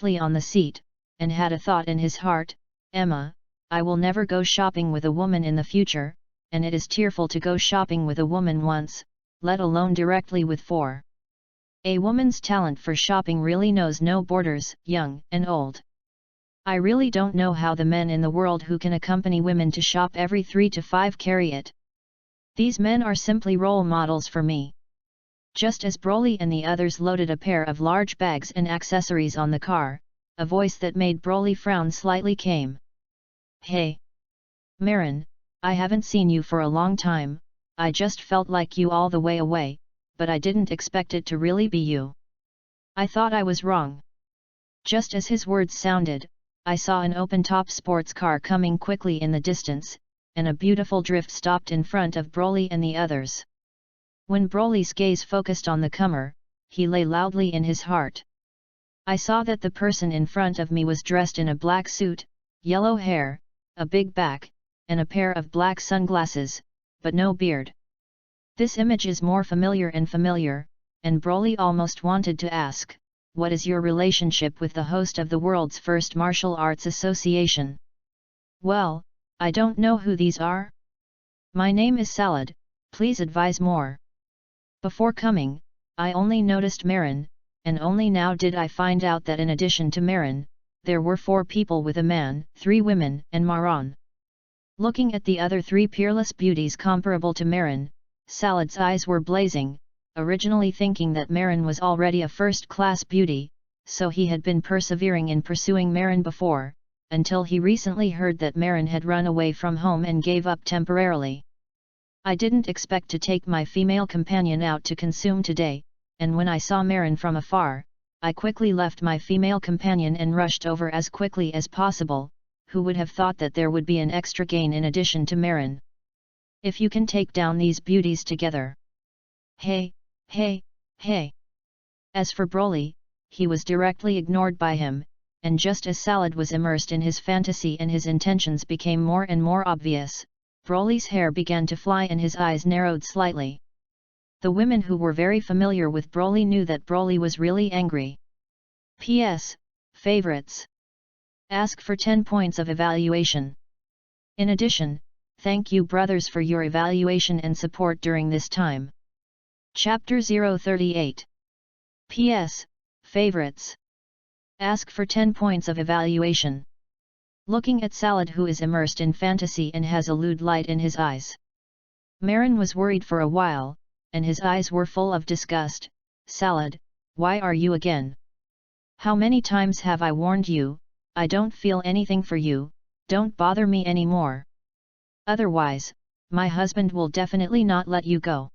softly on the seat, and had a thought in his heart, Emma, I will never go shopping with a woman in the future, and it is tearful to go shopping with a woman once, let alone directly with four. A woman's talent for shopping really knows no borders, young and old. I really don't know how the men in the world who can accompany women to shop every 3 to 5 carry it. These men are simply role models for me. Just as Broly and the others loaded a pair of large bags and accessories on the car, a voice that made Broly frown slightly came. Hey! Marin, I haven't seen you for a long time, I just felt like you all the way away, but I didn't expect it to really be you. I thought I was wrong. Just as his words sounded, I saw an open-top sports car coming quickly in the distance, and a beautiful drift stopped in front of Broly and the others. When Broly's gaze focused on the comer, he lay loudly in his heart. I saw that the person in front of me was dressed in a black suit, yellow hair, a big back, and a pair of black sunglasses, but no beard. This image is more familiar, and Broly almost wanted to ask, what is your relationship with the host of the world's first martial arts association? Well, I don't know who these are. My name is Salad, please advise more. Before coming, I only noticed Marin, and only now did I find out that in addition to Marin, there were 4 people with a man, 3 women, and Maron. Looking at the other 3 peerless beauties comparable to Marin, Salad's eyes were blazing, originally thinking that Marin was already a first-class beauty, so he had been persevering in pursuing Marin before, until he recently heard that Marin had run away from home and gave up temporarily. I didn't expect to take my female companion out to consume today, and when I saw Marin from afar, I quickly left my female companion and rushed over as quickly as possible. Who would have thought that there would be an extra gain in addition to Marin? If you can take down these beauties together. Hey! Hey! Hey! As for Broly, he was directly ignored by him, and just as Salad was immersed in his fantasy and his intentions became more and more obvious, Broly's hair began to fly and his eyes narrowed slightly. The women who were very familiar with Broly knew that Broly was really angry. P.S. Favorites. Ask for 10 points of evaluation. In addition, thank you brothers for your evaluation and support during this time. Chapter 038. P.S. Favorites. Ask for 10 points of evaluation. Looking at Salad, who is immersed in fantasy and has a lewd light in his eyes. Marin was worried for a while, and his eyes were full of disgust. Salad, why are you again? How many times have I warned you? I don't feel anything for you, don't bother me anymore. Otherwise, my husband will definitely not let you go.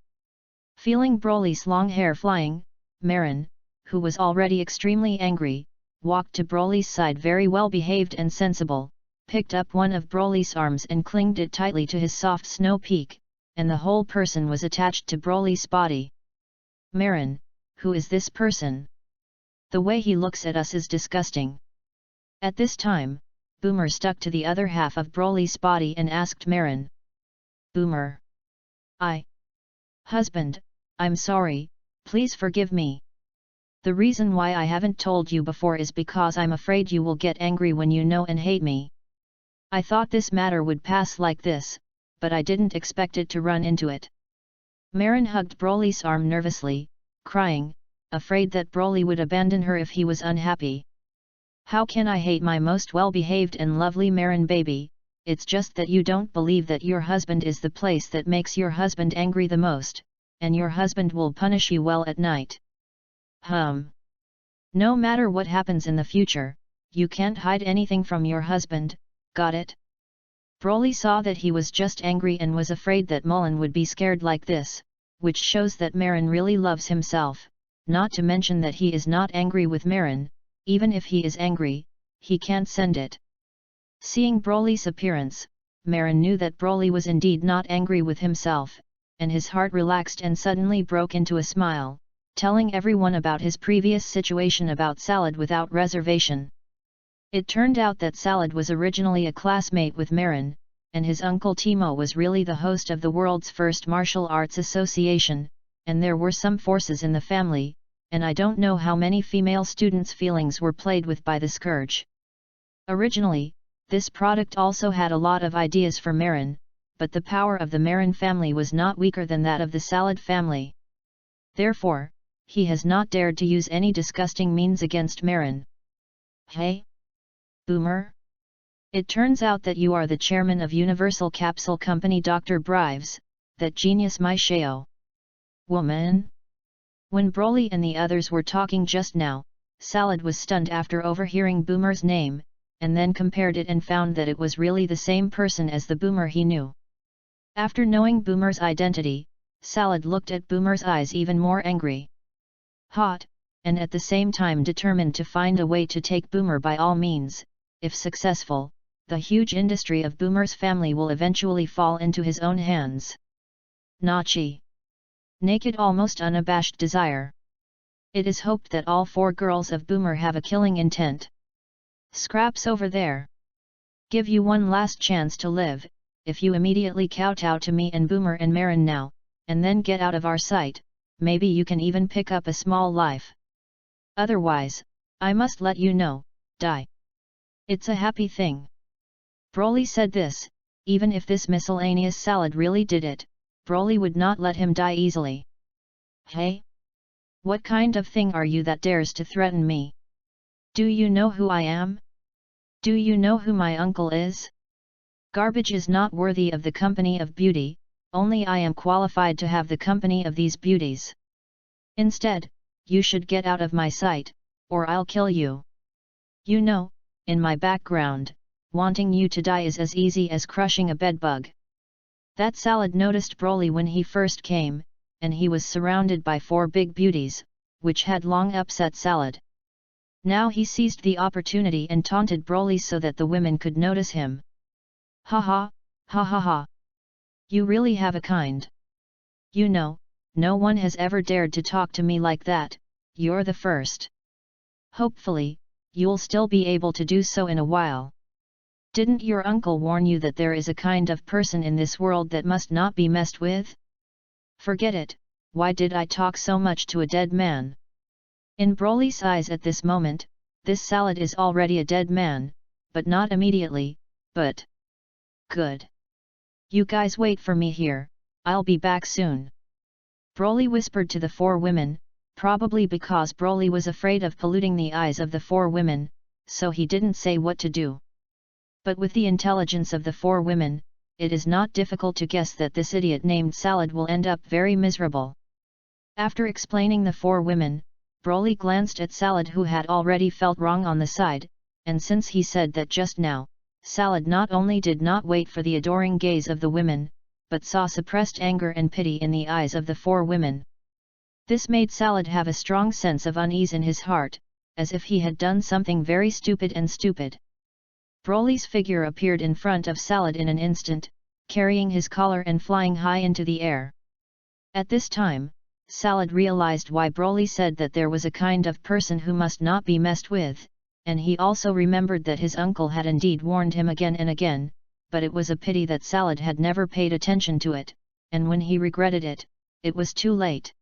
Feeling Broly's long hair flying, Marin, who was already extremely angry, walked to Broly's side very well behaved and sensible, picked up one of Broly's arms and clinged it tightly to his soft snow peak, and the whole person was attached to Broly's body. Marin, who is this person? The way he looks at us is disgusting. At this time, Boomer stuck to the other half of Broly's body and asked Marin. Boomer. Husband, I'm sorry, please forgive me. The reason why I haven't told you before is because I'm afraid you will get angry when you know and hate me. I thought this matter would pass like this, but I didn't expect it to run into it. Marin hugged Broly's arm nervously, crying, afraid that Broly would abandon her if he was unhappy. How can I hate my most well-behaved and lovely Marin baby? It's just that you don't believe that your husband is the place that makes your husband angry the most, and your husband will punish you well at night. No matter what happens in the future, you can't hide anything from your husband, got it? Broly saw that he was just angry and was afraid that Mullen would be scared like this, which shows that Marin really loves himself, not to mention that he is not angry with Marin. Even if he is angry, he can't send it. Seeing Broly's appearance, Marin knew that Broly was indeed not angry with himself, and his heart relaxed and suddenly broke into a smile, telling everyone about his previous situation about Salad without reservation. It turned out that Salad was originally a classmate with Marin, and his uncle Timo was really the host of the world's first martial arts association, and there were some forces in the family, and I don't know how many female students' feelings were played with by the scourge. Originally, this product also had a lot of ideas for Marin, but the power of the Marin family was not weaker than that of the Salad family. Therefore, he has not dared to use any disgusting means against Marin. Hey? Boomer? It turns out that you are the chairman of Universal Capsule Company, Dr. Brives, that genius Micheo. Woman? When Broly and the others were talking just now, Salad was stunned after overhearing Boomer's name, and then compared it and found that it was really the same person as the Boomer he knew. After knowing Boomer's identity, Salad looked at Boomer's eyes even more angry. Hot, and at the same time determined to find a way to take Boomer by all means. If successful, the huge industry of Boomer's family will eventually fall into his own hands. Nachi. Naked, almost unabashed desire. It is hoped that all 4 girls of Boomer have a killing intent. Scraps over there. Give you one last chance to live, if you immediately kowtow to me and Boomer and Marin now, and then get out of our sight, maybe you can even pick up a small life. Otherwise, I must let you know, die. It's a happy thing. Broly said this, even if this miscellaneous Salad really did it, Broly would not let him die easily. Hey? What kind of thing are you that dares to threaten me? Do you know who I am? Do you know who my uncle is? Garbage is not worthy of the company of beauty, only I am qualified to have the company of these beauties. Instead, you should get out of my sight, or I'll kill you. You know, in my background, wanting you to die is as easy as crushing a bedbug. That Salad noticed Broly when he first came, and he was surrounded by 4 big beauties, which had long upset Salad. Now he seized the opportunity and taunted Broly so that the women could notice him. Ha ha, ha ha ha. You really have a kind. You know, no one has ever dared to talk to me like that, you're the first. Hopefully, you'll still be able to do so in a while. Didn't your uncle warn you that there is a kind of person in this world that must not be messed with? Forget it, why did I talk so much to a dead man? In Broly's eyes at this moment, this Salad is already a dead man, but not immediately, but... Good. You guys wait for me here, I'll be back soon. Broly whispered to the 4 women, probably because Broly was afraid of polluting the eyes of the 4 women, so he didn't say what to do. But with the intelligence of the 4 women, it is not difficult to guess that this idiot named Salad will end up very miserable. After explaining the 4 women, Broly glanced at Salad, who had already felt wrong on the side, and since he said that just now, Salad not only did not wait for the adoring gaze of the women, but saw suppressed anger and pity in the eyes of the 4 women. This made Salad have a strong sense of unease in his heart, as if he had done something very stupid and stupid. Broly's figure appeared in front of Salad in an instant, carrying his collar and flying high into the air. At this time, Salad realized why Broly said that there was a kind of person who must not be messed with, and he also remembered that his uncle had indeed warned him again and again, but it was a pity that Salad had never paid attention to it, and when he regretted it, it was too late.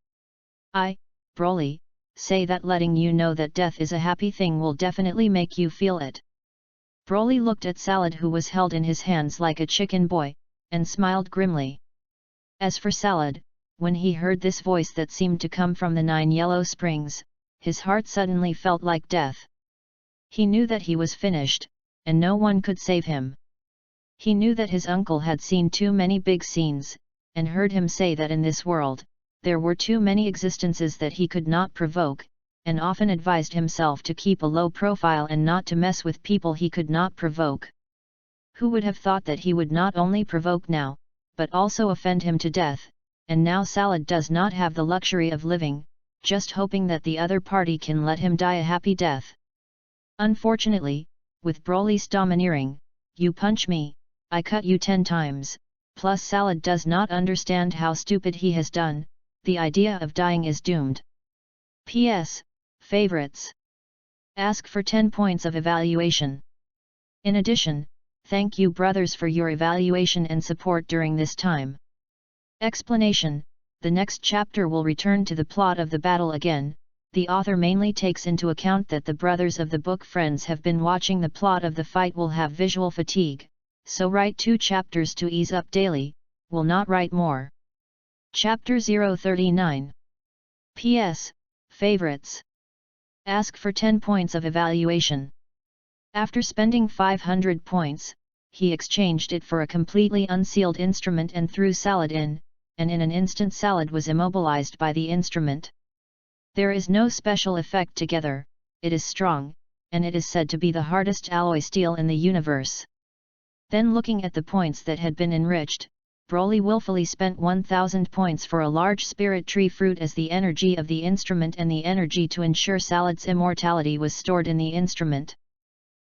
Broly, say that letting you know that death is a happy thing will definitely make you feel it. Broly looked at Salad, who was held in his hands like a chicken boy, and smiled grimly. As for Salad, when he heard this voice that seemed to come from the 9 yellow springs, his heart suddenly felt like death. He knew that he was finished, and no one could save him. He knew that his uncle had seen too many big scenes, and heard him say that in this world, there were too many existences that he could not provoke, and often advised himself to keep a low profile and not to mess with people he could not provoke. Who would have thought that he would not only provoke now, but also offend him to death, and now Salad does not have the luxury of living, just hoping that the other party can let him die a happy death. Unfortunately, with Broly's domineering, "You punch me, I cut you 10 times, plus Salad does not understand how stupid he has done, the idea of dying is doomed." P.S. Favorites. Ask for 10 points of evaluation. In addition, thank you brothers for your evaluation and support during this time. Explanation: the next chapter will return to the plot of the battle again, the author mainly takes into account that the brothers of the book friends have been watching the plot of the fight will have visual fatigue, so write 2 chapters to ease up daily, will not write more. Chapter 039. P.S. Favorites. Ask for 10 points of evaluation. After spending 500 points, he exchanged it for a completely unsealed instrument and threw salad in, and in an instant salad was immobilized by the instrument. There is no special effect together, it is strong, and it is said to be the hardest alloy steel in the universe. Then looking at the points that had been enriched, Broly willfully spent 1000 points for a large spirit tree fruit as the energy of the instrument, and the energy to ensure salad's immortality was stored in the instrument.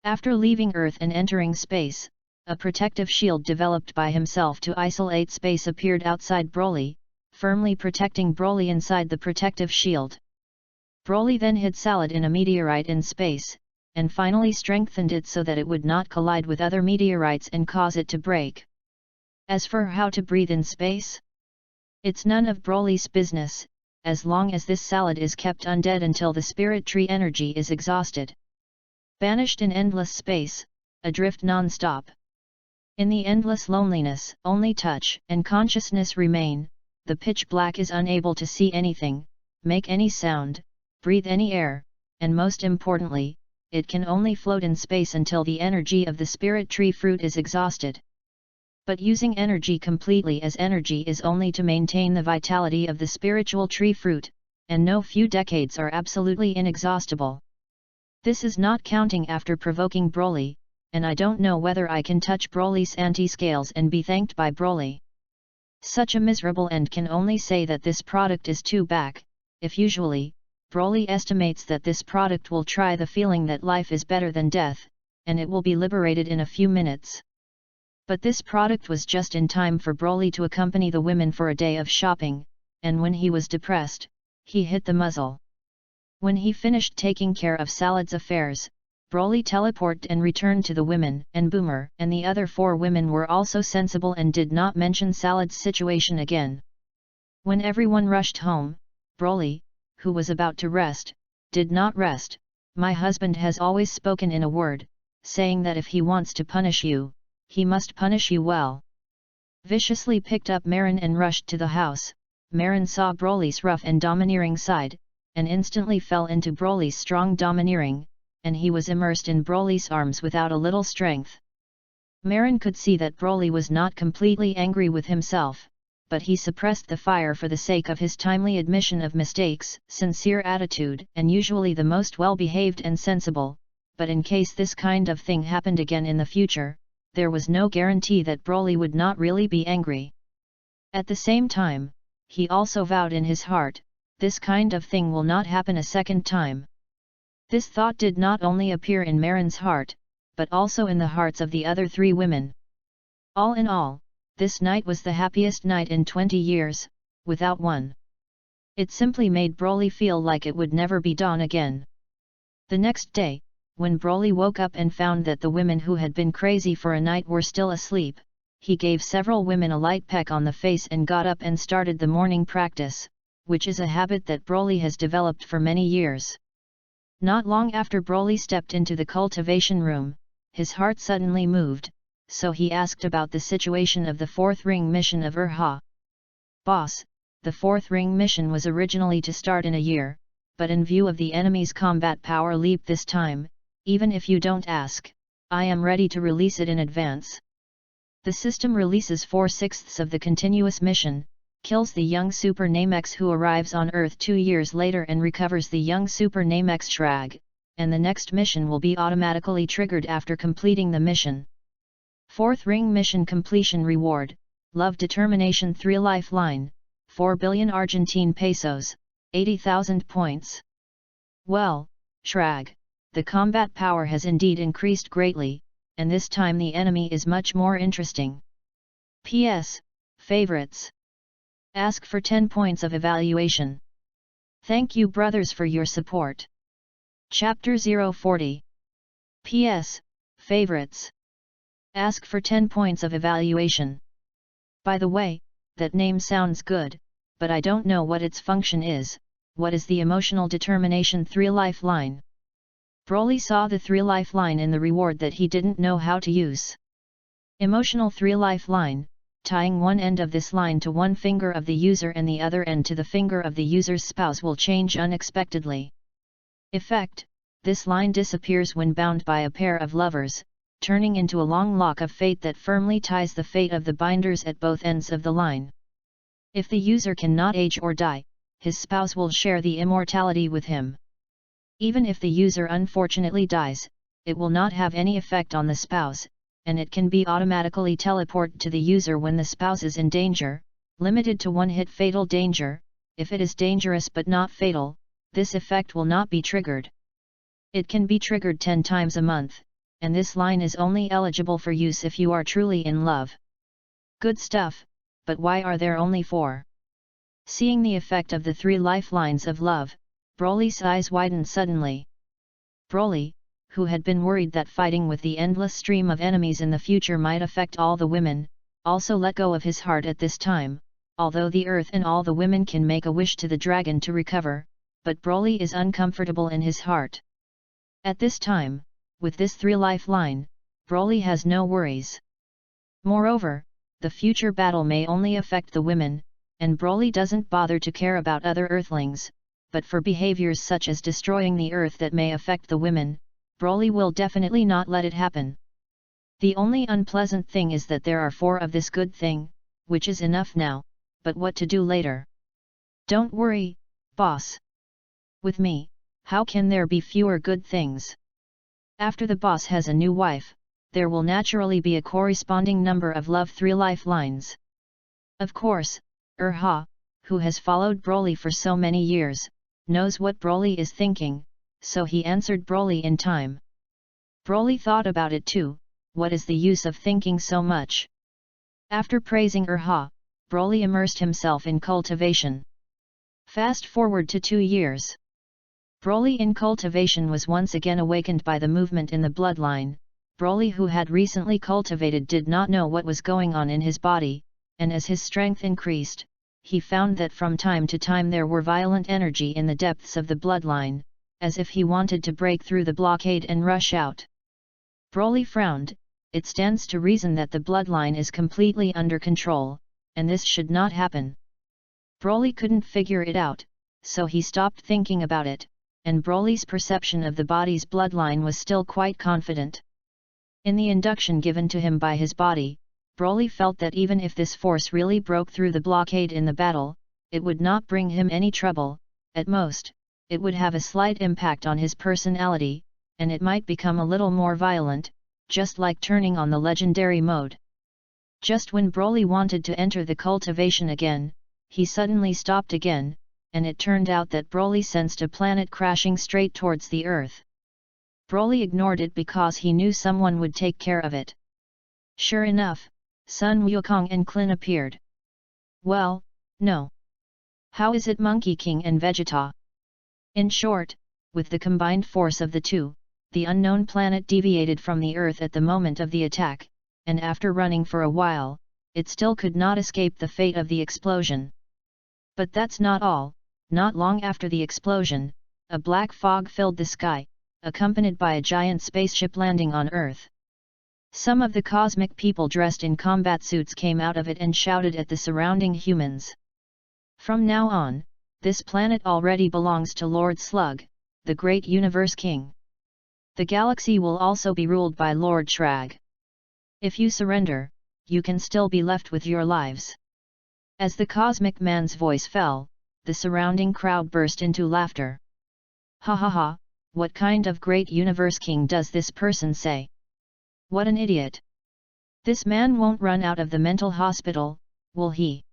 After leaving Earth and entering space, a protective shield developed by himself to isolate space appeared outside Broly, firmly protecting Broly inside the protective shield. Broly then hid salad in a meteorite in space, and finally strengthened it so that it would not collide with other meteorites and cause it to break. As for how to breathe in space, it's none of Broly's business, as long as this salad is kept undead until the spirit tree energy is exhausted. Banished in endless space, adrift non-stop. In the endless loneliness, only touch and consciousness remain, the pitch black is unable to see anything, make any sound, breathe any air, and most importantly, it can only float in space until the energy of the spirit tree fruit is exhausted. But using energy completely as energy is only to maintain the vitality of the spiritual tree fruit, and no few decades are absolutely inexhaustible. This is not counting after provoking Broly, and I don't know whether I can touch Broly's anti-scales and be thanked by Broly. Such a miserable end can only say that this product is too back, if usually, Broly estimates that this product will try the feeling that life is better than death, and it will be liberated in a few minutes. But this product was just in time for Broly to accompany the women for a day of shopping, and when he was depressed, he hit the muzzle. When he finished taking care of Salad's affairs, Broly teleported and returned to the women, and Boomer and the other 4 women were also sensible and did not mention Salad's situation again. When everyone rushed home, Broly, who was about to rest, did not rest. My husband has always spoken in a word, saying that if he wants to punish you, he must punish you well. Viciously picked up Marin and rushed to the house. Marin saw Broly's rough and domineering side, and instantly fell into Broly's strong domineering, and he was immersed in Broly's arms without a little strength. Marin could see that Broly was not completely angry with himself, but he suppressed the fire for the sake of his timely admission of mistakes, sincere attitude, and usually the most well-behaved and sensible, but in case this kind of thing happened again in the future, there was no guarantee that Broly would not really be angry. At the same time, he also vowed in his heart, this kind of thing will not happen a second time. This thought did not only appear in Marin's heart, but also in the hearts of the other 3 women. All in all, this night was the happiest night in 20 years, without one. It simply made Broly feel like it would never be dawn again. The next day, when Broly woke up and found that the women who had been crazy for a night were still asleep, he gave several women a light peck on the face and got up and started the morning practice, which is a habit that Broly has developed for many years. Not long after Broly stepped into the cultivation room, his heart suddenly moved, so he asked about the situation of the 4th ring mission of Urha. Boss, the 4th ring mission was originally to start in a year, but in view of the enemy's combat power leap this time, even if you don't ask, I am ready to release it in advance. The system releases 4/6 of the continuous mission, kills the young Super Namex who arrives on Earth 2 years later and recovers the young Super Namex Shrag, and the next mission will be automatically triggered after completing the mission. 4th ring mission completion reward, Love Determination 3 Lifeline, 4 billion Argentine pesos, 80,000 points. Well, Shrag, the combat power has indeed increased greatly, and this time the enemy is much more interesting. P.S. Favorites. Ask for 10 points of evaluation. Thank you brothers for your support. Chapter 040. P.S. Favorites. Ask for 10 points of evaluation. By the way, that name sounds good, but I don't know what its function is, what is the emotional determination 3 lifeline? Broly saw the 3 lifeline in the reward that he didn't know how to use. Emotional 3 lifeline, tying one end of this line to one finger of the user and the other end to the finger of the user's spouse will change unexpectedly. Effect: this line disappears when bound by a pair of lovers, turning into a long lock of fate that firmly ties the fate of the binders at both ends of the line. If the user cannot age or die, his spouse will share the immortality with him. Even if the user unfortunately dies, it will not have any effect on the spouse, and it can be automatically teleported to the user when the spouse is in danger, limited to one hit fatal danger. If it is dangerous but not fatal, this effect will not be triggered. It can be triggered 10 times a month, and this line is only eligible for use if you are truly in love. Good stuff, but why are there only 4? Seeing the effect of the 3 lifelines of love, Broly's eyes widened suddenly. Broly, who had been worried that fighting with the endless stream of enemies in the future might affect all the women, also let go of his heart at this time. Although the earth and all the women can make a wish to the dragon to recover, but Broly is uncomfortable in his heart. At this time, with this 3 lifeline, Broly has no worries. Moreover, the future battle may only affect the women, and Broly doesn't bother to care about other earthlings, but for behaviors such as destroying the earth that may affect the women, Broly will definitely not let it happen. The only unpleasant thing is that there are 4 of this good thing, which is enough now, but what to do later? Don't worry, boss. With me, how can there be fewer good things? After the boss has a new wife, there will naturally be a corresponding number of love 3 lifelines. Of course, who has followed Broly for so many years, knows what Broly is thinking, so he answered Broly in time. Broly thought about it too. What is the use of thinking so much? After praising Broly immersed himself in cultivation. Fast forward to 2 years. Broly in cultivation was once again awakened by the movement in the bloodline. Broly, who had recently cultivated, did not know what was going on in his body, and as his strength increased, he found that from time to time there were violent energy in the depths of the bloodline, as if he wanted to break through the blockade and rush out. Broly frowned. It stands to reason that the bloodline is completely under control, and this should not happen. Broly couldn't figure it out, so he stopped thinking about it, and Broly's perception of the body's bloodline was still quite confident. In the induction given to him by his body, Broly felt that even if this force really broke through the blockade in the battle, it would not bring him any trouble. At most, it would have a slight impact on his personality, and it might become a little more violent, just like turning on the legendary mode. Just when Broly wanted to enter the cultivation again, he suddenly stopped again, and it turned out that Broly sensed a planet crashing straight towards the Earth. Broly ignored it because he knew someone would take care of it. Sure enough, Sun Wukong and Klin appeared. Well, no. How is it Monkey King and Vegeta? In short, with the combined force of the two, the unknown planet deviated from the Earth at the moment of the attack, and after running for a while, it still could not escape the fate of the explosion. But that's not all. Not long after the explosion, a black fog filled the sky, accompanied by a giant spaceship landing on Earth. Some of the cosmic people dressed in combat suits came out of it and shouted at the surrounding humans. From now on, this planet already belongs to Lord Slug, the great Universe King. The galaxy will also be ruled by Lord Shrag. If you surrender, you can still be left with your lives. As the cosmic man's voice fell, the surrounding crowd burst into laughter. Ha ha ha, what kind of great Universe King does this person say? What an idiot! This man won't run out of the mental hospital, will he?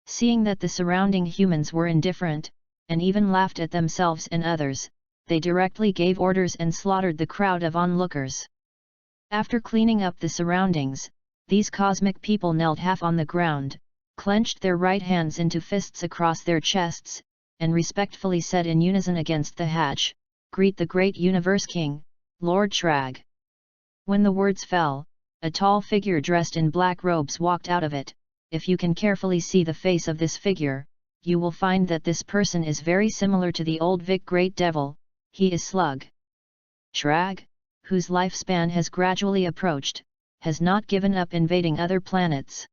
Seeing that the surrounding humans were indifferent, and even laughed at themselves and others, they directly gave orders and slaughtered the crowd of onlookers. After cleaning up the surroundings, these cosmic people knelt half on the ground, clenched their right hands into fists across their chests, and respectfully said in unison against the hatch, "Greet the great Universe King, Lord Shrag." When the words fell, a tall figure dressed in black robes walked out of it. If you can carefully see the face of this figure, you will find that this person is very similar to the old Vic Great Devil. He is Slug. Shrag, whose lifespan has gradually approached, has not given up invading other planets.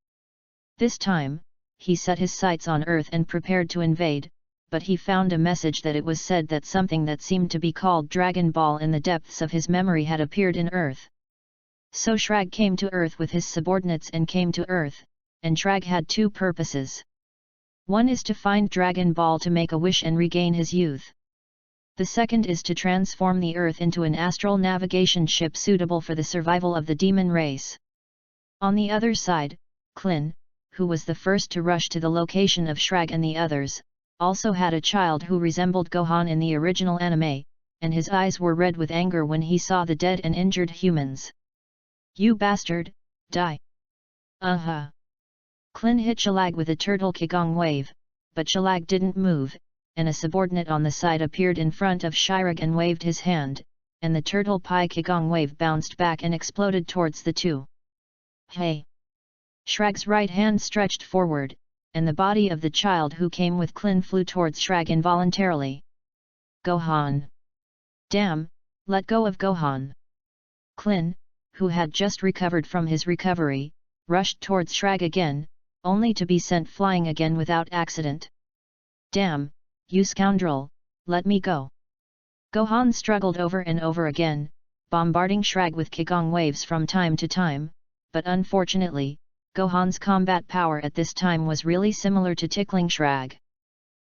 This time, he set his sights on Earth and prepared to invade, but he found a message that it was said that something that seemed to be called Dragon Ball in the depths of his memory had appeared in Earth. So Shrag came to Earth with his subordinates and came to Earth, and Shrag had two purposes. One is to find Dragon Ball to make a wish and regain his youth. The second is to transform the Earth into an astral navigation ship suitable for the survival of the demon race. On the other side, Klin, who was the first to rush to the location of Shrag and the others, also had a child who resembled Gohan in the original anime, and his eyes were red with anger when he saw the dead and injured humans. "You bastard, die!" Klin hit Shalag with a turtle Kigong wave, but Shalag didn't move, and a subordinate on the side appeared in front of Shirag and waved his hand, and the turtle Pi Kigong wave bounced back and exploded towards the two. "Hey!" Shrag's right hand stretched forward, and the body of the child who came with Klin flew towards Shrag involuntarily. "Gohan! Damn, let go of Gohan!" Klin, who had just recovered from his recovery, rushed towards Shrag again, only to be sent flying again without accident. "Damn, you scoundrel, let me go!" Gohan struggled over and over again, bombarding Shrag with Kigong waves from time to time, but unfortunately, Gohan's combat power at this time was really similar to tickling Shrag.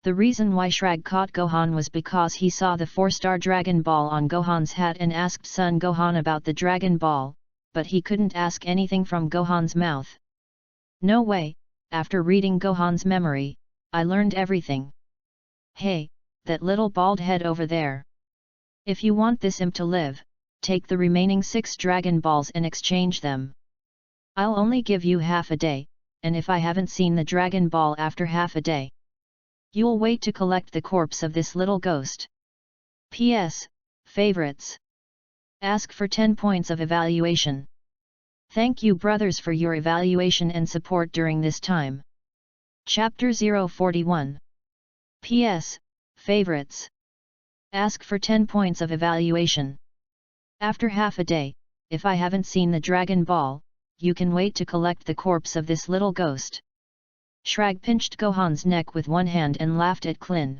The reason why Shrag caught Gohan was because he saw the 4-star Dragon Ball on Gohan's hat and asked Son Gohan about the Dragon Ball, but he couldn't ask anything from Gohan's mouth. "No way, after reading Gohan's memory, I learned everything. Hey, that little bald head over there. If you want this imp to live, take the remaining 6 Dragon Balls and exchange them. I'll only give you half a day, and if I haven't seen the Dragon Ball after half a day, you'll wait to collect the corpse of this little ghost. P.S. Favorites. Ask for 10 points of evaluation. Thank you brothers for your evaluation and support during this time. Chapter 041. P.S. Favorites. Ask for 10 points of evaluation. After half a day, if I haven't seen the Dragon Ball, you can wait to collect the corpse of this little ghost. Shrag pinched Gohan's neck with one hand and laughed at Klin.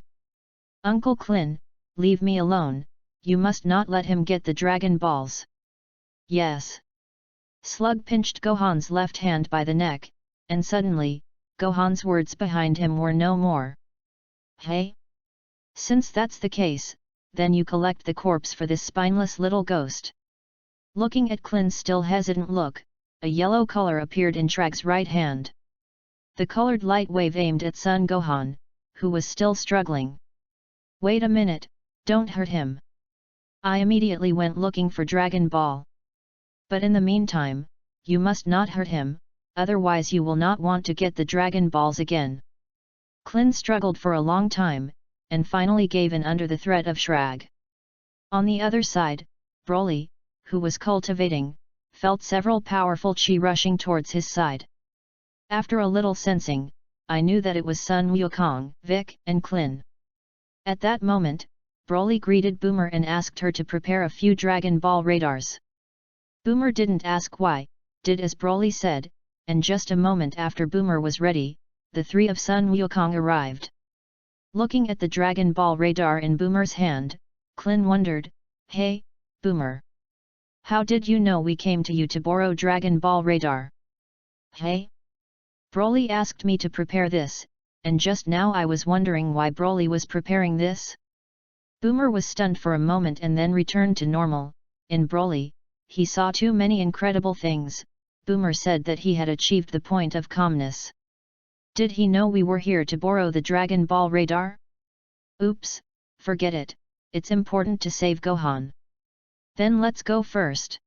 "Uncle Klin, leave me alone, you must not let him get the Dragon Balls." "Yes." Slug pinched Gohan's left hand by the neck, and suddenly, Gohan's words behind him were no more. "Hey? Since that's the case, then you collect the corpse for this spineless little ghost." Looking at Klin's still hesitant look, a yellow color appeared in Shrag's right hand. The colored light wave aimed at Son Gohan, who was still struggling. "Wait a minute, don't hurt him." I immediately went looking for Dragon Ball. "But in the meantime, you must not hurt him, otherwise you will not want to get the Dragon Balls again." Klin struggled for a long time, and finally gave in under the threat of Shrag. On the other side, Broly, who was cultivating, felt several powerful chi rushing towards his side. After a little sensing, I knew that it was Sun Wukong, Vic, and Klin. At that moment, Broly greeted Boomer and asked her to prepare a few Dragon Ball radars. Boomer didn't ask why, did as Broly said, and just a moment after Boomer was ready, the 3 of Sun Wukong arrived. Looking at the Dragon Ball radar in Boomer's hand, Klin wondered, "Hey, Boomer. How did you know we came to you to borrow Dragon Ball radar?" "Hey? Broly asked me to prepare this, and just now I was wondering why Broly was preparing this." Boomer was stunned for a moment and then returned to normal. In Broly, he saw too many incredible things. Boomer said that he had achieved the point of calmness. Did he know we were here to borrow the Dragon Ball radar? Oops, forget it, it's important to save Gohan. Then let's go first.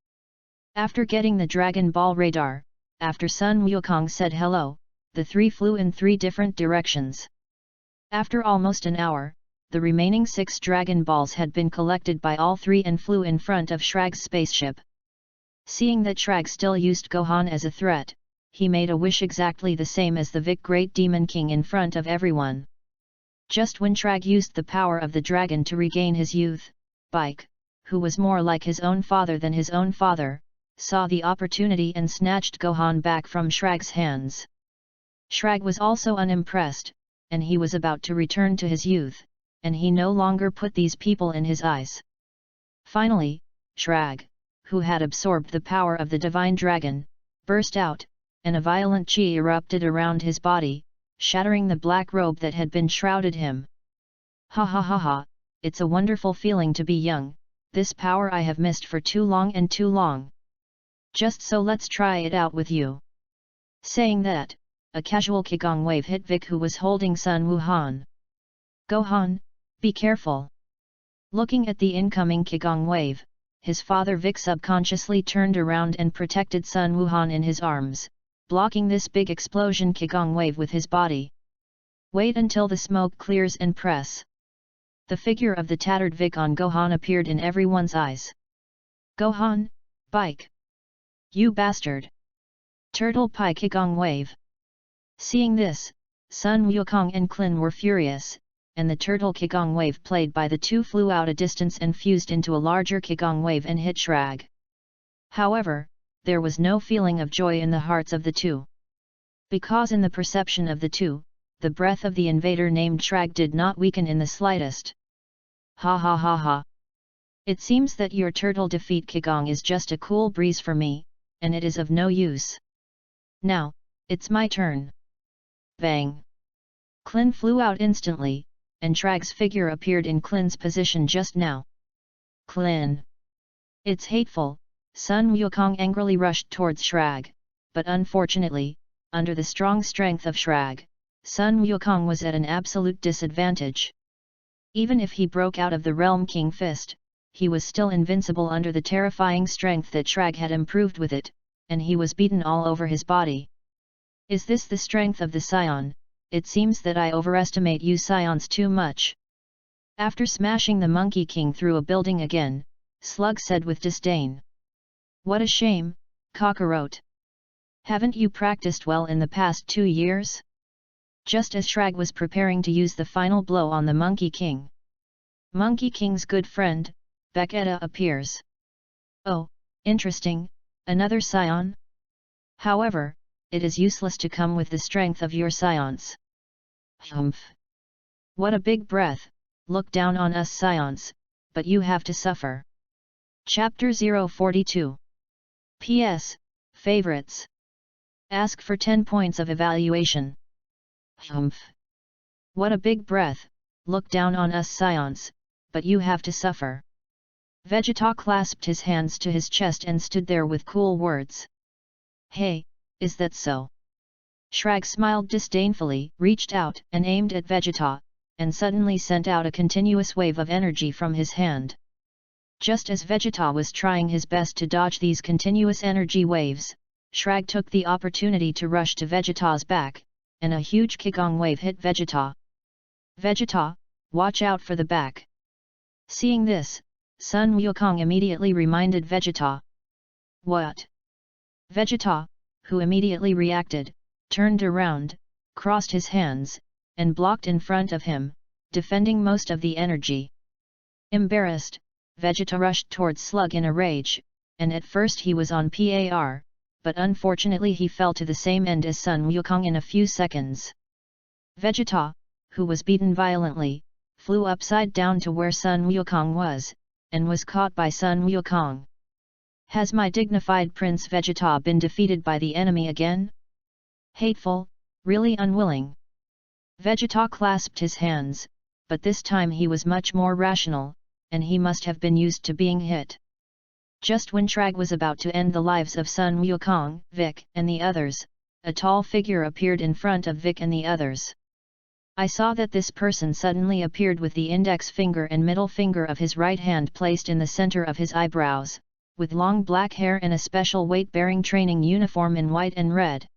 After getting the Dragon Ball radar, after Sun Wukong said hello, the 3 flew in 3 different directions. After almost an hour, the remaining 6 Dragon Balls had been collected by all 3 and flew in front of Shrag's spaceship. Seeing that Shrag still used Gohan as a threat, he made a wish exactly the same as the Vic Great Demon King in front of everyone. Just when Shrag used the power of the dragon to regain his youth, Bike, who was more like his own father than his own father, saw the opportunity and snatched Gohan back from Shrag's hands. Shrag was also unimpressed, and he was about to return to his youth, and he no longer put these people in his eyes. Finally, Shrag, who had absorbed the power of the divine dragon, burst out, and a violent chi erupted around his body, shattering the black robe that had been shrouded him. Ha ha ha ha, it's a wonderful feeling to be young, this power I have missed for too long and too long. Just so let's try it out with you. Saying that, a casual Qigong wave hit Vic, who was holding Sun Wuhan. Gohan, be careful. Looking at the incoming Qigong wave, his father Vic subconsciously turned around and protected Sun Wuhan in his arms, blocking this big explosion Qigong wave with his body. Wait until the smoke clears and press. The figure of the tattered Vic on Gohan appeared in everyone's eyes. Gohan, Bike. You bastard! Turtle Pie Qigong wave. Seeing this, Sun Wukong and Klin were furious, and the turtle Qigong wave played by the two flew out a distance and fused into a larger Qigong wave and hit Shrag. However, there was no feeling of joy in the hearts of the two. Because in the perception of the two, the breath of the invader named Shrag did not weaken in the slightest. Ha ha ha ha. It seems that your turtle defeat Qigong is just a cool breeze for me, and it is of no use. Now, it's my turn. Bang! Klin flew out instantly, and Shrag's figure appeared in Klin's position just now. Klin! It's hateful, Sun Wukong angrily rushed towards Shrag, but unfortunately, under the strong strength of Shrag, Sun Wukong was at an absolute disadvantage. Even if he broke out of the Realm King Fist, he was still invincible under the terrifying strength that Shrag had improved with it, and he was beaten all over his body. Is this the strength of the Scion? It seems that I overestimate you Scions too much. After smashing the Monkey King through a building again, Slug said with disdain. What a shame, Kakarot. Haven't you practiced well in the past 2 years? Just as Shrag was preparing to use the final blow on the Monkey King, Monkey King's good friend, Vegeta appears. Oh, interesting, another Scion? However, it is useless to come with the strength of your Scions. Humph! What a big breath, look down on us Scions, but you have to suffer. Chapter 042. P.S. Favorites. Ask for 10 points of evaluation. Humph! What a big breath, look down on us Scions, but you have to suffer. Vegeta clasped his hands to his chest and stood there with cool words. Hey, is that so? Shrag smiled disdainfully, reached out and aimed at Vegeta, and suddenly sent out a continuous wave of energy from his hand. Just as Vegeta was trying his best to dodge these continuous energy waves, Shrag took the opportunity to rush to Vegeta's back, and a huge Qigong wave hit Vegeta. Vegeta, watch out for the back. Seeing this, Sun Wukong immediately reminded Vegeta. What? Vegeta, who immediately reacted, turned around, crossed his hands, and blocked in front of him, defending most of the energy. Embarrassed, Vegeta rushed towards Slug in a rage, and at first he was on par, but unfortunately he fell to the same end as Sun Wukong in a few seconds. Vegeta, who was beaten violently, flew upside down to where Sun Wukong was, and was caught by Sun Wukong. Has my dignified Prince Vegeta been defeated by the enemy again? Hateful, really unwilling. Vegeta clasped his hands, but this time he was much more rational, and he must have been used to being hit. Just when Shrag was about to end the lives of Sun Wukong, Vic, and the others, a tall figure appeared in front of Vic and the others. I saw that this person suddenly appeared with the index finger and middle finger of his right hand placed in the center of his eyebrows, with long black hair and a special weight-bearing training uniform in white and red.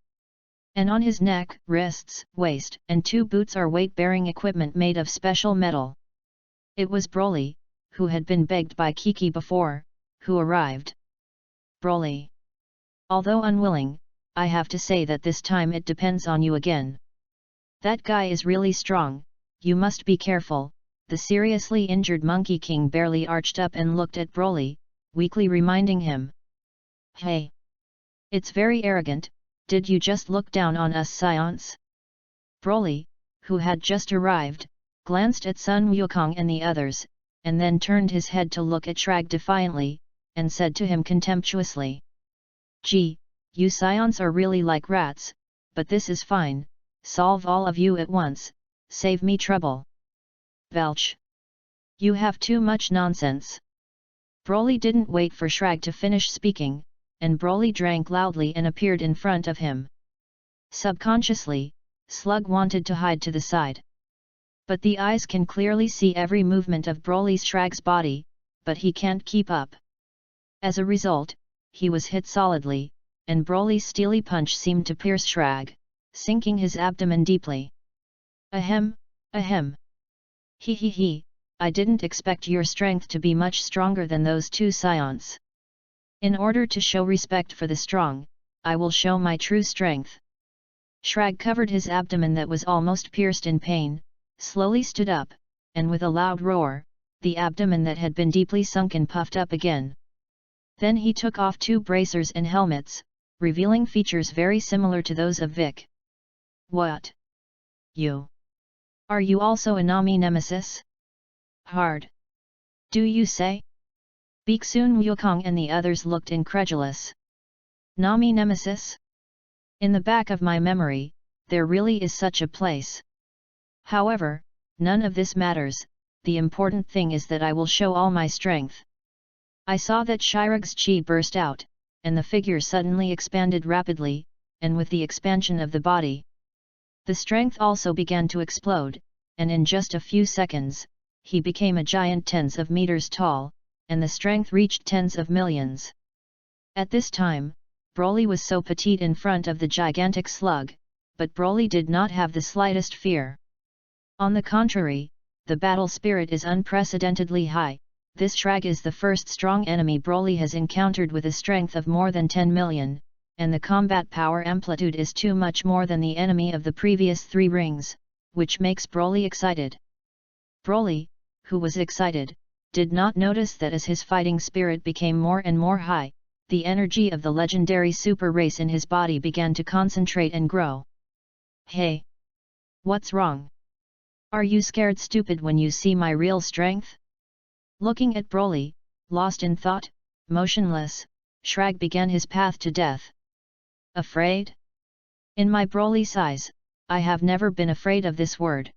And on his neck, wrists, waist, and 2 boots are weight-bearing equipment made of special metal. It was Broly, who had been begged by Kiki before, who arrived. Broly. Although unwilling, I have to say that this time it depends on you again. That guy is really strong, you must be careful." The seriously injured Monkey King barely arched up and looked at Broly, weakly reminding him. "Hey! It's very arrogant, did you just look down on us scions?" Broly, who had just arrived, glanced at Sun Wukong and the others, and then turned his head to look at Shrag defiantly, and said to him contemptuously. "Gee, you scions are really like rats, but this is fine, solve all of you at once, save me trouble." "Belch! You have too much nonsense." Broly didn't wait for Shrag to finish speaking, and Broly drank loudly and appeared in front of him. Subconsciously, Slug wanted to hide to the side. But the eyes can clearly see every movement of Broly's Shrag's body, but he can't keep up. As a result, he was hit solidly, and Broly's steely punch seemed to pierce Shrag, sinking his abdomen deeply. "Ahem, ahem. He he he, I didn't expect your strength to be much stronger than those two scions. In order to show respect for the strong, I will show my true strength." Shrag covered his abdomen that was almost pierced in pain, slowly stood up, and with a loud roar, the abdomen that had been deeply sunken puffed up again. Then he took off 2 bracers and helmets, revealing features very similar to those of Vic. "What? You? Are you also a Nami nemesis? Hard. Do you say?" Sun Wukong and the others looked incredulous. "Nami nemesis? In the back of my memory, there really is such a place. However, none of this matters, the important thing is that I will show all my strength." I saw that Shirog's chi burst out, and the figure suddenly expanded rapidly, and with the expansion of the body, the strength also began to explode, and in just a few seconds, he became a giant tens of meters tall, and the strength reached tens of millions. At this time, Broly was so petite in front of the gigantic slug, but Broly did not have the slightest fear. On the contrary, the battle spirit is unprecedentedly high. This Shrag is the first strong enemy Broly has encountered with a strength of more than 10 million, and the combat power amplitude is too much more than the enemy of the previous 3 rings, which makes Broly excited. Broly, who was excited, did not notice that as his fighting spirit became more and more high, the energy of the legendary super race in his body began to concentrate and grow. "Hey! What's wrong? Are you scared stupid when you see my real strength?" Looking at Broly, lost in thought, motionless, Shrag began his path to death. "Afraid? In my Broly size, I have never been afraid of this word."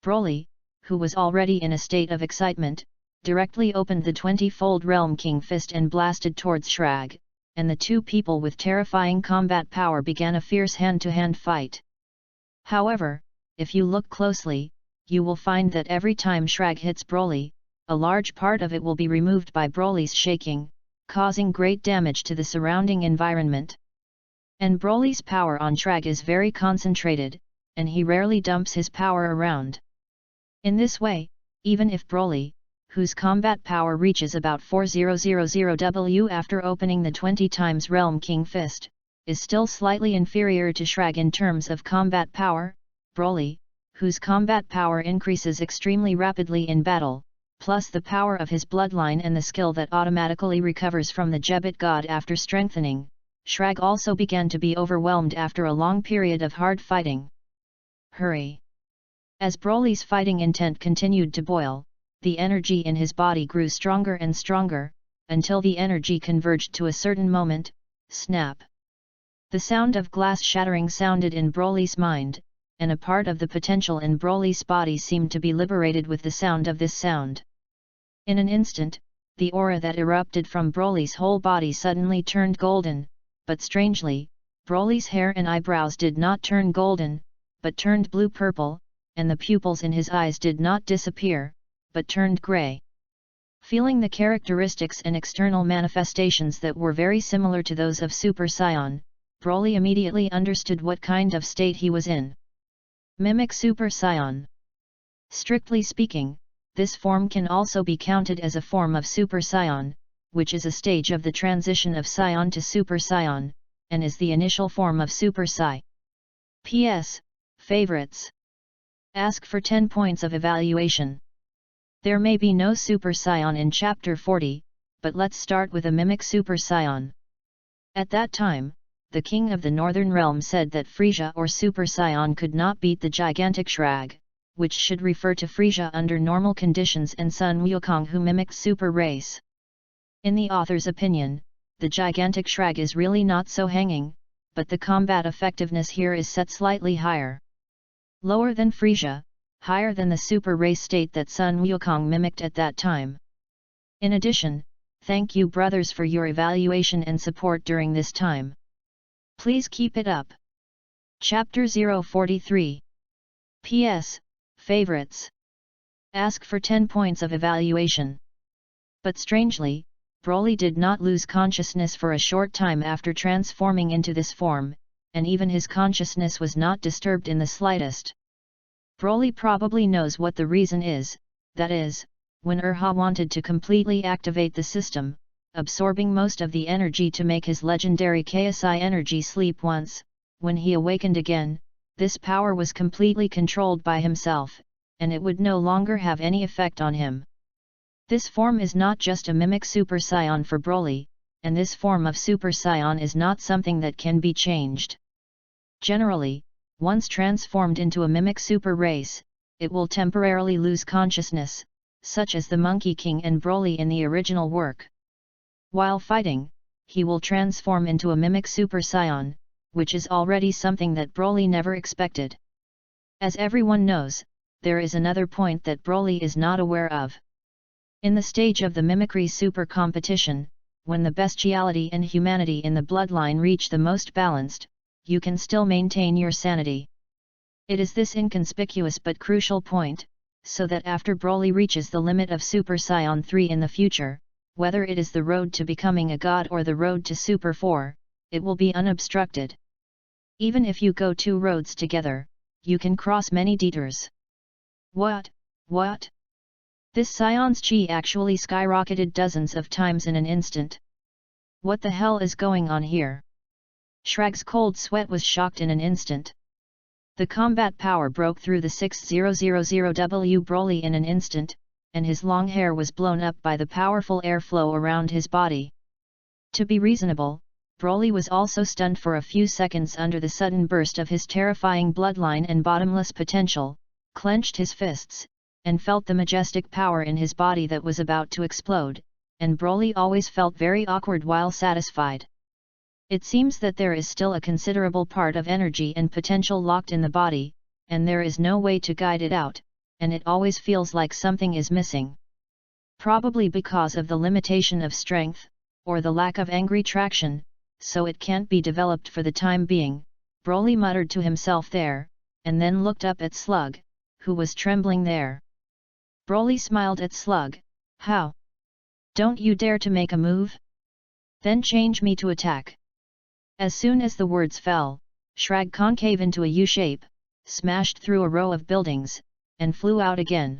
Broly, who was already in a state of excitement, directly opened the 20-fold Realm King fist and blasted towards Shrag, and the 2 people with terrifying combat power began a fierce hand-to-hand fight. However, if you look closely, you will find that every time Shrag hits Broly, a large part of it will be removed by Broly's shaking, causing great damage to the surrounding environment. And Broly's power on Shrag is very concentrated, and he rarely dumps his power around. In this way, even if Broly, whose combat power reaches about 4000W after opening the 20 times Realm King fist, is still slightly inferior to Shrag in terms of combat power, Broly, whose combat power increases extremely rapidly in battle, plus the power of his bloodline and the skill that automatically recovers from the Jebit God after strengthening, Shrag also began to be overwhelmed after a long period of hard fighting. Hurry! As Broly's fighting intent continued to boil, the energy in his body grew stronger and stronger, until the energy converged to a certain moment, snap! The sound of glass shattering sounded in Broly's mind, and a part of the potential in Broly's body seemed to be liberated with the sound of this sound. In an instant, the aura that erupted from Broly's whole body suddenly turned golden, but strangely, Broly's hair and eyebrows did not turn golden, but turned blue-purple, and the pupils in his eyes did not disappear, but turned grey. Feeling the characteristics and external manifestations that were very similar to those of Super Saiyan, Broly immediately understood what kind of state he was in. Mimic Super Saiyan. Strictly speaking, this form can also be counted as a form of Super Saiyan, which is a stage of the transition of Saiyan to Super Saiyan, and is the initial form of Super Sai. P.S. Favorites. Ask for 10 points of evaluation. There may be no Super Scion in Chapter 40, but let's start with a Mimic Super Scion. At that time, the king of the Northern Realm said that Frisia or Super Scion could not beat the gigantic Shrag, which should refer to Frisia under normal conditions and Sun Wukong who mimicked Super Race. In the author's opinion, the gigantic Shrag is really not so hanging, but the combat effectiveness here is set slightly higher. Lower than Frisia, higher than the Super Race state that Sun Wukong mimicked at that time. In addition, thank you brothers for your evaluation and support during this time. Please keep it up. Chapter 043. P.S. Favorites. Ask for 10 points of evaluation. But strangely, Broly did not lose consciousness for a short time after transforming into this form, and even his consciousness was not disturbed in the slightest. Broly probably knows what the reason is, that is, when Urha wanted to completely activate the system, absorbing most of the energy to make his legendary KSI energy sleep once, when he awakened again, this power was completely controlled by himself, and it would no longer have any effect on him. This form is not just a mimic Super Saiyan for Broly, and this form of Super Saiyan is not something that can be changed. Generally, once transformed into a mimic super race, it will temporarily lose consciousness, such as the Monkey King and Broly in the original work. While fighting, he will transform into a mimic Super Saiyan, which is already something that Broly never expected. As everyone knows, there is another point that Broly is not aware of. In the stage of the Mimicry Super Competition, when the bestiality and humanity in the bloodline reach the most balanced, you can still maintain your sanity. It is this inconspicuous but crucial point, so that after Broly reaches the limit of Super Saiyan 3 in the future, whether it is the road to becoming a god or the road to Super 4, it will be unobstructed. Even if you go two roads together, you can cross many detours. What? This Scion's chi actually skyrocketed dozens of times in an instant. What the hell is going on here? Shrag's cold sweat was shocked in an instant. The combat power broke through the 6000W Broly in an instant, and his long hair was blown up by the powerful airflow around his body. To be reasonable, Broly was also stunned for a few seconds under the sudden burst of his terrifying bloodline and bottomless potential, clenched his fists, and felt the majestic power in his body that was about to explode, and Broly always felt very awkward while satisfied. It seems that there is still a considerable part of energy and potential locked in the body, and there is no way to guide it out, and it always feels like something is missing. Probably because of the limitation of strength, or the lack of angry traction, so it can't be developed for the time being, Broly muttered to himself there, and then looked up at Slug, who was trembling there. Broly smiled at Slug. How? Don't you dare to make a move? Then change me to attack. As soon as the words fell, Shrag concave into a U-shape, smashed through a row of buildings, and flew out again.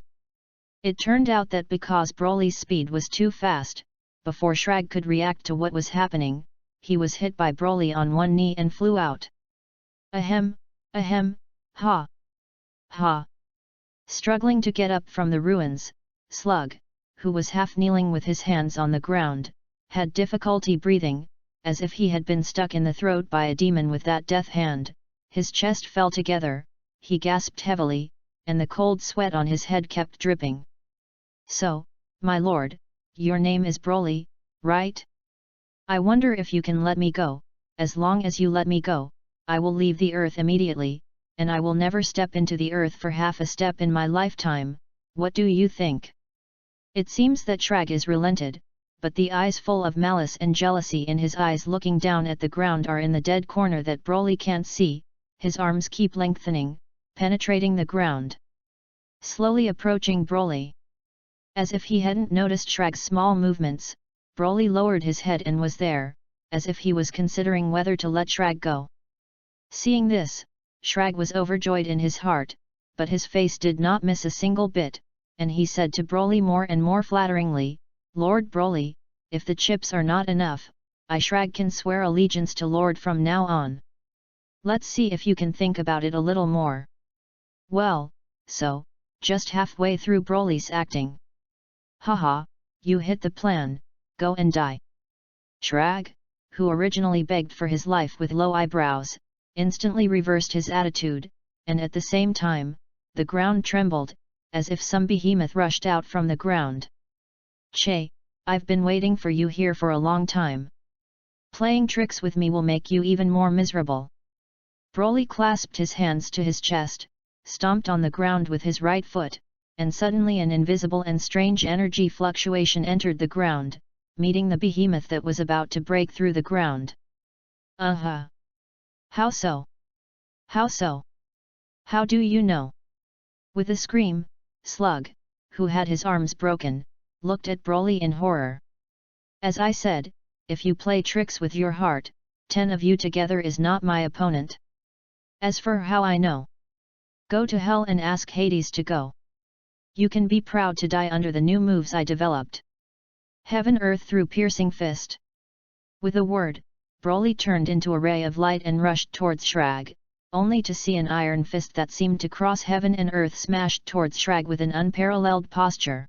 It turned out that because Broly's speed was too fast, before Shrag could react to what was happening, he was hit by Broly on one knee and flew out. Ahem, ha. Struggling to get up from the ruins, Slug, who was half kneeling with his hands on the ground, had difficulty breathing, as if he had been stuck in the throat by a demon with that death hand. His chest fell together, he gasped heavily, and the cold sweat on his head kept dripping. So, my lord, your name is Broly, right? I wonder if you can let me go. As long as you let me go, I will leave the earth immediately, and I will never step into the earth for half a step in my lifetime. What do you think? It seems that Shrag is relented, but the eyes full of malice and jealousy in his eyes looking down at the ground are in the dead corner that Broly can't see. His arms keep lengthening, penetrating the ground. Slowly approaching Broly. As if he hadn't noticed Shrag's small movements, Broly lowered his head and was there, as if he was considering whether to let Shrag go. Seeing this, Shrag was overjoyed in his heart, but his face did not miss a single bit, and he said to Broly more and more flatteringly, Lord Broly, if the chips are not enough, I Shrag can swear allegiance to Lord from now on. Let's see if you can think about it a little more. Well, so, just halfway through Broly's acting. Haha, you hit the plan, go and die. Shrag, who originally begged for his life with low eyebrows, instantly reversed his attitude, and at the same time, the ground trembled, as if some behemoth rushed out from the ground. Che, I've been waiting for you here for a long time. Playing tricks with me will make you even more miserable. Broly clasped his hands to his chest, stomped on the ground with his right foot, and suddenly an invisible and strange energy fluctuation entered the ground, meeting the behemoth that was about to break through the ground. How so? How so? How do you know? With a scream, Slug, who had his arms broken, looked at Broly in horror. As I said, if you play tricks with your heart, 10 of you together is not my opponent. As for how I know, go to hell and ask Hades to go. You can be proud to die under the new moves I developed. Heaven Earth through piercing fist. With a word, Broly turned into a ray of light and rushed towards Shrag, only to see an iron fist that seemed to cross heaven and earth smashed towards Shrag with an unparalleled posture.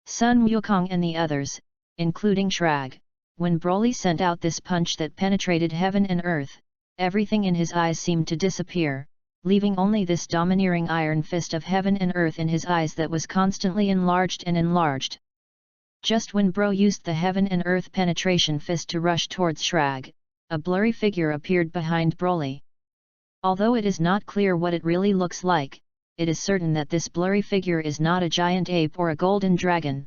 Sun Wukong and the others, including Shrag, when Broly sent out this punch that penetrated heaven and earth, everything in his eyes seemed to disappear, leaving only this domineering iron fist of heaven and earth in his eyes that was constantly enlarged and enlarged. Just when Bro used the heaven and earth penetration fist to rush towards Shrag, a blurry figure appeared behind Broly. Although it is not clear what it really looks like, it is certain that this blurry figure is not a giant ape or a golden dragon.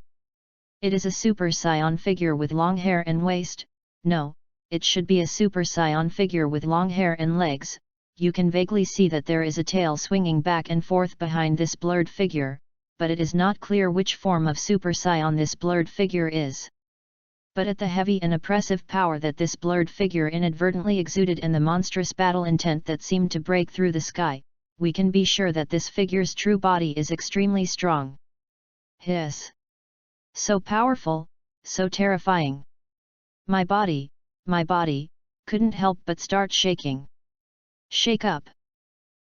It is a Super Saiyan figure with long hair and waist. No, it should be a Super Saiyan figure with long hair and legs. You can vaguely see that there is a tail swinging back and forth behind this blurred figure, but it is not clear which form of Super Saiyan this blurred figure is. But at the heavy and oppressive power that this blurred figure inadvertently exuded and the monstrous battle intent that seemed to break through the sky, we can be sure that this figure's true body is extremely strong. Hiss! So powerful, so terrifying. My body, couldn't help but start shaking. Shake up.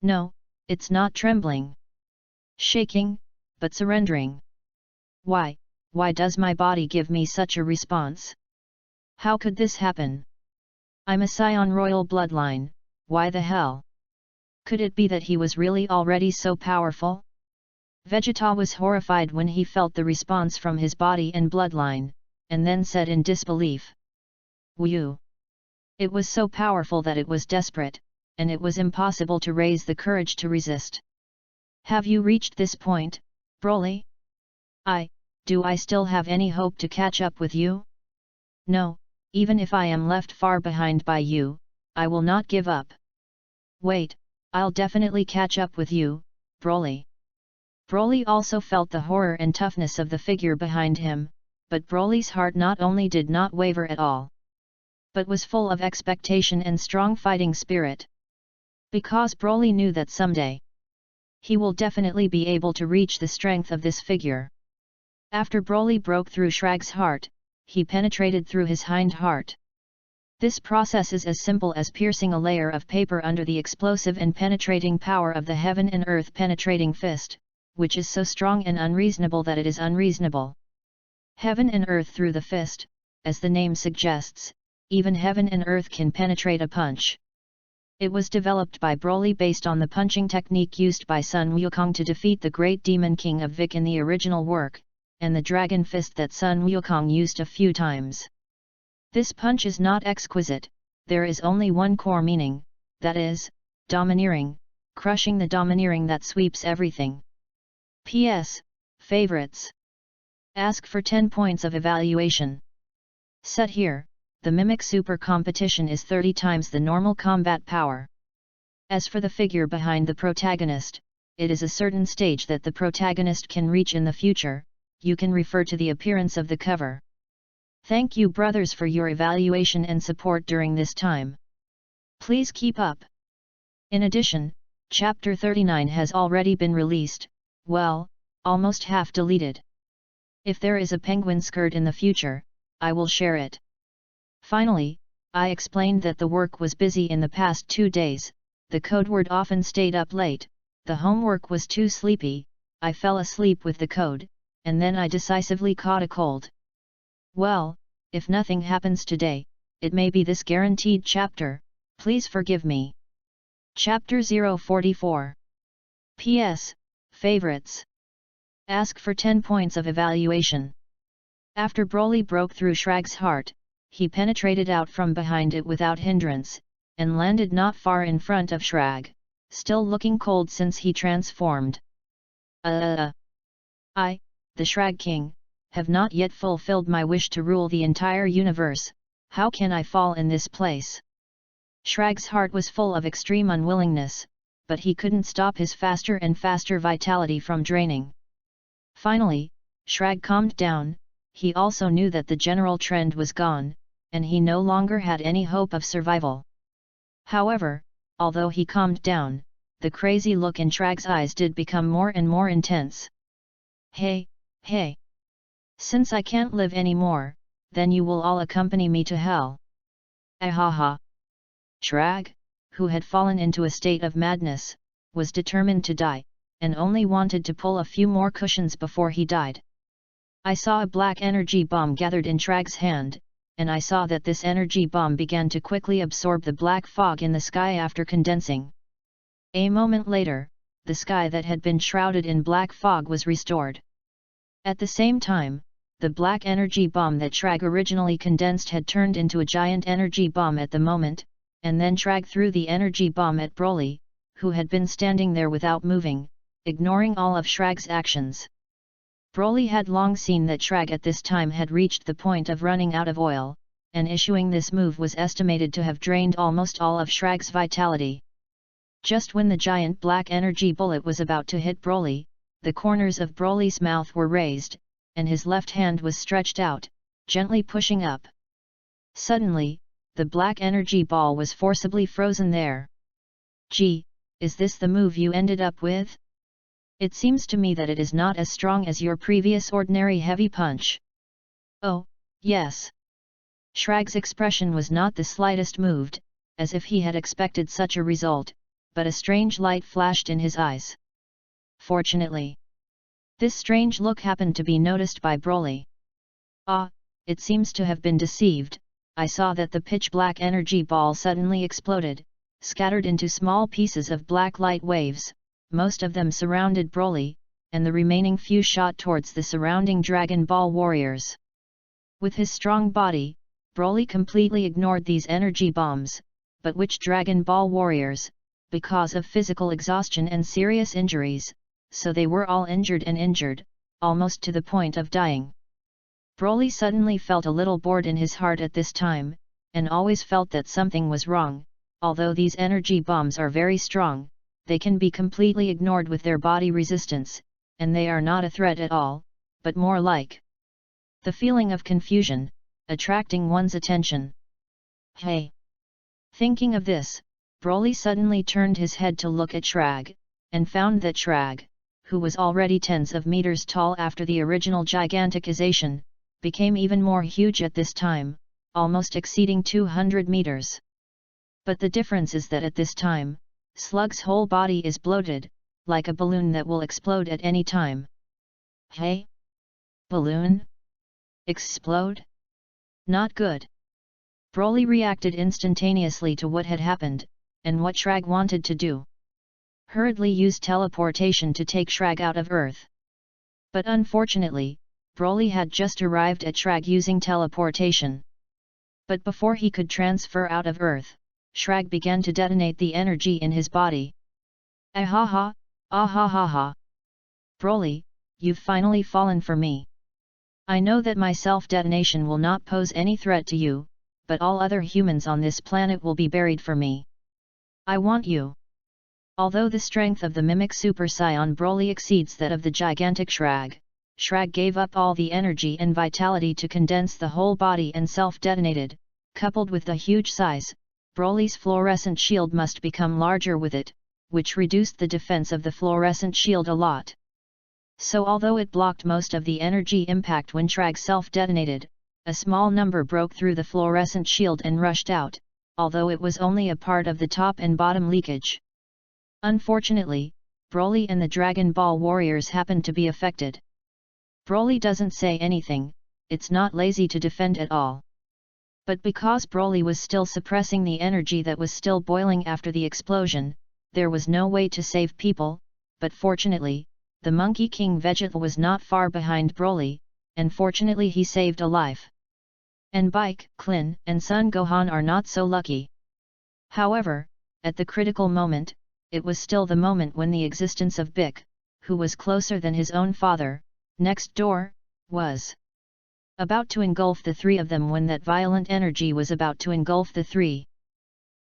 No, it's not trembling. Shaking, but surrendering. Why does my body give me such a response? How could this happen? I'm a Saiyan royal bloodline, why the hell? Could it be that he was really already so powerful? Vegeta was horrified when he felt the response from his body and bloodline, and then said in disbelief. Whew! It was so powerful that it was desperate, and it was impossible to raise the courage to resist. Have you reached this point, Broly? Do I still have any hope to catch up with you? No, even if I am left far behind by you, I will not give up. Wait, I'll definitely catch up with you, Broly. Broly also felt the horror and toughness of the figure behind him, but Broly's heart not only did not waver at all, but was full of expectation and strong fighting spirit. Because Broly knew that someday, he will definitely be able to reach the strength of this figure. After Broly broke through Shrag's heart, he penetrated through his hind heart. This process is as simple as piercing a layer of paper under the explosive and penetrating power of the heaven and earth penetrating fist, which is so strong and unreasonable that it is unreasonable. Heaven and earth through the fist, as the name suggests, even heaven and earth can penetrate a punch. It was developed by Broly based on the punching technique used by Sun Wukong to defeat the great demon king of Vic in the original work, and the dragon fist that Sun Wukong used a few times. This punch is not exquisite, there is only one core meaning, that is, domineering, crushing the domineering that sweeps everything. P.S. Favorites. Ask for 10 points of evaluation. Set here, the Mimic Super competition is 30 times the normal combat power. As for the figure behind the protagonist, it is a certain stage that the protagonist can reach in the future, you can refer to the appearance of the cover. Thank you brothers for your evaluation and support during this time. Please keep up. In addition, Chapter 39 has already been released, well, almost half deleted. If there is a penguin skirt in the future, I will share it. Finally, I explained that the work was busy in the past 2 days, the code word often stayed up late, The homework was too sleepy, I fell asleep with the code, and then I decisively caught a cold. Well, if nothing happens today, it may be this guaranteed chapter, please forgive me. Chapter 044. P.S. Favorites. Ask for 10 points of evaluation. After Broly broke through Shrag's heart, he penetrated out from behind it without hindrance, and landed not far in front of Shrag, still looking cold since he transformed. I, the Shrag King, have not yet fulfilled my wish to rule the entire universe, how can I fall in this place? Shrag's heart was full of extreme unwillingness, but he couldn't stop his faster and faster vitality from draining. Finally, Shrag calmed down. He also knew that the general trend was gone, and he no longer had any hope of survival. However, although he calmed down, the crazy look in Shrag's eyes did become more and more intense. Hey! Since I can't live anymore, then you will all accompany me to hell. Ahaha! Shrag, who had fallen into a state of madness, was determined to die, and only wanted to pull a few more cushions before he died. I saw a black energy bomb gathered in Shrag's hand, and I saw that this energy bomb began to quickly absorb the black fog in the sky after condensing. A moment later, the sky that had been shrouded in black fog was restored. At the same time, the black energy bomb that Shrag originally condensed had turned into a giant energy bomb at the moment, and then Shrag threw the energy bomb at Broly, who had been standing there without moving, ignoring all of Shrag's actions. Broly had long seen that Shrag at this time had reached the point of running out of oil, and issuing this move was estimated to have drained almost all of Shrag's vitality. Just when the giant black energy bullet was about to hit Broly, the corners of Broly's mouth were raised, and his left hand was stretched out, gently pushing up. Suddenly, the black energy ball was forcibly frozen there. Gee, is this the move you ended up with? It seems to me that it is not as strong as your previous ordinary heavy punch. Oh, yes. Shrag's expression was not the slightest moved, as if he had expected such a result, but a strange light flashed in his eyes. Fortunately, this strange look happened to be noticed by Broly. Ah, it seems to have been deceived. I saw that the pitch-black energy ball suddenly exploded, scattered into small pieces of black light waves. Most of them surrounded Broly, and the remaining few shot towards the surrounding Dragon Ball warriors. With his strong body, Broly completely ignored these energy bombs, but which Dragon Ball warriors, because of physical exhaustion and serious injuries, so they were all injured, almost to the point of dying. Broly suddenly felt a little bored in his heart at this time, and always felt that something was wrong. Although these energy bombs are very strong, they can be completely ignored with their body resistance, and they are not a threat at all, but more like the feeling of confusion, attracting one's attention. Hey! Thinking of this, Broly suddenly turned his head to look at Shrag, and found that Shrag, who was already tens of meters tall after the original giganticization, became even more huge at this time, almost exceeding 200 meters. But the difference is that at this time, Slug's whole body is bloated, like a balloon that will explode at any time. Hey? Balloon? Explode? Not good. Broly reacted instantaneously to what had happened, and what Shrag wanted to do. Hurriedly used teleportation to take Shrag out of Earth. But unfortunately, Broly had just arrived at Shrag using teleportation. But before he could transfer out of Earth, Shrag began to detonate the energy in his body. Ahaha, ahahaha. Broly, you've finally fallen for me. I know that my self-detonation will not pose any threat to you, but all other humans on this planet will be buried for me. I want you. Although the strength of the Mimic Super Saiyan Broly exceeds that of the gigantic Shrag, Shrag gave up all the energy and vitality to condense the whole body and self-detonated. Coupled with the huge size, Broly's fluorescent shield must become larger with it, which reduced the defense of the fluorescent shield a lot. So although it blocked most of the energy impact when Shrag self-detonated, a small number broke through the fluorescent shield and rushed out, although it was only a part of the top and bottom leakage. Unfortunately, Broly and the Dragon Ball warriors happened to be affected. Broly doesn't say anything, it's not lazy to defend at all. But because Broly was still suppressing the energy that was still boiling after the explosion, there was no way to save people, but fortunately, the Monkey King Vegeta was not far behind Broly, and fortunately he saved a life. And Bike, Klin, and Son Gohan are not so lucky. However, at the critical moment, it was still the moment when the existence of Bik, who was closer than his own father, next door, was about to engulf the three of them when that violent energy was about to engulf the three.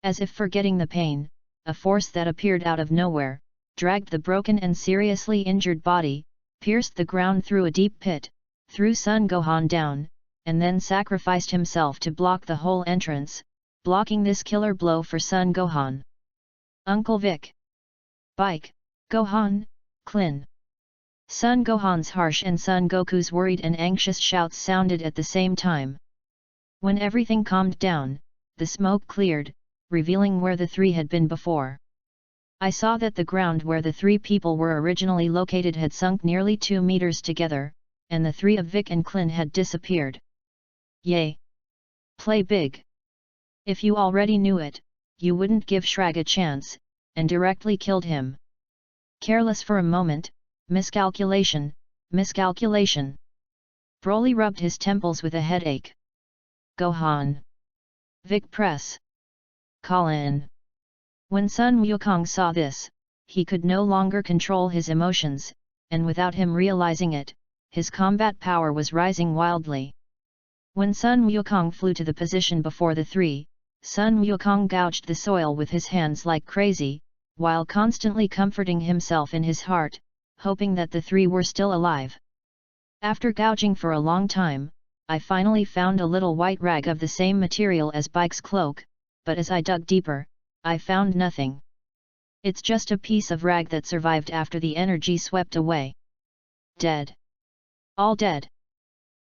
As if forgetting the pain, a force that appeared out of nowhere, dragged the broken and seriously injured body, pierced the ground through a deep pit, threw Son Gohan down, and then sacrificed himself to block the whole entrance, blocking this killer blow for Son Gohan. Uncle Vic. Bike, Gohan, Klin. Son Gohan's harsh and Son Goku's worried and anxious shouts sounded at the same time. When everything calmed down, the smoke cleared, revealing where the three had been before. I saw that the ground where the three people were originally located had sunk nearly 2 meters together, and the three of Vic and Klin had disappeared. Yay! Play big! If you already knew it, you wouldn't give Shrag a chance, and directly killed him. Careless for a moment, miscalculation, miscalculation. Broly rubbed his temples with a headache. Gohan. Vic press. Call in. When Sun Wukong saw this, he could no longer control his emotions, and without him realizing it, his combat power was rising wildly. When Sun Wukong flew to the position before the three, Sun Wukong gouged the soil with his hands like crazy, while constantly comforting himself in his heart, hoping that the three were still alive. After gouging for a long time, I finally found a little white rag of the same material as Bike's cloak, but as I dug deeper, I found nothing. It's just a piece of rag that survived after the energy swept away. Dead. All dead.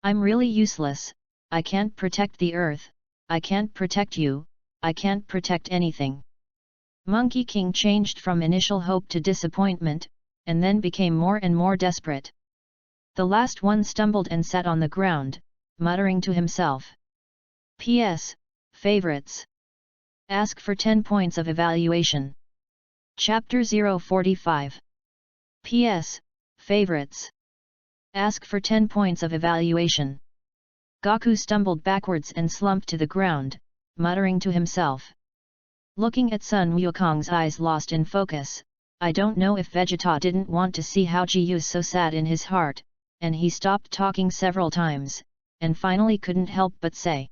I'm really useless, I can't protect the earth, I can't protect you, I can't protect anything. Monkey King changed from initial hope to disappointment, and then became more and more desperate. The last one stumbled and sat on the ground, muttering to himself. P.S. Favorites. Ask for 10 points of evaluation. Chapter 045. P.S. Favorites. Ask for 10 points of evaluation. Goku stumbled backwards and slumped to the ground, muttering to himself. Looking at Sun Wukong's eyes lost in focus, I don't know if Vegeta didn't want to see how Jiu's so sad in his heart, and he stopped talking several times, and finally couldn't help but say.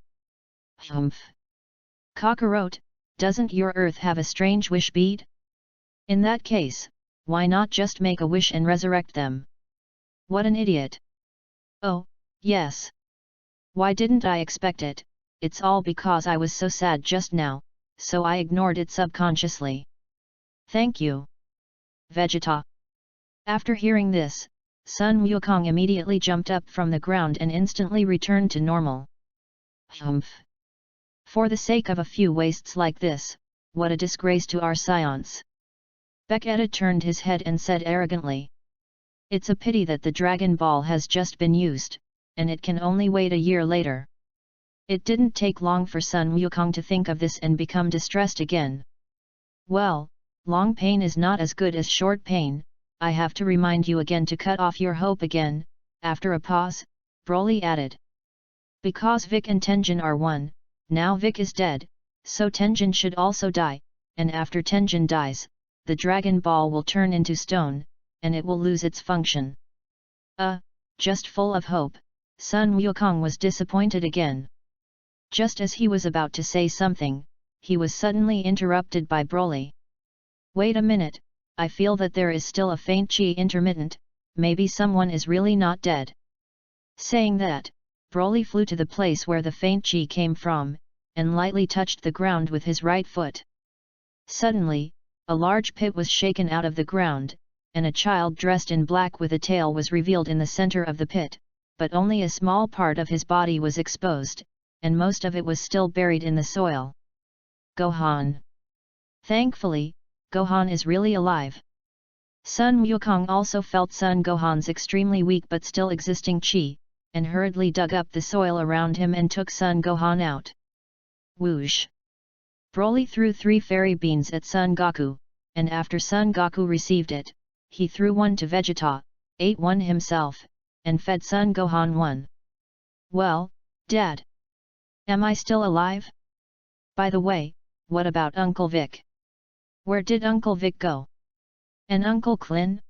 Humph. Kakarot, doesn't your earth have a strange wish bead? In that case, why not just make a wish and resurrect them? What an idiot! Oh, yes. Why didn't I expect it? It's all because I was so sad just now, so I ignored it subconsciously. Thank you, Vegeta. After hearing this, Sun Wukong immediately jumped up from the ground and instantly returned to normal. Humph. For the sake of a few wastes like this, what a disgrace to our science. Vegeta turned his head and said arrogantly. It's a pity that the Dragon Ball has just been used, and it can only wait a year later. It didn't take long for Sun Wukong to think of this and become distressed again. Well, long pain is not as good as short pain, I have to remind you again to cut off your hope again. After a pause, Broly added. Because Vic and Tenjin are one, now Vic is dead, so Tenjin should also die, and after Tenjin dies, the Dragon Ball will turn into stone, and it will lose its function. Just full of hope, Sun Wukong was disappointed again. Just as he was about to say something, he was suddenly interrupted by Broly. Wait a minute, I feel that there is still a faint chi intermittent, maybe someone is really not dead. Saying that, Broly flew to the place where the faint chi came from, and lightly touched the ground with his right foot. Suddenly, a large pit was shaken out of the ground, and a child dressed in black with a tail was revealed in the center of the pit, but only a small part of his body was exposed, and most of it was still buried in the soil. Gohan. Thankfully, Gohan is really alive. Sun Wukong also felt Sun Gohan's extremely weak but still existing qi, and hurriedly dug up the soil around him and took Sun Gohan out. Whoosh! Broly threw 3 fairy beans at Son Goku, and after Son Goku received it, he threw one to Vegeta, ate one himself, and fed Son Gohan one. Well, Dad? Am I still alive? By the way, what about Uncle Vic? Where did Uncle Vic go? And Uncle Klin?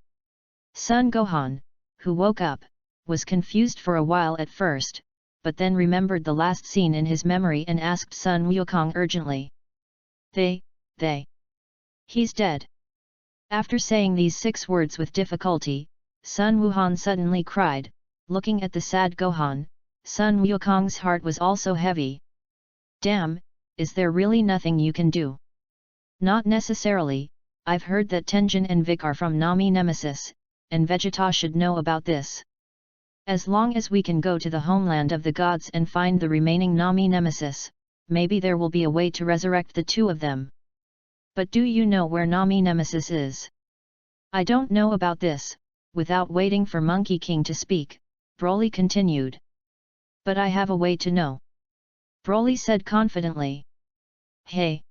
Son Gohan, who woke up, was confused for a while at first, but then remembered the last scene in his memory and asked Sun Wukong urgently. He's dead. After saying these 6 words with difficulty, Sun Wuhan suddenly cried, looking at the sad Gohan. Sun Wukong's heart was also heavy. Damn, is there really nothing you can do? Not necessarily. I've heard that Tenjin and Vic are from Nami Nemesis, and Vegeta should know about this. As long as we can go to the homeland of the gods and find the remaining Nami Nemesis, maybe there will be a way to resurrect the 2 of them. But do you know where Nami Nemesis is? I don't know about this. Without waiting for Monkey King to speak, Broly continued. But I have a way to know. Broly said confidently. Hey!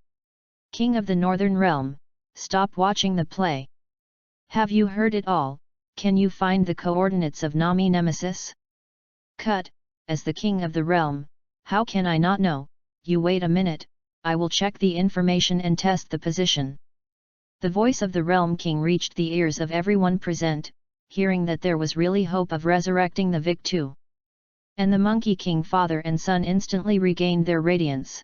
King of the Northern Realm, stop watching the play. Have you heard it all? Can you find the coordinates of Nami Nemesis? Cut, as the King of the Realm, how can I not know? You wait a minute, I will check the information and test the position. The voice of the Realm King reached the ears of everyone present, hearing that there was really hope of resurrecting the Vic too. And the Monkey King father and son instantly regained their radiance.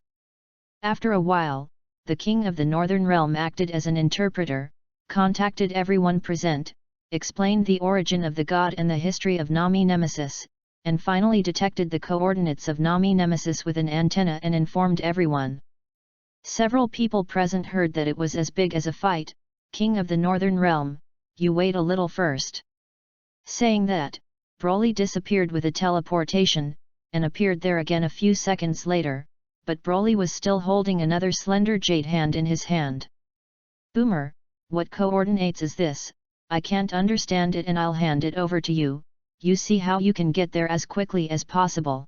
After a while, the King of the Northern Realm acted as an interpreter, contacted everyone present, explained the origin of the god and the history of Nami Nemesis, and finally detected the coordinates of Nami Nemesis with an antenna and informed everyone. Several people present heard that it was as big as a fight. King of the Northern Realm, you wait a little first. Saying that, Broly disappeared with a teleportation, and appeared there again a few seconds later, but Broly was still holding another slender jade hand in his hand. Boomer, what coordinates is this? I can't understand it and I'll hand it over to you. You see how you can get there as quickly as possible.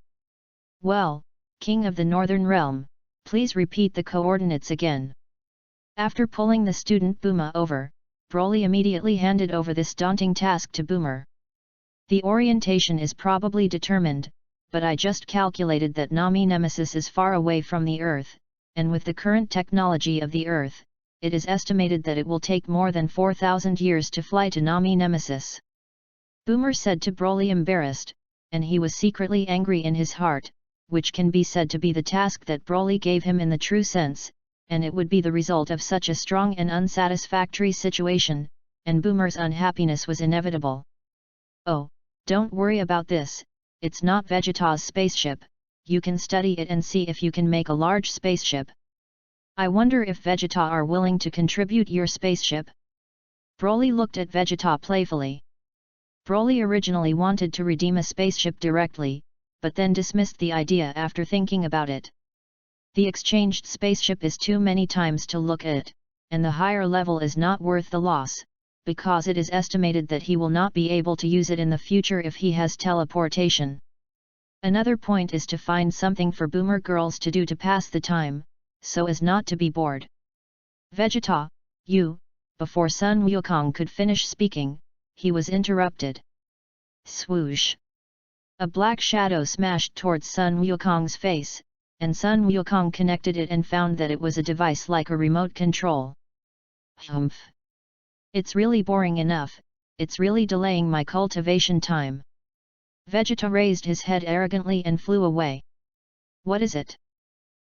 Well, King of the Northern Realm, please repeat the coordinates again. After pulling the student Boomer over, Broly immediately handed over this daunting task to Boomer. The orientation is probably determined, but I just calculated that Nami Nemesis is far away from the Earth, and with the current technology of the Earth, it is estimated that it will take more than 4,000 years to fly to Nami Nemesis. Boomer said to Broly, embarrassed, and he was secretly angry in his heart, which can be said to be the task that Broly gave him in the true sense, and it would be the result of such a strong and unsatisfactory situation, and Boomer's unhappiness was inevitable. Oh, don't worry about this, it's not Vegeta's spaceship, you can study it and see if you can make a large spaceship. I wonder if Vegeta are willing to contribute your spaceship? Broly looked at Vegeta playfully. Broly originally wanted to redeem a spaceship directly, but then dismissed the idea after thinking about it. The exchanged spaceship is too many times to look at, and the higher level is not worth the loss, because it is estimated that he will not be able to use it in the future if he has teleportation. Another point is to find something for Boomer girls to do to pass the time, so as not to be bored. Vegeta, before Sun Wukong could finish speaking, he was interrupted. Swoosh! A black shadow smashed towards Sun Wukong's face, and Sun Wukong connected it and found that it was a device like a remote control. Humph! It's really boring enough, it's really delaying my cultivation time. Vegeta raised his head arrogantly and flew away. What is it?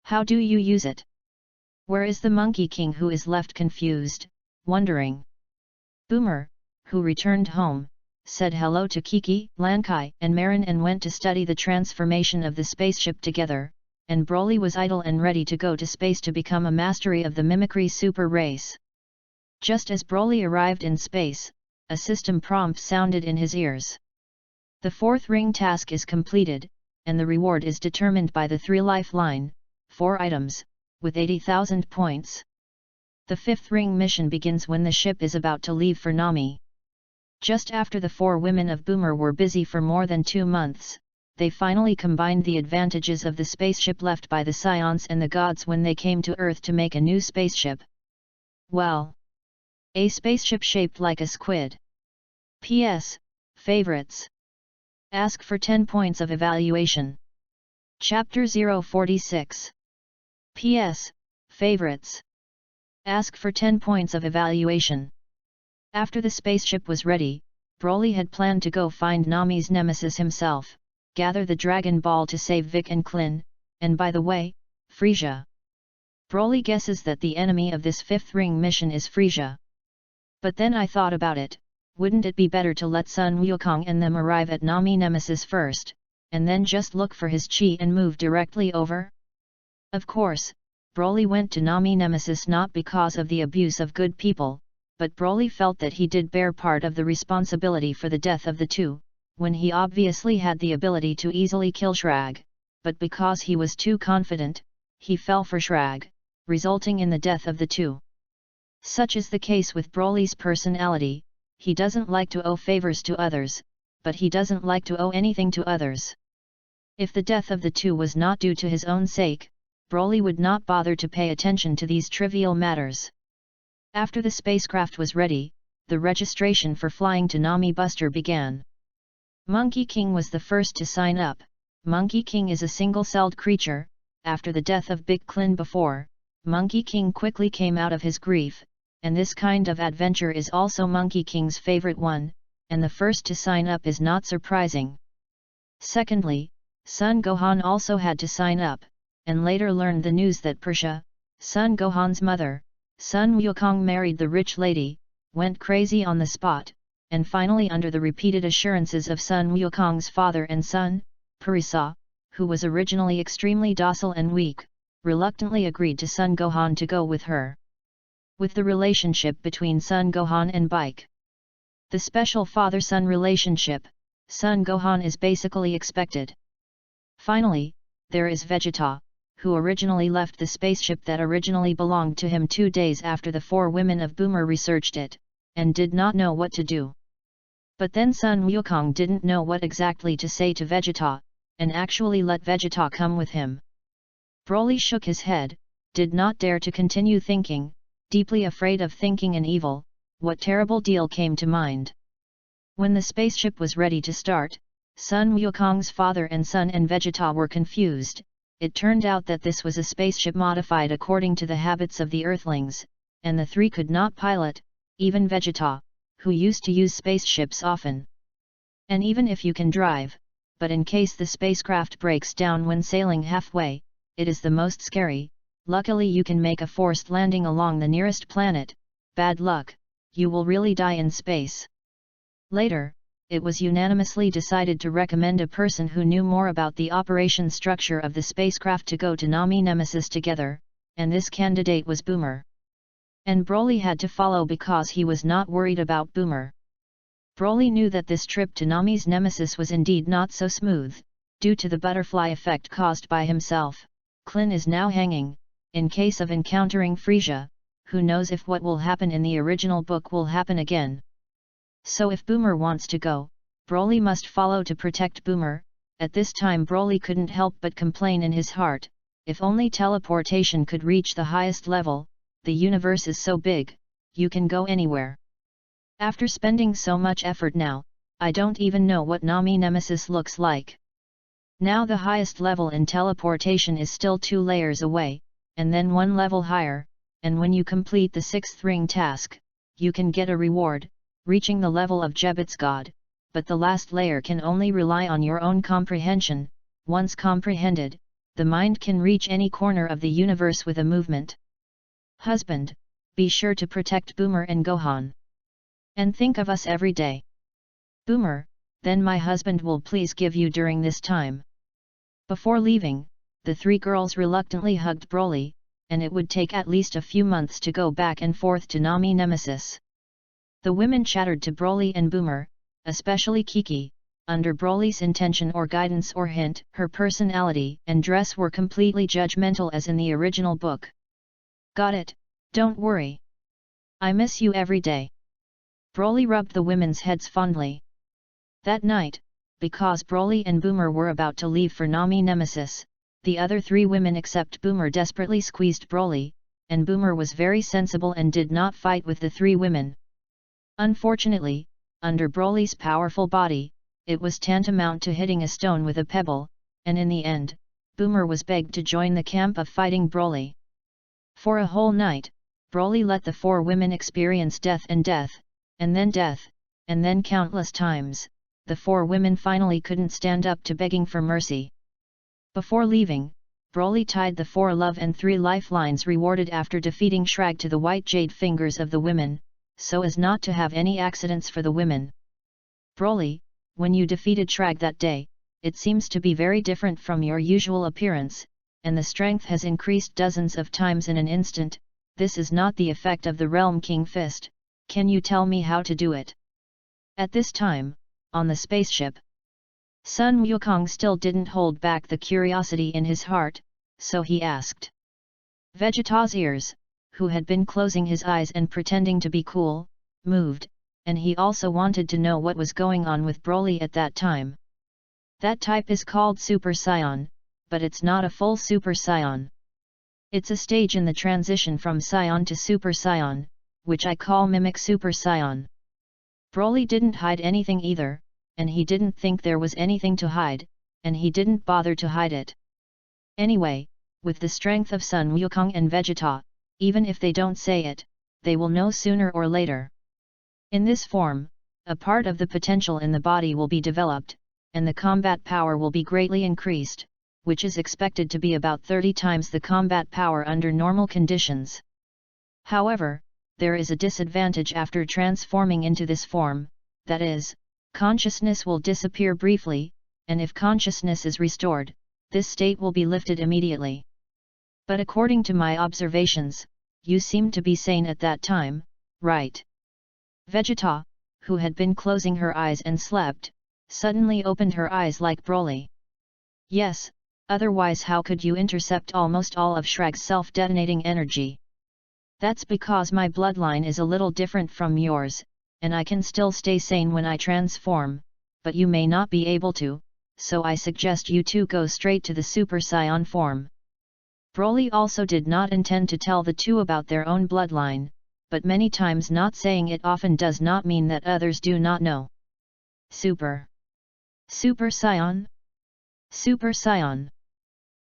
How do you use it? Where is the Monkey King, who is left confused, wondering? Boomer, who returned home, said hello to Kiki, Lankai and Marin and went to study the transformation of the spaceship together, and Broly was idle and ready to go to space to become a mastery of the mimicry super race. Just as Broly arrived in space, a system prompt sounded in his ears. The 4th ring task is completed, and the reward is determined by the 3 lifeline, 4 items, with 80,000 points. The fifth ring mission begins when the ship is about to leave for Nami. Just after the 4 women of Boomer were busy for more than 2 months, they finally combined the advantages of the spaceship left by the Scions and the gods when they came to Earth to make a new spaceship. Well, a spaceship shaped like a squid. P.S. Favorites. Ask for 10 points of evaluation. Chapter 046. P.S. Favorites. Ask for 10 points of evaluation. After the spaceship was ready, Broly had planned to go find Nami's nemesis himself, gather the Dragon Ball to save Vic and Klin, and by the way, Frisia. Broly guesses that the enemy of this fifth ring mission is Frisia. But then I thought about it, wouldn't it be better to let Sun Wukong and them arrive at Nami Nemesis first, and then just look for his chi and move directly over? Of course, Broly went to Nami Nemesis not because of the abuse of good people, but Broly felt that he did bear part of the responsibility for the death of the two, when he obviously had the ability to easily kill Shrag, but because he was too confident, he fell for Shrag, resulting in the death of the two. Such is the case with Broly's personality. He doesn't like to owe favors to others, but he doesn't like to owe anything to others. If the death of the two was not due to his own sake, Broly would not bother to pay attention to these trivial matters. After the spacecraft was ready, the registration for flying to Nami Buster began. Monkey King was the first to sign up. Monkey King is a single-celled creature. After the death of Big Klin before, Monkey King quickly came out of his grief, and this kind of adventure is also Monkey King's favorite one, and the first to sign up is not surprising. Secondly, Son Gohan also had to sign up, and later learned the news that Persha, Son Gohan's mother, Sun Wukong married the rich lady, went crazy on the spot, and finally under the repeated assurances of Sun Wukong's father and son, Parisa, who was originally extremely docile and weak, reluctantly agreed to Son Gohan to go with her. With the relationship between Son Gohan and Bike, the special father-son relationship, Son Gohan is basically expected. Finally, there is Vegeta, who originally left the spaceship that originally belonged to him 2 days after the 4 women of Boomer researched it, and did not know what to do. But then Sun Wukong didn't know what exactly to say to Vegeta, and actually let Vegeta come with him. Broly shook his head, did not dare to continue thinking, deeply afraid of thinking an evil. What terrible deal came to mind? When the spaceship was ready to start, Sun Wukong's father and son and Vegeta were confused. It turned out that this was a spaceship modified according to the habits of the Earthlings, and the 3 could not pilot, even Vegeta, who used to use spaceships often. And even if you can drive, but in case the spacecraft breaks down when sailing halfway, it is the most scary. Luckily you can make a forced landing along the nearest planet. Bad luck, you will really die in space. Later, it was unanimously decided to recommend a person who knew more about the operation structure of the spacecraft to go to Nami Nemesis together, and this candidate was Boomer. And Broly had to follow because he was not worried about Boomer. Broly knew that this trip to Nami's Nemesis was indeed not so smooth, due to the butterfly effect caused by himself. Klin is now hanging, in case of encountering Frisia, who knows if what will happen in the original book will happen again. So if Boomer wants to go, Broly must follow to protect Boomer. At this time Broly couldn't help but complain in his heart, if only teleportation could reach the highest level. The universe is so big, you can go anywhere. After spending so much effort now, I don't even know what Nami Nemesis looks like. Now the highest level in teleportation is still 2 layers away, and then 1 level higher, and when you complete the 6th ring task, you can get a reward, reaching the level of Jebit's God, but the last layer can only rely on your own comprehension. Once comprehended, the mind can reach any corner of the universe with a movement. Husband, be sure to protect Boomer and Gohan. And think of us every day. Boomer, then my husband will please give you during this time. Before leaving, the 3 girls reluctantly hugged Broly, and it would take at least a few months to go back and forth to Nami Nemesis. The women chattered to Broly and Boomer, especially Kiki. Under Broly's intention or guidance or hint, her personality and dress were completely judgmental as in the original book. Got it, Don't worry. I miss you every day. Broly rubbed the women's heads fondly. That night, because Broly and Boomer were about to leave for Nami Nemesis, the other three women except Boomer desperately squeezed Broly, and Boomer was very sensible and did not fight with the three women. Unfortunately, under Broly's powerful body, it was tantamount to hitting a stone with a pebble, and in the end, Boomer was begged to join the camp of fighting Broly. For a whole night, Broly let the four women experience death, and then countless times, the four women finally couldn't stand up to begging for mercy. Before leaving, Broly tied the 4 love and 3 lifelines rewarded after defeating Shrag to the white jade fingers of the women, so as not to have any accidents for the women. Broly, when you defeated Shrag that day, it seems to be very different from your usual appearance, and the strength has increased dozens of times in an instant. This is not the effect of the Realm King Fist. Can you tell me how to do it? At this time, on the spaceship, Sun Wukong still didn't hold back the curiosity in his heart, so he asked. Vegeta's ears, who had been closing his eyes and pretending to be cool, moved, and he also wanted to know what was going on with Broly at that time. That type is called Super Saiyan, but it's not a full Super Saiyan. It's a stage in the transition from Saiyan to Super Saiyan, which I call Mimic Super Saiyan. Broly didn't hide anything either, and he didn't think there was anything to hide, and he didn't bother to hide it. Anyway, with the strength of Sun Wukong and Vegeta, even if they don't say it, they will know sooner or later. In this form, a part of the potential in the body will be developed, and the combat power will be greatly increased, which is expected to be about 30 times the combat power under normal conditions. However, there is a disadvantage after transforming into this form, that is, consciousness will disappear briefly, and if consciousness is restored, this state will be lifted immediately. But according to my observations, you seem to be sane at that time, right? Vegeta, who had been closing her eyes and slept, suddenly opened her eyes like Broly. Yes, otherwise how could you intercept almost all of Shrag's self-detonating energy? That's because my bloodline is a little different from yours, and I can still stay sane when I transform, but you may not be able to, so I suggest you two go straight to the Super Saiyan form. Broly also did not intend to tell the two about their own bloodline, but many times not saying it often does not mean that others do not know. Super Saiyan? Super Saiyan.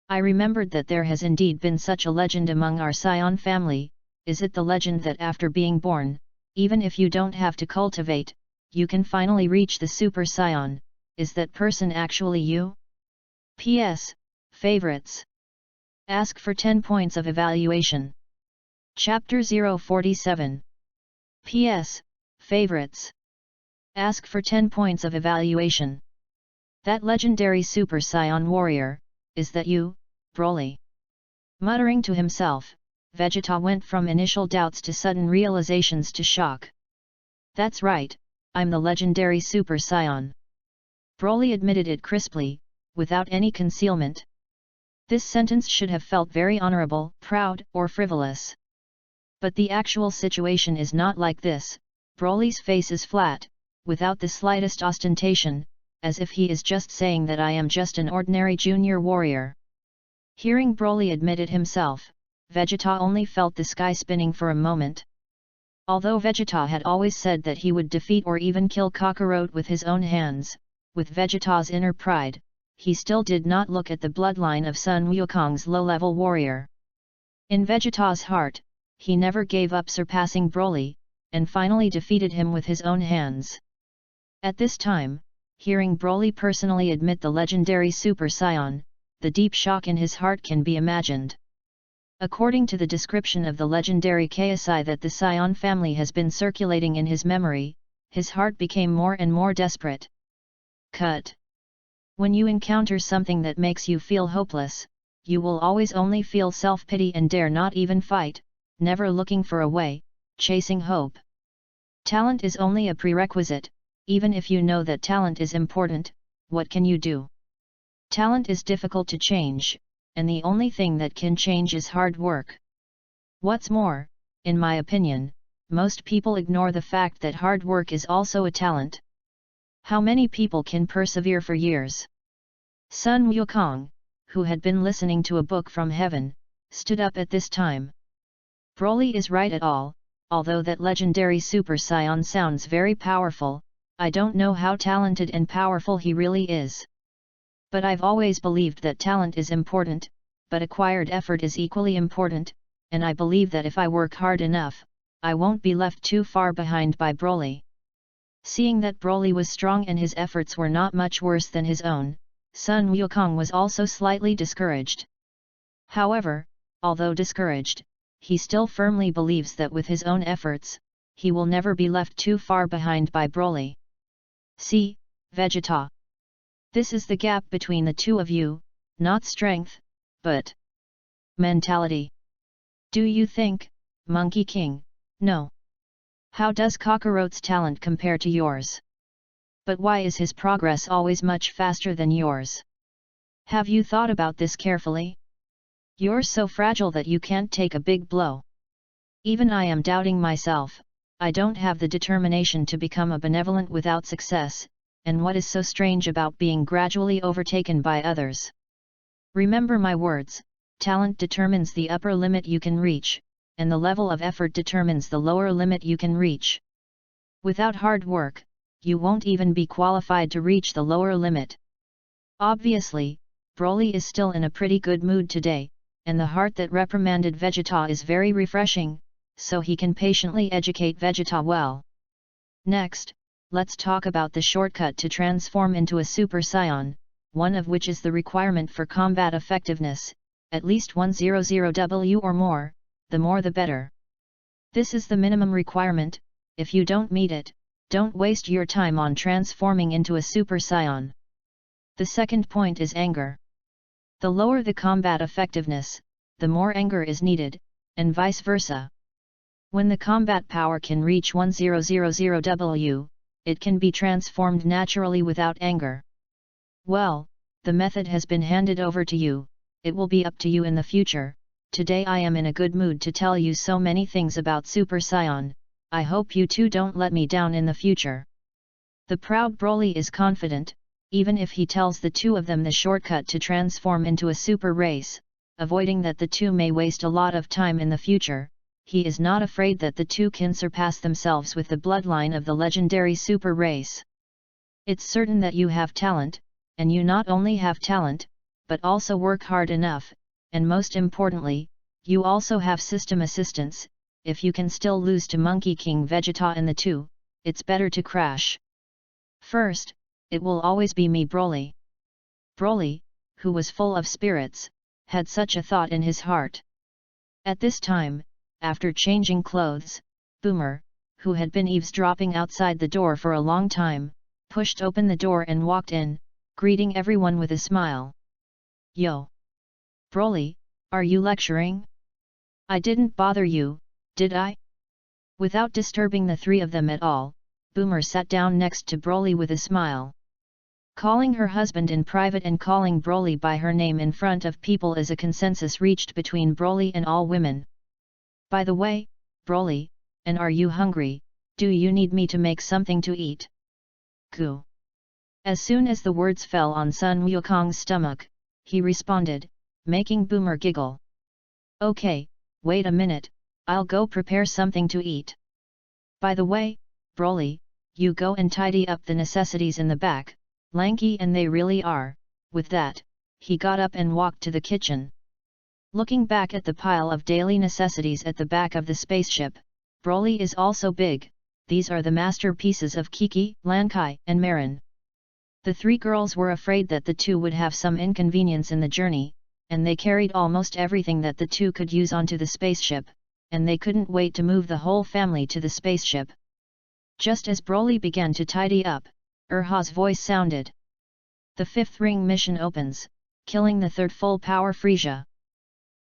I remembered that there has indeed been such a legend among our Saiyan family. Is it the legend that after being born, even if you don't have to cultivate, you can finally reach the Super Saiyan? Is that person actually you? P.S. Favorites. Ask for 10 points of evaluation. Chapter 047. P.S. Favorites. Ask for 10 points of evaluation. That legendary Super Saiyan warrior, is that you, Broly? Muttering to himself, Vegeta went from initial doubts to sudden realizations to shock. That's right, I'm the legendary Super Saiyan. Broly admitted it crisply, without any concealment. This sentence should have felt very honorable, proud, or frivolous. But the actual situation is not like this. Broly's face is flat, without the slightest ostentation, as if he is just saying that I am just an ordinary junior warrior. Hearing Broly admit it himself, Vegeta only felt the sky spinning for a moment. Although Vegeta had always said that he would defeat or even kill Kakarot with his own hands, with Vegeta's inner pride, he still did not look at the bloodline of Sun Wukong's low-level warrior. In Vegeta's heart, he never gave up surpassing Broly, and finally defeated him with his own hands. At this time, hearing Broly personally admit the legendary Super Saiyan, the deep shock in his heart can be imagined. According to the description of the legendary KSI that the Saiyan family has been circulating in his memory, his heart became more and more desperate. Cut. When you encounter something that makes you feel hopeless, you will always only feel self-pity and dare not even fight, never looking for a way, chasing hope. Talent is only a prerequisite, even if you know that talent is important, what can you do? Talent is difficult to change, and the only thing that can change is hard work. What's more, in my opinion, most people ignore the fact that hard work is also a talent. How many people can persevere for years? Sun Wukong, who had been listening to a book from heaven, stood up at this time. Broly is right at all, although that legendary Super Saiyan sounds very powerful, I don't know how talented and powerful he really is. But I've always believed that talent is important, but acquired effort is equally important, and I believe that if I work hard enough, I won't be left too far behind by Broly. Seeing that Broly was strong and his efforts were not much worse than his own, Sun Wukong was also slightly discouraged. However, although discouraged, he still firmly believes that with his own efforts, he will never be left too far behind by Broly. See, Vegeta. This is the gap between the two of you, not strength, but mentality. Do you think, Monkey King? No. How does Kakaroto's talent compare to yours? But why is his progress always much faster than yours? Have you thought about this carefully? You're so fragile that you can't take a big blow. Even I am doubting myself, I don't have the determination to become a benevolent without success, and what is so strange about being gradually overtaken by others? Remember my words, talent determines the upper limit you can reach, and the level of effort determines the lower limit you can reach. Without hard work, you won't even be qualified to reach the lower limit. Obviously, Broly is still in a pretty good mood today, and the heart that reprimanded Vegeta is very refreshing, so he can patiently educate Vegeta well. Next, let's talk about the shortcut to transform into a Super Saiyan, one of which is the requirement for combat effectiveness, at least 100W or more, the more the better. This is the minimum requirement. If you don't meet it, don't waste your time on transforming into a Super Saiyan. The second point is anger. The lower the combat effectiveness, the more anger is needed, and vice versa. When the combat power can reach 1000W, it can be transformed naturally without anger. Well, the method has been handed over to you, it will be up to you in the future. Today I am in a good mood to tell you so many things about Super Saiyan, I hope you two don't let me down in the future. The proud Broly is confident, even if he tells the two of them the shortcut to transform into a super race, avoiding that the two may waste a lot of time in the future, he is not afraid that the two can surpass themselves with the bloodline of the legendary super race. It's certain that you have talent, and you not only have talent, but also work hard enough, and most importantly, you also have system assistance. If you can still lose to Monkey King Vegeta and the two, it's better to crash. First, it will always be me Broly. Broly, who was full of spirits, had such a thought in his heart. At this time, after changing clothes, Boomer, who had been eavesdropping outside the door for a long time, pushed open the door and walked in, greeting everyone with a smile. Yo! Broly, are you lecturing? I didn't bother you, did I? Without disturbing the three of them at all, Boomer sat down next to Broly with a smile. Calling her husband in private and calling Broly by her name in front of people is a consensus reached between Broly and all women. By the way, Broly, and are you hungry? Do you need me to make something to eat? Goo! As soon as the words fell on Sun Wukong's stomach, he responded, making Boomer giggle. Okay, wait a minute, I'll go prepare something to eat. By the way, Broly, you go and tidy up the necessities in the back, lanky and they really are. With that, he got up and walked to the kitchen. Looking back at the pile of daily necessities at the back of the spaceship, Broly is also big. These are the masterpieces of Kiki, Lankai, and Marin. The three girls were afraid that the two would have some inconvenience in the journey, and they carried almost everything that the two could use onto the spaceship, and they couldn't wait to move the whole family to the spaceship. Just as Broly began to tidy up, Urha's voice sounded. The fifth ring mission opens, killing the third full power Frieza.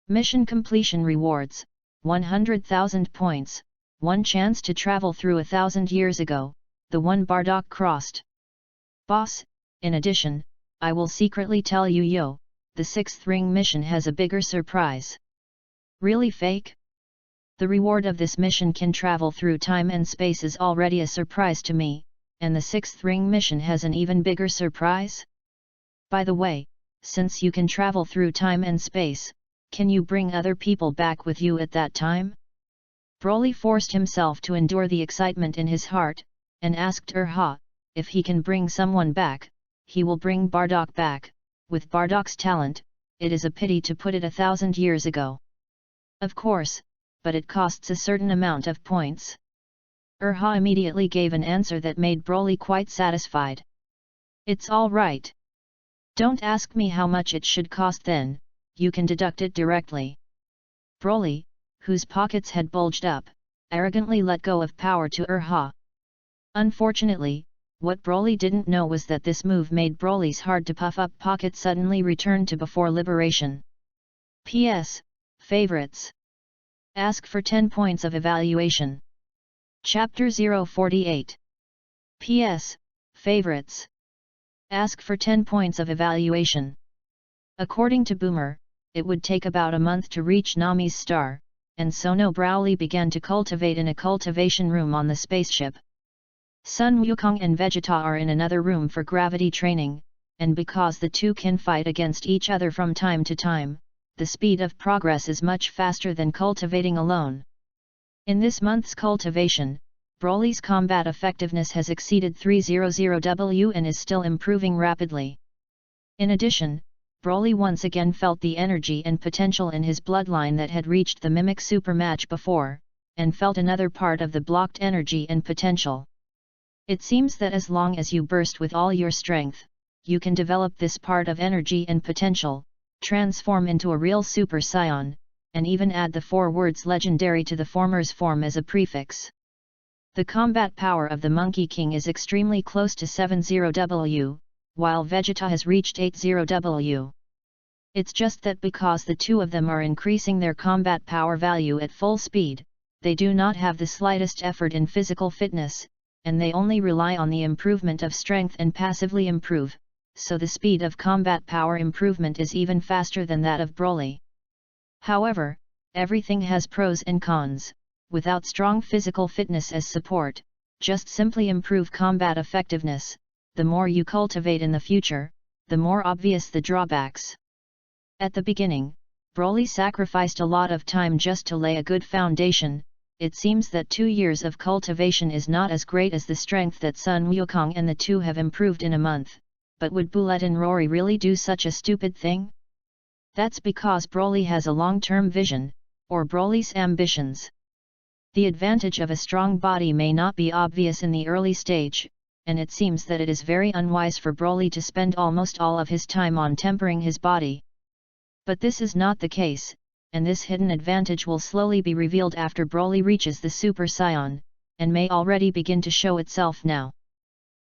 Mission completion rewards, 100,000 points, 1 chance to travel through 1,000 years ago, the one Bardock crossed. Boss, in addition, I will secretly tell you the 6th ring mission has a bigger surprise. Really fake? The reward of this mission can travel through time and space is already a surprise to me, and the 6th ring mission has an even bigger surprise? By the way, since you can travel through time and space, can you bring other people back with you at that time? Broly forced himself to endure the excitement in his heart, and asked Urha, if he can bring someone back, he will bring Bardock back. With Bardock's talent, it is a pity to put it 1,000 years ago. Of course, but it costs a certain amount of points. Urha immediately gave an answer that made Broly quite satisfied. It's all right. Don't ask me how much it should cost then, you can deduct it directly. Broly, whose pockets had bulged up, arrogantly let go of power to Urha. Unfortunately, what Broly didn't know was that this move made Broly's hard-to-puff-up pocket suddenly return to before liberation. P.S. Favorites. Ask for 10 points of evaluation. Chapter 048. P.S. Favorites. Ask for 10 points of evaluation. According to Boomer, it would take about a month to reach Nami's star, and Sono Broly began to cultivate in a cultivation room on the spaceship. Sun Wukong and Vegeta are in another room for gravity training, and because the two can fight against each other from time to time, the speed of progress is much faster than cultivating alone. In this month's cultivation, Broly's combat effectiveness has exceeded 300W and is still improving rapidly. In addition, Broly once again felt the energy and potential in his bloodline that had reached the Mimic Super Match before, and felt another part of the blocked energy and potential. It seems that as long as you burst with all your strength, you can develop this part of energy and potential, transform into a real Super Saiyan, and even add the 4 words legendary to the former's form as a prefix. The combat power of the Monkey King is extremely close to 70W, while Vegeta has reached 80W. It's just that because the two of them are increasing their combat power value at full speed, they do not have the slightest effort in physical fitness, and they only rely on the improvement of strength and passively improve, so the speed of combat power improvement is even faster than that of Broly. However, everything has pros and cons. Without strong physical fitness as support, just simply improve combat effectiveness. The more you cultivate in the future, the more obvious the drawbacks. At the beginning, Broly sacrificed a lot of time just to lay a good foundation. It seems that 2 years of cultivation is not as great as the strength that Sun Wukong and the two have improved in a month, but would Bullet and Rory really do such a stupid thing? That's because Broly has a long-term vision, or Broly's ambitions. The advantage of a strong body may not be obvious in the early stage, and it seems that it is very unwise for Broly to spend almost all of his time on tempering his body. But this is not the case, and this hidden advantage will slowly be revealed after Broly reaches the Super Saiyan, and may already begin to show itself now.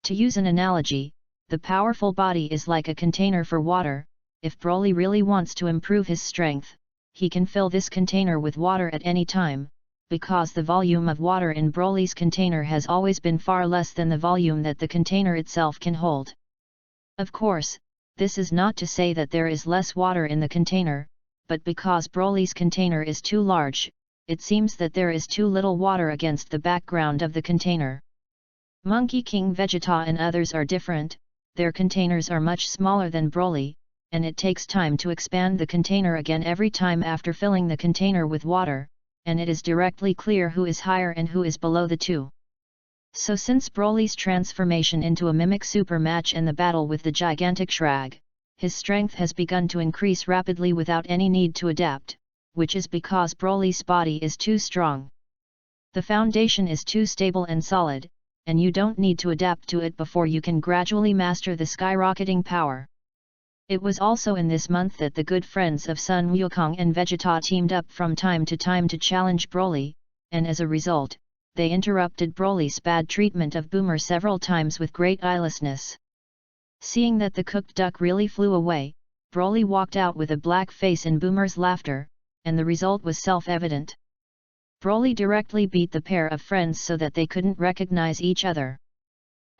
To use an analogy, the powerful body is like a container for water. If Broly really wants to improve his strength, he can fill this container with water at any time, because the volume of water in Broly's container has always been far less than the volume that the container itself can hold. Of course, this is not to say that there is less water in the container, but because Broly's container is too large, it seems that there is too little water against the background of the container. Monkey King Vegeta and others are different, their containers are much smaller than Broly, and it takes time to expand the container again every time after filling the container with water, and it is directly clear who is higher and who is below the two. So since Broly's transformation into a Mimic Super Match and the battle with the gigantic Shrag, his strength has begun to increase rapidly without any need to adapt, which is because Broly's body is too strong. The foundation is too stable and solid, and you don't need to adapt to it before you can gradually master the skyrocketing power. It was also in this month that the good friends of Sun Wukong and Vegeta teamed up from time to time to challenge Broly, and as a result, they interrupted Broly's bad treatment of Boomer several times with great eyelessness. Seeing that the cooked duck really flew away, Broly walked out with a black face in Boomer's laughter, and the result was self-evident. Broly directly beat the pair of friends so that they couldn't recognize each other.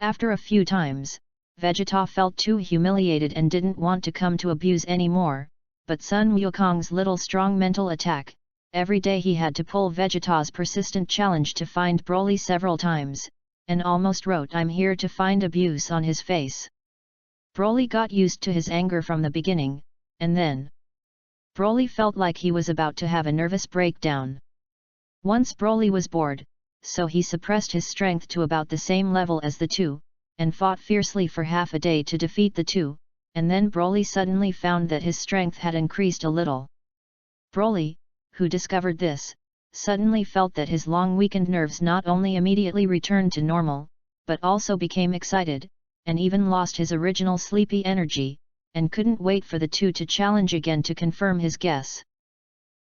After a few times, Vegeta felt too humiliated and didn't want to come to abuse anymore, but Sun Wukong's little strong mental attack, Every day he had to pull Vegeta's persistent challenge to find Broly several times, and almost wrote "I'm here to find abuse" on his face. Broly got used to his anger from the beginning, and then Broly felt like he was about to have a nervous breakdown. Once Broly was bored, so he suppressed his strength to about the same level as the two, and fought fiercely for half a day to defeat the two, and then Broly suddenly found that his strength had increased a little. Broly, who discovered this, suddenly felt that his long weakened nerves not only immediately returned to normal, but also became excited, and even lost his original sleepy energy, and couldn't wait for the two to challenge again to confirm his guess.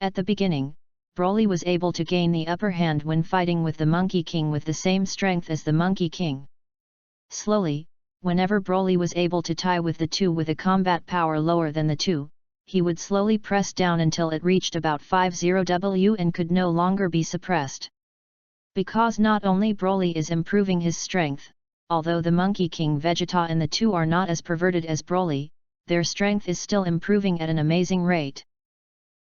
At the beginning, Broly was able to gain the upper hand when fighting with the Monkey King with the same strength as the Monkey King. Slowly, whenever Broly was able to tie with the two with a combat power lower than the two, he would slowly press down until it reached about 50W and could no longer be suppressed. Because not only Broly is improving his strength, although the Monkey King Vegeta and the two are not as perverted as Broly, their strength is still improving at an amazing rate.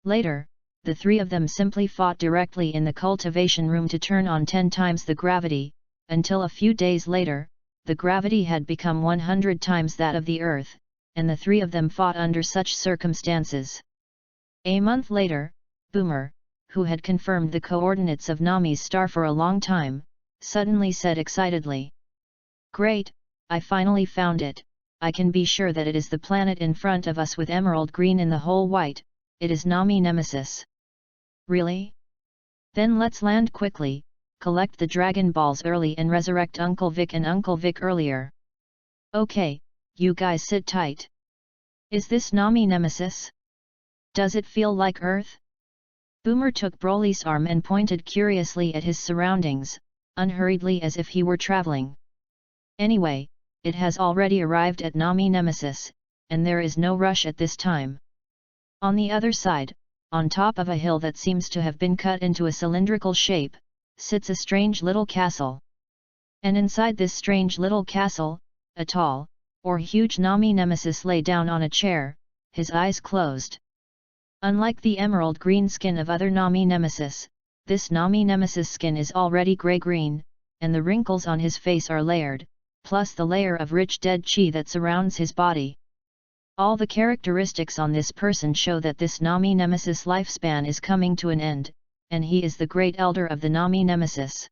Later, the three of them simply fought directly in the cultivation room to turn on 10 times the gravity, until a few days later, the gravity had become 100 times that of the Earth, and the three of them fought under such circumstances. A month later, Boomer, who had confirmed the coordinates of Nami's star for a long time, suddenly said excitedly, "Great, I finally found it. I can be sure that it is the planet in front of us with emerald green in the whole white. It is Nami Nemesis." "Really? Then let's land quickly, collect the Dragon Balls early and resurrect Uncle Vic and Uncle Vic earlier." "Okay, you guys sit tight. Is this Nami Nemesis? Does it feel like Earth?" Boomer took Broly's arm and pointed curiously at his surroundings, unhurriedly as if he were traveling. "Anyway, it has already arrived at Nami Nemesis, and there is no rush at this time." On the other side, on top of a hill that seems to have been cut into a cylindrical shape, sits a strange little castle. And inside this strange little castle, a tall, or huge Nami Nemesis lay down on a chair, his eyes closed. Unlike the emerald green skin of other Nami Nemesis, this Nami Nemesis skin is already grey-green, and the wrinkles on his face are layered, plus the layer of rich dead chi that surrounds his body. All the characteristics on this person show that this Nami Nemesis lifespan is coming to an end, and he is the Great Elder of the Nami Nemesis.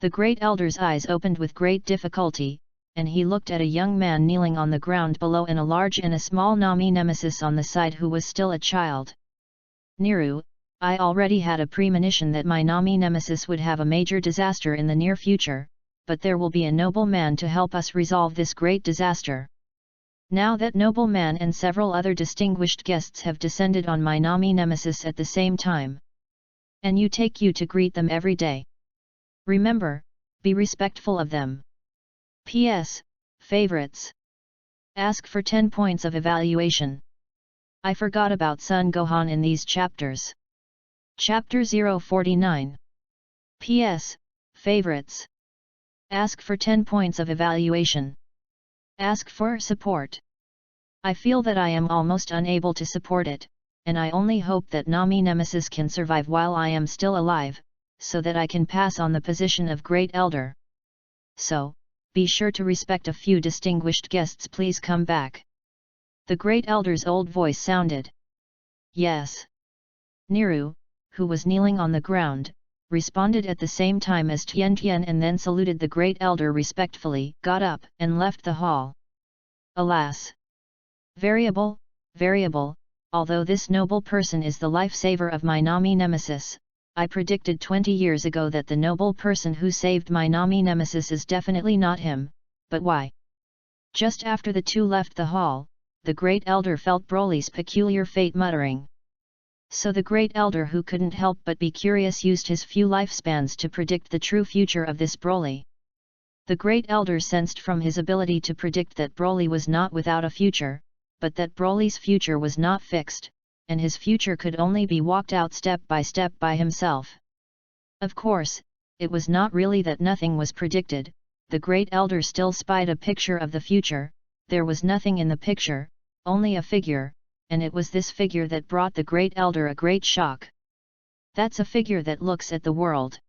The Great Elder's eyes opened with great difficulty, and he looked at a young man kneeling on the ground below and a large and a small Nami Nemesis on the side who was still a child. "Niru, I already had a premonition that my Nami Nemesis would have a major disaster in the near future, but there will be a noble man to help us resolve this great disaster." Now that noble man and several other distinguished guests have descended on my Nami Nemesis at the same time. And you take you to greet them every day. Remember, be respectful of them. P.S. Favorites. Ask for 10 points of evaluation. I forgot about Son Gohan in these chapters. Chapter 049. P.S. Favorites. Ask for 10 points of evaluation. Ask for support. I feel that I am almost unable to support it, and I only hope that Nami Nemesis can survive while I am still alive, so that I can pass on the position of Great Elder. So, be sure to respect a few distinguished guests. Please come back. The Great Elder's old voice sounded. Yes. Niru, who was kneeling on the ground, responded at the same time as Tian Tian and then saluted the Great Elder respectfully, got up and left the hall. Alas! Variable, although this noble person is the lifesaver of my Nami Nemesis, I predicted 20 years ago that the noble person who saved my Nami Nemesis is definitely not him, but why? Just after the two left the hall, the Great Elder felt Broly's peculiar fate muttering. So the Great Elder, who couldn't help but be curious, used his few lifespans to predict the true future of this Broly. The Great Elder sensed from his ability to predict that Broly was not without a future, but that Broly's future was not fixed, and his future could only be walked out step by himself. Of course, it was not really that nothing was predicted. The Great Elder still spied a picture of the future. There was nothing in the picture, only a figure, and it was this figure that brought the Great Elder a great shock. That's a figure that looks at the world.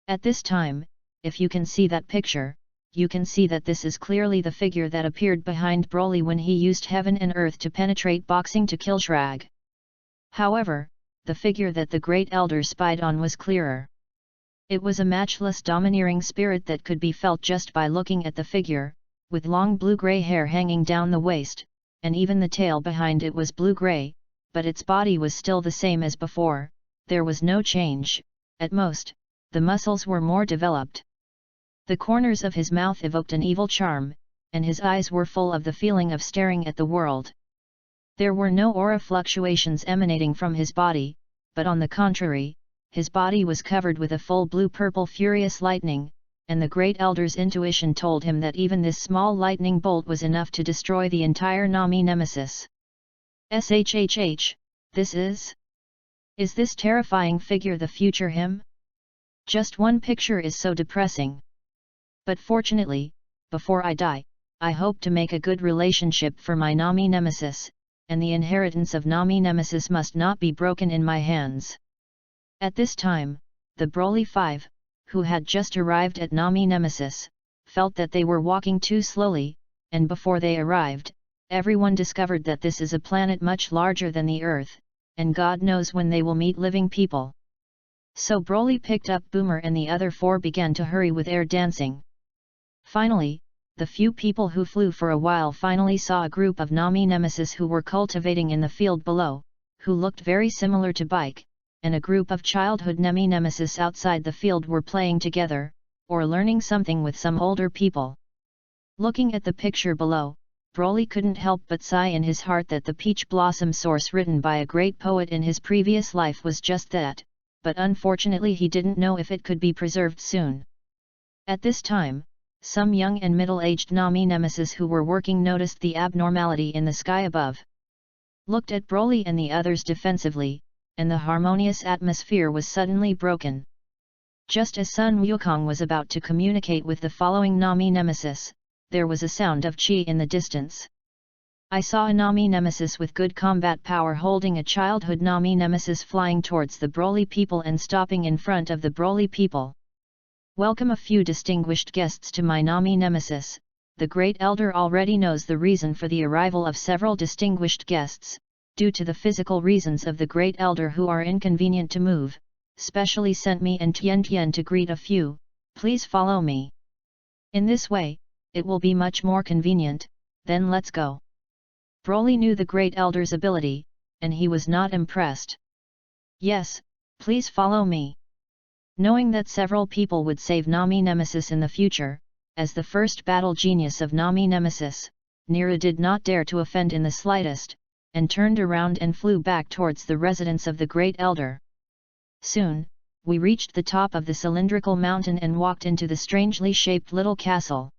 At this time, if you can see that picture, you can see that this is clearly the figure that appeared behind Broly when he used heaven and earth to penetrate boxing to kill Shrag. However, the figure that the Great Elder spied on was clearer. It was a matchless domineering spirit that could be felt just by looking at the figure, with long blue-gray hair hanging down the waist, and even the tail behind it was blue-gray, but its body was still the same as before. There was no change. At most, the muscles were more developed. The corners of his mouth evoked an evil charm, and his eyes were full of the feeling of staring at the world. There were no aura fluctuations emanating from his body, but on the contrary, his body was covered with a full blue-purple furious lightning, and the Great Elder's intuition told him that even this small lightning bolt was enough to destroy the entire Nami Nemesis. SHHH, this is? Is this terrifying figure the future him? Just one picture is so depressing. But fortunately, before I die, I hope to make a good relationship for my Nami Nemesis, and the inheritance of Nami Nemesis must not be broken in my hands. At this time, the Broly 5, who had just arrived at Nami Nemesis, felt that they were walking too slowly, and before they arrived, everyone discovered that this is a planet much larger than the Earth, and God knows when they will meet living people. So Broly picked up Boomer and the other 4 began to hurry with air dancing. Finally, the few people who flew for a while finally saw a group of Nami Nemesis who were cultivating in the field below, who looked very similar to Bike, and a group of childhood Nami Nemesis outside the field were playing together, or learning something with some older people. Looking at the picture below, Broly couldn't help but sigh in his heart that the Peach Blossom source written by a great poet in his previous life was just that, but unfortunately he didn't know if it could be preserved soon. At this time, some young and middle-aged Nami Nemesis who were working noticed the abnormality in the sky above. Looked at Broly and the others defensively, and the harmonious atmosphere was suddenly broken. Just as Sun Wukong was about to communicate with the following Nami Nemesis, there was a sound of chi in the distance. I saw a Nami Nemesis with good combat power holding a childhood Nami Nemesis flying towards the Broly people and stopping in front of the Broly people. Welcome a few distinguished guests to my Nami Nemesis. The Great Elder already knows the reason for the arrival of several distinguished guests, due to the physical reasons of the Great Elder who are inconvenient to move, specially sent me and Tian Tian to greet a few. Please follow me. In this way, it will be much more convenient. Then let's go. Broly knew the Great Elder's ability, and he was not impressed. Yes, please follow me. Knowing that several people would save Nami Nemesis in the future, as the first battle genius of Nami Nemesis, Nira did not dare to offend in the slightest, and turned around and flew back towards the residence of the Great Elder. Soon, we reached the top of the cylindrical mountain and walked into the strangely shaped little castle.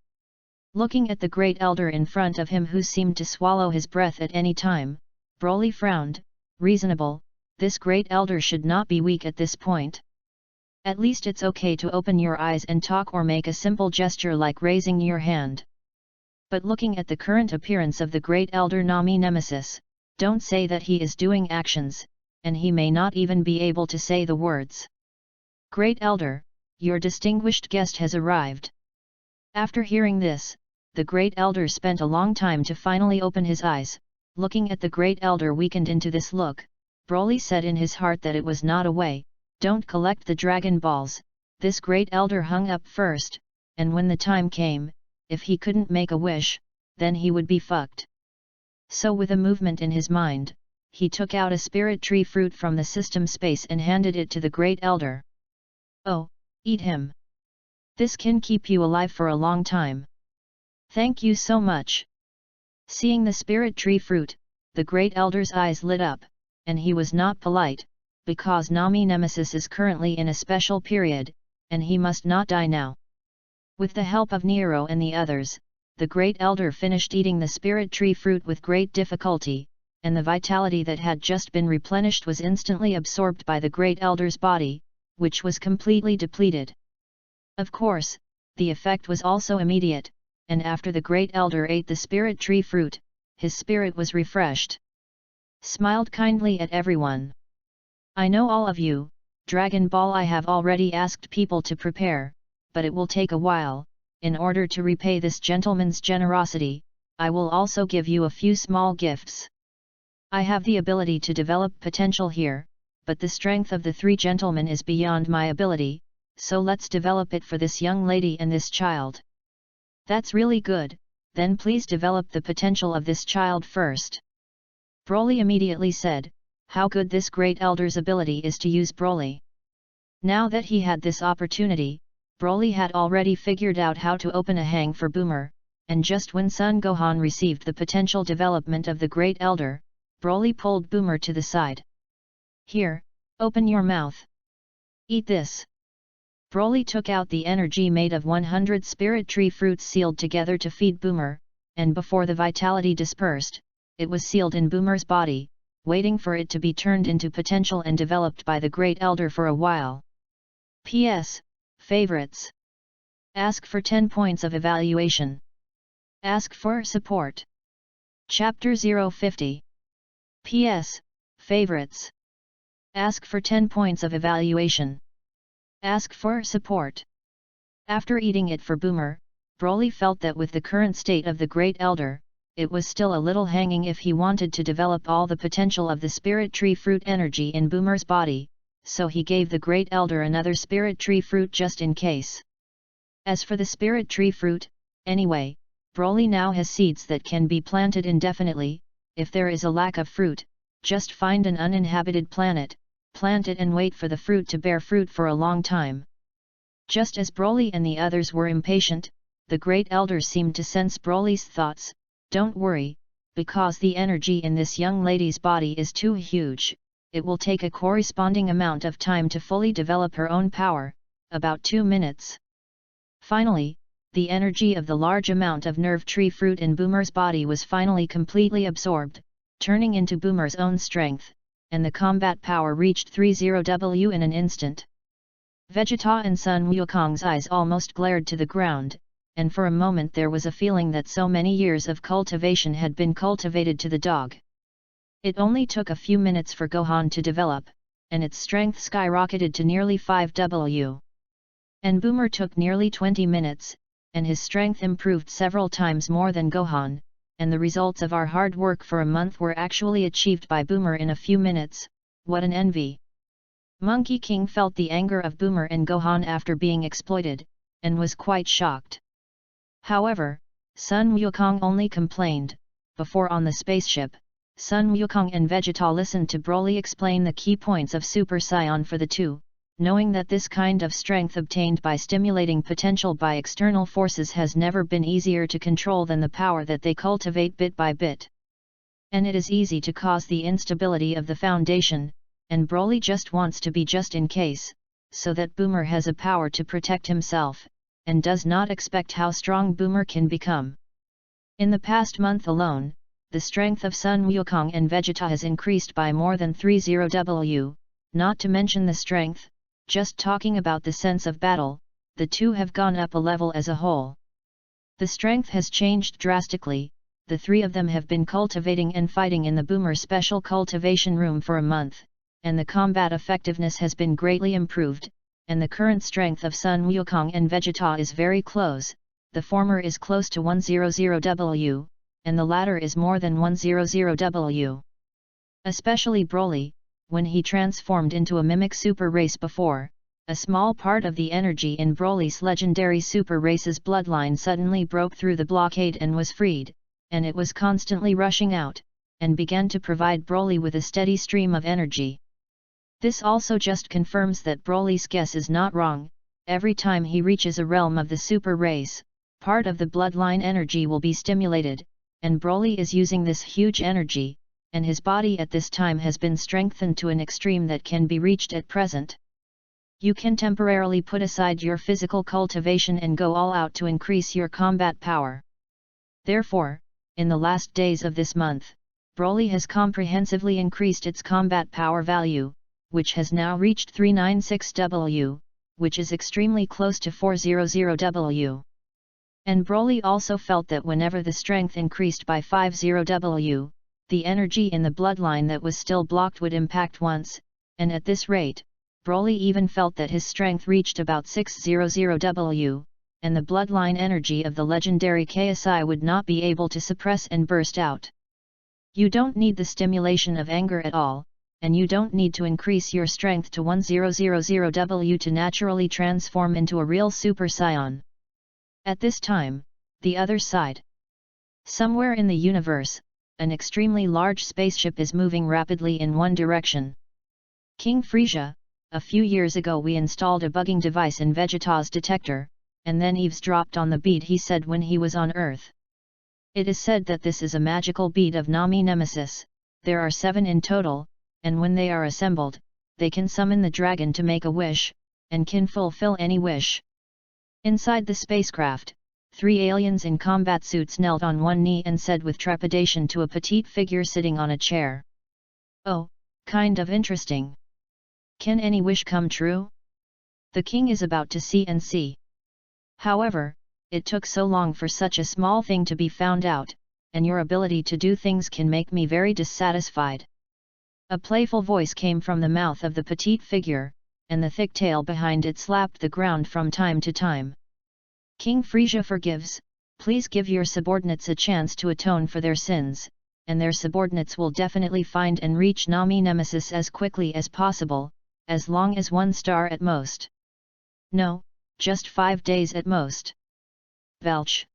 Looking at the Great Elder in front of him who seemed to swallow his breath at any time, Broly frowned. Reasonable, this Great Elder should not be weak at this point. At least it's okay to open your eyes and talk or make a simple gesture like raising your hand. But looking at the current appearance of the Great Elder Nami Nemesis, don't say that he is doing actions, and he may not even be able to say the words. Great Elder, your distinguished guest has arrived. After hearing this, the Great Elder spent a long time to finally open his eyes. Looking at the Great Elder weakened into this look, Broly said in his heart that it was not a way. Don't collect the Dragon Balls. This Great Elder hung up first, and when the time came, if he couldn't make a wish, then he would be fucked. So with a movement in his mind, he took out a spirit tree fruit from the system space and handed it to the Great Elder. Oh, eat him. This can keep you alive for a long time. Thank you so much. Seeing the spirit tree fruit, the Great Elder's eyes lit up, and he was not polite, because Nami Nemesis is currently in a special period, and he must not die now. With the help of Nero and the others, the Great Elder finished eating the spirit tree fruit with great difficulty, and the vitality that had just been replenished was instantly absorbed by the Great Elder's body, which was completely depleted. Of course, the effect was also immediate, and after the Great Elder ate the spirit tree fruit, his spirit was refreshed. Smiled kindly at everyone. I know all of you, Dragon Ball I have already asked people to prepare, but it will take a while. In order to repay this gentleman's generosity, I will also give you a few small gifts. I have the ability to develop potential here, but the strength of the three gentlemen is beyond my ability, so let's develop it for this young lady and this child. That's really good, then please develop the potential of this child first. Broly immediately said, how good this great elder's ability is to use Broly. Now that he had this opportunity, Broly had already figured out how to open a hang for Boomer, and just when Son Gohan received the potential development of the great elder, Broly pulled Boomer to the side. Here, open your mouth. Eat this. Broly took out the energy made of 100 spirit tree fruits sealed together to feed Boomer, and before the vitality dispersed, it was sealed in Boomer's body, waiting for it to be turned into potential and developed by the great elder for a while. P.S. Favorites. Ask for 10 points of evaluation. Ask for support. Chapter 050. P.S. Favorites. Ask for 10 points of evaluation. Ask for support. After eating it for Boomer, Broly felt that with the current state of the great elder, it was still a little hanging if he wanted to develop all the potential of the spirit tree fruit energy in Boomer's body, so he gave the great elder another spirit tree fruit just in case. As for the spirit tree fruit, anyway, Broly now has seeds that can be planted indefinitely. If there is a lack of fruit, just find an uninhabited planet, plant it and wait for the fruit to bear fruit for a long time. Just as Broly and the others were impatient, the great elder seemed to sense Broly's thoughts. Don't worry, because the energy in this young lady's body is too huge, it will take a corresponding amount of time to fully develop her own power, about 2 minutes. Finally, the energy of the large amount of nerve tree fruit in Boomer's body was finally completely absorbed, turning into Boomer's own strength, and the combat power reached 30W in an instant. Vegeta and Sun Wukong's eyes almost glared to the ground, and for a moment there was a feeling that so many years of cultivation had been cultivated to the dog. It only took a few minutes for Gohan to develop, and its strength skyrocketed to nearly 5W. And Boomer took nearly 20 minutes, and his strength improved several times more than Gohan, and the results of our hard work for a month were actually achieved by Boomer in a few minutes. What an envy! Monkey King felt the anger of Boomer and Gohan after being exploited, and was quite shocked. However, Sun Wukong only complained. Before on the spaceship, Sun Wukong and Vegeta listened to Broly explain the key points of Super Saiyan for the two, knowing that this kind of strength obtained by stimulating potential by external forces has never been easier to control than the power that they cultivate bit by bit. And it is easy to cause the instability of the foundation, and Broly just wants to be just in case, so that Boomer has a power to protect himself, and does not expect how strong Boomer can become. In the past month alone, the strength of Sun Wukong and Vegeta has increased by more than 30W, not to mention the strength, just talking about the sense of battle, the two have gone up a level as a whole. The strength has changed drastically. The three of them have been cultivating and fighting in the Boomer Special Cultivation Room for a month, and the combat effectiveness has been greatly improved, and the current strength of Sun Wukong and Vegeta is very close. The former is close to 100W, and the latter is more than 100W. Especially Broly, when he transformed into a mimic super race before, a small part of the energy in Broly's legendary super race's bloodline suddenly broke through the blockade and was freed, and it was constantly rushing out, and began to provide Broly with a steady stream of energy. This also just confirms that Broly's guess is not wrong. Every time he reaches a realm of the super race, part of the bloodline energy will be stimulated, and Broly is using this huge energy, and his body at this time has been strengthened to an extreme that can be reached at present. You can temporarily put aside your physical cultivation and go all out to increase your combat power. Therefore, in the last days of this month, Broly has comprehensively increased its combat power value, which has now reached 396W, which is extremely close to 400W. And Broly also felt that whenever the strength increased by 50W, the energy in the bloodline that was still blocked would impact once, and at this rate, Broly even felt that his strength reached about 600W, and the bloodline energy of the legendary KSI would not be able to suppress and burst out. You don't need the stimulation of anger at all, and you don't need to increase your strength to 1000W to naturally transform into a real Super Saiyan. At this time, the other side. Somewhere in the universe, an extremely large spaceship is moving rapidly in one direction. King Frieza, a few years ago we installed a bugging device in Vegeta's detector, and then eavesdropped on the beat he said when he was on Earth. It is said that this is a magical beat of Nami Nemesis. There are 7 in total, and when they are assembled, they can summon the dragon to make a wish, and can fulfill any wish. Inside the spacecraft, 3 aliens in combat suits knelt on one knee and said with trepidation to a petite figure sitting on a chair. "Oh, kind of interesting. Can any wish come true? The king is about to see and see. However, it took so long for such a small thing to be found out, and your ability to do things can make me very dissatisfied." A playful voice came from the mouth of the petite figure, and the thick tail behind it slapped the ground from time to time. "King Frieza forgives, please give your subordinates a chance to atone for their sins, and their subordinates will definitely find and reach Nami Nemesis as quickly as possible, as long as 1 star at most. No, just 5 days at most." Belch.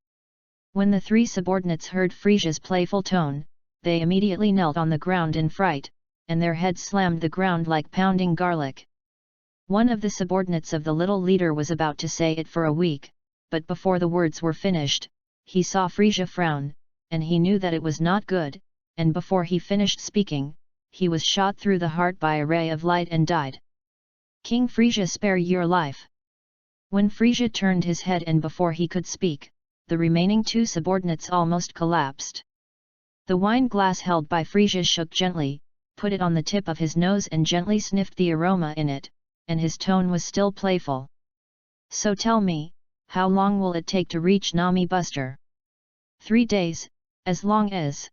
When the 3 subordinates heard Frieza's playful tone, they immediately knelt on the ground in fright, and their heads slammed the ground like pounding garlic. One of the subordinates of the little leader was about to say it for a week, but before the words were finished, he saw Frieza frown, and he knew that it was not good, and before he finished speaking, he was shot through the heart by a ray of light and died. "King Frieza, spare your life." When Frieza turned his head and before he could speak, the remaining 2 subordinates almost collapsed. The wine glass held by Frieza shook gently, put it on the tip of his nose and gently sniffed the aroma in it, and his tone was still playful. "So tell me, how long will it take to reach Nami Buster?" 3 days, as long as...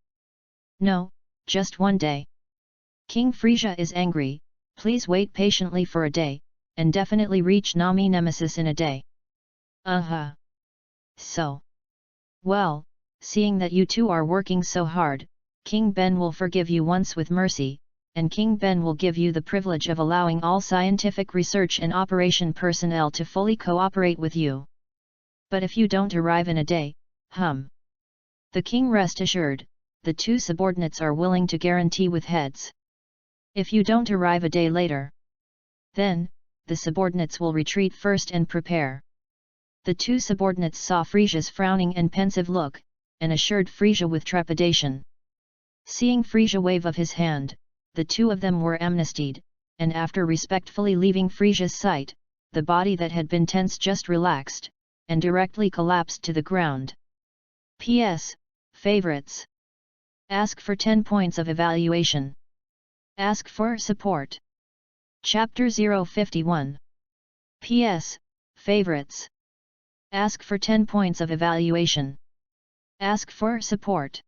No, just 1 day. King Frieza is angry, please wait patiently for a day, and definitely reach Nami Nemesis in a day. So. Well, seeing that you 2 are working so hard, King Ben will forgive you once with mercy, and King Ben will give you the privilege of allowing all scientific research and operation personnel to fully cooperate with you. But if you don't arrive in a day, the king rest assured, the 2 subordinates are willing to guarantee with heads. If you don't arrive a day later, then, the subordinates will retreat first and prepare. The 2 subordinates saw Frieza's frowning and pensive look, and assured Frieza with trepidation. Seeing Frieza wave of his hand, the 2 of them were amnestied, and after respectfully leaving Frieza's sight, the body that had been tense just relaxed, and directly collapsed to the ground. P.S. Favorites. Ask for 10 points of evaluation. Ask for support. Chapter 051. P.S. Favorites. Ask for 10 points of evaluation. Ask for support.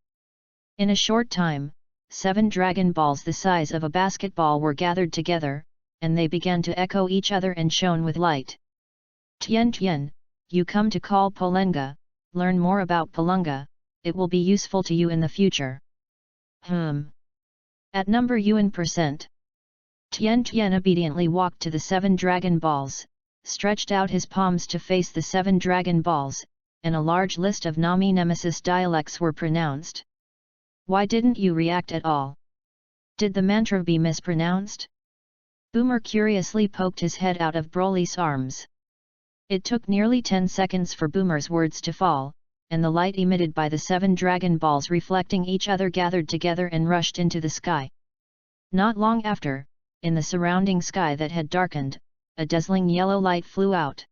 In a short time, 7 Dragon Balls the size of a basketball were gathered together, and they began to echo each other and shone with light. Tian, you come to call Polenga, learn more about Polunga, it will be useful to you in the future. At number UN %. Tian obediently walked to the 7 Dragon Balls, stretched out his palms to face the 7 Dragon Balls, and a large list of Nami Nemesis dialects were pronounced. Why didn't you react at all? Did the mantra be mispronounced? Boomer curiously poked his head out of Broly's arms. It took nearly 10 seconds for Boomer's words to fall, and the light emitted by the 7 Dragon Balls reflecting each other gathered together and rushed into the sky. Not long after, in the surrounding sky that had darkened, a dazzling yellow light flew out.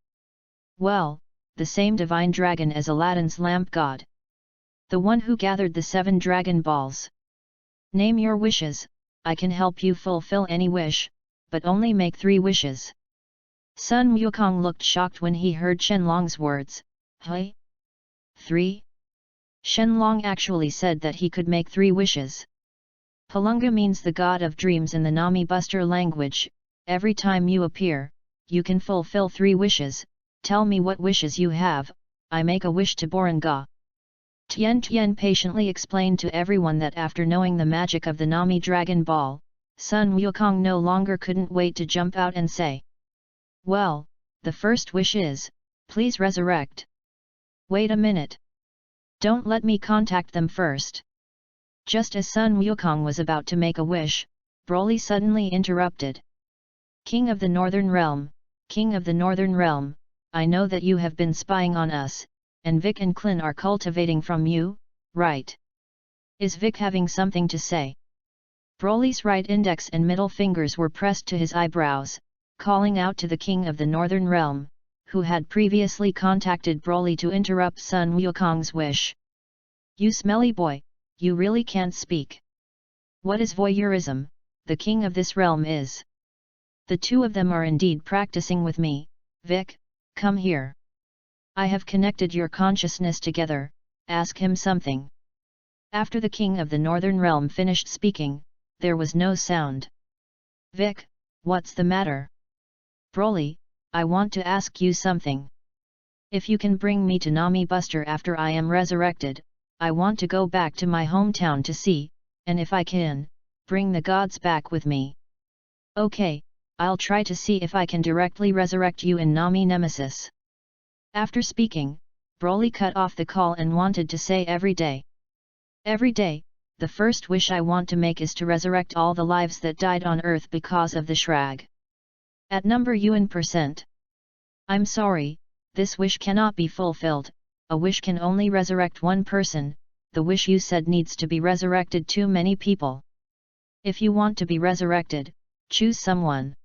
Well, the same divine dragon as Aladdin's lamp god. The one who gathered the 7 Dragon Balls. Name your wishes, I can help you fulfill any wish, but only make 3 wishes. Sun Wukong looked shocked when he heard Shenlong's words. Hey? 3? Shenlong actually said that he could make 3 wishes. Polunga means the god of dreams in the Nami Buster language, every time you appear, you can fulfill 3 wishes. Tell me what wishes you have, I make a wish to Boranga. Tian Tian patiently explained to everyone that after knowing the magic of the Nami Dragon Ball, Sun Wukong no longer couldn't wait to jump out and say, "Well, the first wish is, please resurrect." "Wait a minute. Don't let me contact them first." Just as Sun Wukong was about to make a wish, Broly suddenly interrupted. "King of the Northern Realm, King of the Northern Realm, I know that you have been spying on us, and Vic and Clin are cultivating from you, right? Is Vic having something to say?" Broly's right index and middle fingers were pressed to his eyebrows, calling out to the King of the Northern Realm, who had previously contacted Broly to interrupt Sun Wukong's wish. "You smelly boy, you really can't speak. What is voyeurism? The king of this realm is. The 2 of them are indeed practicing with me. Vic, come here. I have connected your consciousness together, ask him something." After the King of the Northern Realm finished speaking, there was no sound. "Vic, what's the matter?" "Broly, I want to ask you something. If you can bring me to Nami Buster after I am resurrected, I want to go back to my hometown to see, and if I can, bring the gods back with me." "Okay, I'll try to see if I can directly resurrect you in Nami Nemesis." After speaking, Broly cut off the call and wanted to say every day. "Every day, the first wish I want to make is to resurrect all the lives that died on Earth because of the Shrag. At number UN%. I'm sorry, this wish cannot be fulfilled, a wish can only resurrect 1 person, the wish you said needs to be resurrected too many people. If you want to be resurrected, choose someone."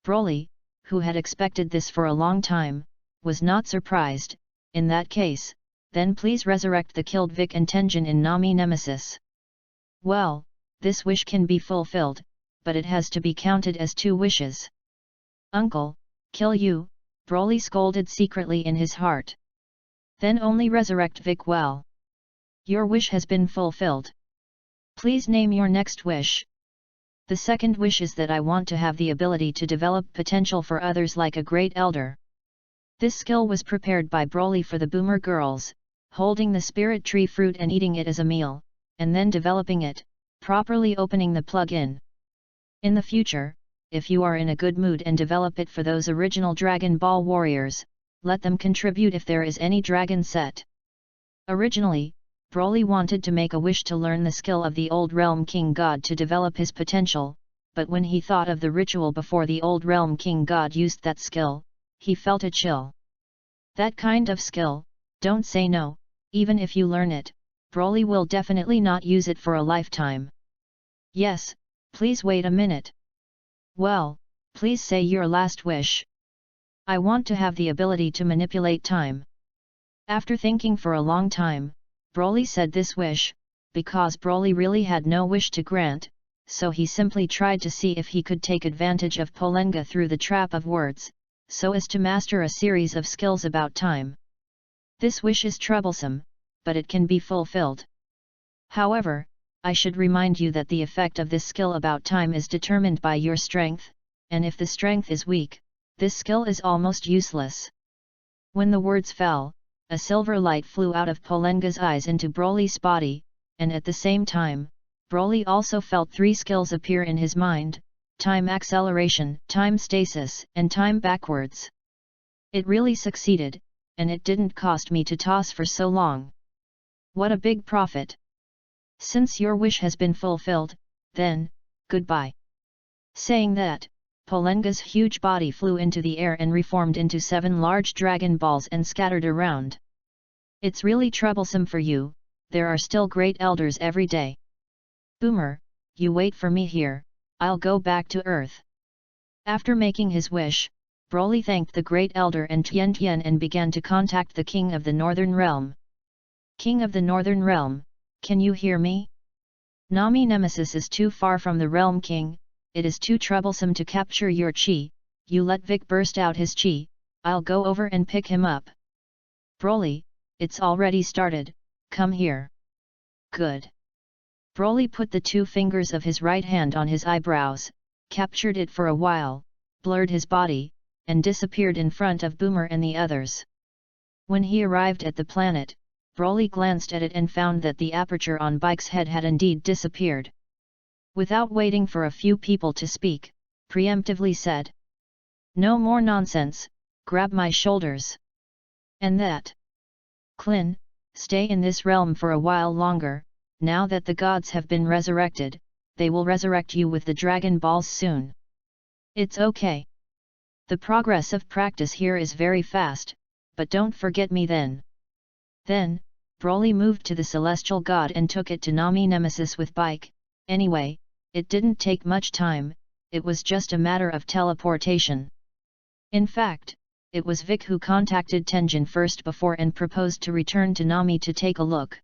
Broly, who had expected this for a long time, was not surprised. "In that case, then please resurrect the killed Vic and Tenjin in Nami Nemesis." "Well, this wish can be fulfilled, but it has to be counted as 2 wishes." "Uncle, kill you," Broly scolded secretly in his heart. "Then only resurrect Vic well. Your wish has been fulfilled. Please name your next wish." "The second wish is that I want to have the ability to develop potential for others like a great elder." This skill was prepared by Broly for the Boomer girls, holding the spirit tree fruit and eating it as a meal, and then developing it, properly opening the plug-in. In the future, if you are in a good mood and develop it for those original Dragon Ball warriors, let them contribute if there is any dragon set. Originally, Broly wanted to make a wish to learn the skill of the Old Realm King God to develop his potential, but when he thought of the ritual before the Old Realm King God used that skill, he felt a chill. That kind of skill, don't say no, even if you learn it, Broly will definitely not use it for a lifetime. "Yes, please wait a minute." "Well, please say your last wish." "I want to have the ability to manipulate time." After thinking for a long time, Broly said this wish, because Broly really had no wish to grant, so he simply tried to see if he could take advantage of Polenga through the trap of words, so as to master a series of skills about time. This wish is troublesome, but it can be fulfilled. However, I should remind you that the effect of this skill about time is determined by your strength, and if the strength is weak, this skill is almost useless. When the words fell, a silver light flew out of Polenga's eyes into Broly's body, and at the same time, Broly also felt 3 skills appear in his mind: time acceleration, time stasis, and time backwards. It really succeeded, and it didn't cost me to toss for so long. What a big profit! Since your wish has been fulfilled, then, goodbye. Saying that, Polenga's huge body flew into the air and reformed into 7 large dragon balls and scattered around. "It's really troublesome for you, there are still great elders every day. Boomer, you wait for me here, I'll go back to Earth." After making his wish, Broly thanked the great elder and Tian Tian and began to contact the King of the Northern Realm. "King of the Northern Realm, can you hear me? Nami Nemesis is too far from the Realm King, it is too troublesome to capture your chi, you let Vic burst out his chi, I'll go over and pick him up." "Broly, it's already started, come here." "Good." Broly put the 2 fingers of his right hand on his eyebrows, captured it for a while, blurred his body, and disappeared in front of Boomer and the others. When he arrived at the planet, Broly glanced at it and found that the aperture on Bike's head had indeed disappeared. Without waiting for a few people to speak, preemptively said, "No more nonsense, grab my shoulders." And that. Klin, stay in this realm for a while longer. Now that the gods have been resurrected, they will resurrect you with the Dragon Balls soon. It's okay. The progress of practice here is very fast, but don't forget me then. Then, Broly moved to the celestial god and took it to Nami Nemesis with Bike. Anyway, it didn't take much time, it was just a matter of teleportation. In fact, it was Vic who contacted Tenjin first before and proposed to return to Nami to take a look.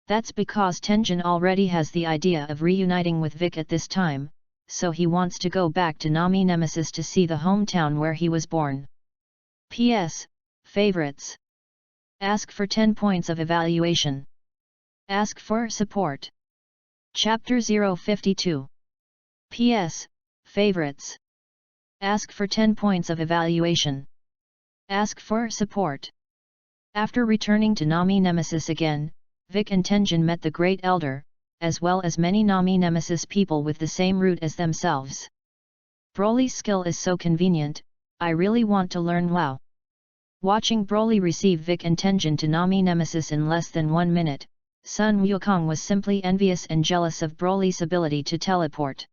That's because Tenjin already has the idea of reuniting with Vic at this time, so he wants to go back to Nami Nemesis to see the hometown where he was born. P.S. Favorites. Ask for 10 points of evaluation. Ask for support. Chapter 052. P.S. Favorites. Ask for 10 points of evaluation. Ask for support. After returning to Nami Nemesis again, Vic and Tenjin met the Great Elder, as well as many Nami Nemesis people with the same route as themselves. Broly's skill is so convenient, I really want to learn. Wow! Watching Broly receive Vic and Tenjin to Nami Nemesis in less than 1 minute, Sun Wukong was simply envious and jealous of Broly's ability to teleport.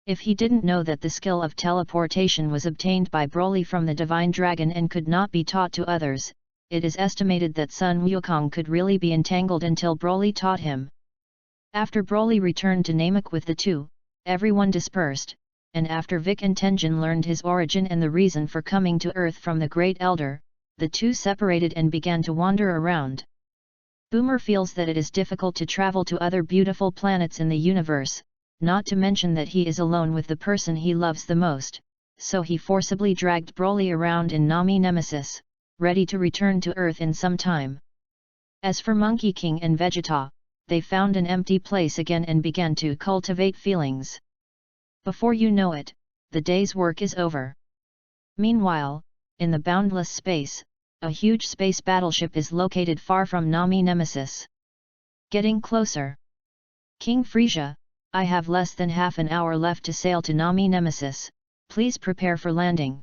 If he didn't know that the skill of teleportation was obtained by Broly from the Divine Dragon and could not be taught to others, it is estimated that Sun Wukong could really be entangled until Broly taught him. After Broly returned to Namek with the two, everyone dispersed, and after Vic and Tenjin learned his origin and the reason for coming to Earth from the Great Elder, the two separated and began to wander around. Boomer feels that it is difficult to travel to other beautiful planets in the universe, not to mention that he is alone with the person he loves the most, so he forcibly dragged Broly around in Nami Nemesis, ready to return to Earth in some time. As for Monkey King and Vegeta, they found an empty place again and began to cultivate feelings. Before you know it, the day's work is over. Meanwhile, in the boundless space, a huge space battleship is located far from Nami Nemesis. Getting closer. King Frieza, I have less than half an hour left to sail to Nami Nemesis, please prepare for landing.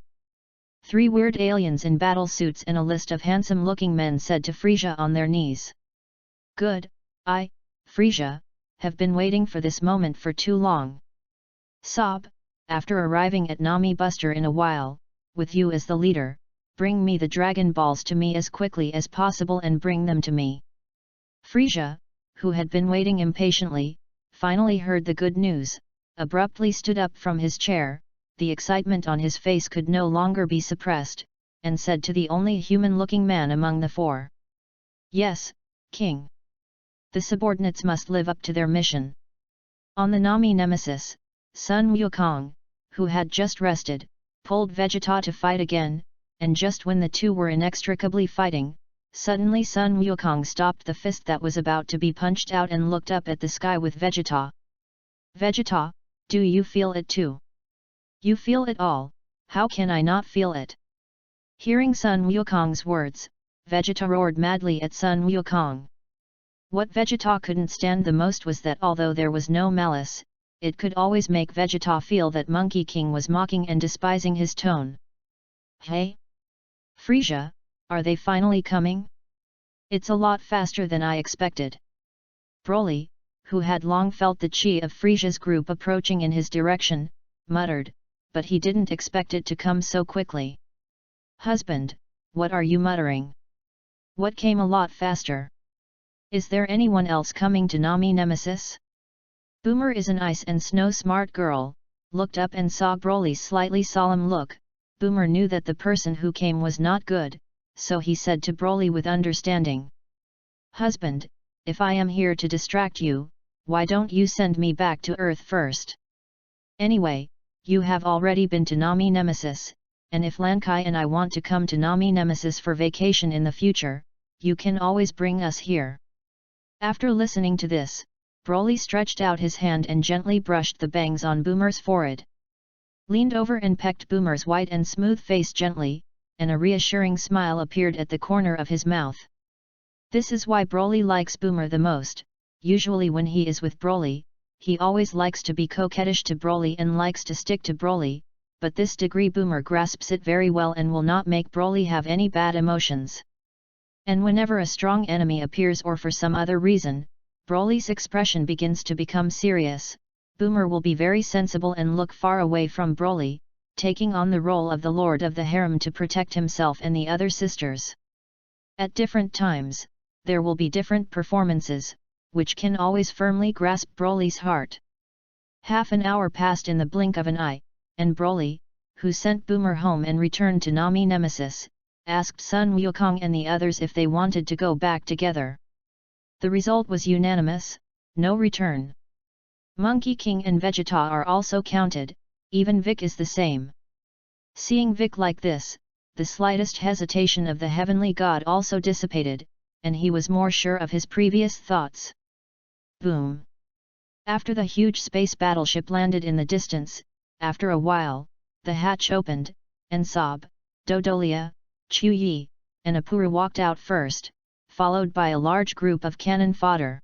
3 weird aliens in battle suits and a list of handsome-looking men said to Frieza on their knees. Good, I, Frieza, have been waiting for this moment for too long. Sob, after arriving at Nami Buster in a while, with you as the leader, bring me the Dragon Balls to me as quickly as possible and bring them to me. Frieza, who had been waiting impatiently, finally heard the good news, abruptly stood up from his chair. The excitement on his face could no longer be suppressed, and said to the only human-looking man among the 4. Yes, King. The subordinates must live up to their mission. On the Nami Nemesis, Sun Wukong, who had just rested, pulled Vegeta to fight again, and just when the two were inextricably fighting, suddenly Sun Wukong stopped the fist that was about to be punched out and looked up at the sky with Vegeta. Vegeta, do you feel it too? You feel it all, how can I not feel it? Hearing Sun Wukong's words, Vegeta roared madly at Sun Wukong. What Vegeta couldn't stand the most was that although there was no malice, it could always make Vegeta feel that Monkey King was mocking and despising his tone. Hey? Frieza, are they finally coming? It's a lot faster than I expected. Broly, who had long felt the chi of Frieza's group approaching in his direction, muttered, but he didn't expect it to come so quickly. Husband, what are you muttering? What came a lot faster? Is there anyone else coming to Nami Nemesis? Boomer is an ice and snow smart girl, looked up and saw Broly's slightly solemn look. Boomer knew that the person who came was not good, so he said to Broly with understanding. Husband, if I am here to distract you, why don't you send me back to Earth first? Anyway, you have already been to Nami Nemesis, and if Lankai and I want to come to Nami Nemesis for vacation in the future, you can always bring us here. After listening to this, Broly stretched out his hand and gently brushed the bangs on Boomer's forehead. leaned over and pecked Boomer's white and smooth face gently, and a reassuring smile appeared at the corner of his mouth. This is why Broly likes Boomer the most. Usually when he is with Broly, he always likes to be coquettish to Broly and likes to stick to Broly, but this degree Boomer grasps it very well and will not make Broly have any bad emotions. And whenever a strong enemy appears or for some other reason, Broly's expression begins to become serious, Boomer will be very sensible and look far away from Broly, taking on the role of the Lord of the Harem to protect himself and the other sisters. At different times, there will be different performances, which can always firmly grasp Broly's heart. Half an hour passed in the blink of an eye, and Broly, who sent Boomer home and returned to Nami Nemesis, asked Sun Wukong and the others if they wanted to go back together. The result was unanimous, no return. Monkey King and Vegeta are also counted, even Vic is the same. Seeing Vic like this, the slightest hesitation of the heavenly god also dissipated, and he was more sure of his previous thoughts. Boom! After the huge space battleship landed in the distance, after a while, the hatch opened, and Sob, Dodolia, Chuyi, and Apura walked out first, followed by a large group of cannon fodder.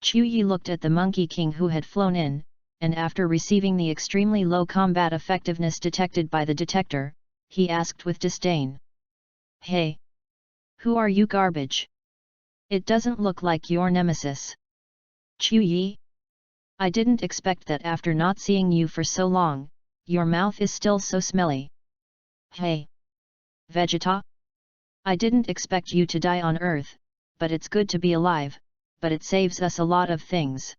Chuyi looked at the Monkey King who had flown in, and after receiving the extremely low combat effectiveness detected by the detector, he asked with disdain. "Hey! Who are you, garbage? It doesn't look like your nemesis." "Chuyi? I didn't expect that after not seeing you for so long, your mouth is still so smelly." "Hey! Vegeta? I didn't expect you to die on Earth, but it's good to be alive, but it saves us a lot of things.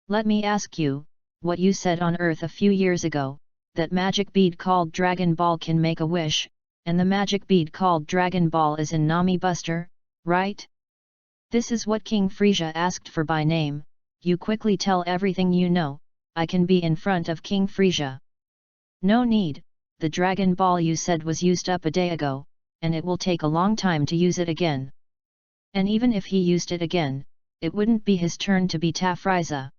Let me ask you, what you said on Earth a few years ago, that magic bead called Dragon Ball can make a wish, and the magic bead called Dragon Ball is in Nami Buster, right? This is what King Frieza asked for by name. You quickly tell everything you know, I can be in front of King Frieza." "No need, the Dragon Ball you said was used up a day ago, and it will take a long time to use it again. And even if he used it again, it wouldn't be his turn to beat Frieza.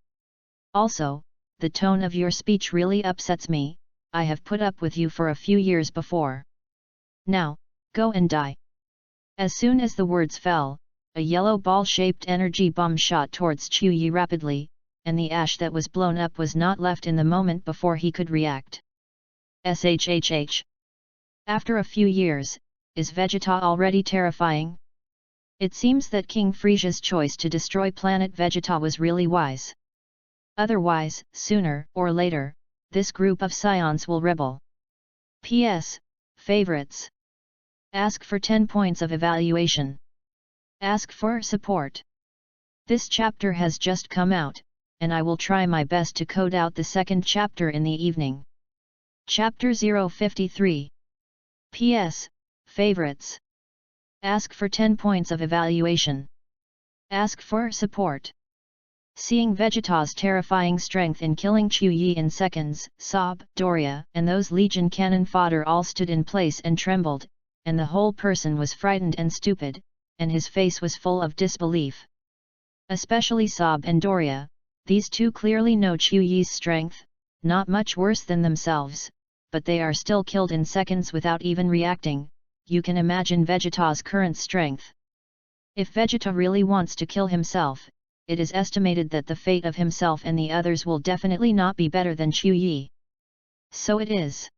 Also, the tone of your speech really upsets me. I have put up with you for a few years before. Now, go and die." As soon as the words fell, a yellow ball-shaped energy bomb shot towards Chuyi rapidly, and the ash that was blown up was not left in the moment before he could react. SHHH. After a few years, is Vegeta already terrifying? It seems that King Frieza's choice to destroy planet Vegeta was really wise. Otherwise, sooner or later, this group of scions will rebel. PS. Favorites. Ask for 10 points of evaluation. Ask for support. This chapter has just come out, and I will try my best to code out the second chapter in the evening. Chapter 053. PS. Favorites. Ask for 10 points of evaluation. Ask for support. Seeing Vegeta's terrifying strength in killing Chuyi in seconds, Sob, Doria, and those Legion cannon fodder all stood in place and trembled, and the whole person was frightened and stupid, and his face was full of disbelief. Especially Sob and Doria, these two clearly know Chuyi's strength, not much worse than themselves, but they are still killed in seconds without even reacting. You can imagine Vegeta's current strength. If Vegeta really wants to kill himself, it is estimated that the fate of himself and the others will definitely not be better than Chuyi. So it is.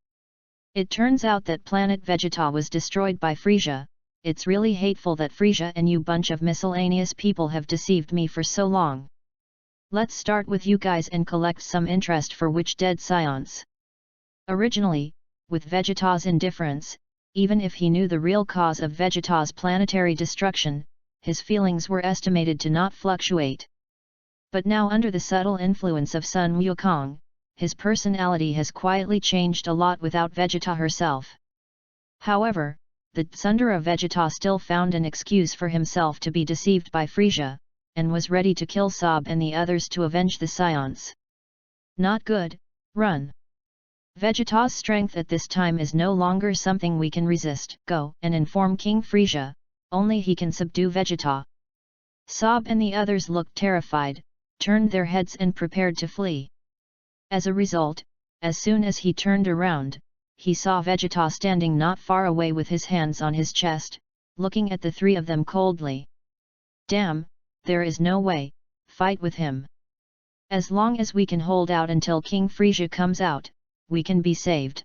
It turns out that planet Vegeta was destroyed by Frieza. It's really hateful that Frieza and you bunch of miscellaneous people have deceived me for so long. Let's start with you guys and collect some interest for which dead scions. Originally, with Vegeta's indifference, even if he knew the real cause of Vegeta's planetary destruction, his feelings were estimated to not fluctuate. But now under the subtle influence of Sun Wukong, his personality has quietly changed a lot without Vegeta herself. However, the Tsundere Vegeta still found an excuse for himself to be deceived by Frieza, and was ready to kill Sob and the others to avenge the scions. Not good, run. Vegeta's strength at this time is no longer something we can resist. Go and inform King Frieza, only he can subdue Vegeta. Sob and the others looked terrified, turned their heads and prepared to flee. As a result, as soon as he turned around, he saw Vegeta standing not far away with his hands on his chest, looking at the three of them coldly. Damn, there is no way, fight with him. As long as we can hold out until King Frieza comes out, we can be saved.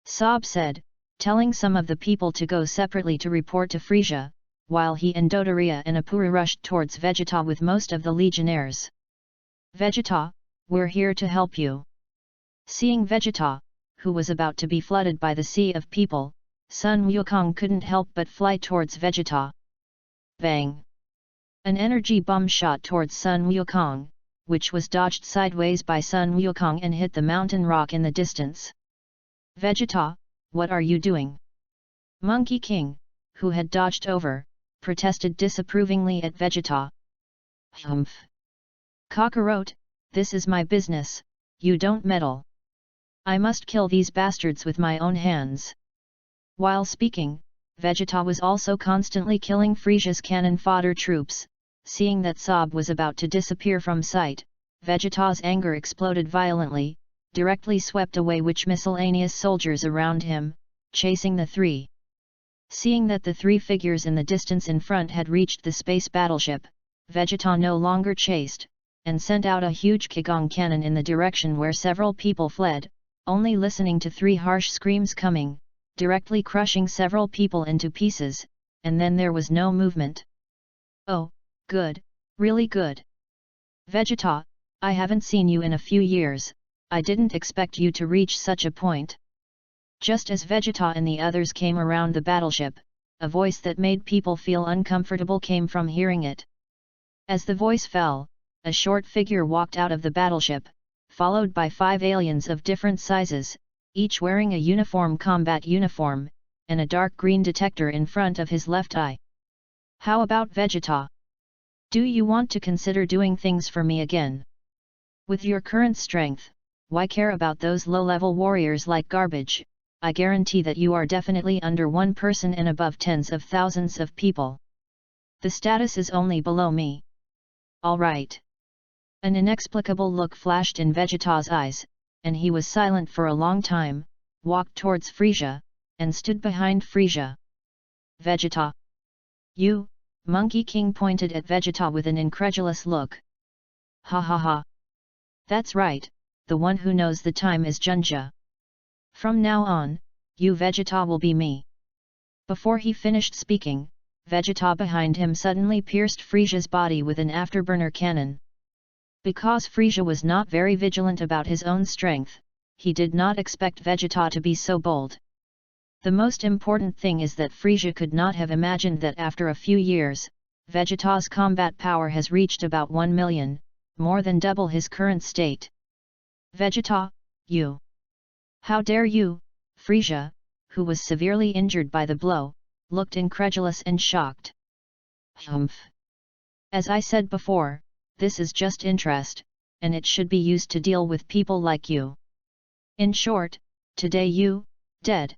Sob said, telling some of the people to go separately to report to Frieza, while he and Dodoria and Apura rushed towards Vegeta with most of the legionnaires. Vegeta, we're here to help you. Seeing Vegeta, who was about to be flooded by the sea of people, Sun Wukong couldn't help but fly towards Vegeta. Bang! An energy bomb shot towards Sun Wukong, which was dodged sideways by Sun Wukong and hit the mountain rock in the distance. Vegeta, what are you doing? Monkey King, who had dodged over, protested disapprovingly at Vegeta. Humph! Kakarot, this is my business, you don't meddle. I must kill these bastards with my own hands. While speaking, Vegeta was also constantly killing Frieza's cannon fodder troops. Seeing that Sob was about to disappear from sight, Vegeta's anger exploded violently, directly swept away which miscellaneous soldiers around him, chasing the three. Seeing that the three figures in the distance in front had reached the space battleship, Vegeta no longer chased, and sent out a huge Kigong cannon in the direction where several people fled, only listening to three harsh screams coming, directly crushing several people into pieces, and then there was no movement. Oh, good, really good. Vegeta, I haven't seen you in a few years, I didn't expect you to reach such a point. Just as Vegeta and the others came around the battleship, a voice that made people feel uncomfortable came from hearing it. As the voice fell, a short figure walked out of the battleship, followed by 5 aliens of different sizes, each wearing a uniform combat uniform, and a dark green detector in front of his left eye. How about Vegeta? Do you want to consider doing things for me again? With your current strength, why care about those low-level warriors like garbage? I guarantee that you are definitely under one person and above tens of thousands of people. The status is only below me. Alright. An inexplicable look flashed in Vegeta's eyes, and he was silent for a long time, walked towards Frieza, and stood behind Frieza. Vegeta. You? Monkey King pointed at Vegeta with an incredulous look. Ha ha ha. That's right, the one who knows the time is Junja. From now on, you Vegeta will be me. Before he finished speaking, Vegeta behind him suddenly pierced Frieza's body with an afterburner cannon. Because Frieza was not very vigilant about his own strength, he did not expect Vegeta to be so bold. The most important thing is that Frieza could not have imagined that after a few years, Vegeta's combat power has reached about 1 million, more than double his current state. Vegeta, you! How dare you? Frieza, who was severely injured by the blow, looked incredulous and shocked. Humph! As I said before, this is just interest, and it should be used to deal with people like you. In short, today you, dead.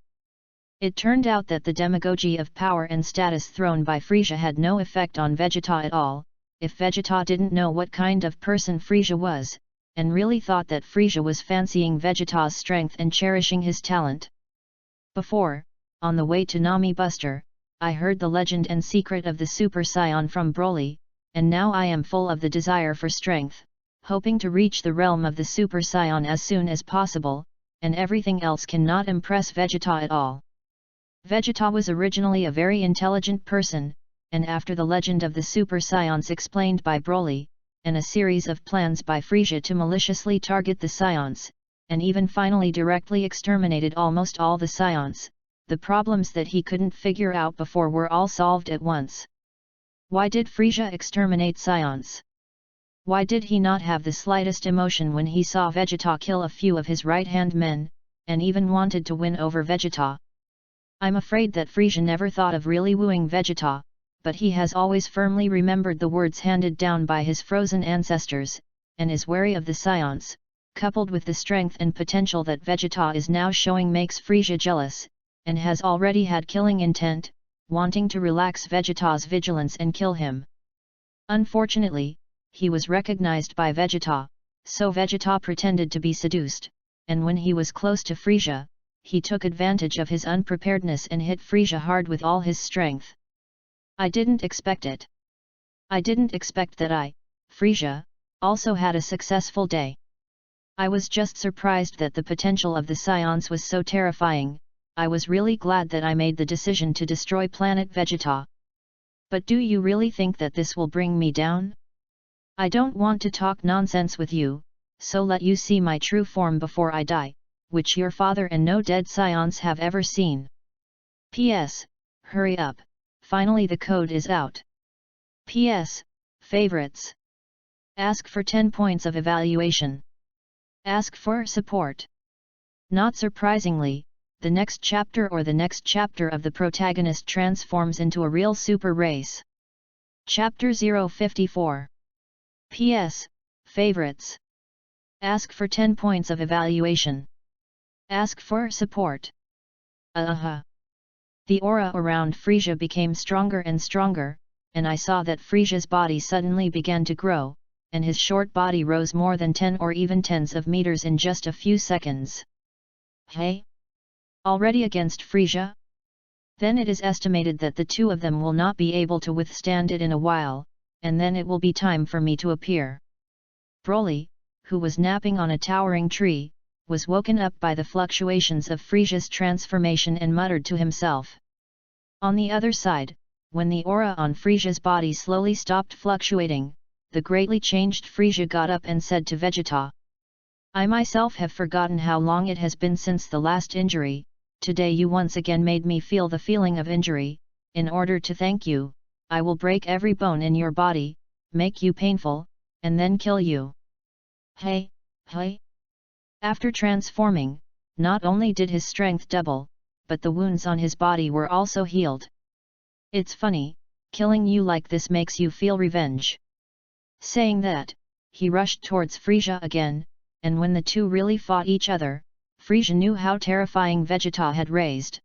It turned out that the demagogy of power and status thrown by Frieza had no effect on Vegeta at all. If Vegeta didn't know what kind of person Frieza was, and really thought that Frieza was fancying Vegeta's strength and cherishing his talent. Before, on the way to Nami Buster, I heard the legend and secret of the Super Saiyan from Broly, and now I am full of the desire for strength, hoping to reach the realm of the Super Saiyan as soon as possible, and everything else cannot impress Vegeta at all. Vegeta was originally a very intelligent person, and after the legend of the Super Saiyans explained by Broly, and a series of plans by Frieza to maliciously target the Saiyans, and even finally directly exterminated almost all the Saiyans, the problems that he couldn't figure out before were all solved at once. Why did Frieza exterminate Saiyans? Why did he not have the slightest emotion when he saw Vegeta kill a few of his right-hand men, and even wanted to win over Vegeta? I'm afraid that Frieza never thought of really wooing Vegeta, but he has always firmly remembered the words handed down by his frozen ancestors, and is wary of the Saiyans, coupled with the strength and potential that Vegeta is now showing makes Frieza jealous, and has already had killing intent, wanting to relax Vegeta's vigilance and kill him. Unfortunately, he was recognized by Vegeta, so Vegeta pretended to be seduced, and when he was close to Frisia, he took advantage of his unpreparedness and hit Frisia hard with all his strength. I didn't expect it. I didn't expect that I, Frisia, also had a successful day. I was just surprised that the potential of the scions was so terrifying. I was really glad that I made the decision to destroy planet Vegeta. But do you really think that this will bring me down? I don't want to talk nonsense with you, so let you see my true form before I die, which your father and no dead scions have ever seen. P.S. Hurry up, finally the code is out. P.S. Favorites. Ask for 10 points of evaluation. Ask for support. Not surprisingly, the next chapter or the next chapter of the protagonist transforms into a real super race. Chapter 054. P.S. Favorites. Ask for 10 points of evaluation. Ask for support. The aura around Frisia became stronger and stronger, and I saw that Frisia's body suddenly began to grow, and his short body rose more than 10 or even tens of meters in just a few seconds. Hey? Already against Frisia? Then it is estimated that the two of them will not be able to withstand it in a while, and then it will be time for me to appear. Broly, who was napping on a towering tree, was woken up by the fluctuations of Frisia's transformation and muttered to himself. On the other side, when the aura on Frisia's body slowly stopped fluctuating, the greatly changed Frisia got up and said to Vegeta. I myself have forgotten how long it has been since the last injury. Today you once again made me feel the feeling of injury. In order to thank you, I will break every bone in your body, make you painful, and then kill you. Hey. After transforming, not only did his strength double, but the wounds on his body were also healed. It's funny, killing you like this makes you feel revenge. Saying that, he rushed towards Frisia again, and when the two really fought each other, Frisia knew how terrifying Vegeta had raised.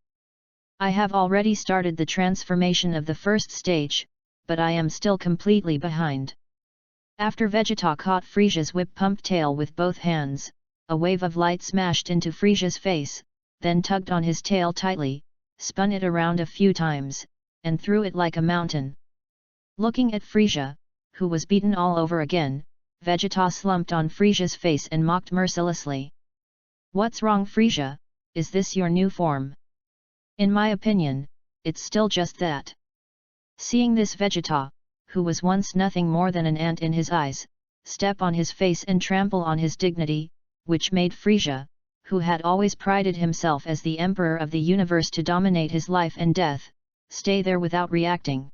I have already started the transformation of the first stage, but I am still completely behind. After Vegeta caught Frisia's whip-pumped tail with both hands, a wave of light smashed into Frisia's face, then tugged on his tail tightly, spun it around a few times, and threw it like a mountain. Looking at Frisia, who was beaten all over again, Vegeta slumped on Frisia's face and mocked mercilessly. What's wrong, Frisia? Is this your new form? In my opinion, it's still just that. Seeing this, Vegeta, who was once nothing more than an ant in his eyes, step on his face and trample on his dignity, which made Frisia, who had always prided himself as the emperor of the universe to dominate his life and death, stay there without reacting.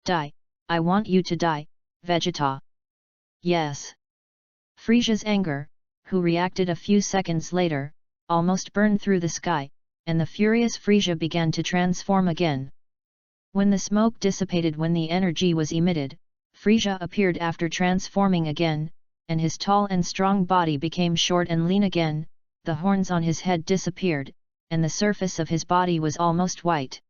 Die, I want you to die, Vegeta. Yes. Frisia's anger, who reacted a few seconds later, almost burned through the sky, and the furious Frisia began to transform again. When the smoke dissipated when the energy was emitted, Frisia appeared after transforming again, and his tall and strong body became short and lean again, the horns on his head disappeared, and the surface of his body was almost white.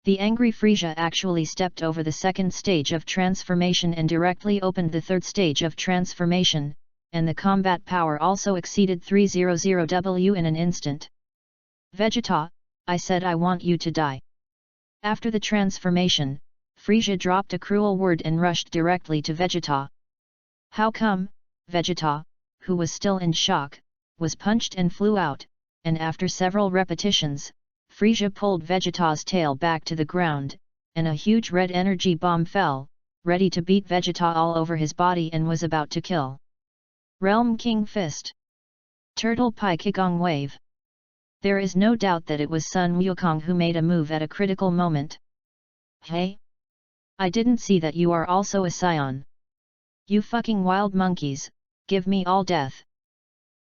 The angry Frisia actually stepped over the second stage of transformation and directly opened the third stage of transformation, and the combat power also exceeded 300W in an instant. Vegeta, I said I want you to die. After the transformation, Frisia dropped a cruel word and rushed directly to Vegeta. How come? Vegeta, who was still in shock, was punched and flew out, and after several repetitions, Frisia pulled Vegeta's tail back to the ground, and a huge red energy bomb fell, ready to beat Vegeta all over his body and was about to kill. Realm King Fist. Turtle Pie Kigong Wave. There is no doubt that it was Sun Wukong who made a move at a critical moment. Hey? I didn't see that you are also a scion. You fucking wild monkeys, give me all death.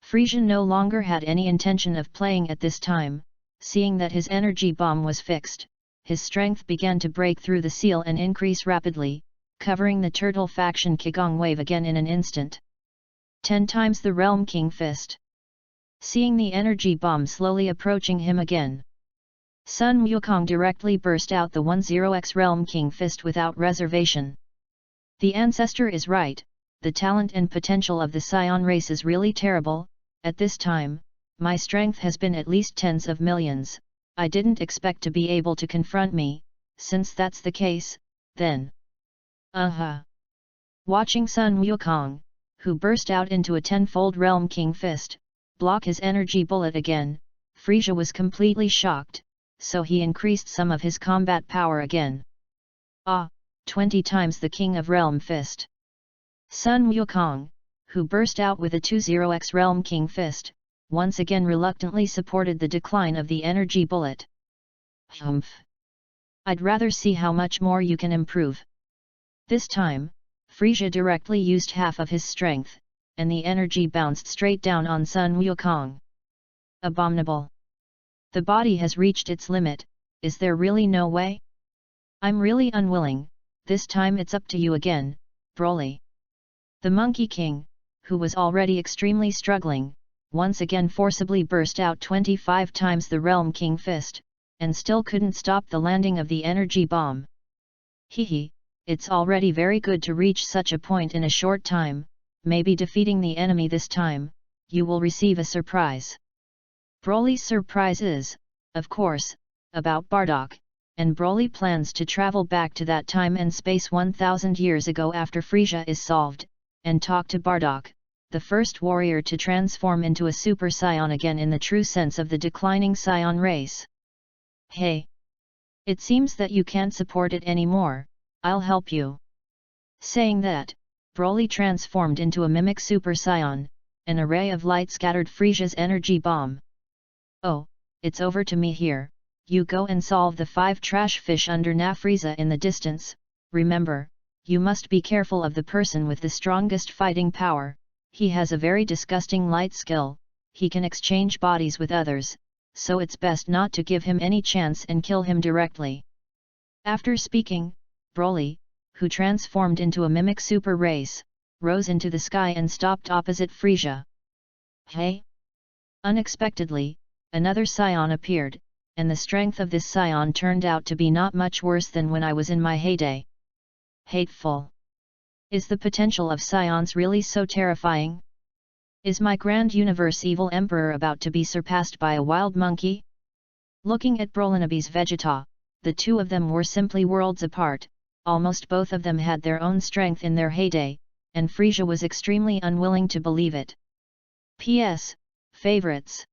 Frisia no longer had any intention of playing at this time, seeing that his energy bomb was fixed, his strength began to break through the seal and increase rapidly, covering the turtle faction Kigong Wave again in an instant. 10 times the Realm King Fist. Seeing the energy bomb slowly approaching him again, Sun Wukong directly burst out the 10x Realm King Fist without reservation. The ancestor is right, the talent and potential of the Scion race is really terrible, at this time, my strength has been at least tens of millions. I didn't expect to be able to confront me. Since that's the case, then... Watching Sun Wukong, who burst out into a tenfold Realm King fist, block his energy bullet again, Frisia was completely shocked, so he increased some of his combat power again. 20 times the King of Realm Fist. Sun Wukong, who burst out with a 20x Realm King fist, once again reluctantly supported the decline of the energy bullet. Humph! I'd rather see how much more you can improve. This time, Frisia directly used half of his strength, and the energy bounced straight down on Sun Wukong. Abominable! The body has reached its limit. Is there really no way? I'm really unwilling. This time it's up to you again, Broly. The Monkey King, who was already extremely struggling, once again forcibly burst out 25 times the Realm King fist, and still couldn't stop the landing of the energy bomb. Hehe, it's already very good to reach such a point in a short time. Maybe defeating the enemy this time, you will receive a surprise. Broly's surprise is, of course, about Bardock, and Broly plans to travel back to that time and space 1000 years ago after Frisia is solved, and talk to Bardock, the first warrior to transform into a Super Saiyan again in the true sense of the declining Saiyan race. Hey! It seems that you can't support it anymore, I'll help you. Saying that, Broly transformed into a mimic Super Saiyan, an array of light scattered Frisia's energy bomb. Oh, it's over to me here. You go and solve the 5 trash fish under Frieza in the distance. Remember, you must be careful of the person with the strongest fighting power. He has a very disgusting light skill. He can exchange bodies with others, so it's best not to give him any chance and kill him directly. After speaking, Broly, who transformed into a mimic super race, rose into the sky and stopped opposite Frisia. Hey! Unexpectedly, another Saiyan appeared, and the strength of this Saiyan turned out to be not much worse than when I was in my heyday. Hateful! Is the potential of Saions really so terrifying? Is my grand universe evil emperor about to be surpassed by a wild monkey? Looking at Brolinabe's Vegeta, the two of them were simply worlds apart. Almost both of them had their own strength in their heyday, and Frisia was extremely unwilling to believe it. P.S. Favorites.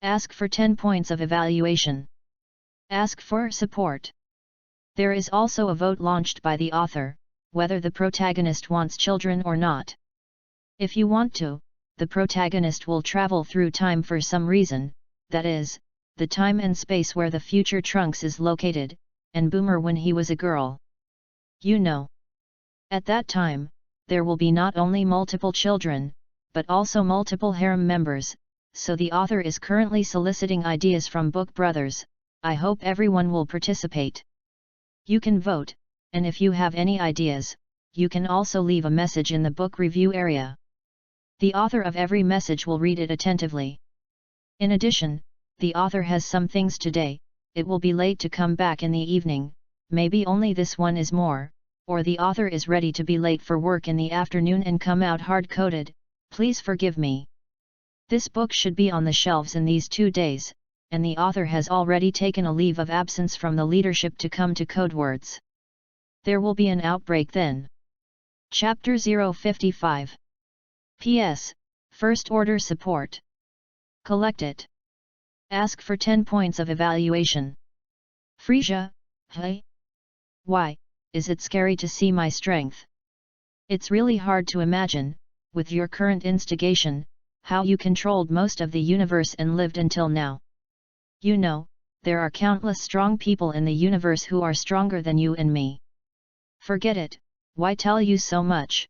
Ask for 10 points of evaluation. Ask for support. There is also a vote launched by the author, whether the protagonist wants children or not. If you want to, the protagonist will travel through time for some reason, that is, the time and space where the future Trunks is located, and Boomer when he was a girl. You know. At that time, there will be not only multiple children, but also multiple harem members, so the author is currently soliciting ideas from book brothers. I hope everyone will participate. You can vote, and if you have any ideas, you can also leave a message in the book review area. The author of every message will read it attentively. In addition, the author has some things today. It will be late to come back in the evening, maybe only this one is more, or the author is ready to be late for work in the afternoon and come out hard-coded. Please forgive me. This book should be on the shelves in these 2 days, and the author has already taken a leave of absence from the leadership to come to Codewords. There will be an outbreak then. Chapter 055. P.S. First Order Support. Collect it. Ask for 10 points of evaluation. Frisia, hey? Why, is it scary to see my strength? It's really hard to imagine, with your current instigation, how you controlled most of the universe and lived until now. You know, there are countless strong people in the universe who are stronger than you and me. Forget it, why tell you so much?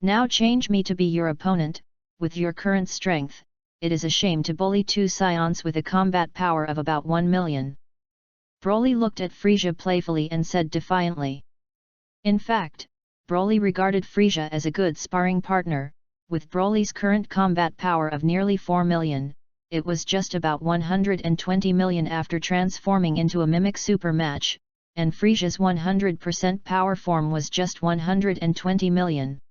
Now change me to be your opponent. With your current strength, it is a shame to bully 2 Saions with a combat power of about 1 million. Broly looked at Frisia playfully and said defiantly. In fact, Broly regarded Frisia as a good sparring partner. With Broly's current combat power of nearly 4 million, it was just about 120 million after transforming into a mimic super match, and Frisia's 100% power form was just 120 million.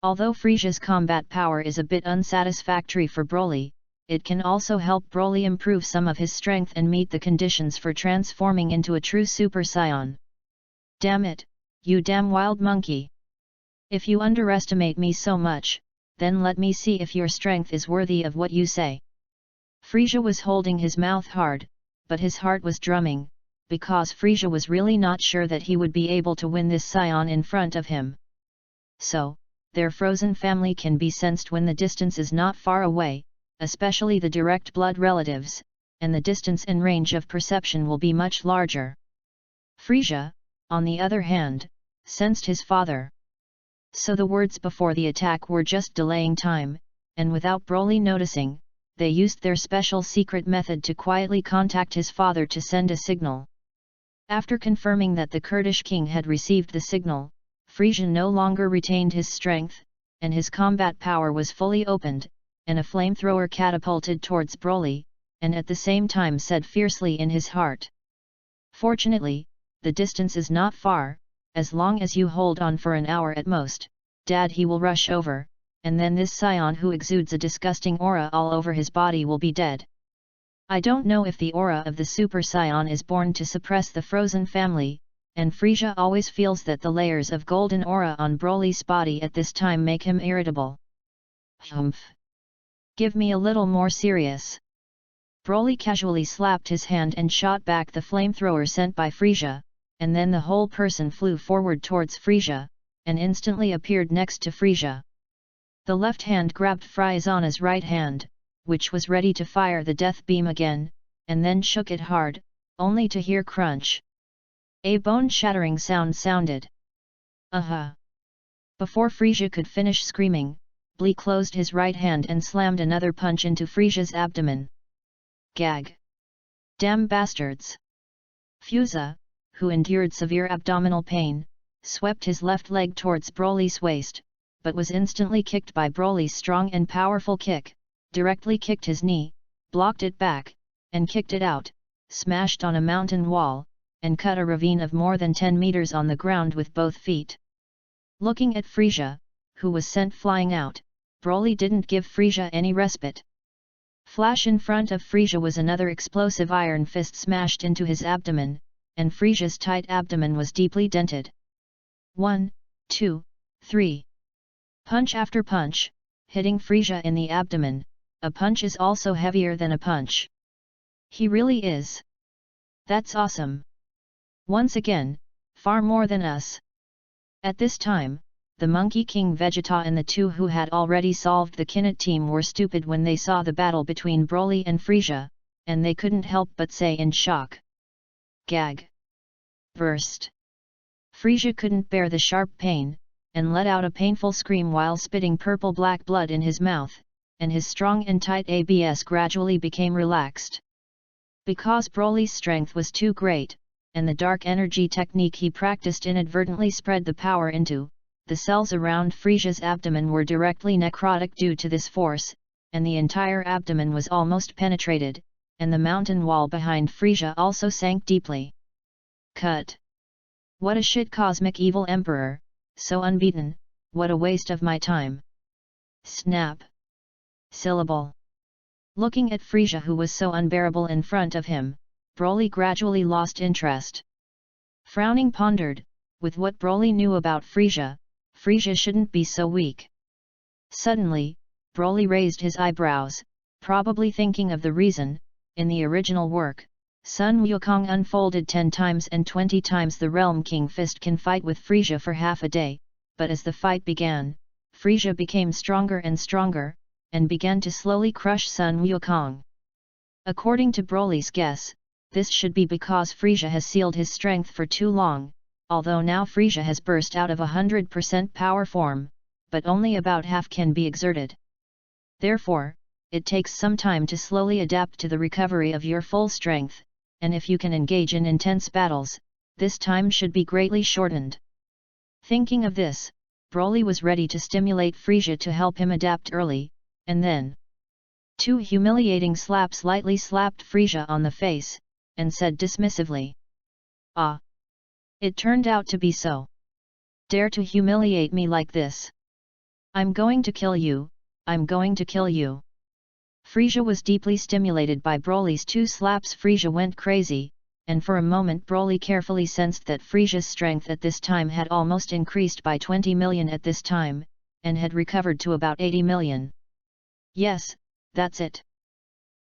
Although Frisia's combat power is a bit unsatisfactory for Broly, it can also help Broly improve some of his strength and meet the conditions for transforming into a true Super Saiyan. Damn it, you damn wild monkey! If you underestimate me so much, then let me see if your strength is worthy of what you say. Frisia was holding his mouth hard, but his heart was drumming, because Frisia was really not sure that he would be able to win this Saiyan in front of him. So, their frozen family can be sensed when the distance is not far away, especially the direct blood relatives, and the distance and range of perception will be much larger. Frisia, on the other hand, sensed his father. So the words before the attack were just delaying time, and without Broly noticing, they used their special secret method to quietly contact his father to send a signal. After confirming that the Kurdish king had received the signal, Frisia no longer retained his strength, and his combat power was fully opened, and a flamethrower catapulted towards Broly, and at the same time said fiercely in his heart. Fortunately, the distance is not far, as long as you hold on for an hour at most, Dad, he will rush over, and then this Saiyan who exudes a disgusting aura all over his body will be dead. I don't know if the aura of the Super Saiyan is born to suppress the frozen family, and Frisia always feels that the layers of golden aura on Broly's body at this time make him irritable. Humph! Give me a little more serious. Broly casually slapped his hand and shot back the flamethrower sent by Frisia, and then the whole person flew forward towards Frisia, and instantly appeared next to Frisia. The left hand grabbed Frieza's right hand, which was ready to fire the death beam again, and then shook it hard, only to hear crunch. A bone-shattering sound sounded. Aha! Before Frisia could finish screaming, Blee closed his right hand and slammed another punch into Frisia's abdomen. Gag! Damn bastards! Fusa, who endured severe abdominal pain, swept his left leg towards Broly's waist, but was instantly kicked by Broly's strong and powerful kick, directly kicked his knee, blocked it back, and kicked it out, smashed on a mountain wall, and cut a ravine of more than 10 meters on the ground with both feet. Looking at Frisia, who was sent flying out, Broly didn't give Frisia any respite. Flash in front of Frisia was another explosive iron fist smashed into his abdomen, and Frisia's tight abdomen was deeply dented. 1, 2, 3. Punch after punch, hitting Frisia in the abdomen. A punch is also heavier than a punch. He really is. That's awesome. Once again, far more than us. At this time, the Monkey King Vegeta and the two who had already solved the Kinnet team were stupid when they saw the battle between Broly and Frisia, and they couldn't help but say in shock. Gag! Burst! Frisia couldn't bear the sharp pain, and let out a painful scream while spitting purple-black blood in his mouth, and his strong and tight abs gradually became relaxed. Because Broly's strength was too great, and the dark energy technique he practiced inadvertently spread the power into, the cells around Frisia's abdomen were directly necrotic due to this force, and the entire abdomen was almost penetrated, and the mountain wall behind Frisia also sank deeply. Cut! What a shit cosmic evil emperor, so unbeaten, what a waste of my time. Snap! Syllable. Looking at Frisia who was so unbearable in front of him, Broly gradually lost interest. Frowning pondered, with what Broly knew about Frisia, Frisia shouldn't be so weak. Suddenly, Broly raised his eyebrows, probably thinking of the reason. In the original work, Sun Wukong unfolded 10 times and 20 times the Realm King Fist can fight with Frisia for half a day, but as the fight began, Frisia became stronger and stronger, and began to slowly crush Sun Wukong. According to Broly's guess, this should be because Frisia has sealed his strength for too long, although now Frisia has burst out of 100% power form, but only about half can be exerted. Therefore, it takes some time to slowly adapt to the recovery of your full strength, and if you can engage in intense battles, this time should be greatly shortened. Thinking of this, Broly was ready to stimulate Frisia to help him adapt early, and then 2 humiliating slaps lightly slapped Frisia on the face, and said dismissively, "Ah! It turned out to be so. Dare to humiliate me like this? I'm going to kill you, I'm going to kill you. Frisia was deeply stimulated by Broly's 2 slaps. Frisia went crazy, and for a moment Broly carefully sensed that Frisia's strength at this time had almost increased by 20 million at this time, and had recovered to about 80 million. Yes, that's it.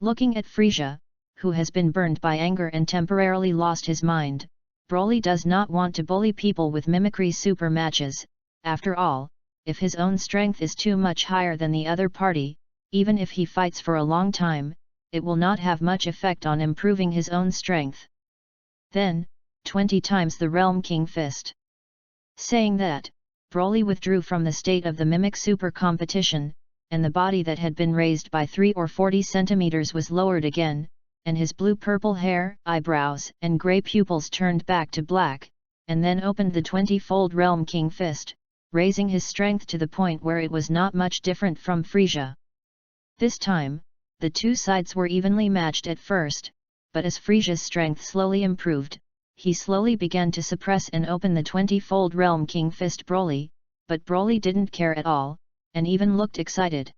Looking at Frisia, who has been burned by anger and temporarily lost his mind, Broly does not want to bully people with mimicry super matches. After all, if his own strength is too much higher than the other party, even if he fights for a long time, it will not have much effect on improving his own strength. Then, 20 times the Realm King Fist. Saying that, Broly withdrew from the state of the Mimic Super competition, and the body that had been raised by 3 or 40 centimeters was lowered again, and his blue-purple hair, eyebrows, and grey pupils turned back to black, and then opened the 20-fold Realm King Fist, raising his strength to the point where it was not much different from Frisia. This time, the 2 sides were evenly matched at first, but as Frisia's strength slowly improved, he slowly began to suppress and open the 20-fold Realm King Fist Broly, but Broly didn't care at all, and even looked excited.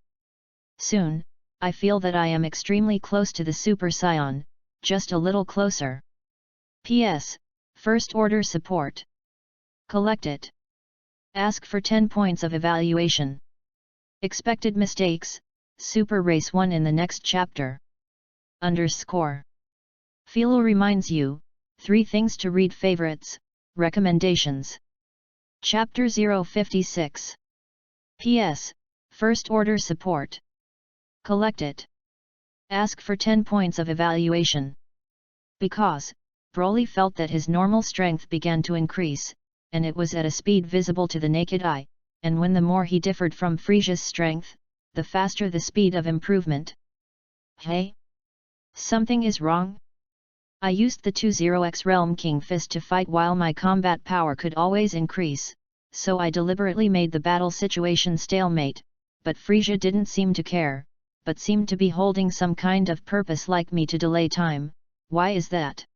Soon, I feel that I am extremely close to the Super Saiyan, just a little closer. PS, First Order Support. Collect it. Ask for 10 points of evaluation. Expected mistakes, Super Race 1 in the next chapter. _ Philo reminds you, 3 things to read. Favorites, recommendations. Chapter 056. PS, First Order Support. Collect it. Ask for 10 points of evaluation. Because, Broly felt that his normal strength began to increase, and it was at a speed visible to the naked eye, and when the more he differed from Frisia's strength, the faster the speed of improvement. Hey? Something is wrong? I used the 20x Realm King Fist to fight while my combat power could always increase, so I deliberately made the battle situation stalemate, but Frisia didn't seem to care, but seemed to be holding some kind of purpose like me to delay time. Why is that?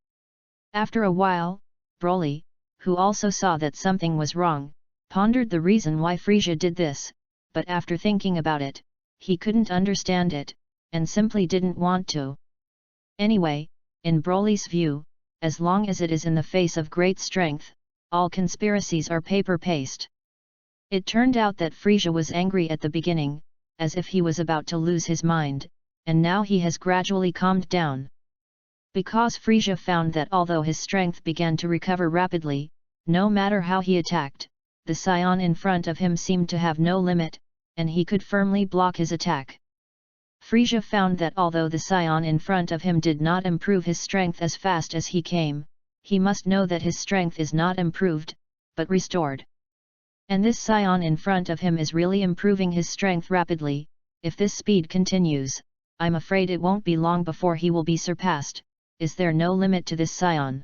After a while, Broly, who also saw that something was wrong, pondered the reason why Frisia did this, but after thinking about it, he couldn't understand it, and simply didn't want to. Anyway, in Broly's view, as long as it is in the face of great strength, all conspiracies are paper-paste. It turned out that Frisia was angry at the beginning, as if he was about to lose his mind, and now he has gradually calmed down. Because Frisia found that although his strength began to recover rapidly, no matter how he attacked, the Saiyan in front of him seemed to have no limit, and he could firmly block his attack. Frisia found that although the Saiyan in front of him did not improve his strength as fast as he came, he must know that his strength is not improved, but restored. And this Saiyan in front of him is really improving his strength rapidly. If this speed continues, I'm afraid it won't be long before he will be surpassed. Is there no limit to this Saiyan?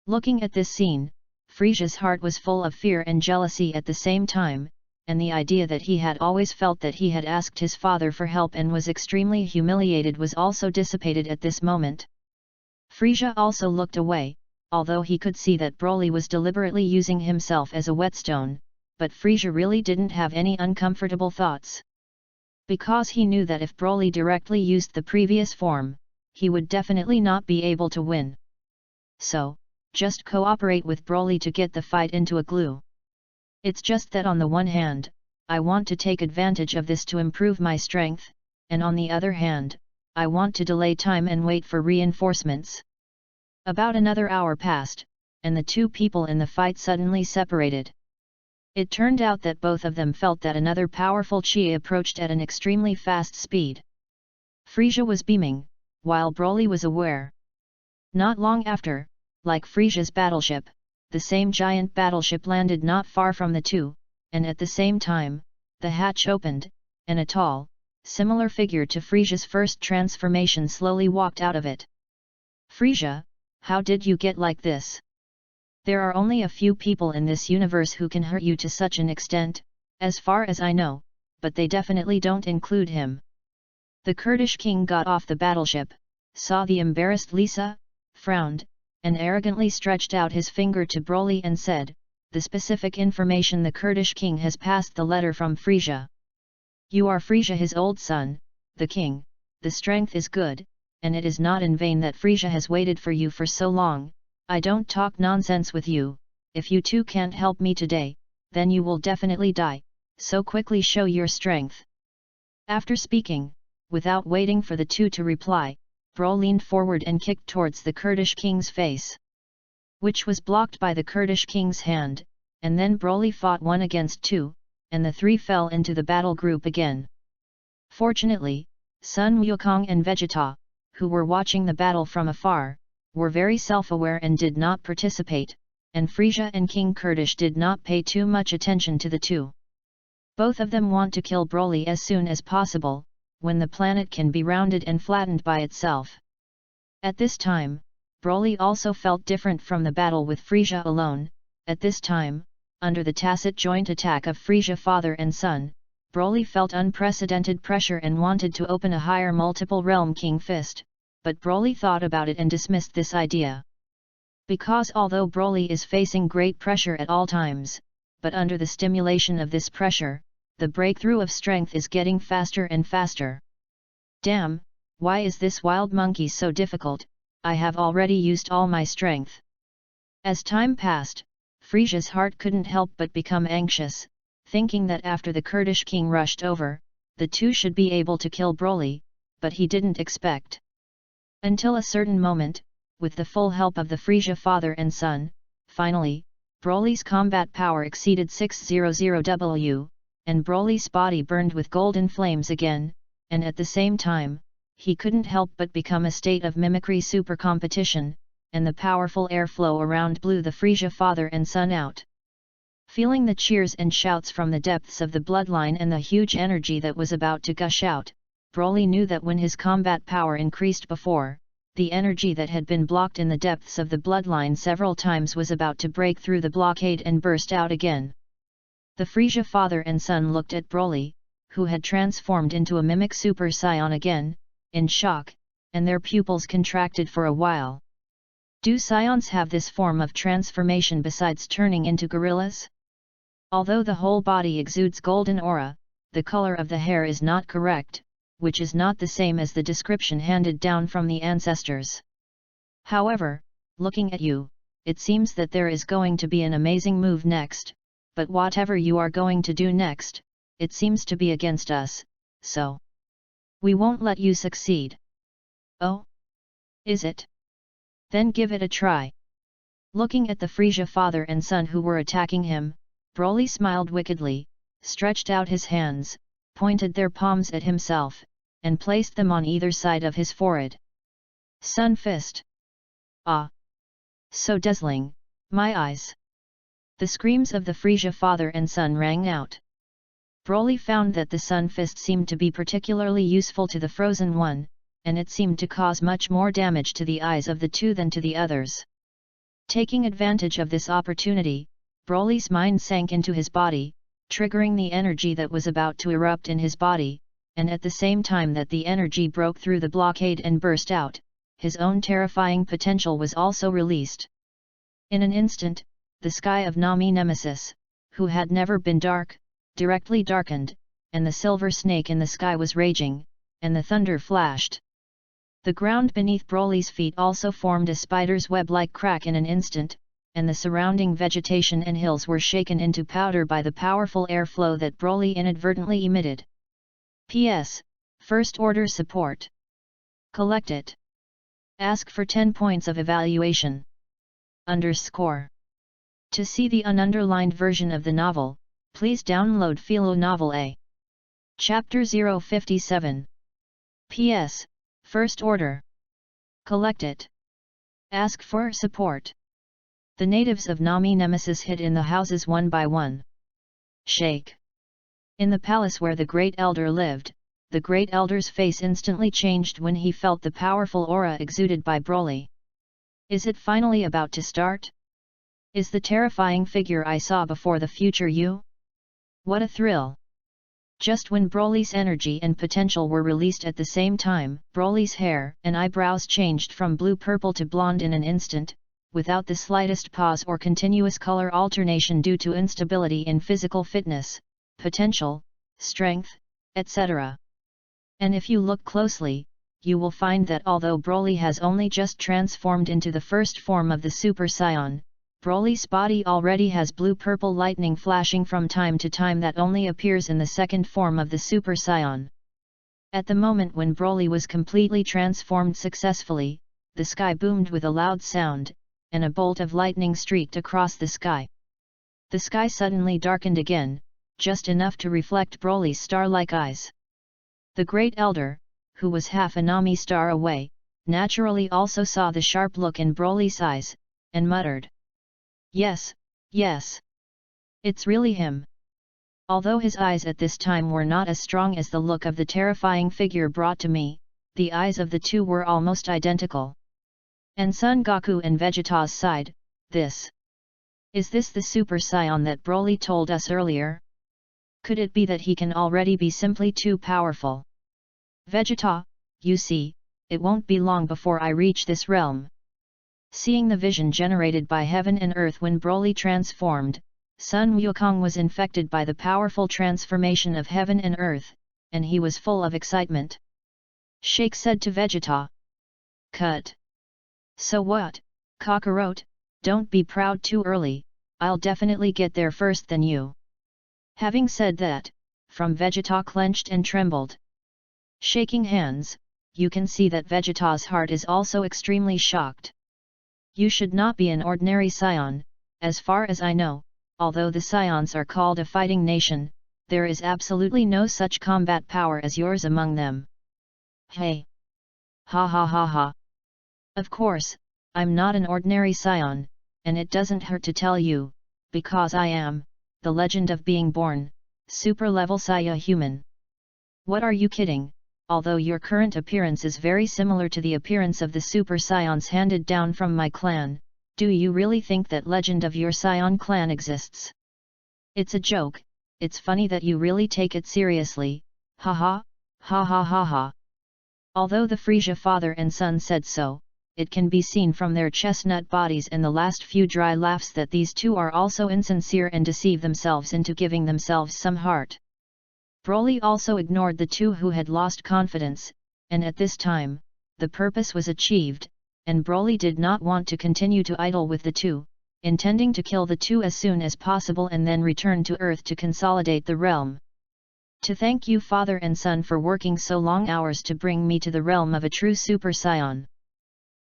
Looking at this scene, Frisia's heart was full of fear and jealousy at the same time, and the idea that he had always felt that he had asked his father for help and was extremely humiliated was also dissipated at this moment. Frisia also looked away, although he could see that Broly was deliberately using himself as a whetstone, but Frisia really didn't have any uncomfortable thoughts. Because he knew that if Broly directly used the previous form, he would definitely not be able to win. So, just cooperate with Broly to get the fight into a glue. It's just that on the one hand, I want to take advantage of this to improve my strength, and on the other hand, I want to delay time and wait for reinforcements. About another hour passed, and the 2 people in the fight suddenly separated. It turned out that both of them felt that another powerful chi approached at an extremely fast speed. Frisia was beaming, while Broly was aware. Not long after, like Frisia's battleship, the same giant battleship landed not far from the 2, and at the same time, the hatch opened, and a tall, similar figure to Frisia's first transformation slowly walked out of it. Frisia, how did you get like this? There are only a few people in this universe who can hurt you to such an extent, as far as I know, but they definitely don't include him. The Kurdish king got off the battleship, saw the embarrassed Lisa, frowned, and arrogantly stretched out his finger to Broly and said, the specific information the Kurdish king has passed the letter from Frisia. You are Frisia his old son, the king, the strength is good, and it is not in vain that Frisia has waited for you for so long. I don't talk nonsense with you, if you two can't help me today, then you will definitely die, so quickly show your strength. After speaking, without waiting for the two to reply, Brol leaned forward and kicked towards the Kurdish king's face, which was blocked by the Kurdish king's hand, and then Broly fought 1 against 2, and the 3 fell into the battle group again. Fortunately, Sun Wukong and Vegeta, who were watching the battle from afar, were very self-aware and did not participate, and Frisia and King Kurdish did not pay too much attention to the two. Both of them want to kill Broly as soon as possible, when the planet can be rounded and flattened by itself. At this time, Broly also felt different from the battle with Frisia alone. At this time, under the tacit joint attack of Frisia father and son, Broly felt unprecedented pressure and wanted to open a higher multiple realm king fist, but Broly thought about it and dismissed this idea. Because although Broly is facing great pressure at all times, but under the stimulation of this pressure, the breakthrough of strength is getting faster and faster. Damn, why is this wild monkey so difficult? I have already used all my strength. As time passed, Frisia's heart couldn't help but become anxious, thinking that after the Kurdish king rushed over, the two should be able to kill Broly, but he didn't expect. Until a certain moment, with the full help of the Frisia father and son, finally, Broly's combat power exceeded 600W, and Broly's body burned with golden flames again, and at the same time, he couldn't help but become a state of mimicry super competition, and the powerful airflow around blew the Frisia father and son out. Feeling the cheers and shouts from the depths of the bloodline and the huge energy that was about to gush out, Broly knew that when his combat power increased before, the energy that had been blocked in the depths of the bloodline several times was about to break through the blockade and burst out again. The Frisia father and son looked at Broly, who had transformed into a mimic Super Saiyan again, in shock, and their pupils contracted for a while. Do Saiyans have this form of transformation besides turning into gorillas? Although the whole body exudes golden aura, the color of the hair is not correct, which is not the same as the description handed down from the ancestors. However, looking at you, it seems that there is going to be an amazing move next, but whatever you are going to do next, it seems to be against us, so we won't let you succeed. Oh? Is it? Then give it a try. Looking at the Frisia father and son who were attacking him, Broly smiled wickedly, stretched out his hands, pointed their palms at himself, and placed them on either side of his forehead. Sun Fist! Ah! So dazzling, my eyes! The screams of the Frisia father and son rang out. Broly found that the Sun Fist seemed to be particularly useful to the Frozen One, and it seemed to cause much more damage to the eyes of the two than to the others. Taking advantage of this opportunity, Broly's mind sank into his body, triggering the energy that was about to erupt in his body, and at the same time that the energy broke through the blockade and burst out, his own terrifying potential was also released. In an instant, the sky of Nami Nemesis, who had never been dark, directly darkened, and the silver snake in the sky was raging, and the thunder flashed. The ground beneath Broly's feet also formed a spider's web-like crack in an instant, and the surrounding vegetation and hills were shaken into powder by the powerful airflow that Broly inadvertently emitted. P.S. First Order Support. Collect it. Ask for 10 points of evaluation. _ To see the ununderlined version of the novel, please download Philo Novel A. Chapter 057. P.S. First Order. Collect it. Ask for support. The natives of Nami Nemesis hid in the houses one by one. Shake. In the palace where the Great Elder lived, the Great Elder's face instantly changed when he felt the powerful aura exuded by Broly. Is it finally about to start? Is the terrifying figure I saw before the future you? What a thrill! Just when Broly's energy and potential were released at the same time, Broly's hair and eyebrows changed from blue-purple to blonde in an instant, without the slightest pause or continuous color alternation due to instability in physical fitness, potential, strength, etc. And if you look closely, you will find that although Broly has only just transformed into the first form of the Super Saiyan, Broly's body already has blue-purple lightning flashing from time to time that only appears in the second form of the Super Saiyan. At the moment when Broly was completely transformed successfully, the sky boomed with a loud sound, and a bolt of lightning streaked across the sky. The sky suddenly darkened again, just enough to reflect Broly's star-like eyes. The Great Elder, who was half a Nami star away, naturally also saw the sharp look in Broly's eyes, and muttered, "Yes, yes. It's really him." Although his eyes at this time were not as strong as the look of the terrifying figure brought to me, the eyes of the two were almost identical. And Son Goku and Vegeta's sighed, Is this the Super Saiyan that Broly told us earlier? Could it be that he can already be simply too powerful? Vegeta, you see, it won't be long before I reach this realm." Seeing the vision generated by heaven and earth when Broly transformed, Sun Wukong was infected by the powerful transformation of heaven and earth, and he was full of excitement. Sheikh said to Vegeta, "Cut. So what, Kakarot, don't be proud too early, I'll definitely get there first than you." Having said that, from Vegeta clenched and trembled. Shaking hands, you can see that Vegeta's heart is also extremely shocked. You should not be an ordinary Saiyan, as far as I know, although the Saiyans are called a fighting nation, there is absolutely no such combat power as yours among them. Hey! Ha ha ha ha! Of course, I'm not an ordinary Saiyan, and it doesn't hurt to tell you, because I am, the legend of being born, super-level Saiya human. What are you kidding? Although your current appearance is very similar to the appearance of the Super Saiyans handed down from my clan, do you really think that legend of your Saiyan clan exists? It's a joke, it's funny that you really take it seriously, haha, ha ha ha ha. Although the Frieza father and son said so, it can be seen from their chestnut bodies and the last few dry laughs that these two are also insincere and deceive themselves into giving themselves some heart. Broly also ignored the two who had lost confidence, and at this time, the purpose was achieved, and Broly did not want to continue to idle with the two, intending to kill the two as soon as possible and then return to Earth to consolidate the realm. To thank you father and son for working so long hours to bring me to the realm of a true Super Saiyan.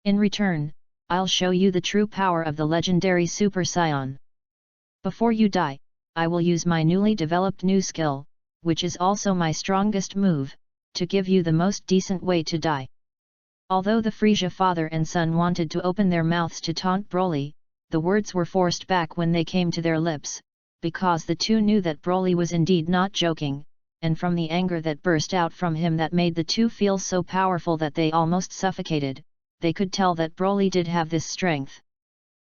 In return, I'll show you the true power of the legendary Super Saiyan. Before you die, I will use my newly developed new skill, which is also my strongest move, to give you the most decent way to die. Although the Frieza father and son wanted to open their mouths to taunt Broly, the words were forced back when they came to their lips, because the two knew that Broly was indeed not joking, and from the anger that burst out from him that made the two feel so powerful that they almost suffocated, they could tell that Broly did have this strength.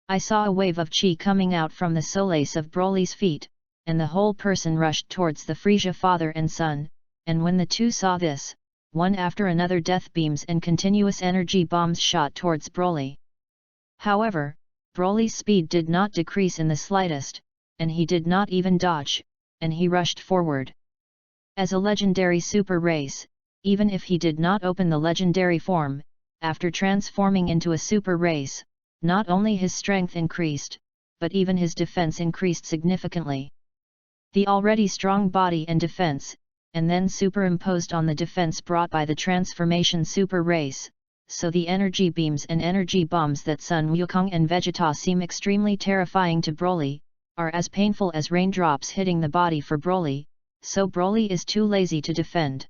I saw a wave of chi coming out from the soles of Broly's feet, and the whole person rushed towards the Frieza father and son, and when the two saw this, one after another death beams and continuous energy bombs shot towards Broly. However, Broly's speed did not decrease in the slightest, and he did not even dodge, and he rushed forward. As a legendary super race, even if he did not open the legendary form, after transforming into a super race, not only his strength increased, but even his defense increased significantly. The already strong body and defense, and then superimposed on the defense brought by the transformation super race, so the energy beams and energy bombs that Sun Wukong and Vegeta seem extremely terrifying to Broly, are as painful as raindrops hitting the body for Broly, so Broly is too lazy to defend.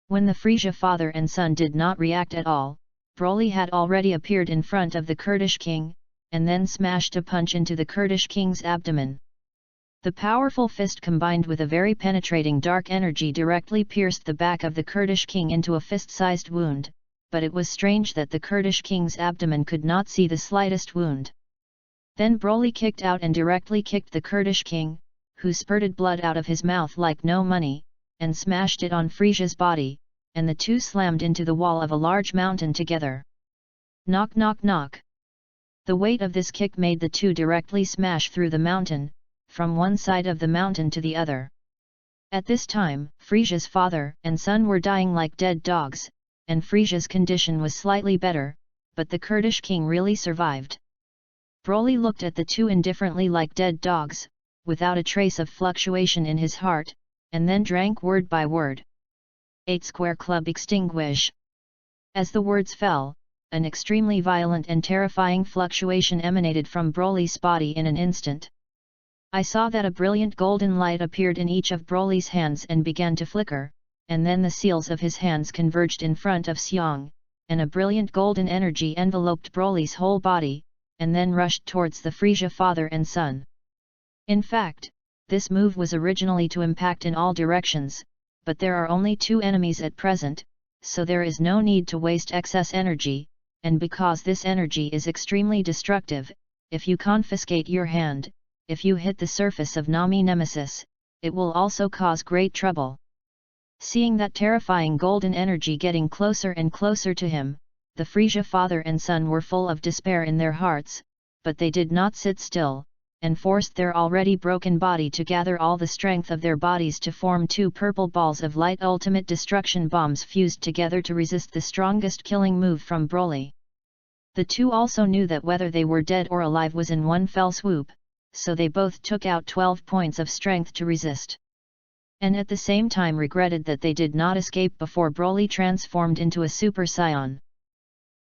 When the Frieza father and son did not react at all, Broly had already appeared in front of the Kurdish king, and then smashed a punch into the Kurdish king's abdomen. The powerful fist combined with a very penetrating dark energy directly pierced the back of the Kurdish king into a fist-sized wound, but it was strange that the Kurdish king's abdomen could not see the slightest wound. Then Broly kicked out and directly kicked the Kurdish king, who spurted blood out of his mouth like no money, and smashed it on Frieza's body, and the two slammed into the wall of a large mountain together. Knock knock knock. The weight of this kick made the two directly smash through the mountain, from one side of the mountain to the other. At this time, Frisia's father and son were dying like dead dogs, and Frisia's condition was slightly better, but the Kurdish king really survived. Broly looked at the two indifferently like dead dogs, without a trace of fluctuation in his heart, and then drank word by word. 8 Square Club extinguish. As the words fell, an extremely violent and terrifying fluctuation emanated from Broly's body in an instant. I saw that a brilliant golden light appeared in each of Broly's hands and began to flicker, and then the seals of his hands converged in front of Xiong, and a brilliant golden energy enveloped Broly's whole body, and then rushed towards the Frisia father and son. In fact, this move was originally to impact in all directions, but there are only two enemies at present, so there is no need to waste excess energy, and because this energy is extremely destructive, if you confiscate your hand, if you hit the surface of Nami Nemesis, it will also cause great trouble. Seeing that terrifying golden energy getting closer and closer to him, the Frisia father and son were full of despair in their hearts, but they did not sit still, and forced their already broken body to gather all the strength of their bodies to form two purple balls of light ultimate destruction bombs fused together to resist the strongest killing move from Broly. The two also knew that whether they were dead or alive was in one fell swoop, so they both took out 12 points of strength to resist. And at the same time regretted that they did not escape before Broly transformed into a Super Saiyan.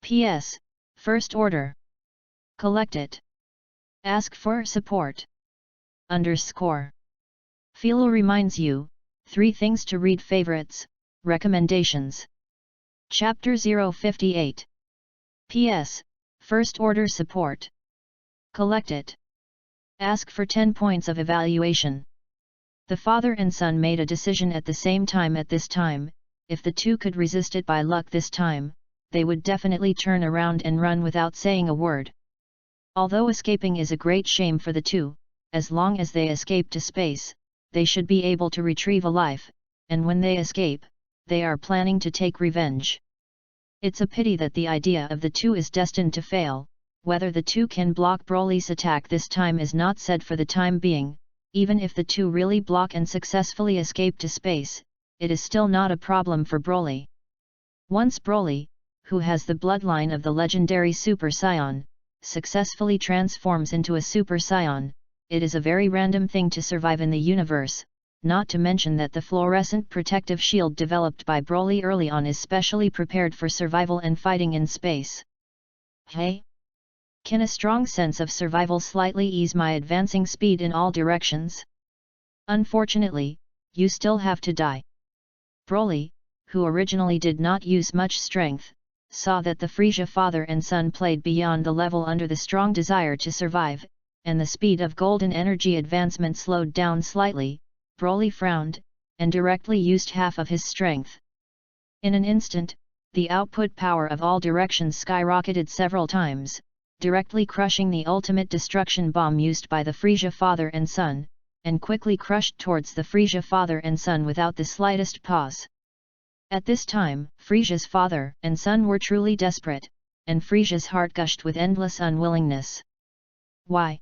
P.S. First Order. Collect it. Ask for support. _ Philo reminds you, 3 things to read favorites, recommendations. Chapter 058. P.S. First Order support. Collect it. Ask for 10 points of evaluation. The father and son made a decision at the same time at this time. If the two could resist it by luck this time, they would definitely turn around and run without saying a word. Although escaping is a great shame for the two, as long as they escape to space, they should be able to retrieve a life, and when they escape, they are planning to take revenge. It's a pity that the idea of the two is destined to fail. Whether the two can block Broly's attack this time is not said for the time being. Even if the two really block and successfully escape to space, it is still not a problem for Broly. Once Broly, who has the bloodline of the legendary Super Saiyan, successfully transforms into a Super Saiyan, it is a very random thing to survive in the universe, not to mention that the fluorescent protective shield developed by Broly early on is specially prepared for survival and fighting in space. Hey! Can a strong sense of survival slightly ease my advancing speed in all directions? Unfortunately, you still have to die. Broly, who originally did not use much strength, saw that the Frisia father and son played beyond the level under the strong desire to survive, and the speed of golden energy advancement slowed down slightly. Broly frowned, and directly used half of his strength. In an instant, the output power of all directions skyrocketed several times, directly crushing the ultimate destruction bomb used by the Frisia father and son, and quickly crushed towards the Frisia father and son without the slightest pause. At this time, Frisia's father and son were truly desperate, and Frisia's heart gushed with endless unwillingness. Why?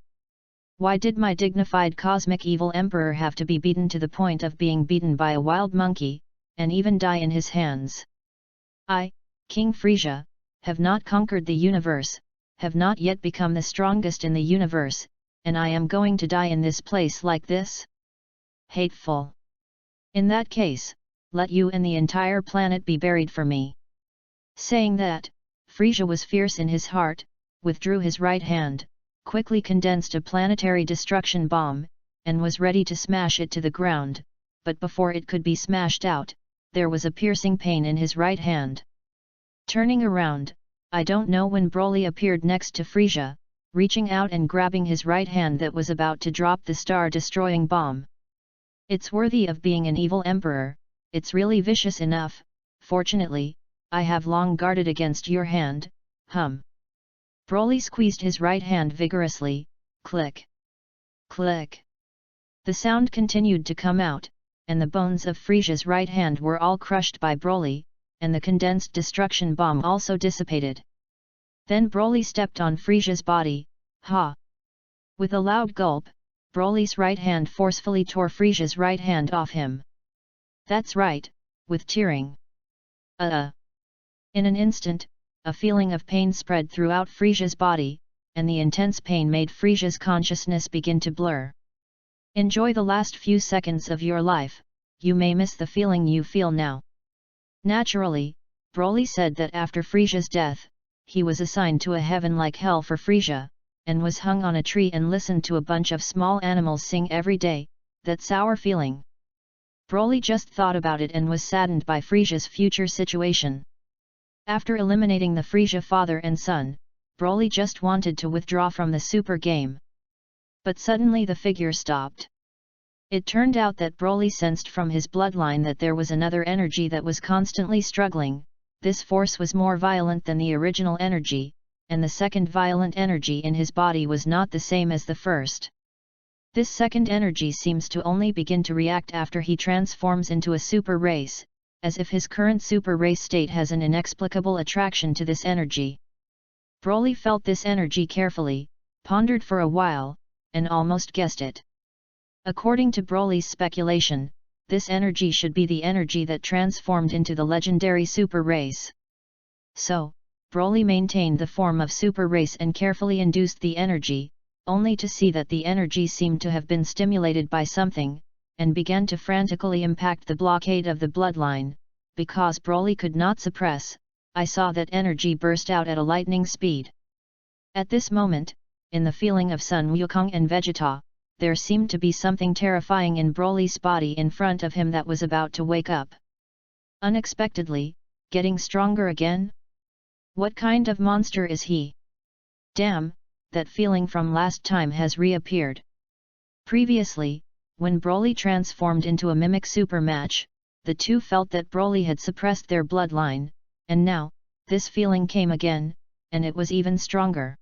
Why did my dignified cosmic evil emperor have to be beaten to the point of being beaten by a wild monkey, and even die in his hands? I, King Frisia, have not conquered the universe, have not yet become the strongest in the universe, and I am going to die in this place like this? Hateful! In that case, let you and the entire planet be buried for me. Saying that, Frisia was fierce in his heart, withdrew his right hand, quickly condensed a planetary destruction bomb, and was ready to smash it to the ground, but before it could be smashed out, there was a piercing pain in his right hand. Turning around, I don't know when Broly appeared next to Frisia, reaching out and grabbing his right hand that was about to drop the star-destroying bomb. It's worthy of being an evil emperor. It's really vicious enough. Fortunately, I have long guarded against your hand. Broly squeezed his right hand vigorously. Click! Click! The sound continued to come out, and the bones of Frisia's right hand were all crushed by Broly, and the condensed destruction bomb also dissipated. Then Broly stepped on Frisia's body, ha! With a loud gulp, Broly's right hand forcefully tore Frisia's right hand off him. That's right, with tearing. In an instant, a feeling of pain spread throughout Frisia's body, and the intense pain made Frisia's consciousness begin to blur. Enjoy the last few seconds of your life, you may miss the feeling you feel now. Naturally, Broly said that after Frisia's death, he was assigned to a heaven like hell for Frisia, and was hung on a tree and listened to a bunch of small animals sing every day. That sour feeling. Broly just thought about it and was saddened by Frisia's future situation. After eliminating the Frisia father and son, Broly just wanted to withdraw from the super game. But suddenly the figure stopped. It turned out that Broly sensed from his bloodline that there was another energy that was constantly struggling. This force was more violent than the original energy, and the second violent energy in his body was not the same as the first. This second energy seems to only begin to react after he transforms into a super race, as if his current super race state has an inexplicable attraction to this energy. Broly felt this energy carefully, pondered for a while, and almost guessed it. According to Broly's speculation, this energy should be the energy that transformed into the legendary super race. So, Broly maintained the form of super race and carefully induced the energy, only to see that the energy seemed to have been stimulated by something, and began to frantically impact the blockade of the bloodline. Because Broly could not suppress, I saw that energy burst out at a lightning speed. At this moment, in the feeling of Sun Wukong and Vegeta, there seemed to be something terrifying in Broly's body in front of him that was about to wake up. Unexpectedly, getting stronger again? What kind of monster is he? Damn, that feeling from last time has reappeared. Previously, when Broly transformed into a mimic super match, the two felt that Broly had suppressed their bloodline, and now, this feeling came again, and it was even stronger.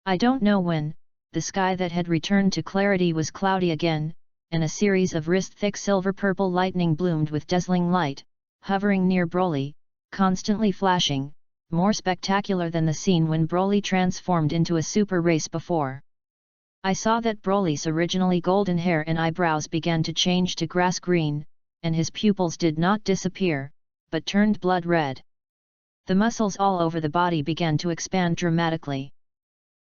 I don't know when. The sky that had returned to clarity was cloudy again, and a series of wrist-thick silver-purple lightning bloomed with dazzling light, hovering near Broly, constantly flashing, more spectacular than the scene when Broly transformed into a super race before. I saw that Broly's originally golden hair and eyebrows began to change to grass green, and his pupils did not disappear, but turned blood red. The muscles all over the body began to expand dramatically.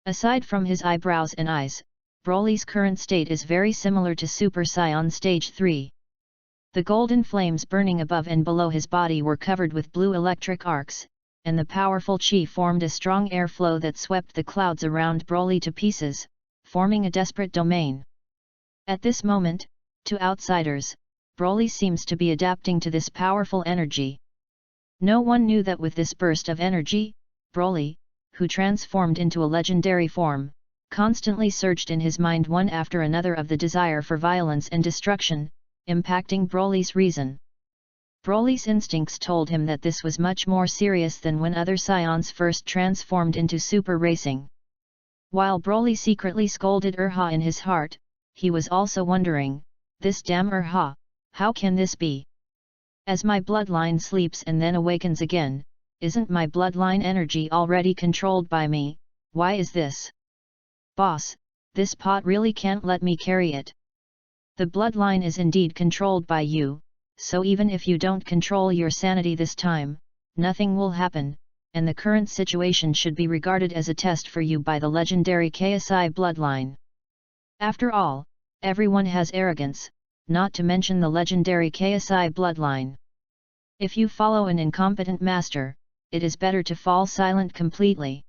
Aside from his eyebrows and eyes, Broly's current state is very similar to Super Saiyan Stage 3. The golden flames burning above and below his body were covered with blue electric arcs, and the powerful chi formed a strong airflow that swept the clouds around Broly to pieces, forming a desperate domain. At this moment, to outsiders, Broly seems to be adapting to this powerful energy. No one knew that with this burst of energy, Broly, who transformed into a legendary form, constantly surged in his mind one after another of the desire for violence and destruction, impacting Broly's reason. Broly's instincts told him that this was much more serious than when other Saiyans first transformed into super racing. While Broly secretly scolded Urha in his heart, he was also wondering, this damn Urha, how can this be? As my bloodline sleeps and then awakens again, isn't my bloodline energy already controlled by me? Why is this? Boss, this pot really can't let me carry it. The bloodline is indeed controlled by you, so even if you don't control your sanity this time, nothing will happen, and the current situation should be regarded as a test for you by the legendary KSI bloodline. After all, everyone has arrogance, not to mention the legendary KSI bloodline. If you follow an incompetent master, it is better to fall silent completely.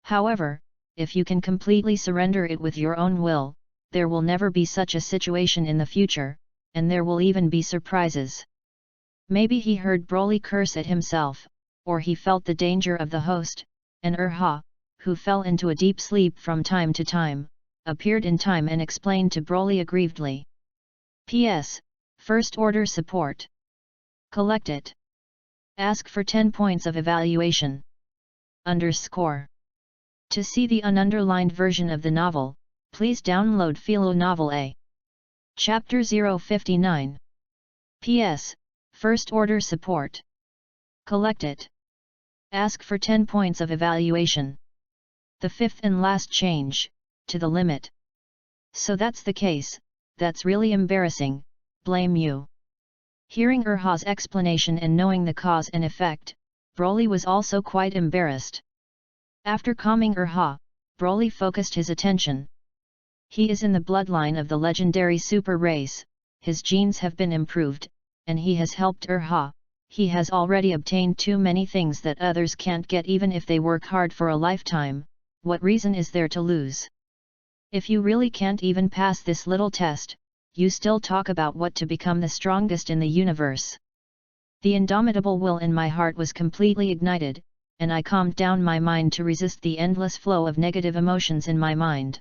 However, if you can completely surrender it with your own will, there will never be such a situation in the future, and there will even be surprises. Maybe he heard Broly curse at himself, or he felt the danger of the host, and Urha, who fell into a deep sleep from time to time, appeared in time and explained to Broly aggrievedly. P.S. First Order Support. Collect it. Ask for 10 points of evaluation. To see the ununderlined version of the novel, please download Philo Novel A. Chapter 059. P.S. First Order Support. Collect it. Ask for 10 points of evaluation. The fifth and last change, to the limit. So that's the case, that's really embarrassing, blame you. Hearing Urha's explanation and knowing the cause and effect, Broly was also quite embarrassed. After calming Urha, Broly focused his attention. He is in the bloodline of the legendary super race, his genes have been improved, and he has helped Urha. He has already obtained too many things that others can't get even if they work hard for a lifetime. What reason is there to lose? If you really can't even pass this little test, you still talk about what to become the strongest in the universe. The indomitable will in my heart was completely ignited, and I calmed down my mind to resist the endless flow of negative emotions in my mind.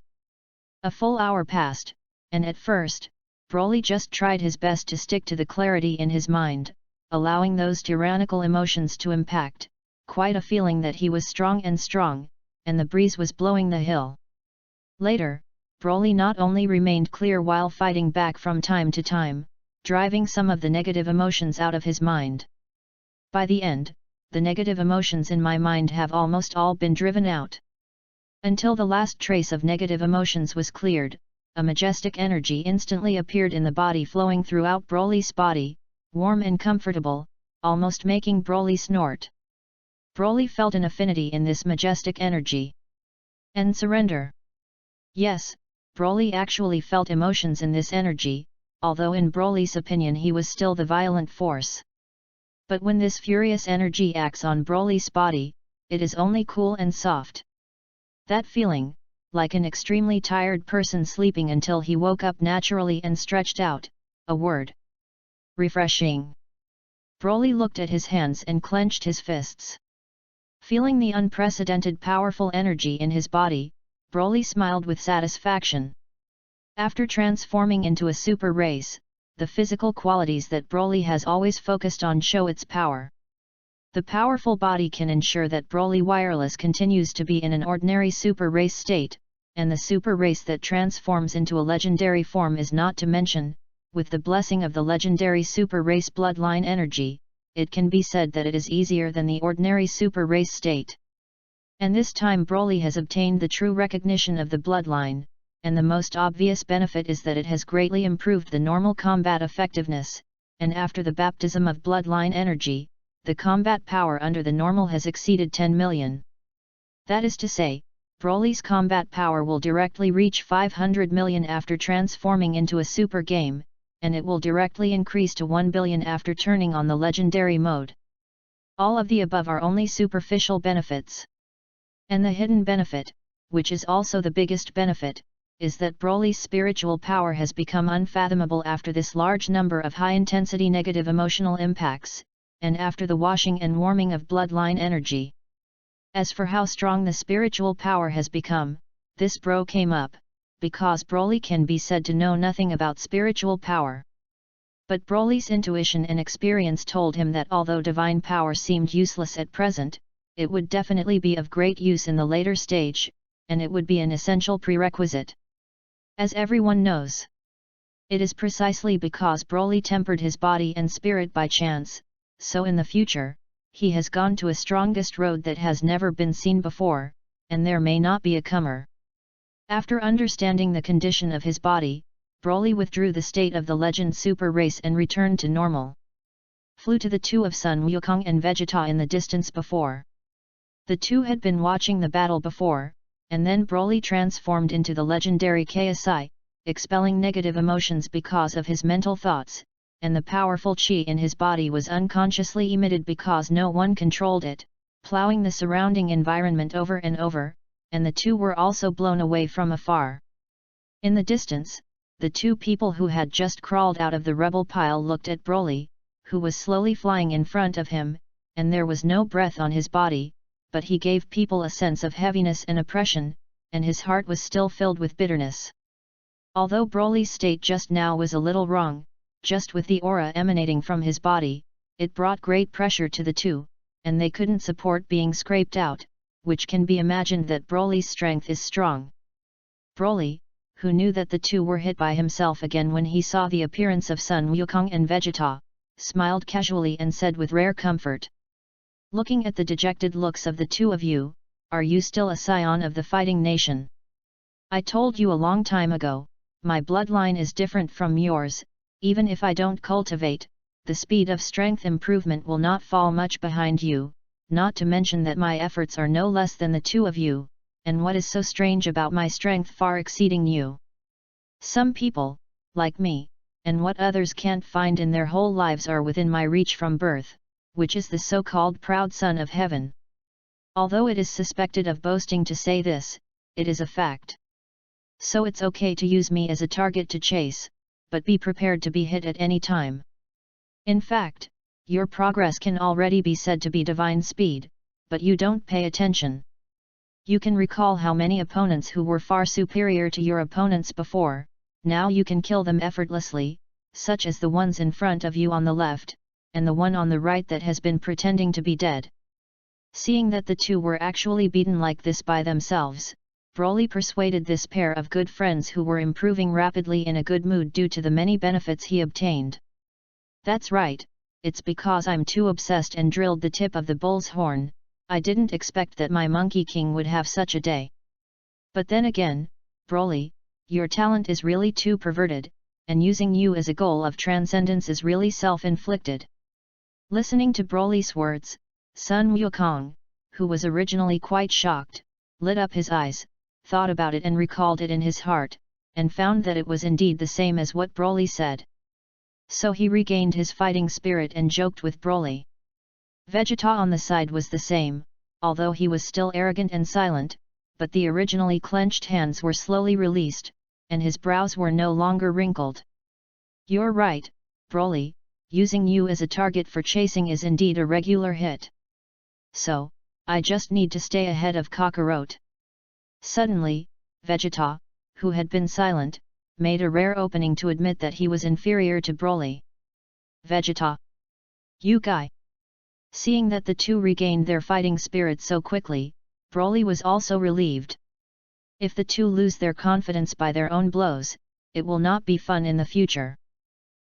A full hour passed, and at first, Broly just tried his best to stick to the clarity in his mind, allowing those tyrannical emotions to impact, quite a feeling that he was strong, and the breeze was blowing the hill. Later, Broly not only remained clear while fighting back from time to time, driving some of the negative emotions out of his mind. By the end, the negative emotions in my mind have almost all been driven out. Until the last trace of negative emotions was cleared, a majestic energy instantly appeared in the body flowing throughout Broly's body, warm and comfortable, almost making Broly snort. Broly felt an affinity in this majestic energy. And surrender. Yes, Broly actually felt emotions in this energy, although in Broly's opinion he was still the violent force. But when this furious energy acts on Broly's body, it is only cool and soft. That feeling, like an extremely tired person sleeping until he woke up naturally and stretched out, a word. Refreshing. Broly looked at his hands and clenched his fists. Feeling the unprecedented powerful energy in his body, Broly smiled with satisfaction. After transforming into a super race, the physical qualities that Broly has always focused on show its power. The powerful body can ensure that Broly Wireless continues to be in an ordinary super race state, and the super race that transforms into a legendary form is not to mention. With the blessing of the legendary super race bloodline energy, it can be said that it is easier than the ordinary super race state. And this time Broly has obtained the true recognition of the bloodline, and the most obvious benefit is that it has greatly improved the normal combat effectiveness, and after the baptism of bloodline energy, the combat power under the normal has exceeded 10 million. That is to say, Broly's combat power will directly reach 500 million after transforming into a super game, and it will directly increase to 1 billion after turning on the legendary mode. All of the above are only superficial benefits. And the hidden benefit, which is also the biggest benefit, is that Broly's spiritual power has become unfathomable after this large number of high-intensity negative emotional impacts, and after the washing and warming of bloodline energy. As for how strong the spiritual power has become, this bro came up, because Broly can be said to know nothing about spiritual power. But Broly's intuition and experience told him that although divine power seemed useless at present, it would definitely be of great use in the later stage, and it would be an essential prerequisite. As everyone knows, it is precisely because Broly tempered his body and spirit by chance, so in the future, he has gone to a strongest road that has never been seen before, and there may not be a comer. After understanding the condition of his body, Broly withdrew the state of the legend super race and returned to normal. Flew to the two of Sun Wukong and Vegeta in the distance before. The two had been watching the battle before, and then Broly transformed into the legendary KSI, expelling negative emotions because of his mental thoughts, and the powerful chi in his body was unconsciously emitted because no one controlled it, plowing the surrounding environment over and over, and the two were also blown away from afar. In the distance, the two people who had just crawled out of the rebel pile looked at Broly, who was slowly flying in front of him, and there was no breath on his body, but he gave people a sense of heaviness and oppression, and his heart was still filled with bitterness. Although Broly's state just now was a little wrong, just with the aura emanating from his body, it brought great pressure to the two, and they couldn't support being scraped out, which can be imagined that Broly's strength is strong. Broly, who knew that the two were hit by himself again when he saw the appearance of Sun Wukong and Vegeta, smiled casually and said with rare comfort, Looking at the dejected looks of the two of you, are you still a scion of the fighting nation? I told you a long time ago, my bloodline is different from yours. Even if I don't cultivate, the speed of strength improvement will not fall much behind you, not to mention that my efforts are no less than the two of you, and what is so strange about my strength far exceeding you? Some people, like me, and what others can't find in their whole lives are within my reach from birth, which is the so-called proud son of heaven. Although it is suspected of boasting to say this, it is a fact. So it's okay to use me as a target to chase, but be prepared to be hit at any time. In fact, your progress can already be said to be divine speed, but you don't pay attention. You can recall how many opponents who were far superior to your opponents before, now you can kill them effortlessly, such as the ones in front of you on the left, and the one on the right that has been pretending to be dead. Seeing that the two were actually beaten like this by themselves, Broly persuaded this pair of good friends who were improving rapidly in a good mood due to the many benefits he obtained. That's right, it's because I'm too obsessed and drilled the tip of the bull's horn. I didn't expect that my Monkey King would have such a day. But then again, Broly, your talent is really too perverted, and using you as a goal of transcendence is really self-inflicted. Listening to Broly's words, Sun Wukong, who was originally quite shocked, lit up his eyes, thought about it and recalled it in his heart, and found that it was indeed the same as what Broly said. So he regained his fighting spirit and joked with Broly. Vegeta on the side was the same, although he was still arrogant and silent, but the originally clenched hands were slowly released, and his brows were no longer wrinkled. You're right, Broly, using you as a target for chasing is indeed a regular hit. So, I just need to stay ahead of Kakarot. Suddenly, Vegeta, who had been silent, made a rare opening to admit that he was inferior to Broly. Vegeta! You guy! Seeing that the two regained their fighting spirit so quickly, Broly was also relieved. If the two lose their confidence by their own blows, it will not be fun in the future.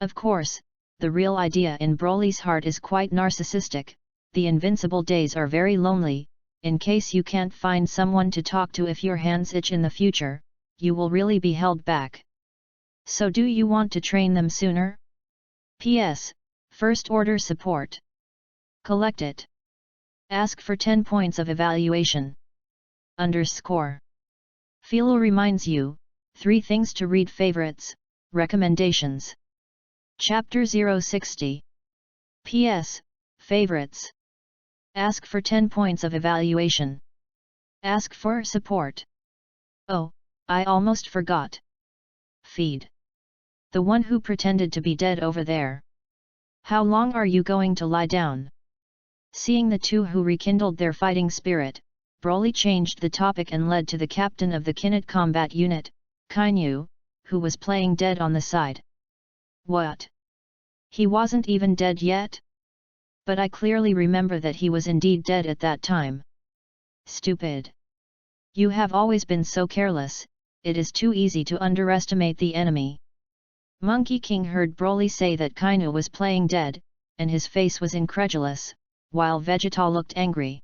Of course, the real idea in Broly's heart is quite narcissistic. The invincible days are very lonely. In case you can't find someone to talk to if your hands itch in the future, you will really be held back. So do you want to train them sooner? P.S. First order support. Collect it. Ask for 10 points of evaluation. _ Philo reminds you, 3 things to read. Favorites, recommendations. Chapter 060. P.S. Favorites. Ask for 10 points of evaluation. Ask for support. Oh, I almost forgot. Feed. The one who pretended to be dead over there. How long are you going to lie down? Seeing the two who rekindled their fighting spirit, Broly changed the topic and led to the captain of the Kinet combat unit, Kainu, who was playing dead on the side. What? He wasn't even dead yet? But I clearly remember that he was indeed dead at that time. Stupid. You have always been so careless, it is too easy to underestimate the enemy. Monkey King heard Broly say that Kainu was playing dead, and his face was incredulous, while Vegeta looked angry.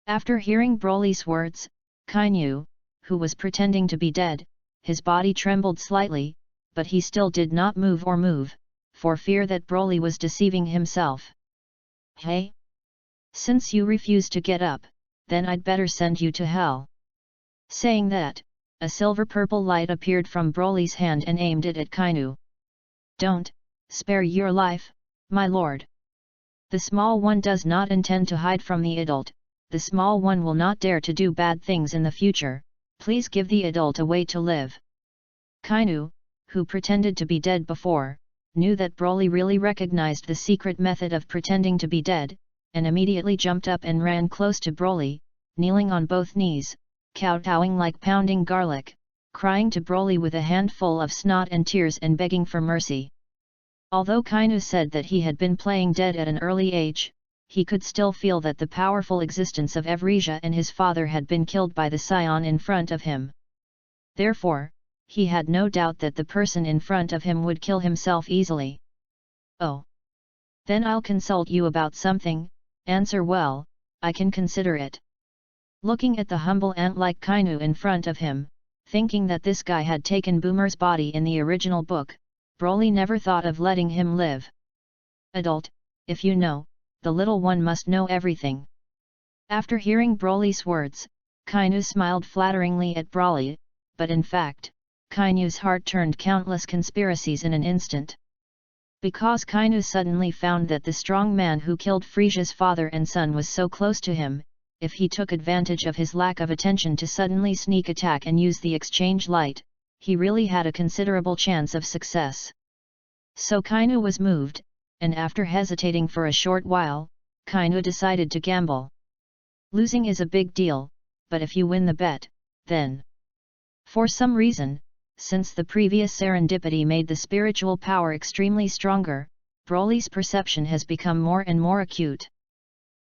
After hearing Broly's words, Kainu, who was pretending to be dead, his body trembled slightly, but he still did not move, for fear that Broly was deceiving himself. Hey? Since you refuse to get up, then I'd better send you to hell. Saying that, a silver-purple light appeared from Broly's hand and aimed it at Kainu. Don't, spare your life, my lord. The small one does not intend to hide from the adult, the small one will not dare to do bad things in the future, please give the adult a way to live. Kainu, who pretended to be dead before, knew that Broly really recognized the secret method of pretending to be dead, and immediately jumped up and ran close to Broly, kneeling on both knees, kowtowing like pounding garlic, crying to Broly with a handful of snot and tears and begging for mercy. Although Kainu said that he had been playing dead at an early age, he could still feel that the powerful existence of Evresia and his father had been killed by the scion in front of him. Therefore, he had no doubt that the person in front of him would kill himself easily. Oh! Then I'll consult you about something, Answer well, I can consider it. Looking at the humble ant-like Kainu in front of him, thinking that this guy had taken Boomer's body in the original book, Broly never thought of letting him live. Adult, if you know, the little one must know everything. After hearing Broly's words, Kainu smiled flatteringly at Broly, but in fact, Kainu's heart turned countless conspiracies in an instant. Because Kainu suddenly found that the strong man who killed Frisia's father and son was so close to him, if he took advantage of his lack of attention to suddenly sneak attack and use the exchange light, he really had a considerable chance of success. So Kainu was moved, and after hesitating for a short while, Kainu decided to gamble. Losing is a big deal, but if you win the bet, then... For some reason, since the previous serendipity made the spiritual power extremely stronger, Broly's perception has become more and more acute.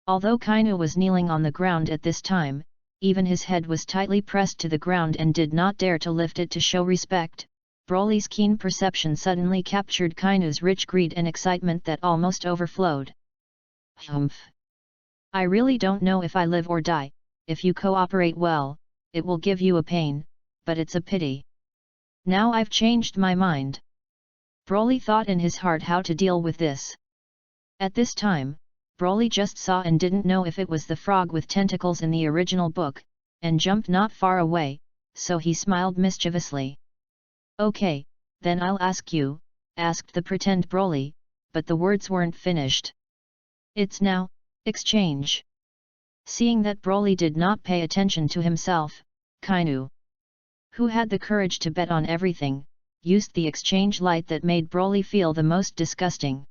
Although Kainu was kneeling on the ground at this time, even his head was tightly pressed to the ground and did not dare to lift it to show respect. Broly's keen perception suddenly captured Kainu's rich greed and excitement that almost overflowed. Humph! I really don't know if I live or die. If you cooperate well, it will give you a pain, but it's a pity. Now I've changed my mind. Broly thought in his heart how to deal with this. At this time, Broly just saw and didn't know if it was the frog with tentacles in the original book, and jumped not far away, so he smiled mischievously. Okay, then I'll ask you, asked the pretend Broly, but the words weren't finished. It's now, exchange. Seeing that Broly did not pay attention to himself, Kainu, who had the courage to bet on everything, used the exchange light that made Broly feel the most disgusting.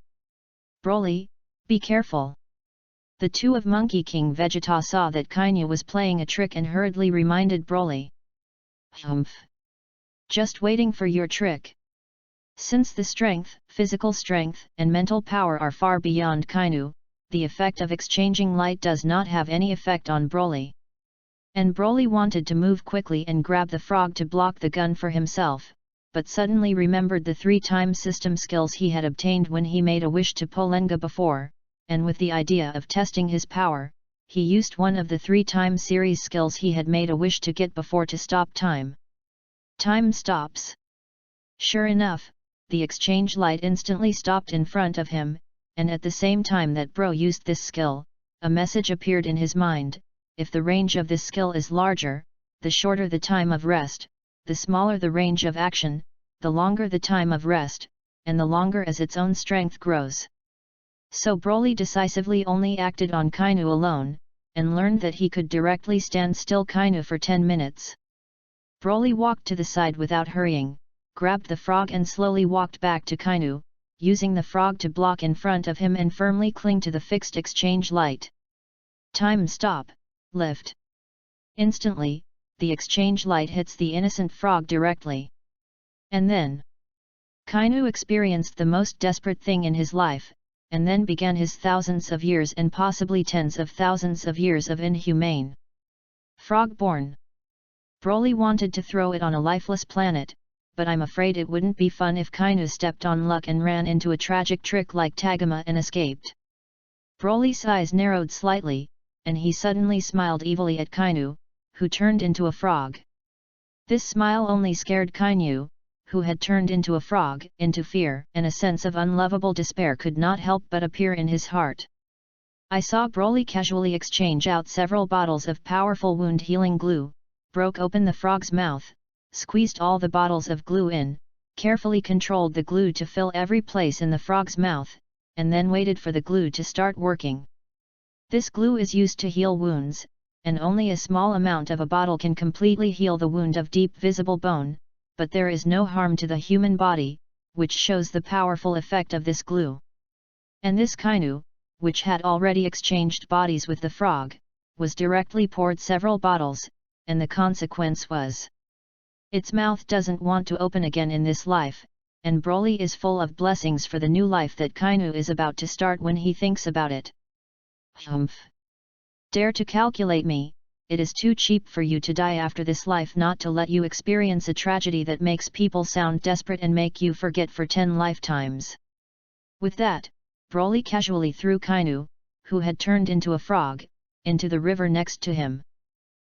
Broly, be careful. The two of Monkey King Vegeta saw that Kainu was playing a trick and hurriedly reminded Broly. Humph! Just waiting for your trick. Since the strength, physical strength, and mental power are far beyond Kainu, the effect of exchanging light does not have any effect on Broly. And Broly wanted to move quickly and grab the frog to block the gun for himself, but suddenly remembered the 3-time system skills he had obtained when he made a wish to Polenga before, and with the idea of testing his power, he used one of the 3-time series skills he had made a wish to get before to stop time. Time stops. Sure enough, the exchange light instantly stopped in front of him, and at the same time that Bro used this skill, a message appeared in his mind: if the range of this skill is larger, the shorter the time of rest, the smaller the range of action, the longer the time of rest, and the longer as its own strength grows. So Broly decisively only acted on Kainu alone, and learned that he could directly stand still Kainu for 10 minutes. Broly walked to the side without hurrying, grabbed the frog and slowly walked back to Kainu, using the frog to block in front of him and firmly cling to the fixed exchange light. Time stop, lift. Instantly, the exchange light hits the innocent frog directly. And then, Kainu experienced the most desperate thing in his life, and then began his thousands of years and possibly tens of thousands of years of inhumane frog-born. Broly wanted to throw it on a lifeless planet, but I'm afraid it wouldn't be fun if Kainu stepped on luck and ran into a tragic trick like Tagoma and escaped. Broly's eyes narrowed slightly, and he suddenly smiled evilly at Kainu, who turned into a frog. This smile only scared Kainu, who had turned into a frog, into fear, and a sense of unlovable despair could not help but appear in his heart. I saw Broly casually exchange out several bottles of powerful wound-healing glue, broke open the frog's mouth, squeezed all the bottles of glue in, carefully controlled the glue to fill every place in the frog's mouth, and then waited for the glue to start working. This glue is used to heal wounds, and only a small amount of a bottle can completely heal the wound of deep visible bone, but there is no harm to the human body, which shows the powerful effect of this glue. And this Kainu, which had already exchanged bodies with the frog, was directly poured several bottles, and the consequence was, its mouth doesn't want to open again in this life, and Broly is full of blessings for the new life that Kainu is about to start when he thinks about it. Humph! Dare to calculate me? It is too cheap for you to die after this life not to let you experience a tragedy that makes people sound desperate and make you forget for 10 lifetimes. With that, Broly casually threw Kainu, who had turned into a frog, into the river next to him.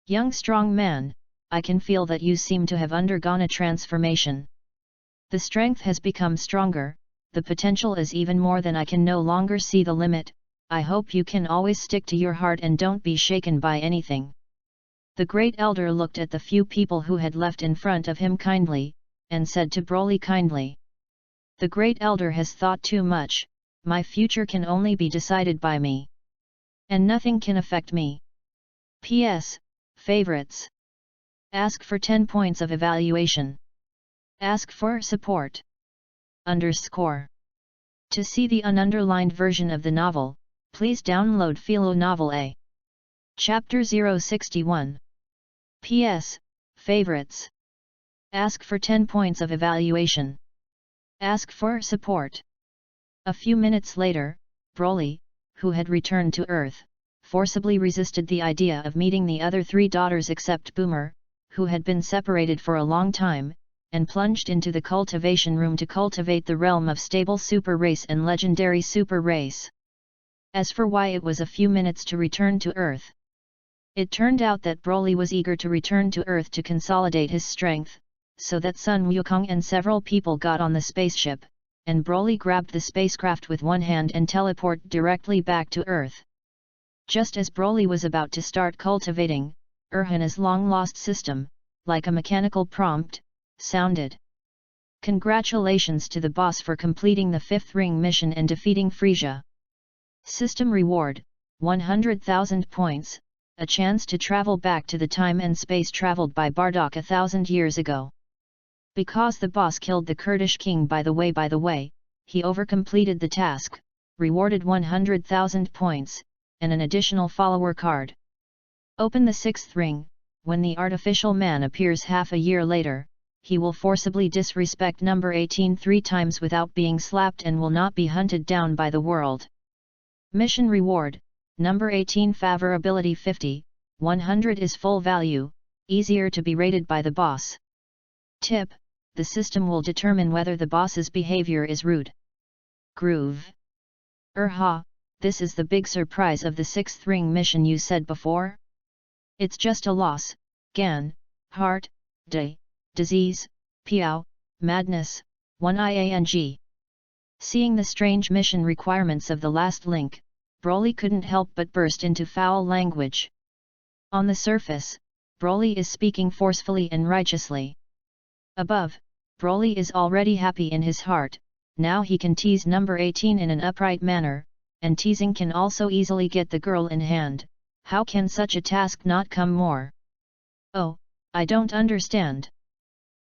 Young strong man, I can feel that you seem to have undergone a transformation. The strength has become stronger, the potential is even more than I can no longer see the limit. I hope you can always stick to your heart and don't be shaken by anything. The great elder looked at the few people who had left in front of him kindly, and said to Broly kindly. The great elder has thought too much, my future can only be decided by me. And nothing can affect me. P.S. Favorites. Ask for 10 points of evaluation. Ask for support. _ To see the ununderlined version of the novel, please download Philo Novel A. Chapter 061. P.S. Favorites. Ask for 10 points of evaluation. Ask for support. A few minutes later, Broly, who had returned to Earth, forcibly resisted the idea of meeting the other 3 daughters except Boomer, who had been separated for a long time, and plunged into the cultivation room to cultivate the realm of stable super race and legendary super race. As for why it was a few minutes to return to Earth, it turned out that Broly was eager to return to Earth to consolidate his strength, so that Sun Wukong and several people got on the spaceship, and Broly grabbed the spacecraft with one hand and teleported directly back to Earth. Just as Broly was about to start cultivating, Erhana's long-lost system, like a mechanical prompt, sounded. Congratulations to the boss for completing the 5th ring mission and defeating Frieza. System reward, 100,000 points, a chance to travel back to the time and space traveled by Bardock 1,000 years ago. Because the boss killed the Kurdish king by the way, he overcompleted the task, rewarded 100,000 points, and an additional follower card. Open the 6th ring. When the artificial man appears half a year later, he will forcibly disrespect number 18 3 times without being slapped and will not be hunted down by the world. Mission reward, number 18 favorability 50, 100 is full value, easier to be rated by the boss. Tip, the system will determine whether the boss's behavior is rude. Groove. This is the big surprise of the 6th ring mission you said before? It's just a loss, gan, heart, disease, piao, madness, 1iang. Seeing the strange mission requirements of the last link, Broly couldn't help but burst into foul language. On the surface, Broly is speaking forcefully and righteously. Above, Broly is already happy in his heart, now he can tease number 18 in an upright manner, and teasing can also easily get the girl in hand. How can such a task not come more? Oh, I don't understand.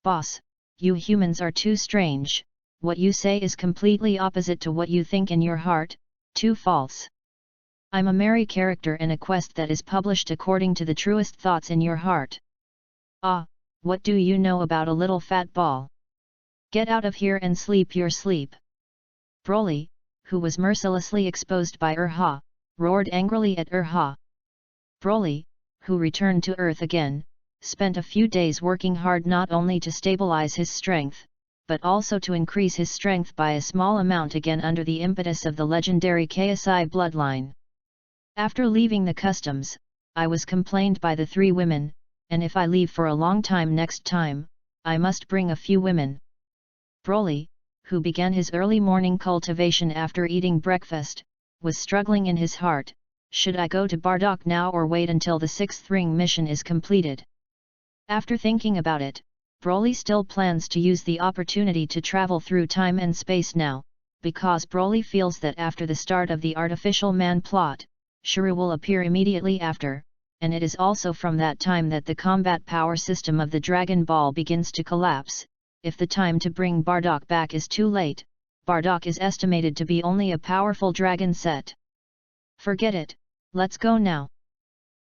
Boss, you humans are too strange, what you say is completely opposite to what you think in your heart, too false. I'm a merry character in a quest that is published according to the truest thoughts in your heart. Ah, what do you know about a little fat ball? Get out of here and sleep your sleep. Broly, who was mercilessly exposed by roared angrily at Broly, who returned to Earth again, spent a few days working hard not only to stabilize his strength, but also to increase his strength by a small amount again under the impetus of the legendary KSI bloodline. After leaving the customs, I was complained by the 3 women, and if I leave for a long time next time, I must bring a few women. Broly, who began his early morning cultivation after eating breakfast, was struggling in his heart, should I go to Bardock now or wait until the 6th ring mission is completed? After thinking about it, Broly still plans to use the opportunity to travel through time and space now, because Broly feels that after the start of the artificial man plot, Shuru will appear immediately after, and it is also from that time that the combat power system of the Dragon Ball begins to collapse. If the time to bring Bardock back is too late, Bardock is estimated to be only a powerful dragon set. Forget it, let's go now.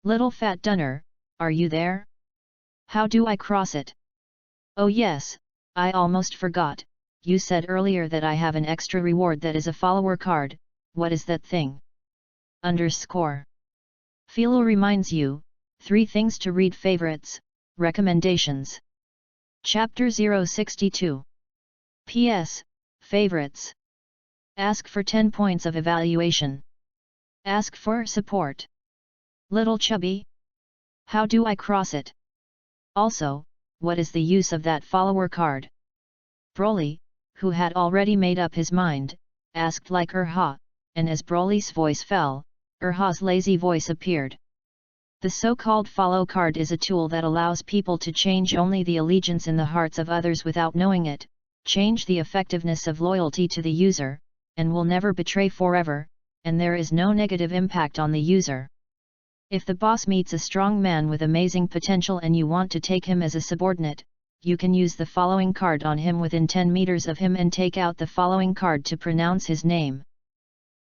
Little Fat Dunner, are you there? How do I cross it? Oh yes, I almost forgot, you said earlier that I have an extra reward that is a follower card, what is that thing? Philo reminds you, 3 things to read favorites, recommendations. Chapter 062. P.S. Favorites. Ask for 10 points of evaluation. Ask for support. Little chubby? How do I cross it? Also, what is the use of that follower card? Broly, who had already made up his mind, asked like Urha, and as Broly's voice fell, Urha's lazy voice appeared. The so-called follow card is a tool that allows people to change only the allegiance in the hearts of others without knowing it, change the effectiveness of loyalty to the user, and will never betray forever, and there is no negative impact on the user. If the boss meets a strong man with amazing potential and you want to take him as a subordinate, you can use the following card on him within 10 meters of him and take out the following card to pronounce his name.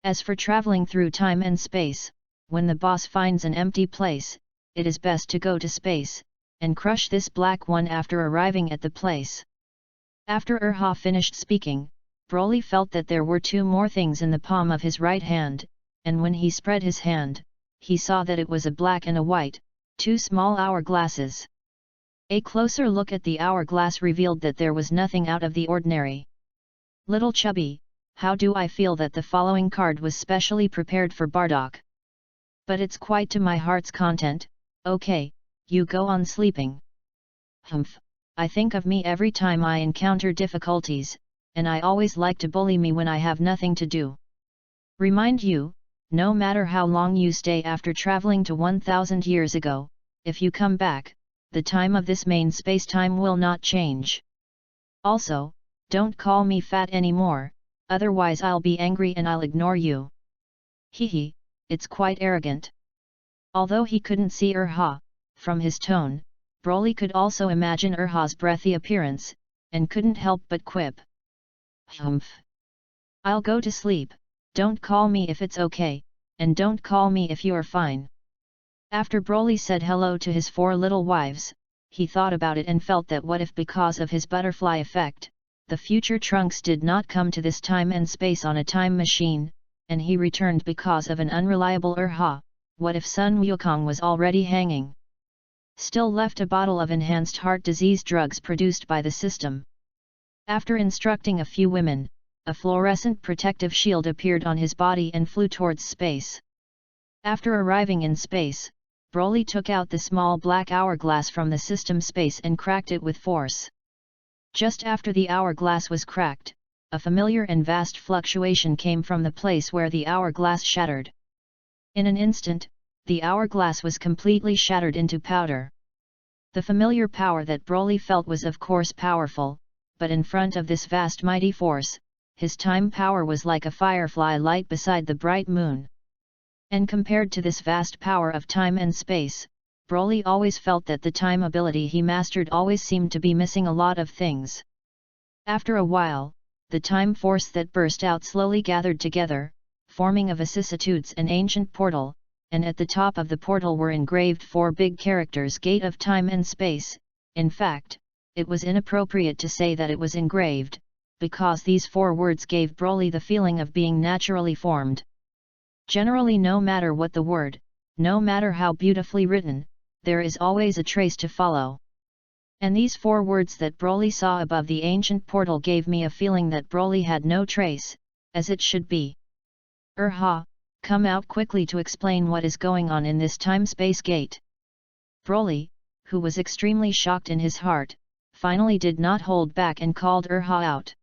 As for traveling through time and space, when the boss finds an empty place, it is best to go to space, and crush this black one after arriving at the place. After Urha finished speaking, Broly felt that there were 2 more things in the palm of his right hand, and when he spread his hand, he saw that it was a black and a white, 2 small hourglasses. A closer look at the hourglass revealed that there was nothing out of the ordinary. Little chubby, how do I feel that the following card was specially prepared for Bardock? But it's quite to my heart's content. Okay, you go on sleeping. Humph, I think of me every time I encounter difficulties, and I always like to bully me when I have nothing to do. Remind you, no matter how long you stay after traveling to 1000 years ago, if you come back, the time of this main space-time will not change. Also, don't call me fat anymore, otherwise I'll be angry and I'll ignore you. Hehe, it's quite arrogant. Although he couldn't see Urha, from his tone, Broly could also imagine Urha's breathy appearance, and couldn't help but quip. Humph. I'll go to sleep, don't call me if it's okay, and don't call me if you're fine. After Broly said hello to his 4 little wives, he thought about it and felt that what if because of his butterfly effect, the future Trunks did not come to this time and space on a time machine, and he returned because of an unreliable Urha, what if Sun Wukong was already hanging? Still left a bottle of enhanced heart disease drugs produced by the system. After instructing a few women, a fluorescent protective shield appeared on his body and flew towards space. After arriving in space, Broly took out the small black hourglass from the system space and cracked it with force. Just after the hourglass was cracked, a familiar and vast fluctuation came from the place where the hourglass shattered. In an instant, the hourglass was completely shattered into powder. The familiar power that Broly felt was of course powerful, but in front of this vast mighty force, his time power was like a firefly light beside the bright moon. And compared to this vast power of time and space, Broly always felt that the time ability he mastered always seemed to be missing a lot of things. After a while, the time force that burst out slowly gathered together, forming a vicissitudes and ancient portal, and at the top of the portal were engraved 4 big characters: Gate of Time and Space. In fact, it was inappropriate to say that it was engraved, because these 4 words gave Broly the feeling of being naturally formed. Generally, no matter what the word, no matter how beautifully written, there is always a trace to follow. And these 4 words that Broly saw above the ancient portal gave me a feeling that Broly had no trace, as it should be. Urha, come out quickly to explain what is going on in this time-space gate. Broly, who was extremely shocked in his heart, finally did not hold back and called Urha out.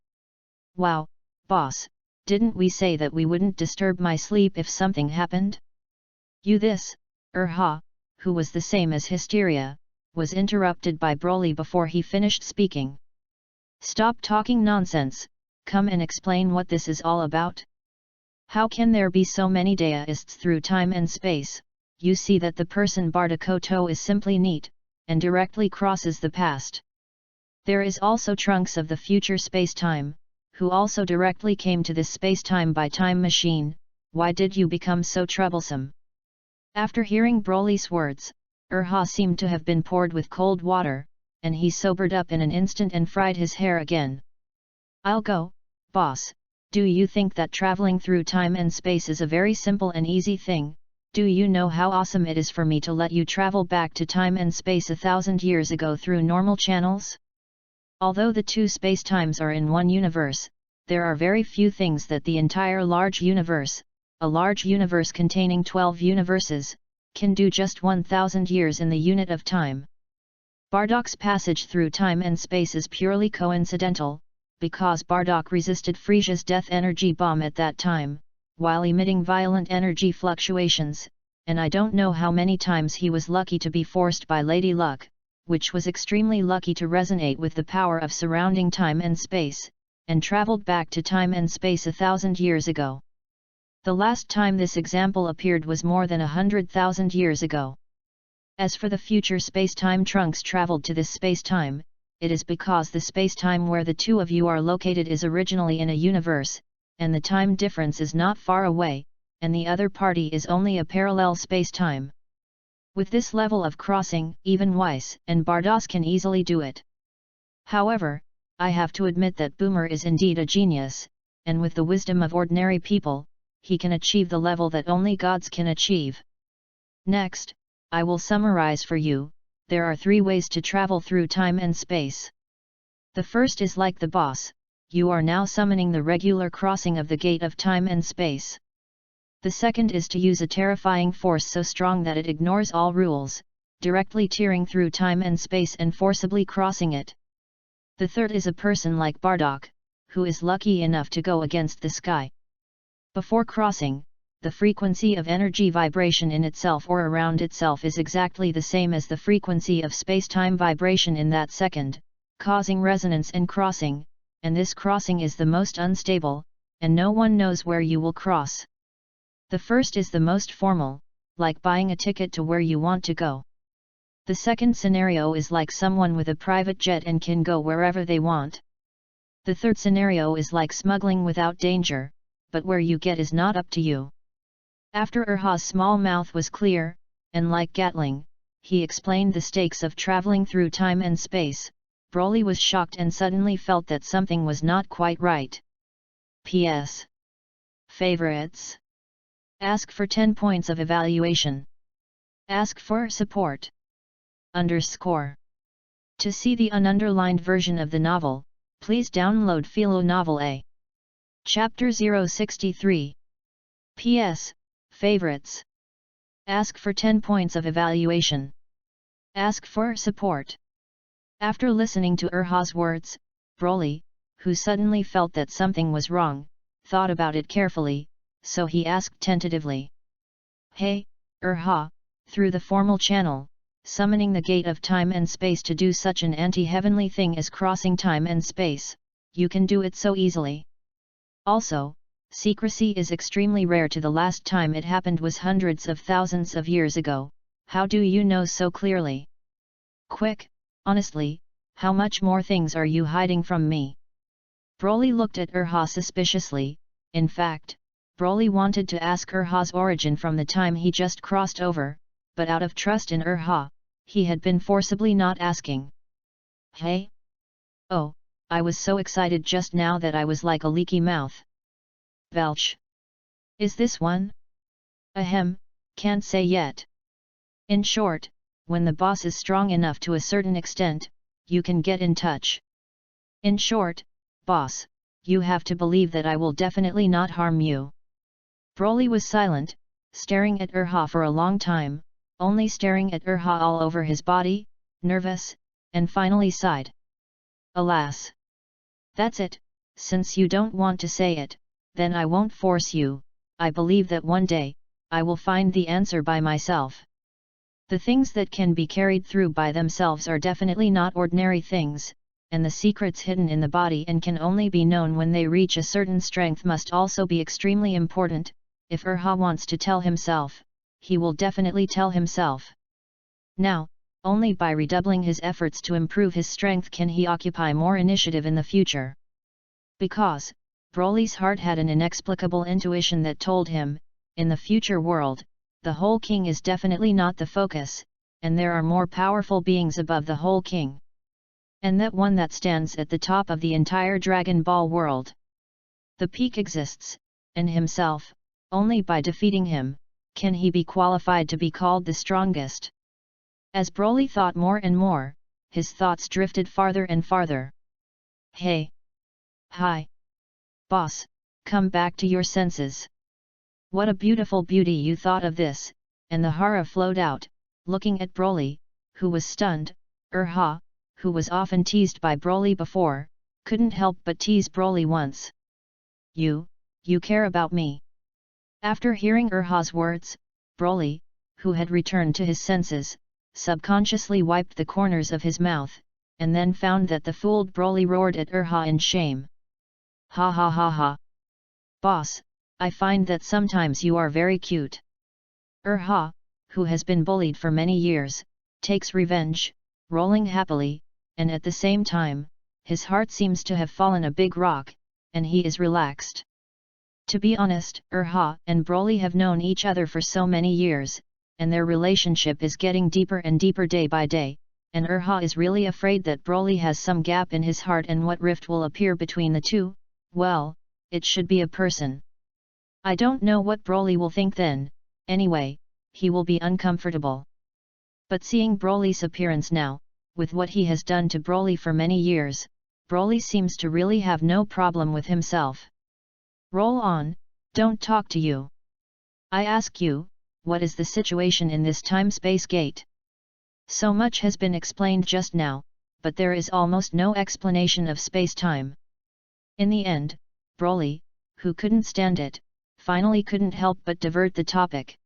Wow, boss, didn't we say that we wouldn't disturb my sleep if something happened? You this, Urha, who was the same as Hysteria, was interrupted by Broly before he finished speaking. Stop talking nonsense, come and explain what this is all about. How can there be so many deists through time and space? You see that the person Bardokoto is simply neat, and directly crosses the past. There is also Trunks of the future space-time, who also directly came to this space-time by time machine. Why did you become so troublesome? After hearing Broly's words, Urha seemed to have been poured with cold water, and he sobered up in an instant and fried his hair again. I'll go, boss. Do you think that traveling through time and space is a very simple and easy thing? Do you know how awesome it is for me to let you travel back to time and space 1000 years ago through normal channels? Although the 2 space-times are in one universe, there are very few things that the entire large universe, a large universe containing 12 universes, can do just 1000 years in the unit of time. Bardak's passage through time and space is purely coincidental, because Bardak resisted Frisia's death energy bomb at that time, while emitting violent energy fluctuations, and I don't know how many times he was lucky to be forced by Lady Luck, which was extremely lucky to resonate with the power of surrounding time and space, and travelled back to time and space 1000 years ago. The last time this example appeared was more than 100,000 years ago. As for the future space-time trunks travelled to this space-time, it is because the space-time where the two of you are located is originally in a universe, and the time difference is not far away, and the other party is only a parallel space-time. With this level of crossing, even Weiss and Bardas can easily do it. However, I have to admit that Boomer is indeed a genius, and with the wisdom of ordinary people, he can achieve the level that only gods can achieve. Next, I will summarize for you. There are 3 ways to travel through time and space. The first is like the boss, you are now summoning the regular crossing of the gate of time and space. The second is to use a terrifying force so strong that it ignores all rules, directly tearing through time and space and forcibly crossing it. The third is a person like Bardak, who is lucky enough to go against the sky. Before crossing, the frequency of energy vibration in itself or around itself is exactly the same as the frequency of space-time vibration in that second, causing resonance and crossing, and this crossing is the most unstable, and no one knows where you will cross. The first is the most formal, like buying a ticket to where you want to go. The second scenario is like someone with a private jet and can go wherever they want. The third scenario is like smuggling without danger, but where you get is not up to you. After Urha's small mouth was clear, and like Gatling, he explained the stakes of traveling through time and space, Broly was shocked and suddenly felt that something was not quite right. P.S. Favorites. Ask for 10 points of evaluation. Ask for support. _ To see the ununderlined version of the novel, please download Philo Novel A. Chapter 063. P.S. Favorites. Ask for 10 points of evaluation. Ask for support. After listening to Urha's words, Broly, who suddenly felt that something was wrong, thought about it carefully, so he asked tentatively. Hey, Urha, through the formal channel, summoning the gate of time and space to do such an anti-heavenly thing as crossing time and space, you can do it so easily. Also, secrecy is extremely rare. To the last time it happened was hundreds of thousands of years ago. How do you know so clearly? Quick, honestly, how much more things are you hiding from me? Broly looked at Urha suspiciously. In fact, Broly wanted to ask Urha's origin from the time he just crossed over, but out of trust in Urha, he had been forcibly not asking. Hey? Oh, I was so excited just now that I was like a leaky mouth. Belch. Is this one? Ahem, can't say yet. In short, when the boss is strong enough to a certain extent, you can get in touch. In short, boss, you have to believe that I will definitely not harm you. Broly was silent, staring at Urha for a long time, only staring at Urha all over his body, nervous, and finally sighed. Alas! That's it, since you don't want to say it, then I won't force you. I believe that one day, I will find the answer by myself. The things that can be carried through by themselves are definitely not ordinary things, and the secrets hidden in the body and can only be known when they reach a certain strength must also be extremely important. If Urha wants to tell himself, he will definitely tell himself. Now, only by redoubling his efforts to improve his strength can he occupy more initiative in the future. Because, Broly's heart had an inexplicable intuition that told him, in the future world, the whole king is definitely not the focus, and there are more powerful beings above the whole king. And that one that stands at the top of the entire Dragon Ball world. The peak exists, and himself, only by defeating him, can he be qualified to be called the strongest. As Broly thought more and more, his thoughts drifted farther and farther. Hey! Hi! Boss, come back to your senses. What a beautiful beauty you thought of this, and the Hara flowed out, looking at Broly, who was stunned. Ha, who was often teased by Broly before, couldn't help but tease Broly once. You care about me. After hearing Ha's words, Broly, who had returned to his senses, subconsciously wiped the corners of his mouth, and then found that the fooled Broly roared at Ha in shame. Ha ha ha ha. Boss, I find that sometimes you are very cute. Ha, who has been bullied for many years, takes revenge, rolling happily, and at the same time, his heart seems to have fallen a big rock, and he is relaxed. To be honest, Ha and Broly have known each other for so many years, and their relationship is getting deeper and deeper day by day, and Ha is really afraid that Broly has some gap in his heart, and what rift will appear between the two. Well, it should be a person. I don't know what Broly will think then, anyway, he will be uncomfortable. But seeing Broly's appearance now, with what he has done to Broly for many years, Broly seems to really have no problem with himself. Roll on, don't talk to you. I ask you, what is the situation in this time-space gate? So much has been explained just now, but there is almost no explanation of space-time. In the end, Broly, who couldn't stand it, finally couldn't help but divert the topic.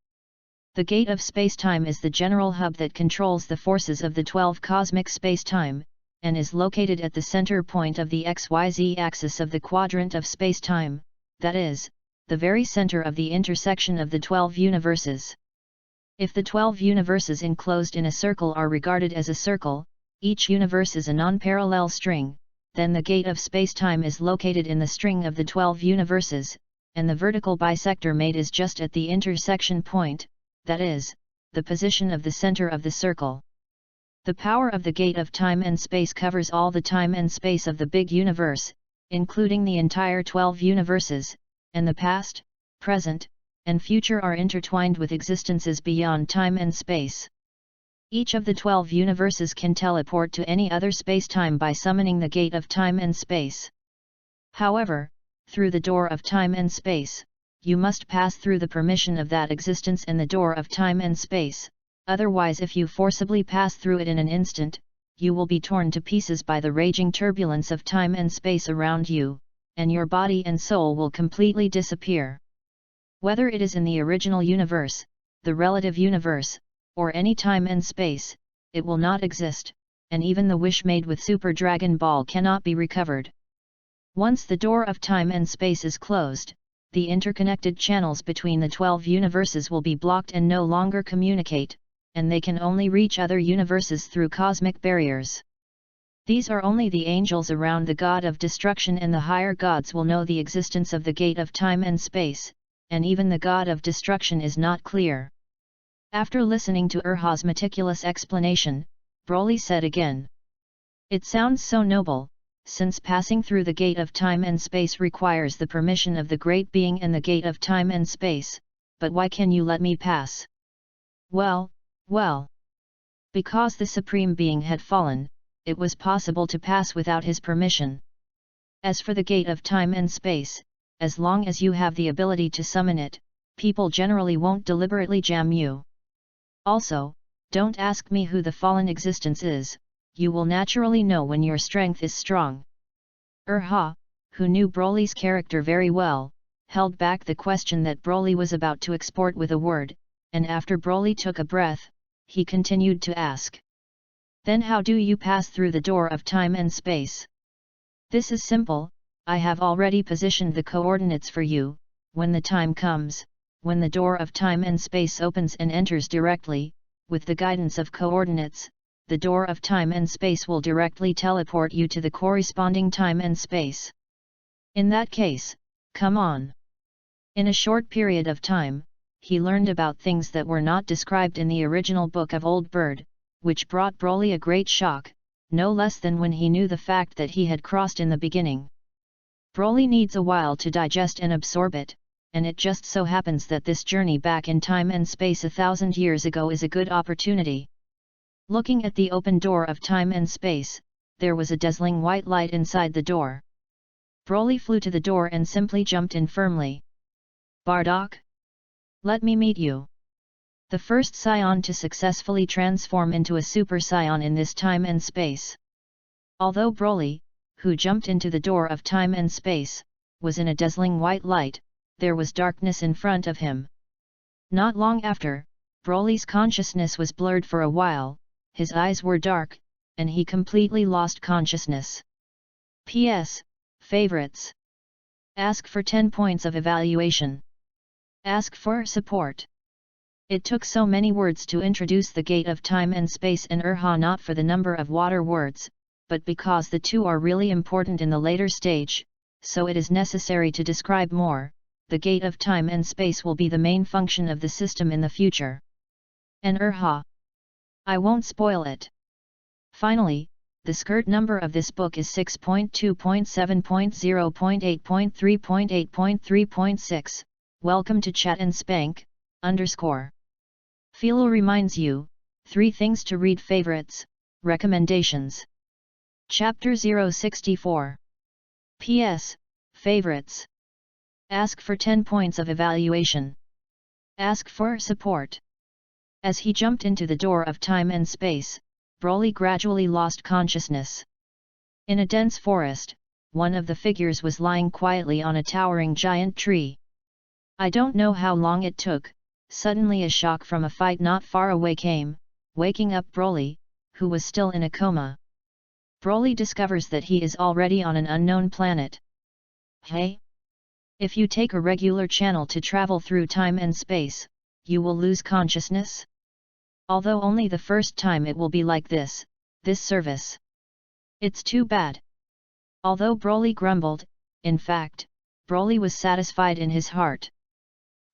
The gate of space-time is the general hub that controls the forces of the 12 cosmic space-time, and is located at the center point of the XYZ axis of the quadrant of space-time, that is, the very center of the intersection of the 12 universes. If the 12 universes enclosed in a circle are regarded as a circle, each universe is a non-parallel string, then the gate of space-time is located in the string of the 12 universes, and the vertical bisector made is just at the intersection point, that is, the position of the center of the circle. The power of the gate of time and space covers all the time and space of the big universe, including the entire 12 universes, and the past, present, and future are intertwined with existences beyond time and space. Each of the 12 universes can teleport to any other space-time by summoning the gate of time and space. However, through the door of time and space, you must pass through the permission of that existence and the door of time and space, otherwise if you forcibly pass through it in an instant, you will be torn to pieces by the raging turbulence of time and space around you, and your body and soul will completely disappear. Whether it is in the original universe, the relative universe, or any time and space, it will not exist, and even the wish made with Super Dragon Ball cannot be recovered. Once the door of time and space is closed, the interconnected channels between the 12 universes will be blocked and no longer communicate, and they can only reach other universes through cosmic barriers. These are only the angels around the god of destruction, and the higher gods will know the existence of the gate of time and space, and even the god of destruction is not clear. After listening to Ha's meticulous explanation, Broly said again. It sounds so noble, since passing through the gate of time and space requires the permission of the Great Being and the gate of time and space, but why can you let me pass? Well. Because the Supreme Being had fallen, it was possible to pass without his permission. As for the gate of time and space, as long as you have the ability to summon it, people generally won't deliberately jam you. Also, don't ask me who the fallen existence is, you will naturally know when your strength is strong. Ha, who knew Broly's character very well, held back the question that Broly was about to export with a word, and after Broly took a breath, he continued to ask. Then how do you pass through the door of time and space? This is simple, I have already positioned the coordinates for you. When the time comes, when the door of time and space opens and enters directly, with the guidance of coordinates, the door of time and space will directly teleport you to the corresponding time and space. In that case, come on. In a short period of time, he learned about things that were not described in the original book of Old Bird, which brought Broly a great shock, no less than when he knew the fact that he had crossed in the beginning. Broly needs a while to digest and absorb it, and it just so happens that this journey back in time and space 1,000 years ago is a good opportunity. Looking at the open door of time and space, there was a dazzling white light inside the door. Broly flew to the door and simply jumped in firmly. Bardock? Let me meet you. The first scion to successfully transform into a super scion in this time and space. Although Broly, who jumped into the door of time and space, was in a dazzling white light, there was darkness in front of him. Not long after, Broly's consciousness was blurred for a while, his eyes were dark, and he completely lost consciousness. P.S. Favorites. Ask for 10 points of evaluation. Ask for support. It took so many words to introduce the gate of time and space and not for the number of water words, but because the two are really important in the later stage, so it is necessary to describe more. The gate of time and space will be the main function of the system in the future. And I won't spoil it. Finally, the skirt number of this book is 6.2.7.0.8.3.8.3.6. Welcome to Chat and Spank, _ Philo reminds you, 3 things to read. Favorites, recommendations. Chapter 064. P.S. Favorites. Ask for 10 points of evaluation. Ask for support. As he jumped into the door of time and space, Broly gradually lost consciousness. In a dense forest, one of the figures was lying quietly on a towering giant tree. I don't know how long it took, suddenly a shock from a fight not far away came, waking up Broly, who was still in a coma. Broly discovers that he is already on an unknown planet. Hey! If you take a regular channel to travel through time and space, you will lose consciousness? Although only the first time it will be like this service. It's too bad. Although Broly grumbled, in fact, Broly was satisfied in his heart.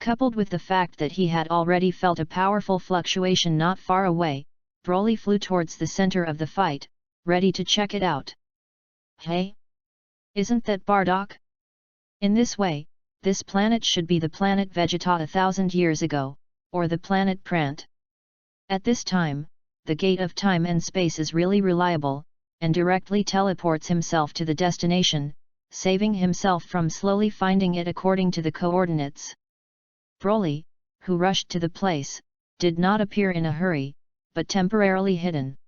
Coupled with the fact that he had already felt a powerful fluctuation not far away, Broly flew towards the center of the fight, ready to check it out. Hey! Isn't that Bardock? In this way, this planet should be the planet Vegeta 1,000 years ago, or the planet Prant. At this time, the gate of time and space is really reliable, and directly teleports himself to the destination, saving himself from slowly finding it according to the coordinates. Broly, who rushed to the place, did not appear in a hurry, but temporarily hidden.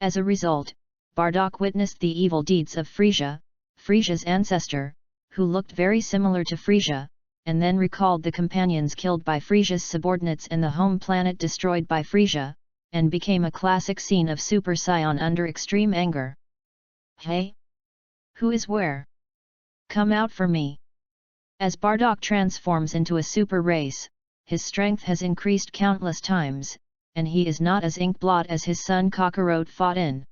As a result, Bardock witnessed the evil deeds of Frisia's ancestor, who looked very similar to Frisia, and then recalled the companions killed by Frisia's subordinates and the home planet destroyed by Frisia, and became a classic scene of Super Saiyan under extreme anger. Hey! Who is where? Come out for me! As Bardock transforms into a super race, his strength has increased countless times, and he is not as inkblot as his son Kakarot fought in.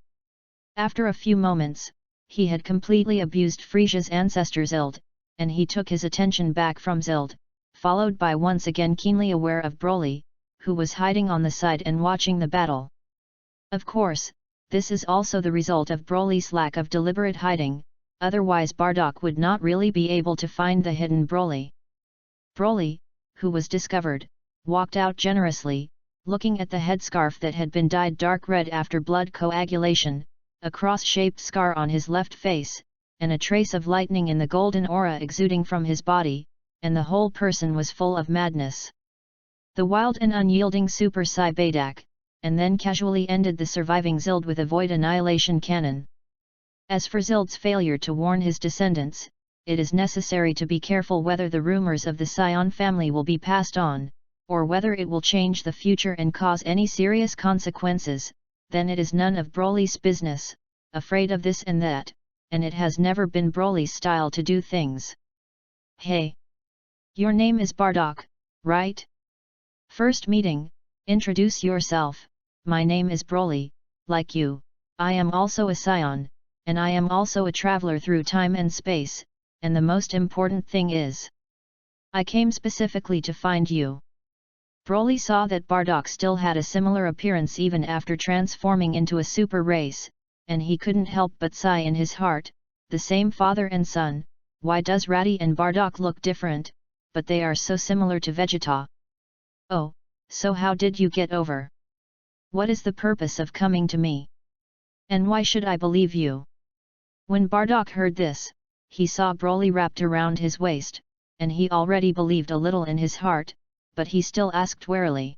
After a few moments, he had completely abused Frisia's ancestor Zild, and he took his attention back from Zild, followed by once again keenly aware of Broly, who was hiding on the side and watching the battle. Of course, this is also the result of Broly's lack of deliberate hiding, otherwise Bardock would not really be able to find the hidden Broly. Broly, who was discovered, walked out generously, looking at the headscarf that had been dyed dark red after blood coagulation, a cross-shaped scar on his left face, and a trace of lightning in the golden aura exuding from his body, and the whole person was full of madness. The wild and unyielding Super Sai Bardock, and then casually ended the surviving Zild with a void annihilation cannon. As for Zild's failure to warn his descendants, it is necessary to be careful whether the rumors of the Saiyan family will be passed on, or whether it will change the future and cause any serious consequences. Then it is none of Broly's business, afraid of this and that, and it has never been Broly's style to do things. Hey! Your name is Bardock, right? First meeting, introduce yourself. My name is Broly, like you, I am also a Saiyan, and I am also a traveler through time and space, and the most important thing is, I came specifically to find you. Broly saw that Bardock still had a similar appearance even after transforming into a super race, and he couldn't help but sigh in his heart, the same father and son, why does Ratty and Bardock look different, but they are so similar to Vegeta? Oh, so how did you get over? What is the purpose of coming to me? And why should I believe you? When Bardock heard this, he saw Broly wrapped around his waist, and he already believed a little in his heart, but he still asked warily.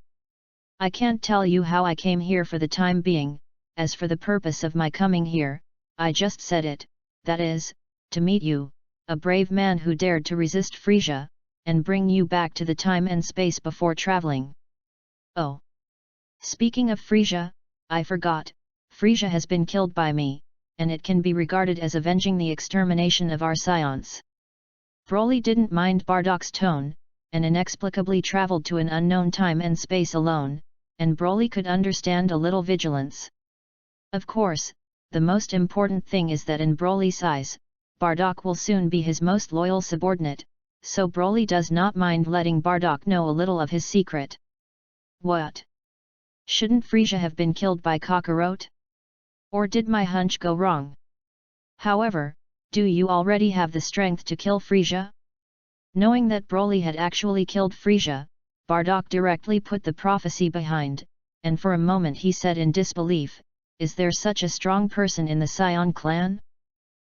I can't tell you how I came here for the time being. As for the purpose of my coming here, I just said it, that is, to meet you, a brave man who dared to resist Frisia, and bring you back to the time and space before traveling. Oh! Speaking of Frisia, I forgot, Frisia has been killed by me, and it can be regarded as avenging the extermination of our scions. Broly didn't mind Bardock's tone, and inexplicably traveled to an unknown time and space alone, and Broly could understand a little vigilance. Of course, the most important thing is that in Broly's eyes, Bardock will soon be his most loyal subordinate, so Broly does not mind letting Bardock know a little of his secret. What? Shouldn't Frisia have been killed by Kakarot? Or did my hunch go wrong? However, do you already have the strength to kill Frisia? Knowing that Broly had actually killed Frisia, Bardock directly put the prophecy behind, and for a moment he said in disbelief, is there such a strong person in the Scion clan?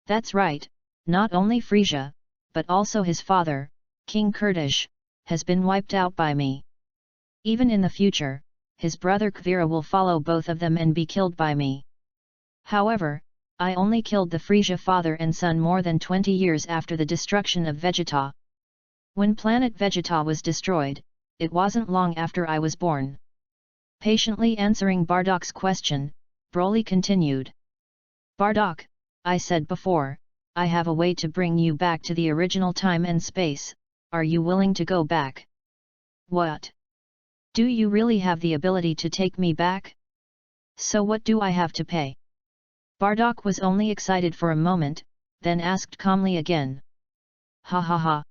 That's right, not only Frisia, but also his father, King Kurdish, has been wiped out by me. Even in the future, his brother Kvira will follow both of them and be killed by me. However, I only killed the Frisia father and son more than 20 years after the destruction of Vegeta. When planet Vegeta was destroyed, it wasn't long after I was born. Patiently answering Bardock's question, Broly continued. Bardock, I said before, I have a way to bring you back to the original time and space, are you willing to go back? What? Do you really have the ability to take me back? So what do I have to pay? Bardock was only excited for a moment, then asked calmly again. Ha ha ha.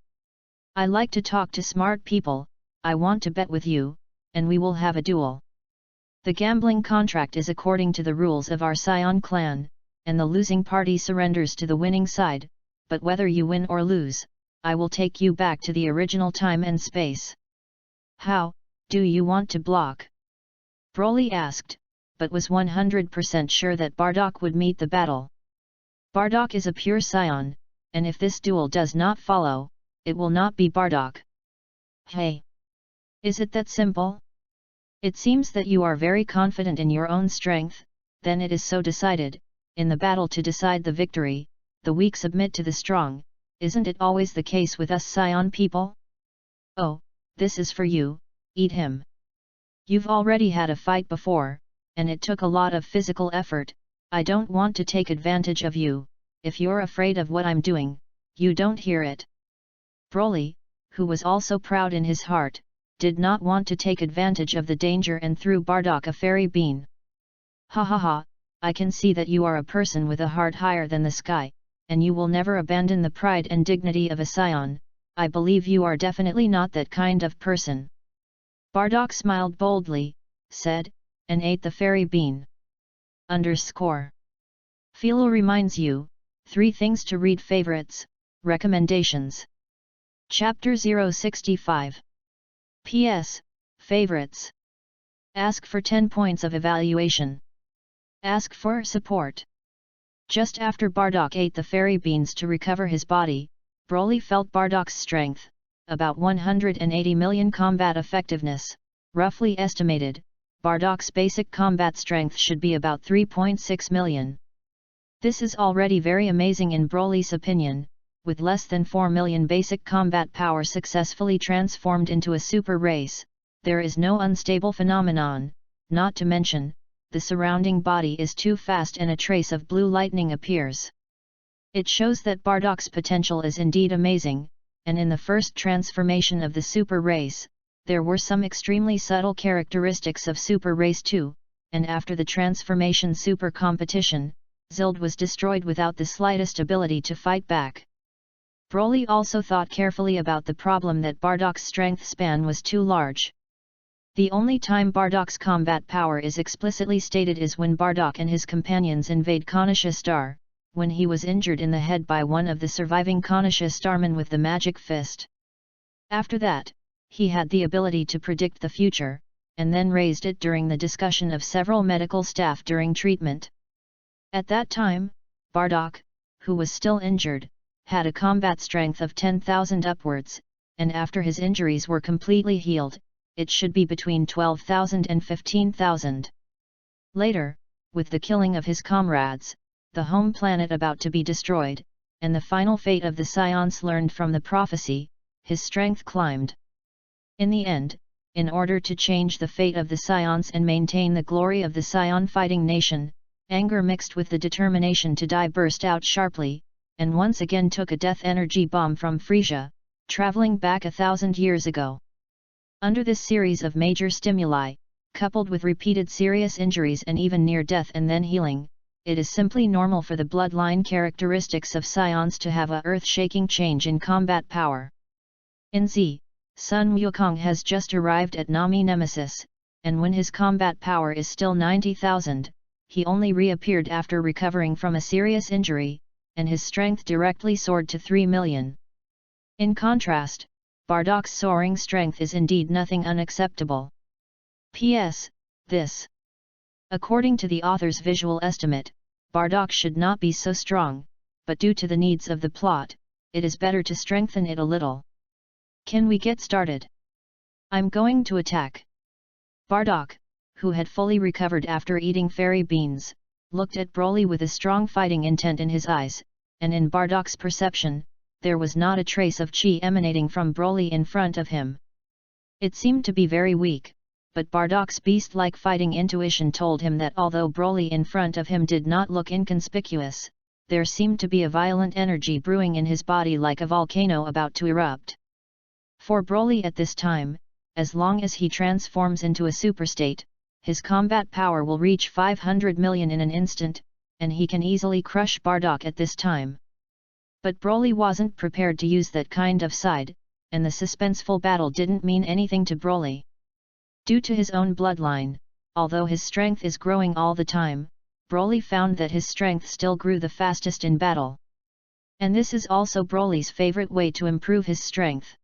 I like to talk to smart people, I want to bet with you, and we will have a duel. The gambling contract is according to the rules of our Scion clan, and the losing party surrenders to the winning side, but whether you win or lose, I will take you back to the original time and space. How, do you want to block? Broly asked, but was 100% sure that Bardock would meet the battle. Bardock is a pure Scion, and if this duel does not follow, it will not be Bardock. Hey! Is it that simple? It seems that you are very confident in your own strength, then it is so decided, in the battle to decide the victory, the weak submit to the strong, isn't it always the case with us Scion people? Oh, this is for you, eat him. You've already had a fight before, and it took a lot of physical effort, I don't want to take advantage of you, if you're afraid of what I'm doing, you don't hear it. Broly, who was also proud in his heart, did not want to take advantage of the danger and threw Bardock a fairy bean. Ha ha ha, I can see that you are a person with a heart higher than the sky, and you will never abandon the pride and dignity of a Scion, I believe you are definitely not that kind of person. Bardock smiled boldly, said, and ate the fairy bean. Philo reminds you, 3 things to read favorites, recommendations. Chapter 065. P.S. Favorites. Ask for 10 points of evaluation. Ask for support. Just after Bardock ate the fairy beans to recover his body, Broly felt Bardock's strength, about 180 million combat effectiveness, roughly estimated, Bardock's basic combat strength should be about 3.6 million. This is already very amazing in Broly's opinion, with less than 4 million basic combat power successfully transformed into a super race, there is no unstable phenomenon, not to mention, the surrounding body is too fast and a trace of blue lightning appears. It shows that Bardock's potential is indeed amazing, and in the first transformation of the super race, there were some extremely subtle characteristics of super race 2, and after the transformation super competition, Zild was destroyed without the slightest ability to fight back. Broly also thought carefully about the problem that Bardock's strength span was too large. The only time Bardock's combat power is explicitly stated is when Bardock and his companions invade Konoha Star, when he was injured in the head by one of the surviving Konoha Starmen with the magic fist. After that, he had the ability to predict the future, and then raised it during the discussion of several medical staff during treatment. At that time, Bardock, who was still injured, had a combat strength of 10,000 upwards, and after his injuries were completely healed, it should be between 12,000 and 15,000. Later, with the killing of his comrades, the home planet about to be destroyed, and the final fate of the Scions learned from the prophecy, his strength climbed. In the end, in order to change the fate of the Scions and maintain the glory of the Scion fighting nation, anger mixed with the determination to die burst out sharply, and once again took a death energy bomb from Frisia, traveling back 1,000 years ago. Under this series of major stimuli, coupled with repeated serious injuries and even near death and then healing, it is simply normal for the bloodline characteristics of Scions to have a earth-shaking change in combat power. In Z, Sun Wukong has just arrived at Nami Nemesis, and when his combat power is still 90,000, he only reappeared after recovering from a serious injury, and his strength directly soared to 3 million. In contrast, Bardock's soaring strength is indeed nothing unacceptable. P.S. This. According to the author's visual estimate, Bardock should not be so strong, but due to the needs of the plot, it is better to strengthen it a little. Can we get started? I'm going to attack. Bardock, who had fully recovered after eating fairy beans, looked at Broly with a strong fighting intent in his eyes, and in Bardock's perception, there was not a trace of chi emanating from Broly in front of him. It seemed to be very weak, but Bardock's beast-like fighting intuition told him that although Broly in front of him did not look inconspicuous, there seemed to be a violent energy brewing in his body like a volcano about to erupt. For Broly at this time, as long as he transforms into a superstate, his combat power will reach 500 million in an instant, and he can easily crush Bardock at this time. But Broly wasn't prepared to use that kind of side, and the suspenseful battle didn't mean anything to Broly. Due to his own bloodline, although his strength is growing all the time, Broly found that his strength still grew the fastest in battle. And this is also Broly's favorite way to improve his strength.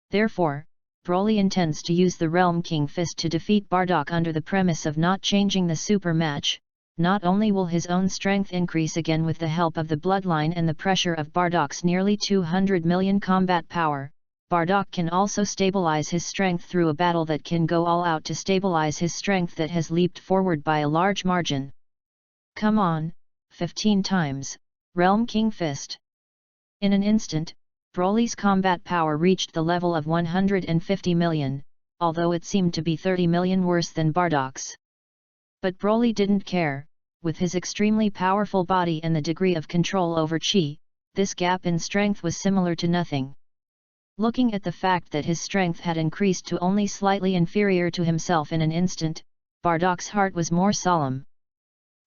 Therefore, Broly intends to use the Realm King Fist to defeat Bardock under the premise of not changing the super match. Not only will his own strength increase again with the help of the bloodline and the pressure of Bardock's nearly 200 million combat power, Bardock can also stabilize his strength through a battle that can go all out to stabilize his strength that has leaped forward by a large margin. Come on, 15 times, Realm King Fist. In an instant, Broly's combat power reached the level of 150 million, although it seemed to be 30 million worse than Bardock's. But Broly didn't care. With his extremely powerful body and the degree of control over chi, this gap in strength was similar to nothing. Looking at the fact that his strength had increased to only slightly inferior to himself in an instant, Bardock's heart was more solemn.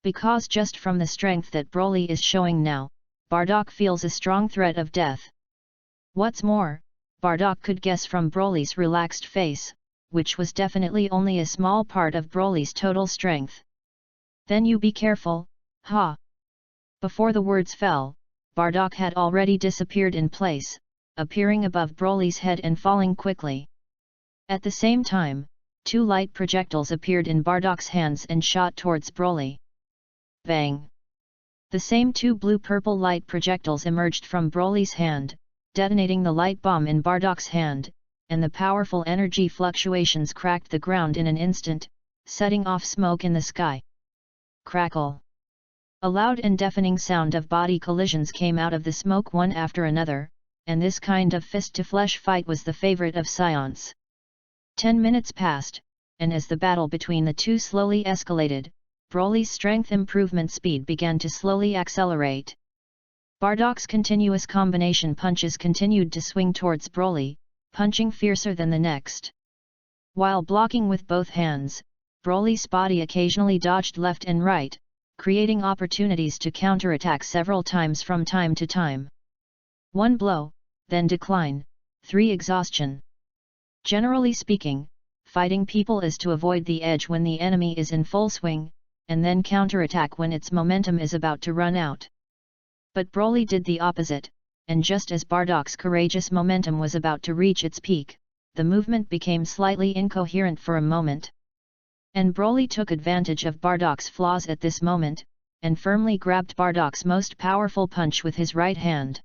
Because just from the strength that Broly is showing now, Bardock feels a strong threat of death. What's more, Bardock could guess from Broly's relaxed face, which was definitely only a small part of Broly's total strength. Then you be careful, ha! Before the words fell, Bardock had already disappeared in place, appearing above Broly's head and falling quickly. At the same time, 2 light projectiles appeared in Bardock's hands and shot towards Broly. Bang! The same 2 blue-purple light projectiles emerged from Broly's hand, detonating the light bomb in Bardock's hand, and the powerful energy fluctuations cracked the ground in an instant, setting off smoke in the sky. Crackle! A loud and deafening sound of body collisions came out of the smoke one after another, and this kind of fist-to-flesh fight was the favorite of Scions. 10 minutes passed, and as the battle between the two slowly escalated, Broly's strength improvement speed began to slowly accelerate. Bardock's continuous combination punches continued to swing towards Broly, punching fiercer than the next. While blocking with both hands, Broly's body occasionally dodged left and right, creating opportunities to counterattack several times from time to time. 1 blow, then decline, 3 exhaustion. Generally speaking, fighting people is to avoid the edge when the enemy is in full swing, and then counterattack when its momentum is about to run out. But Broly did the opposite, and just as Bardock's courageous momentum was about to reach its peak, the movement became slightly incoherent for a moment. And Broly took advantage of Bardock's flaws at this moment, and firmly grabbed Bardock's most powerful punch with his right hand.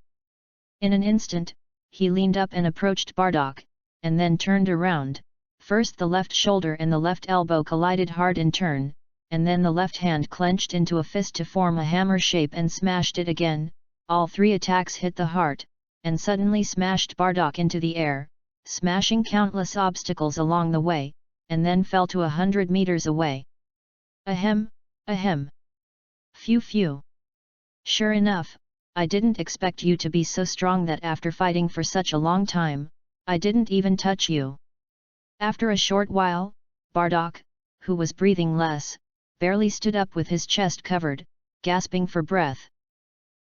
In an instant, he leaned up and approached Bardock, and then turned around. First the left shoulder and the left elbow collided hard in turn, and then the left hand clenched into a fist to form a hammer shape and smashed it again. All three attacks hit the heart, and suddenly smashed Bardock into the air, smashing countless obstacles along the way, and then fell to 100 meters away. Ahem, ahem. Phew phew. Sure enough, I didn't expect you to be so strong that after fighting for such a long time, I didn't even touch you. After a short while, Bardock, who was breathing less, barely stood up with his chest covered, gasping for breath.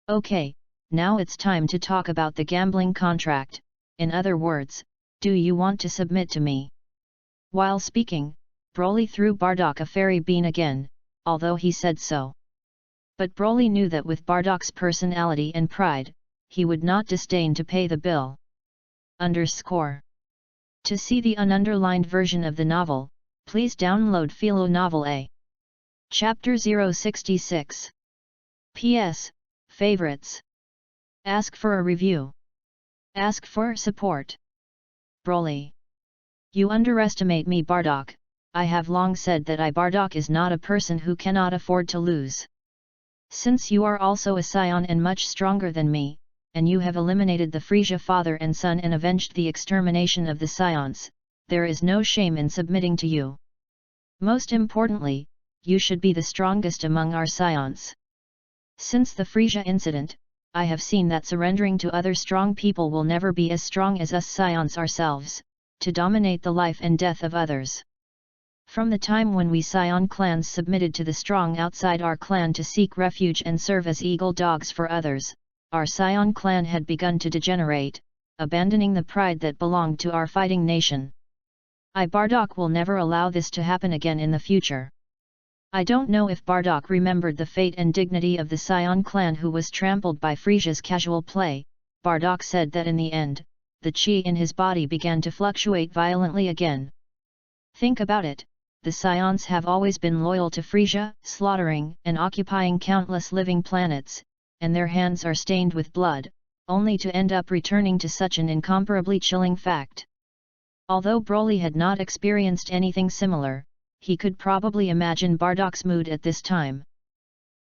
Okay, now it's time to talk about the gambling contract. In other words, do you want to submit to me? While speaking, Broly threw Bardock a fairy bean again, although he said so. But Broly knew that with Bardock's personality and pride, he would not disdain to pay the bill. To see the ununderlined version of the novel, please download Philo Novel A. Chapter 066. P.S. Favorites. Ask for a review. Ask for support. Broly. You underestimate me, Bardock. I have long said that Bardock is not a person who cannot afford to lose. Since you are also a scion and much stronger than me, and you have eliminated the Frisia father and son and avenged the extermination of the scions, there is no shame in submitting to you. Most importantly, you should be the strongest among our scions. Since the Frisia incident, I have seen that surrendering to other strong people will never be as strong as us scions ourselves, to dominate the life and death of others. From the time when we scion clans submitted to the strong outside our clan to seek refuge and serve as eagle dogs for others, our scion clan had begun to degenerate, abandoning the pride that belonged to our fighting nation. Bardock will never allow this to happen again in the future. I don't know if Bardock remembered the fate and dignity of the Scion clan who was trampled by Frisia's casual play. Bardock said that in the end, the chi in his body began to fluctuate violently again. Think about it, the Scions have always been loyal to Frisia, slaughtering and occupying countless living planets, and their hands are stained with blood, only to end up returning to such an incomparably chilling fact. Although Broly had not experienced anything similar, he could probably imagine Bardock's mood at this time.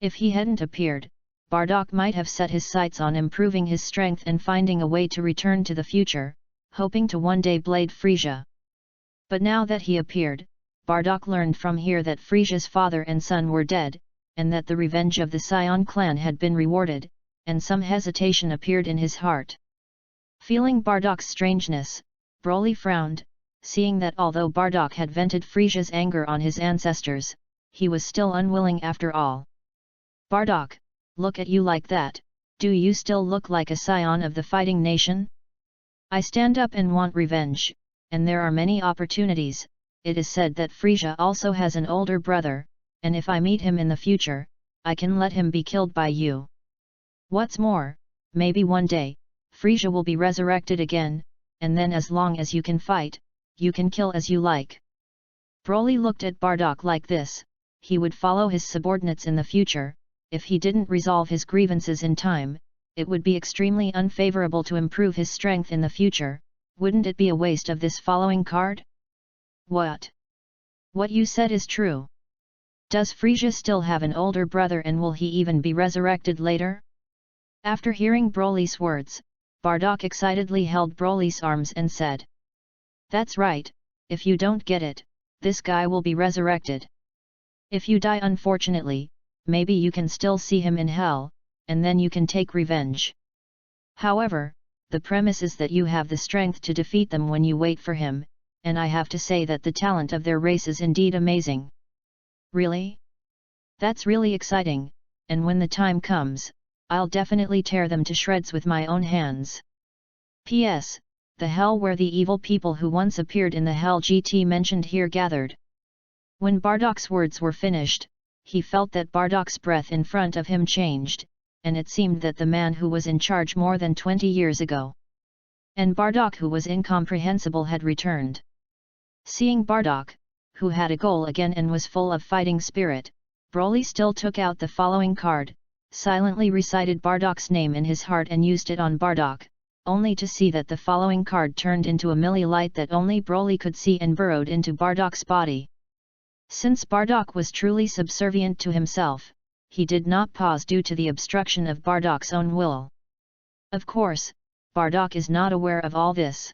If he hadn't appeared, Bardock might have set his sights on improving his strength and finding a way to return to the future, hoping to one day blade Frisia. But now that he appeared, Bardock learned from here that Frisia's father and son were dead, and that the revenge of the Scion clan had been rewarded, and some hesitation appeared in his heart. Feeling Bardock's strangeness, Broly frowned, seeing that although Bardock had vented Frisia's anger on his ancestors, he was still unwilling after all. Bardock, look at you like that, do you still look like a scion of the fighting nation? I stand up and want revenge, and there are many opportunities. It is said that Frisia also has an older brother, and if I meet him in the future, I can let him be killed by you. What's more, maybe one day, Frisia will be resurrected again, and then as long as you can fight, you can kill as you like. Broly looked at Bardock like this: he would follow his subordinates in the future. If he didn't resolve his grievances in time, it would be extremely unfavorable to improve his strength in the future. Wouldn't it be a waste of this following card? What? What you said is true. Does Frisia still have an older brother, and will he even be resurrected later? After hearing Broly's words, Bardock excitedly held Broly's arms and said, "That's right, if you don't get it, this guy will be resurrected. If you die unfortunately, maybe you can still see him in hell, and then you can take revenge. However, the premise is that you have the strength to defeat them when you wait for him, and I have to say that the talent of their race is indeed amazing." Really? That's really exciting, and when the time comes, I'll definitely tear them to shreds with my own hands. P.S. The hell where the evil people who once appeared in the Hell GT mentioned here gathered. When Bardock's words were finished, he felt that Bardock's breath in front of him changed, and it seemed that the man who was in charge more than 20 years ago, and Bardock who was incomprehensible, had returned. Seeing Bardock, who had a goal again and was full of fighting spirit, Broly still took out the following card, silently recited Bardock's name in his heart and used it on Bardock, only to see that the following card turned into a millilight that only Broly could see and burrowed into Bardock's body. Since Bardock was truly subservient to himself, he did not pause due to the obstruction of Bardock's own will. Of course, Bardock is not aware of all this.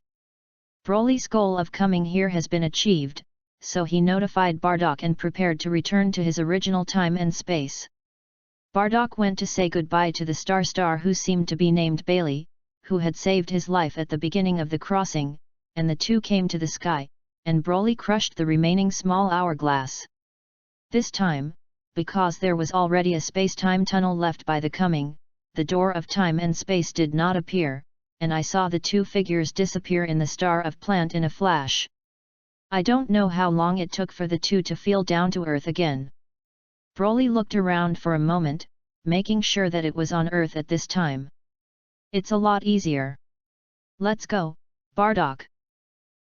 Broly's goal of coming here has been achieved, so he notified Bardock and prepared to return to his original time and space. Bardock went to say goodbye to the Star who seemed to be named Bailey, who had saved his life at the beginning of the crossing, and the two came to the sky, and Broly crushed the remaining small hourglass. This time, because there was already a space-time tunnel left by the coming, the door of time and space did not appear, and I saw the two figures disappear in the star of plant in a flash. I don't know how long it took for the two to feel down to earth again. Broly looked around for a moment, making sure that it was on Earth at this time. It's a lot easier. Let's go, Bardock.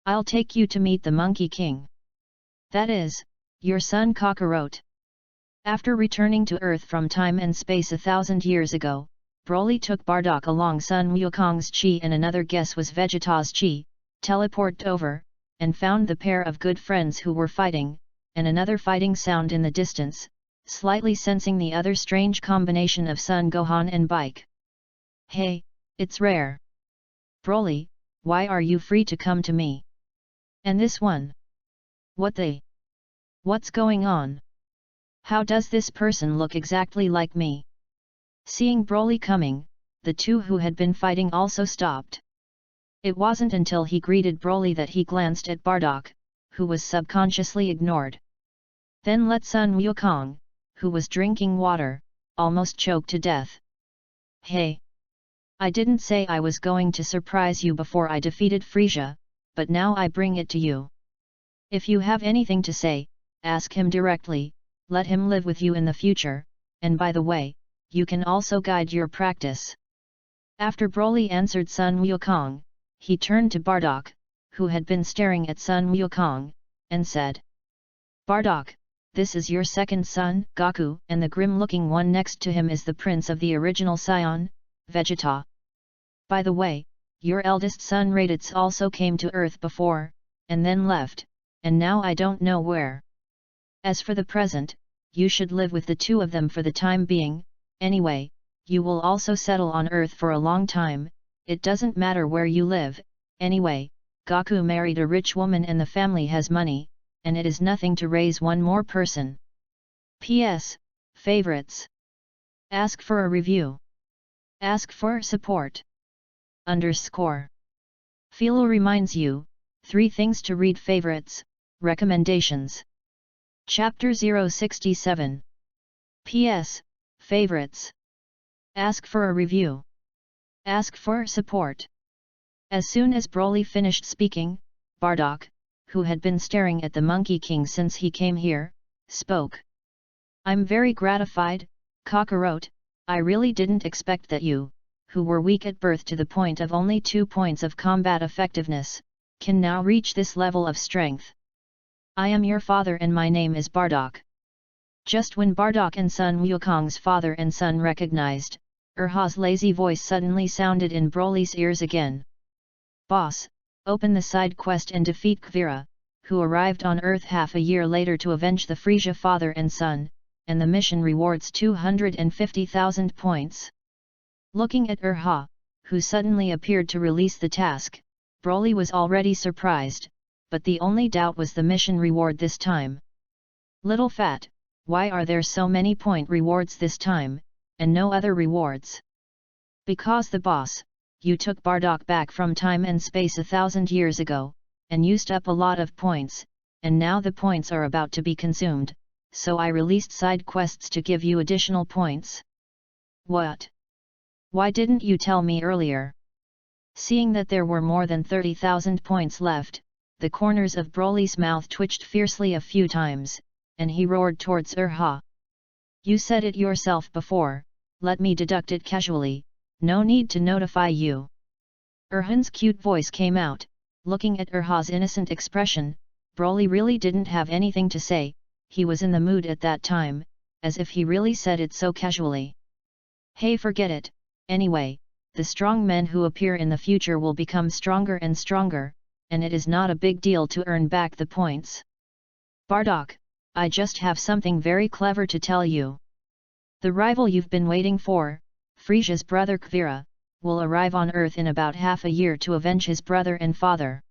I'll take you to meet the Monkey King. That is, your son Kakarot. After returning to Earth from time and space 1,000 years ago, Broly took Bardock along Sun Wukong's chi and another guess was Vegeta's chi, teleported over, and found the pair of good friends who were fighting, and another fighting sound in the distance, slightly sensing the other strange combination of Son Gohan and Bike. Hey, it's rare. Broly, why are you free to come to me? And this one? What's going on? How does this person look exactly like me? Seeing Broly coming, the two who had been fighting also stopped. It wasn't until he greeted Broly that he glanced at Bardock, who was subconsciously ignored. Then let Sun Wukong, who was drinking water, almost choked to death. Hey! I didn't say I was going to surprise you before I defeated Frieza, but now I bring it to you. If you have anything to say, ask him directly, let him live with you in the future, and by the way, you can also guide your practice. After Broly answered Sun Wukong, he turned to Bardock, who had been staring at Sun Wukong, and said, Bardock, this is your second son, Goku, and the grim-looking one next to him is the prince of the original Scion, Vegeta. By the way, your eldest son Raditz also came to Earth before, and then left, and now I don't know where. As for the present, you should live with the two of them for the time being. Anyway, you will also settle on Earth for a long time, it doesn't matter where you live. Anyway, Goku married a rich woman and the family has money, and it is nothing to raise one more person. P.S. Favorites. Ask for a review. Ask for support. _ Philo reminds you, 3 things to read. Favorites, recommendations. Chapter 067. P.S. Favorites. Ask for a review. Ask for support. As soon as Broly finished speaking, Bardock, who had been staring at the Monkey King since he came here, spoke. I'm very gratified, Kakarot. I really didn't expect that you, who were weak at birth to the point of only 2 points of combat effectiveness, can now reach this level of strength. I am your father and my name is Bardock. Just when Bardock and Sun Wukong's father and son recognized, Urha's lazy voice suddenly sounded in Broly's ears again. Boss, open the side quest and defeat Kvira, who arrived on Earth half a year later to avenge the Frieza father and son, and the mission rewards 250,000 points. Looking at Urha, who suddenly appeared to release the task, Broly was already surprised, but the only doubt was the mission reward this time. Little Fat, why are there so many point rewards this time, and no other rewards? Because the boss, you took Bardock back from time and space 1,000 years ago, and used up a lot of points, and now the points are about to be consumed, so I released side quests to give you additional points. What? Why didn't you tell me earlier? Seeing that there were more than 30,000 points left, the corners of Broly's mouth twitched fiercely a few times, and he roared towards Urha. You said it yourself before, let me deduct it casually, no need to notify you. Urhan's cute voice came out. Looking at Urha's innocent expression, Broly really didn't have anything to say, he was in the mood at that time, as if he really said it so casually. Hey, forget it, anyway, the strong men who appear in the future will become stronger and stronger, and it is not a big deal to earn back the points. Bardock, I just have something very clever to tell you. The rival you've been waiting for, Frisia's brother Kvira, will arrive on Earth in about half a year to avenge his brother and father.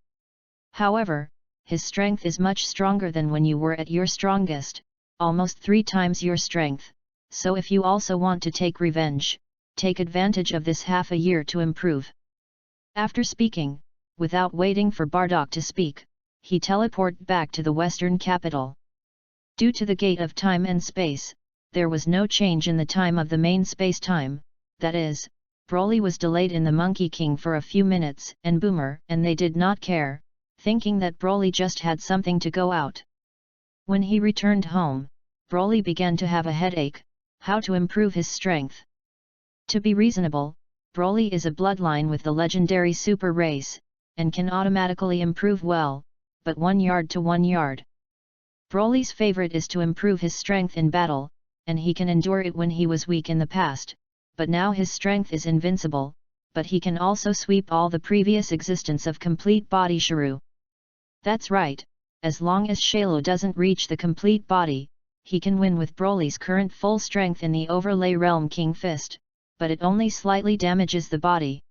However, his strength is much stronger than when you were at your strongest, almost 3 times your strength, so if you also want to take revenge, take advantage of this half a year to improve. After speaking, without waiting for Bardock to speak, he teleported back to the western capital. Due to the gate of time and space, there was no change in the time of the main space-time, that is, Broly was delayed in the Monkey King for a few minutes and Boomer and they did not care, thinking that Broly just had something to go out. When he returned home, Broly began to have a headache, how to improve his strength. To be reasonable, Broly is a bloodline with the legendary super race, and can automatically improve well, but 1 yard to 1 yard. Broly's favorite is to improve his strength in battle, and he can endure it when he was weak in the past, but now his strength is invincible, but he can also sweep all the previous existence of complete body Shuru. That's right, as long as Shalo doesn't reach the complete body, he can win with Broly's current full strength in the overlay Realm King Fist, but it only slightly damages the body.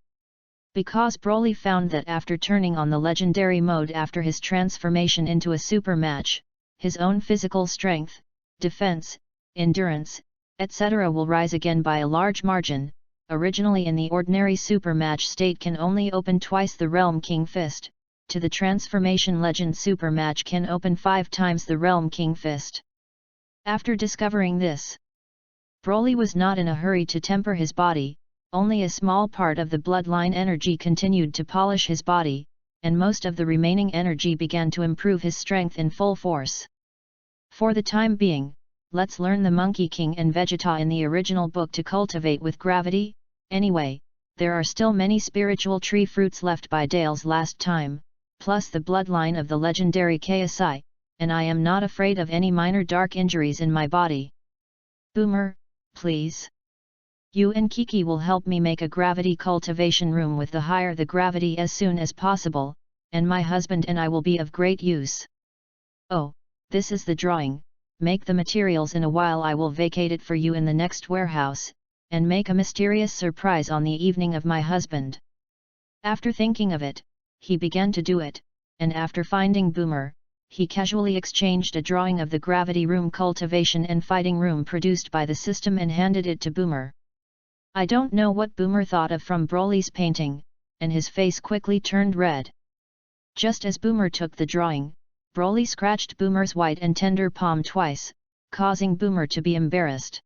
Because Broly found that after turning on the legendary mode after his transformation into a super match, his own physical strength, defense, endurance, etc. will rise again by a large margin. Originally in the ordinary super match state can only open twice the Realm King Fist, to the transformation legend super match can open 5 times the Realm King Fist. After discovering this, Broly was not in a hurry to temper his body, only a small part of the bloodline energy continued to polish his body, and most of the remaining energy began to improve his strength in full force. For the time being, let's learn the Monkey King and Vegeta in the original book to cultivate with gravity. Anyway, there are still many spiritual tree fruits left by Dale's last time, plus the bloodline of the legendary KSI, and I am not afraid of any minor dark injuries in my body. Boomer, please. You and Kiki will help me make a gravity cultivation room with the higher the gravity as soon as possible, and my husband and I will be of great use. Oh, this is the drawing. Make the materials in a while. I will vacate it for you in the next warehouse, and make a mysterious surprise on the evening of my husband. After thinking of it, he began to do it, and after finding Boomer, he casually exchanged a drawing of the gravity room cultivation and fighting room produced by the system and handed it to Boomer. I don't know what Boomer thought of from Broly's painting, and his face quickly turned red. Just as Boomer took the drawing, Broly scratched Boomer's white and tender palm twice, causing Boomer to be embarrassed.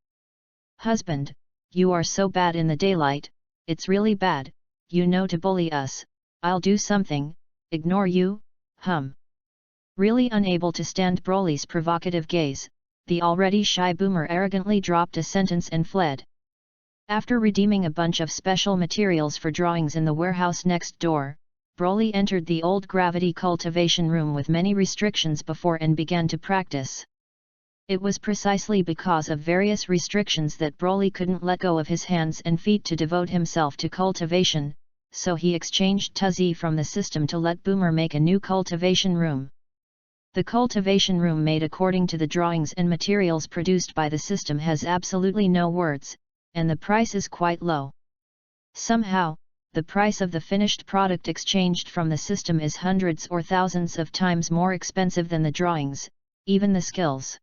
Husband, you are so bad in the daylight, it's really bad, you know, to bully us. I'll do something. Ignore you, Really unable to stand Broly's provocative gaze, the already shy Boomer arrogantly dropped a sentence and fled. After redeeming a bunch of special materials for drawings in the warehouse next door, Broly entered the old gravity cultivation room with many restrictions before and began to practice. It was precisely because of various restrictions that Broly couldn't let go of his hands and feet to devote himself to cultivation, so he exchanged Tuzzy from the system to let Boomer make a new cultivation room. The cultivation room made according to the drawings and materials produced by the system has absolutely no words, and the price is quite low. Somehow, the price of the finished product exchanged from the system is hundreds or thousands of times more expensive than the drawings, even the skills.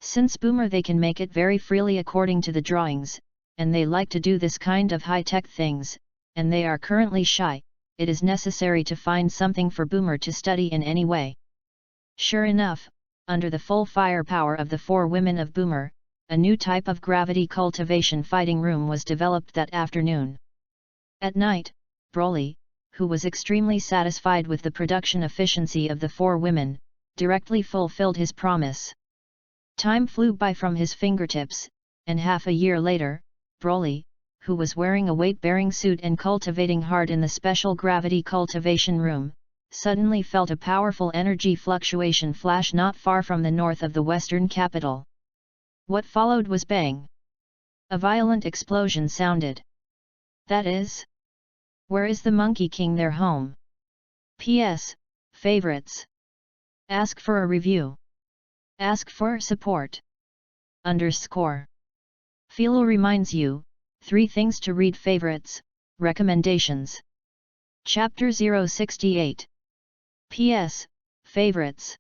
Since Boomer they can make it very freely according to the drawings, and they like to do this kind of high-tech things, and they are currently shy, it is necessary to find something for Boomer to study in any way. Sure enough, under the full firepower of the 4 women of Boomer, a new type of gravity cultivation fighting room was developed that afternoon. At night, Broly, who was extremely satisfied with the production efficiency of the 4 women, directly fulfilled his promise. Time flew by from his fingertips, and half a year later, Broly, who was wearing a weight-bearing suit and cultivating hard in the special gravity cultivation room, suddenly felt a powerful energy fluctuation flash not far from the north of the western capital. What followed was bang! A violent explosion sounded. That is, where is the Monkey King their home? P.S. Favorites. Ask for a review. Ask for support. _ Philo reminds you, 3 things to read. Favorites, recommendations. Chapter 068. P.S. Favorites.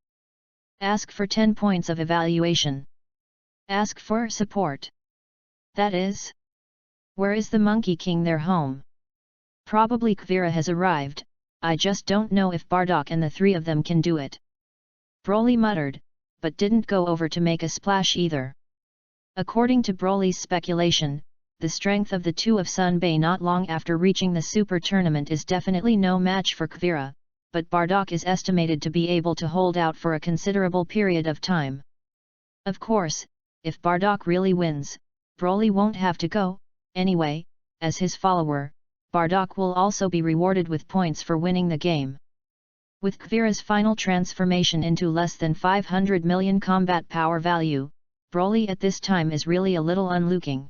Ask for 10 points of evaluation. Ask for support. That is, where is the Monkey King their home? Probably Kvirra has arrived, I just don't know if Bardock and the 3 of them can do it. Broly muttered, but didn't go over to make a splash either. According to Broly's speculation, the strength of the 2 of Sunbei not long after reaching the Super Tournament is definitely no match for Kvirra, but Bardock is estimated to be able to hold out for a considerable period of time. Of course, if Bardock really wins, Broly won't have to go, anyway, as his follower, Bardock will also be rewarded with points for winning the game. With Kvirra's final transformation into less than 500 million combat power value, Broly at this time is really a little unlooking.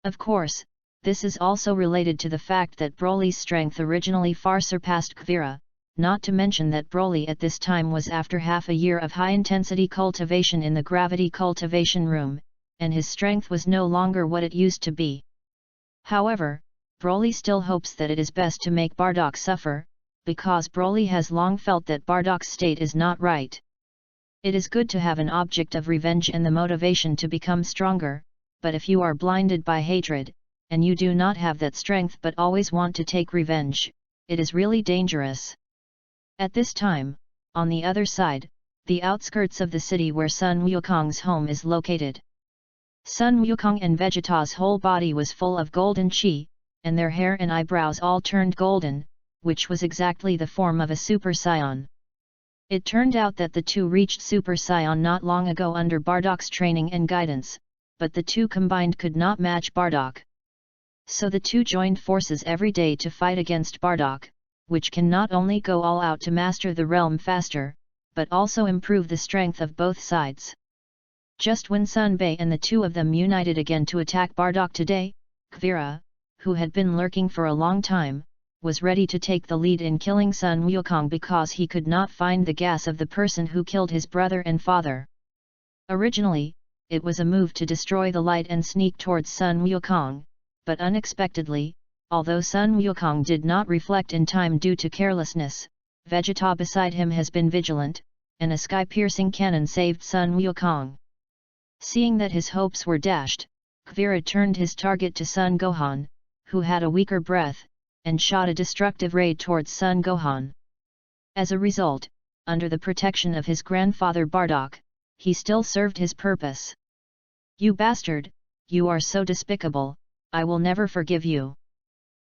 Of course, this is also related to the fact that Broly's strength originally far surpassed Kvirra, not to mention that Broly at this time was after half a year of high-intensity cultivation in the gravity cultivation room, and his strength was no longer what it used to be. However, Broly still hopes that it is best to make Bardock suffer, because Broly has long felt that Bardock's state is not right. It is good to have an object of revenge and the motivation to become stronger, but if you are blinded by hatred, and you do not have that strength but always want to take revenge, it is really dangerous. At this time, on the other side, the outskirts of the city where Sun Wukong's home is located. Sun Wukong and Vegeta's whole body was full of golden chi, and their hair and eyebrows all turned golden, which was exactly the form of a Super Saiyan. It turned out that the 2 reached Super Saiyan not long ago under Bardock's training and guidance, but the 2 combined could not match Bardock. So the 2 joined forces every day to fight against Bardock, which can not only go all out to master the realm faster, but also improve the strength of both sides. Just when Sunbei and the 2 of them united again to attack Bardock today, Kvirra, who had been lurking for a long time, was ready to take the lead in killing Sun Wukong because he could not find the gas of the person who killed his brother and father. Originally, it was a move to destroy the light and sneak towards Sun Wukong, but unexpectedly, although Sun Wukong did not reflect in time due to carelessness, Vegeta beside him has been vigilant, and a sky-piercing cannon saved Sun Wukong. Seeing that his hopes were dashed, Kvirra turned his target to Sun Gohan, who had a weaker breath, and shot a destructive ray towards Sun Gohan. As a result, under the protection of his grandfather Bardock, he still served his purpose. "You bastard, you are so despicable, I will never forgive you."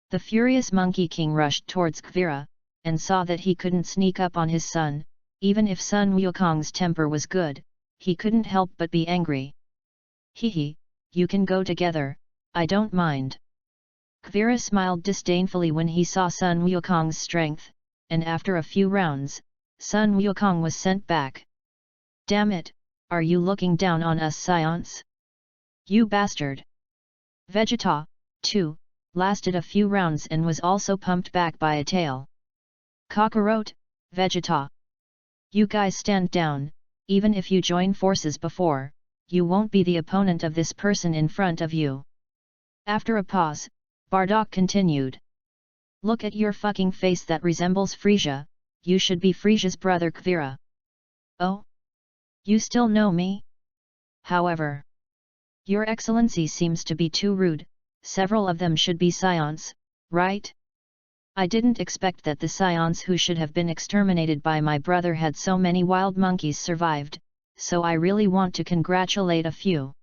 The furious Monkey King rushed towards Kvirra, and saw that he couldn't sneak up on his son. Even if Sun Wukong's temper was good, he couldn't help but be angry. "Hehe, you can go together, I don't mind." Kvirra smiled disdainfully when he saw Sun Wukong's strength, and after a few rounds, Sun Wukong was sent back. "Damn it, are you looking down on us Saiyans? You bastard!" Vegeta, too, lasted a few rounds and was also pumped back by a tail. "Kakarot, Vegeta! You guys stand down, even if you join forces before, you won't be the opponent of this person in front of you." After a pause, Bardock continued. "Look at your fucking face that resembles Frieza, you should be Frieza's brother Kvirra." "Oh? You still know me? However, Your Excellency seems to be too rude, several of them should be Saiyans, right? I didn't expect that the Saiyans who should have been exterminated by my brother had so many wild monkeys survived, so I really want to congratulate a few."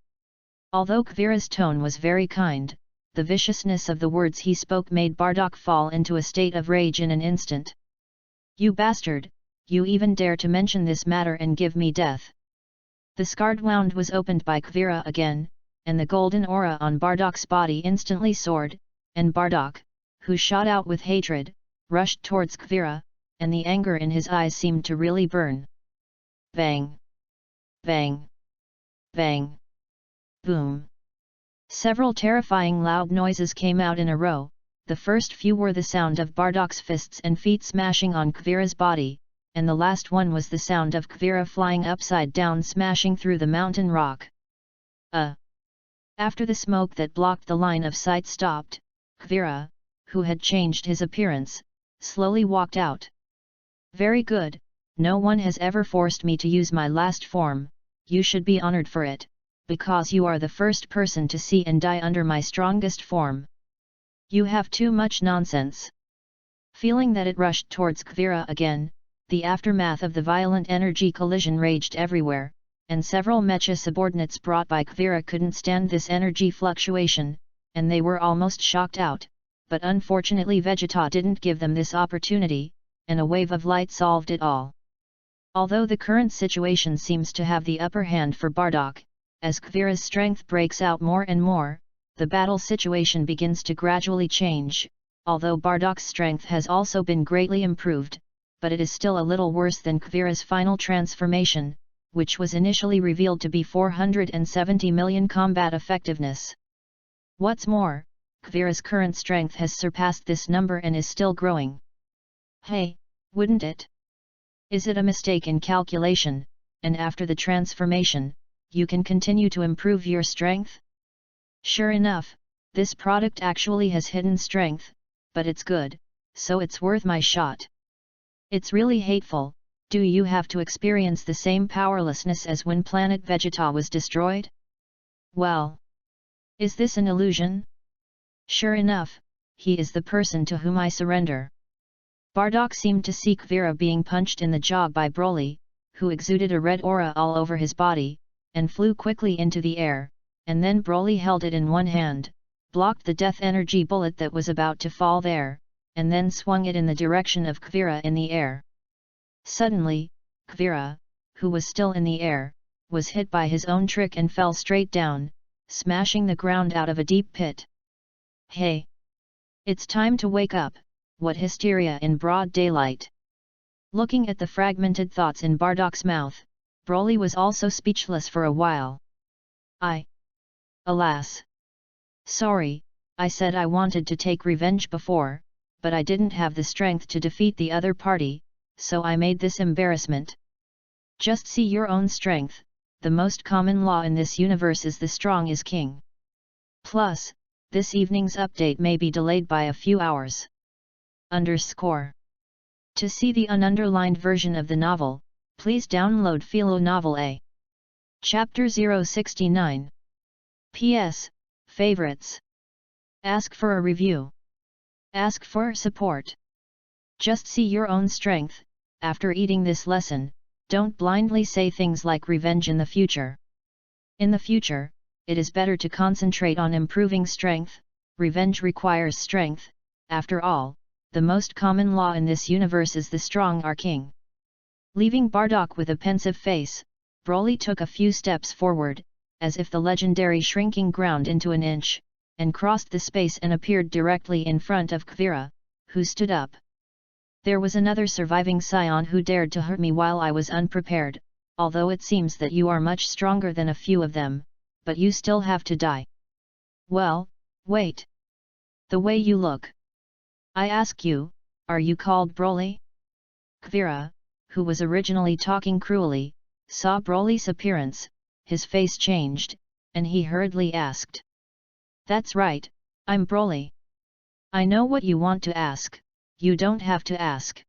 Although Kvirra's tone was very kind, the viciousness of the words he spoke made Bardock fall into a state of rage in an instant. "You bastard, you even dare to mention this matter and give me death." The scarred wound was opened by Kvirra again, and the golden aura on Bardock's body instantly soared, and Bardock, who shot out with hatred, rushed towards Kvirra, and the anger in his eyes seemed to really burn. Bang! Bang! Bang! Boom! Several terrifying loud noises came out in a row, The first few were the sound of Bardak's fists and feet smashing on Kvirra's body, and the last one was the sound of Kvirra flying upside down smashing through the mountain rock. After the smoke that blocked the line of sight stopped, Kvirra, who had changed his appearance, slowly walked out. "Very good, no one has ever forced me to use my last form, you should be honored for it, because you are the first person to see and die under my strongest form. You have too much nonsense." Feeling that it rushed towards Kvirra again, the aftermath of the violent energy collision raged everywhere, and several mecha subordinates brought by Kvirra couldn't stand this energy fluctuation, and they were almost shocked out, but unfortunately Vegeta didn't give them this opportunity, and a wave of light solved it all. Although the current situation seems to have the upper hand for Bardock, as Kvirra's strength breaks out more and more, the battle situation begins to gradually change, although Bardock's strength has also been greatly improved, but it is still a little worse than Kvirra's final transformation, which was initially revealed to be 470 million combat effectiveness. What's more, Kvirra's current strength has surpassed this number and is still growing. Hey, wouldn't it? Is it a mistake in calculation, and after the transformation, you can continue to improve your strength? Sure enough, this product actually has hidden strength, but it's good, so it's worth my shot. It's really hateful, do you have to experience the same powerlessness as when planet Vegeta was destroyed? Well, is this an illusion? Sure enough, he is the person to whom I surrender. Bardock seemed to see Kvirra being punched in the jaw by Broly, who exuded a red aura all over his body, and flew quickly into the air, and then Broly held it in one hand, blocked the death energy bullet that was about to fall there, and then swung it in the direction of Kvirra in the air. Suddenly, Kvirra, who was still in the air, was hit by his own trick and fell straight down, smashing the ground out of a deep pit. Hey! It's time to wake up, what hysteria in broad daylight! Looking at the fragmented thoughts in Bardock's mouth, Broly was also speechless for a while. Alas! Sorry, I said I wanted to take revenge before, but I didn't have the strength to defeat the other party, so I made this embarrassment. Just see your own strength, the most common law in this universe is the strong is king. Plus, this evening's update may be delayed by a few hours. To see the ununderlined version of the novel, please download Philo Novel A. Chapter 069. P.S. Favorites. Ask for a review. Ask for support. Just see your own strength. After eating this lesson, don't blindly say things like revenge in the future. In the future, it is better to concentrate on improving strength. Revenge requires strength. After all, the most common law in this universe is the strong are king. Leaving Bardock with a pensive face, Broly took a few steps forward, as if the legendary shrinking ground into an inch, and crossed the space and appeared directly in front of Kvirra, who stood up. There was another surviving scion who dared to hurt me while I was unprepared, although it seems that you are much stronger than a few of them, but you still have to die. Well, wait. The way you look. I ask you, are you called Broly? Kvirra, who was originally talking cruelly, saw Broly's appearance, his face changed, and he hurriedly asked. That's right, I'm Broly. I know what you want to ask, you don't have to ask.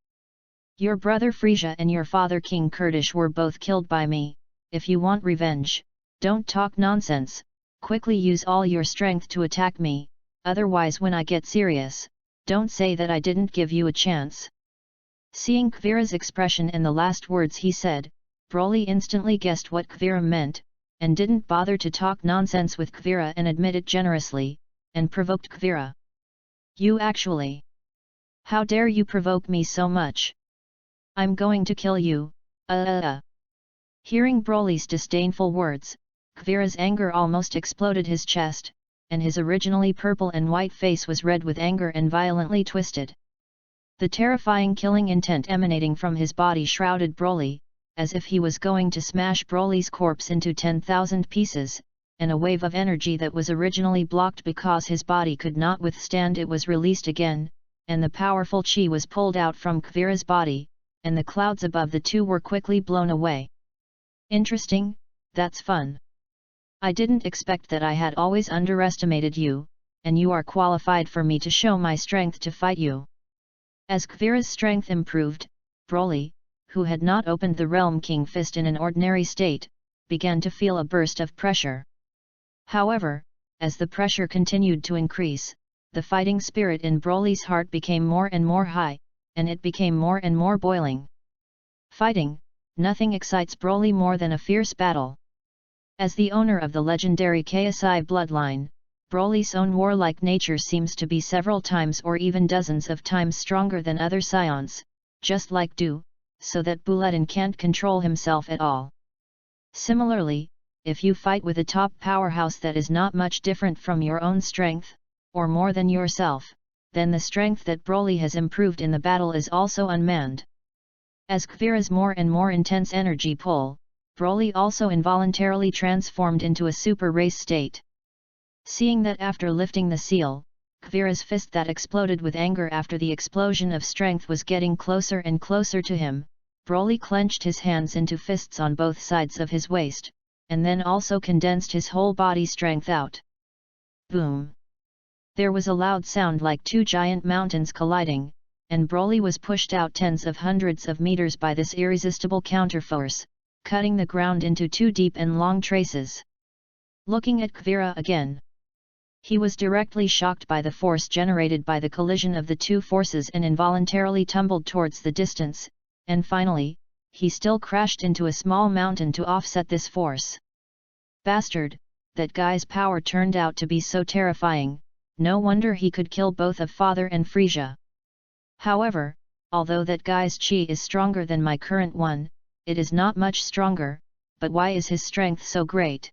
Your brother Frieza and your father King Kurdish were both killed by me. If you want revenge, don't talk nonsense, quickly use all your strength to attack me, otherwise when I get serious, don't say that I didn't give you a chance. Seeing Kvirra's expression and the last words he said, Broly instantly guessed what Kvirra meant, and didn't bother to talk nonsense with Kvirra and admit it generously, and provoked Kvirra. You actually... How dare you provoke me so much? I'm going to kill you, Hearing Broly's disdainful words, Kvirra's anger almost exploded his chest, and his originally purple and white face was red with anger and violently twisted. The terrifying killing intent emanating from his body shrouded Broly, as if he was going to smash Broly's corpse into 10,000 pieces, and a wave of energy that was originally blocked because his body could not withstand it was released again, and the powerful chi was pulled out from Kavira's body, and the clouds above the two were quickly blown away. Interesting, that's fun. I didn't expect that. I had always underestimated you, and you are qualified for me to show my strength to fight you. As Kavira's strength improved, Broly, who had not opened the Realm King fist in an ordinary state, began to feel a burst of pressure. However, as the pressure continued to increase, the fighting spirit in Broly's heart became more and more high, and it became more and more boiling. Fighting, nothing excites Broly more than a fierce battle. As the owner of the legendary KSI bloodline, Broly's own warlike nature seems to be several times or even dozens of times stronger than other scions, just like Du, so that Bulleten can't control himself at all. Similarly, if you fight with a top powerhouse that is not much different from your own strength, or more than yourself, then the strength that Broly has improved in the battle is also unmanned. As Kavira's more and more intense energy pull, Broly also involuntarily transformed into a super race state. Seeing that after lifting the seal, Kavira's fist that exploded with anger after the explosion of strength was getting closer and closer to him, Broly clenched his hands into fists on both sides of his waist, and then also condensed his whole body strength out. Boom! There was a loud sound like two giant mountains colliding, and Broly was pushed out tens of hundreds of meters by this irresistible counterforce, cutting the ground into two deep and long traces. Looking at Kavira again, he was directly shocked by the force generated by the collision of the two forces and involuntarily tumbled towards the distance, and finally, he still crashed into a small mountain to offset this force. Bastard, that guy's power turned out to be so terrifying, no wonder he could kill both of Father and Frieza. However, although that guy's chi is stronger than my current one, it is not much stronger, but why is his strength so great?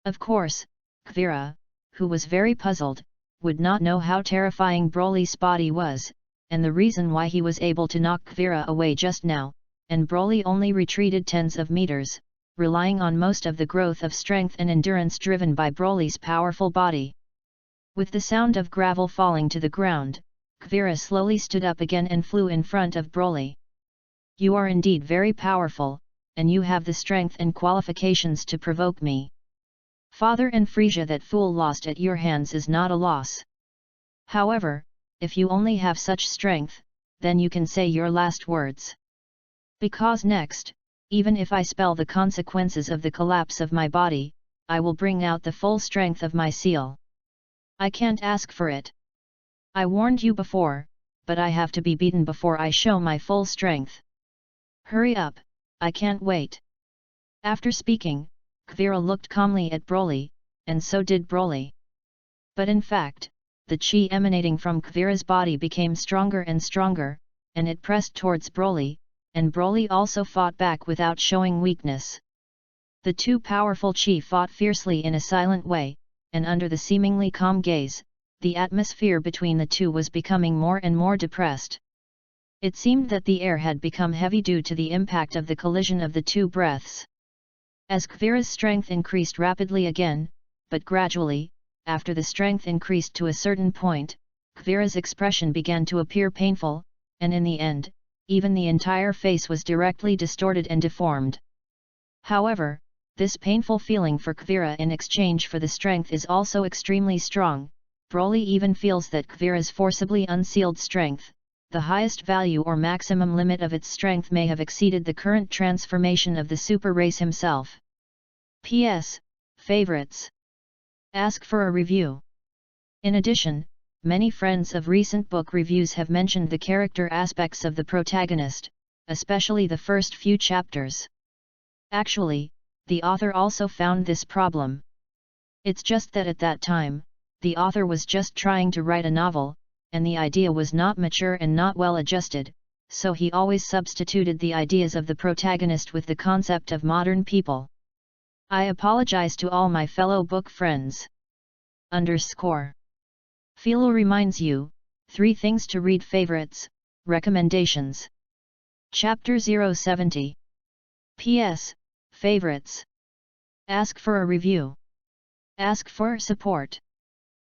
Of course, Kavira, who was very puzzled, would not know how terrifying Broly's body was, and the reason why he was able to knock Kavira away just now, and Broly only retreated tens of meters, relying on most of the growth of strength and endurance driven by Broly's powerful body. With the sound of gravel falling to the ground, Kavira slowly stood up again and flew in front of Broly. You are indeed very powerful, and you have the strength and qualifications to provoke me. Father and Frieza, that fool lost at your hands is not a loss. However, if you only have such strength, then you can say your last words. Because next, even if I spell the consequences of the collapse of my body, I will bring out the full strength of my seal. I can't ask for it. I warned you before, but I have to be beaten before I show my full strength. Hurry up, I can't wait. After speaking, Kavira looked calmly at Broly, and so did Broly. But in fact, the chi emanating from Kavira's body became stronger and stronger, and it pressed towards Broly, and Broly also fought back without showing weakness. The two powerful chi fought fiercely in a silent way, and under the seemingly calm gaze, the atmosphere between the two was becoming more and more depressed. It seemed that the air had become heavy due to the impact of the collision of the two breaths. As Kavira's strength increased rapidly again, but gradually, after the strength increased to a certain point, Kavira's expression began to appear painful, and in the end, even the entire face was directly distorted and deformed. However, this painful feeling for Kavira in exchange for the strength is also extremely strong. Broly even feels that Kavira's forcibly unsealed strength, the highest value or maximum limit of its strength, may have exceeded the current transformation of the super race himself. P.S. Favorites. Ask for a review. In addition, many friends of recent book reviews have mentioned the character aspects of the protagonist, especially the first few chapters. Actually, the author also found this problem. It's just that at that time, the author was just trying to write a novel, and the idea was not mature and not well adjusted, so he always substituted the ideas of the protagonist with the concept of modern people. I apologize to all my fellow book friends. Philo reminds you, 3 things to read. Favorites, recommendations. Chapter 070. P.S. Favorites. Ask for a review. Ask for support.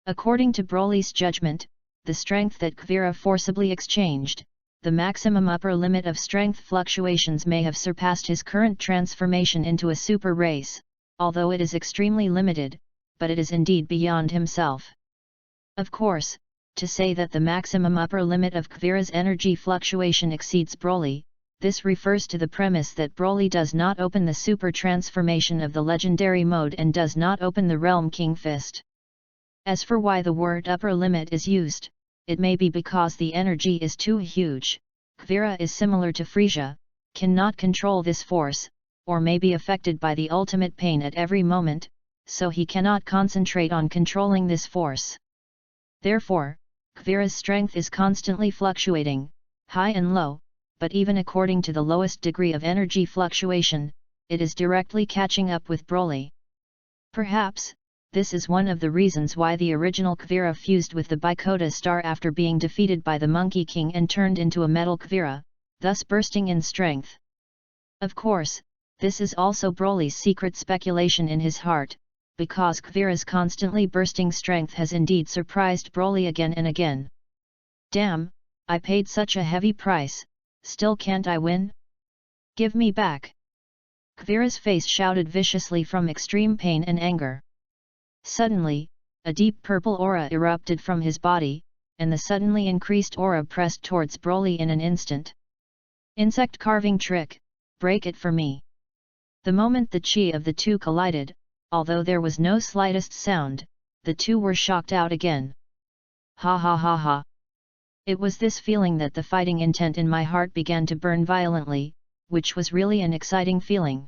According to Broly's judgment, the strength that Kuvira forcibly exchanged, the maximum upper limit of strength fluctuations may have surpassed his current transformation into a super race, although it is extremely limited, but it is indeed beyond himself. Of course, to say that the maximum upper limit of Kuvira's energy fluctuation exceeds Broly, this refers to the premise that Broly does not open the super transformation of the legendary mode and does not open the Realm King Fist. As for why the word upper limit is used, it may be because the energy is too huge. Kuvira is similar to Frieza, cannot control this force, or may be affected by the ultimate pain at every moment, so he cannot concentrate on controlling this force. Therefore, Kuvira's strength is constantly fluctuating, high and low, but even according to the lowest degree of energy fluctuation, it is directly catching up with Broly. Perhaps, this is one of the reasons why the original Kuvira fused with the Bikota star after being defeated by the Monkey King and turned into a metal Kuvira, thus bursting in strength. Of course, this is also Broly's secret speculation in his heart, because Kuvira's constantly bursting strength has indeed surprised Broly again and again. Damn, I paid such a heavy price, still can't I win? Give me back! Kuvira's face shouted viciously from extreme pain and anger. Suddenly, a deep purple aura erupted from his body, and the suddenly increased aura pressed towards Broly in an instant. Insect carving trick, break it for me! The moment the chi of the two collided, although there was no slightest sound, the two were shocked out again. Ha ha ha ha! It was this feeling that the fighting intent in my heart began to burn violently, which was really an exciting feeling.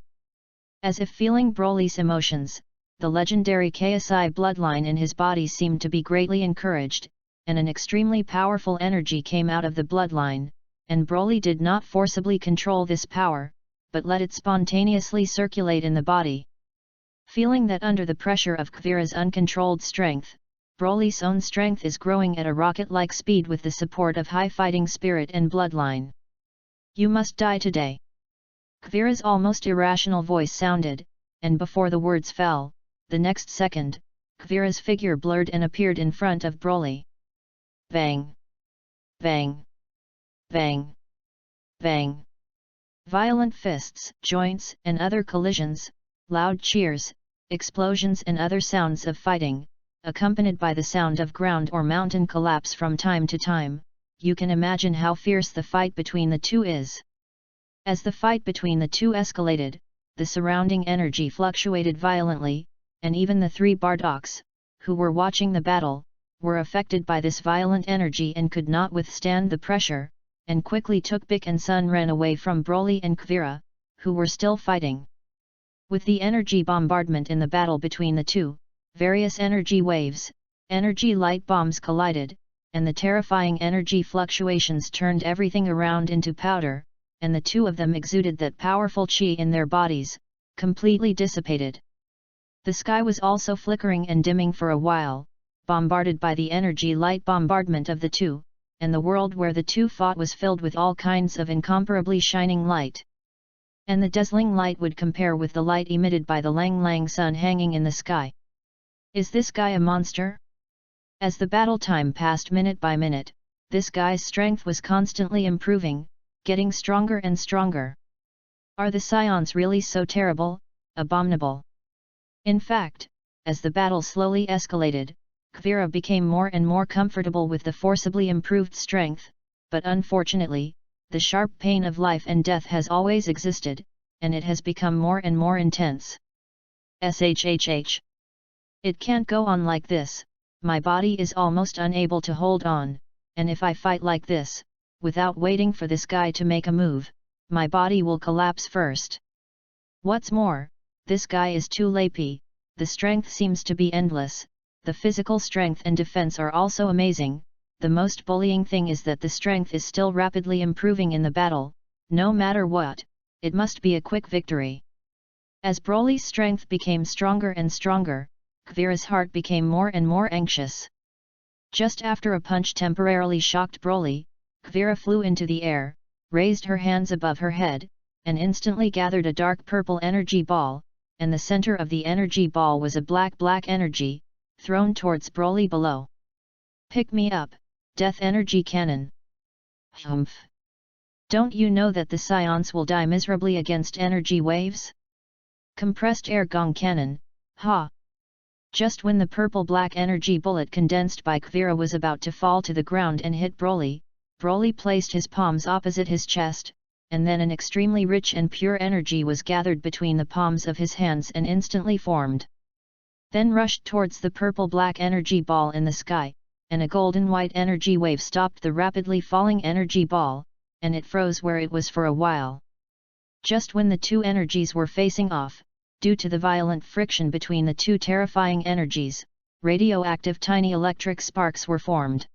As if feeling Broly's emotions, the legendary KSI bloodline in his body seemed to be greatly encouraged, and an extremely powerful energy came out of the bloodline, and Broly did not forcibly control this power, but let it spontaneously circulate in the body. Feeling that under the pressure of Kuvira's uncontrolled strength, Broly's own strength is growing at a rocket-like speed with the support of high fighting spirit and bloodline. You must die today! Kuvira's almost irrational voice sounded, and before the words fell, the next second, Kuvira's figure blurred and appeared in front of Broly. Bang! Bang! Bang! Bang! Violent fists, joints, and other collisions, loud cheers, explosions and other sounds of fighting, accompanied by the sound of ground or mountain collapse from time to time. You can imagine how fierce the fight between the two is. As the fight between the two escalated, the surrounding energy fluctuated violently, and even the three Bardoks, who were watching the battle, were affected by this violent energy and could not withstand the pressure, and quickly took Bik and Sun ran away from Broly and Kuvira, who were still fighting. With the energy bombardment in the battle between the two, various energy waves, energy light bombs collided, and the terrifying energy fluctuations turned everything around into powder, and the two of them exuded that powerful chi in their bodies, completely dissipated. The sky was also flickering and dimming for a while, bombarded by the energy light bombardment of the two, and the world where the two fought was filled with all kinds of incomparably shining light. And the dazzling light would compare with the light emitted by the Lang Lang sun hanging in the sky. Is this guy a monster? As the battle time passed minute by minute, this guy's strength was constantly improving, getting stronger and stronger. Are the scions really so terrible, abominable? In fact, as the battle slowly escalated, Kuvira became more and more comfortable with the forcibly improved strength, but unfortunately, the sharp pain of life and death has always existed, and it has become more and more intense. SHHH. It can't go on like this, my body is almost unable to hold on, and if I fight like this, without waiting for this guy to make a move, my body will collapse first. What's more, this guy is too lappy, the strength seems to be endless, the physical strength and defense are also amazing. The most bullying thing is that the strength is still rapidly improving in the battle, no matter what, it must be a quick victory. As Broly's strength became stronger and stronger, Kuvira's heart became more and more anxious. Just after a punch temporarily shocked Broly, Kuvira flew into the air, raised her hands above her head, and instantly gathered a dark purple energy ball, and the center of the energy ball was a black energy, thrown towards Broly below. Pick me up, death energy cannon. Humph! Don't you know that the Scions will die miserably against energy waves? Compressed air gong cannon, ha! Just when the purple-black energy bullet condensed by Kuvira was about to fall to the ground and hit Broly, Broly placed his palms opposite his chest, and then an extremely rich and pure energy was gathered between the palms of his hands and instantly formed. Then rushed towards the purple-black energy ball in the sky, and a golden-white energy wave stopped the rapidly falling energy ball, and it froze where it was for a while. Just when the two energies were facing off, due to the violent friction between the two terrifying energies, radioactive tiny electric sparks were formed.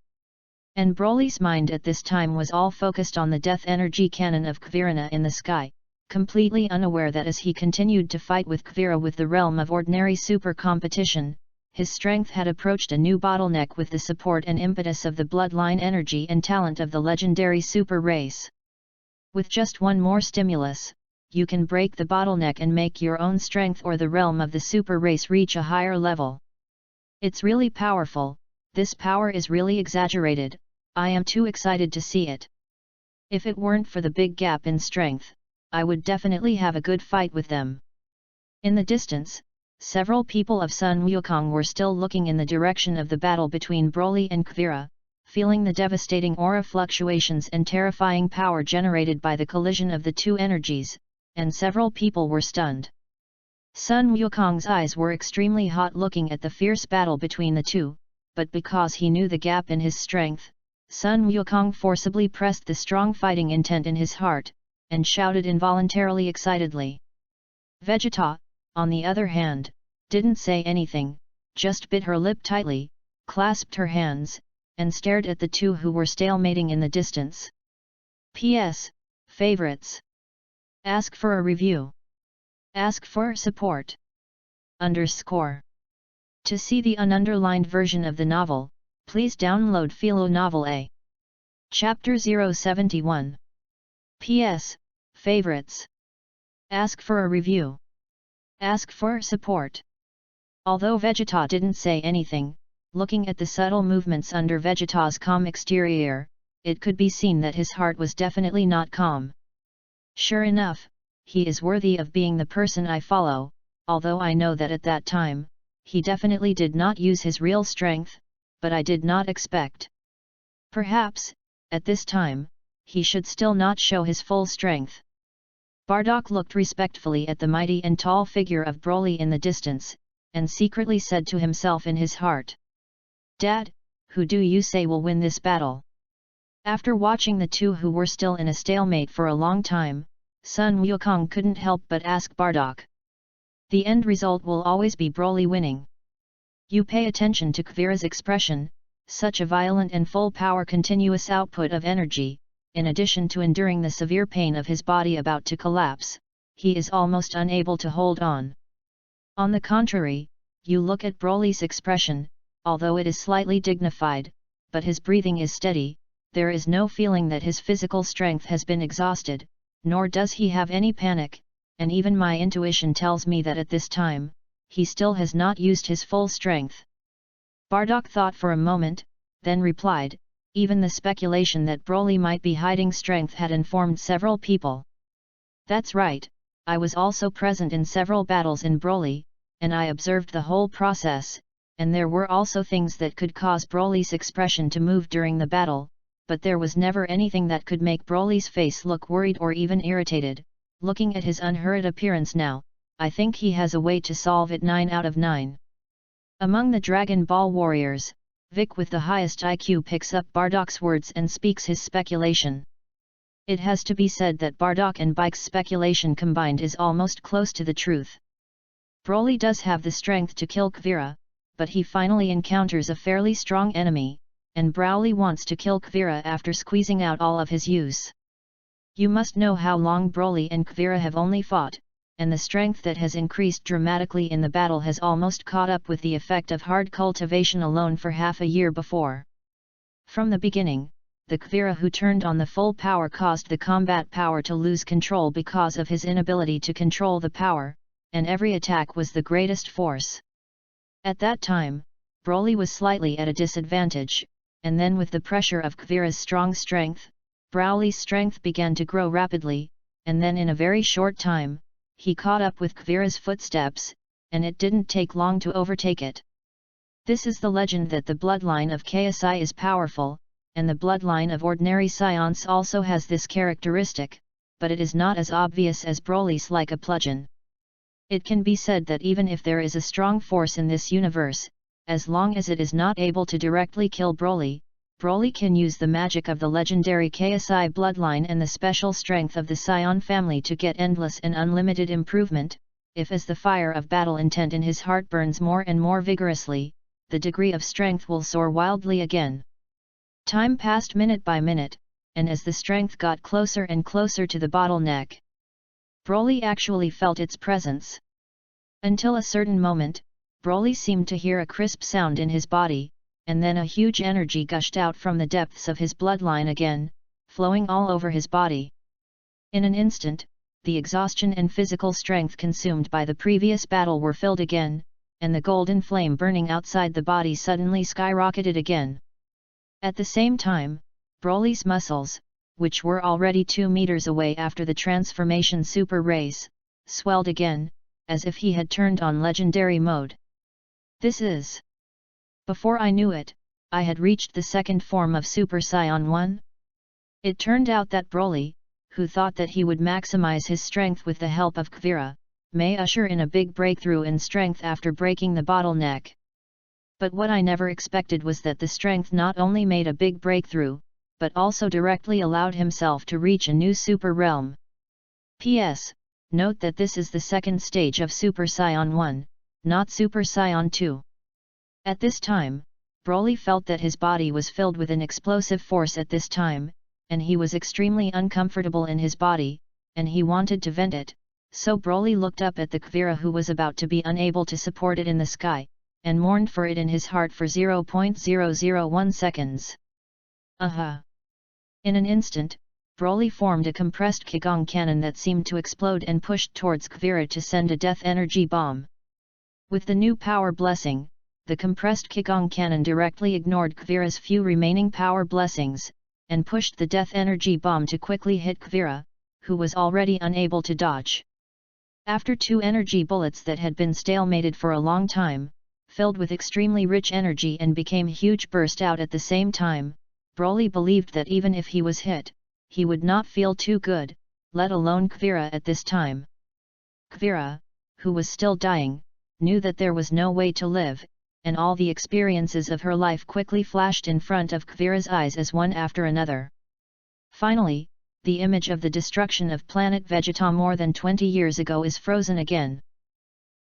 And Broly's mind at this time was all focused on the death energy cannon of Kuvira in the sky, completely unaware that as he continued to fight with Kuvira with the realm of ordinary super competition, his strength had approached a new bottleneck with the support and impetus of the bloodline energy and talent of the legendary super race. With just one more stimulus, you can break the bottleneck and make your own strength or the realm of the super race reach a higher level. It's really powerful, this power is really exaggerated, I am too excited to see it. If it weren't for the big gap in strength, I would definitely have a good fight with them. In the distance, several people of Sun Wukong were still looking in the direction of the battle between Broly and Kuvira, feeling the devastating aura fluctuations and terrifying power generated by the collision of the two energies, and several people were stunned. Sun Wukong's eyes were extremely hot looking at the fierce battle between the two, but because he knew the gap in his strength, Sun Wukong forcibly pressed the strong fighting intent in his heart, and shouted involuntarily excitedly. Vegeta, on the other hand, didn't say anything, just bit her lip tightly, clasped her hands, and stared at the two who were stalemating in the distance. P.S. Favorites. Ask for a review. Ask for support. _ To see the ununderlined version of the novel, please download Philo Novel A. Chapter 071. P.S. Favorites. Ask for a review. Ask for support. Although Vegeta didn't say anything, looking at the subtle movements under Vegeta's calm exterior, it could be seen that his heart was definitely not calm. Sure enough, he is worthy of being the person I follow, although I know that at that time, he definitely did not use his real strength, but I did not expect. Perhaps, at this time, he should still not show his full strength. Bardock looked respectfully at the mighty and tall figure of Broly in the distance, and secretly said to himself in his heart. Dad, who do you say will win this battle? After watching the two who were still in a stalemate for a long time, Sun Wukong couldn't help but ask Bardock. The end result will always be Broly winning. You pay attention to Kuvira's expression, such a violent and full power continuous output of energy, in addition to enduring the severe pain of his body about to collapse, he is almost unable to hold on. On the contrary, you look at Broly's expression, although it is slightly dignified, but his breathing is steady, there is no feeling that his physical strength has been exhausted, nor does he have any panic, and even my intuition tells me that at this time, he still has not used his full strength. Bardock thought for a moment, then replied, even the speculation that Broly might be hiding strength had informed several people. That's right, I was also present in several battles in Broly, and I observed the whole process, and there were also things that could cause Broly's expression to move during the battle, but there was never anything that could make Broly's face look worried or even irritated. Looking at his unhurried appearance now, I think he has a way to solve it 9 out of 9. Among the Dragon Ball warriors, Vic with the highest IQ picks up Bardock's words and speaks his speculation. It has to be said that Bardock and Bike's speculation combined is almost close to the truth. Broly does have the strength to kill Kuvira, but he finally encounters a fairly strong enemy, and Broly wants to kill Kuvira after squeezing out all of his use. You must know how long Broly and Kuvira have only fought, and the strength that has increased dramatically in the battle has almost caught up with the effect of hard cultivation alone for half a year before. From the beginning, the Kuvira who turned on the full power caused the combat power to lose control because of his inability to control the power, and every attack was the greatest force. At that time, Broly was slightly at a disadvantage, and then with the pressure of Kavira's strong strength, Broly's strength began to grow rapidly, and then in a very short time, he caught up with Kavira's footsteps, and it didn't take long to overtake it. This is the legend that the bloodline of KSI is powerful, and the bloodline of ordinary Scions also has this characteristic, but it is not as obvious as Broly's like a plugin. It can be said that even if there is a strong force in this universe, as long as it is not able to directly kill Broly, Broly can use the magic of the legendary KSI bloodline and the special strength of the Scion family to get endless and unlimited improvement, if as the fire of battle intent in his heart burns more and more vigorously, the degree of strength will soar wildly again. Time passed minute by minute, and as the strength got closer and closer to the bottleneck, Broly actually felt its presence. Until a certain moment, Broly seemed to hear a crisp sound in his body, and then a huge energy gushed out from the depths of his bloodline again, flowing all over his body. In an instant, the exhaustion and physical strength consumed by the previous battle were filled again, and the golden flame burning outside the body suddenly skyrocketed again. At the same time, Broly's muscles, which were already 2 meters away after the transformation super rays, swelled again, as if he had turned on legendary mode. This is... Before I knew it, I had reached the second form of Super Saiyan 1. It turned out that Broly, who thought that he would maximize his strength with the help of Kavira, may usher in a big breakthrough in strength after breaking the bottleneck. But what I never expected was that the strength not only made a big breakthrough, but also directly allowed himself to reach a new super realm. P.S. Note that this is the second stage of Super Saiyan 1, not Super Saiyan 2. At this time, Broly felt that his body was filled with an explosive force at this time, and he was extremely uncomfortable in his body, and he wanted to vent it, so Broly looked up at the Kavira who was about to be unable to support it in the sky, and mourned for it in his heart for 0.001 seconds. Aha! In an instant, Broly formed a compressed Qigong cannon that seemed to explode and pushed towards Kavira to send a death energy bomb. With the new power blessing, the compressed Qigong cannon directly ignored Kavira's few remaining power blessings, and pushed the death energy bomb to quickly hit Kavira, who was already unable to dodge. After 2 energy bullets that had been stalemated for a long time, filled with extremely rich energy and became huge burst out at the same time, Broly believed that even if he was hit, he would not feel too good, let alone Kavira at this time. Kavira, who was still dying, knew that there was no way to live, and all the experiences of her life quickly flashed in front of Kavira's eyes as one after another. Finally, the image of the destruction of planet Vegeta more than 20 years ago is frozen again.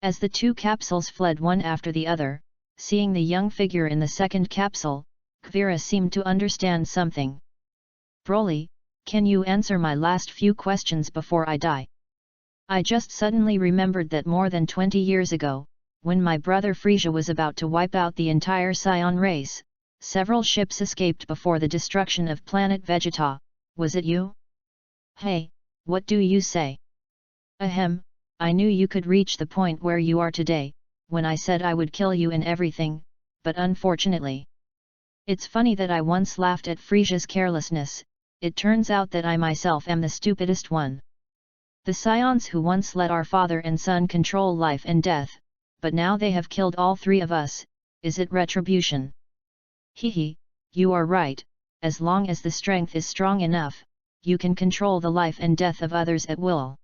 As the 2 capsules fled one after the other, seeing the young figure in the second capsule, Kavira seemed to understand something. Broly, can you answer my last few questions before I die? I just suddenly remembered that more than 20 years ago, when my brother Frieza was about to wipe out the entire Saiyan race, several ships escaped before the destruction of planet Vegeta. Was it you? Hey, what do you say? Ahem, I knew you could reach the point where you are today, when I said I would kill you and everything, but unfortunately. It's funny that I once laughed at Frieza's carelessness, it turns out that I myself am the stupidest one. The Scions who once let our father and son control life and death, but now they have killed all 3 of us, is it retribution? Hehe, you are right, as long as the strength is strong enough, you can control the life and death of others at will.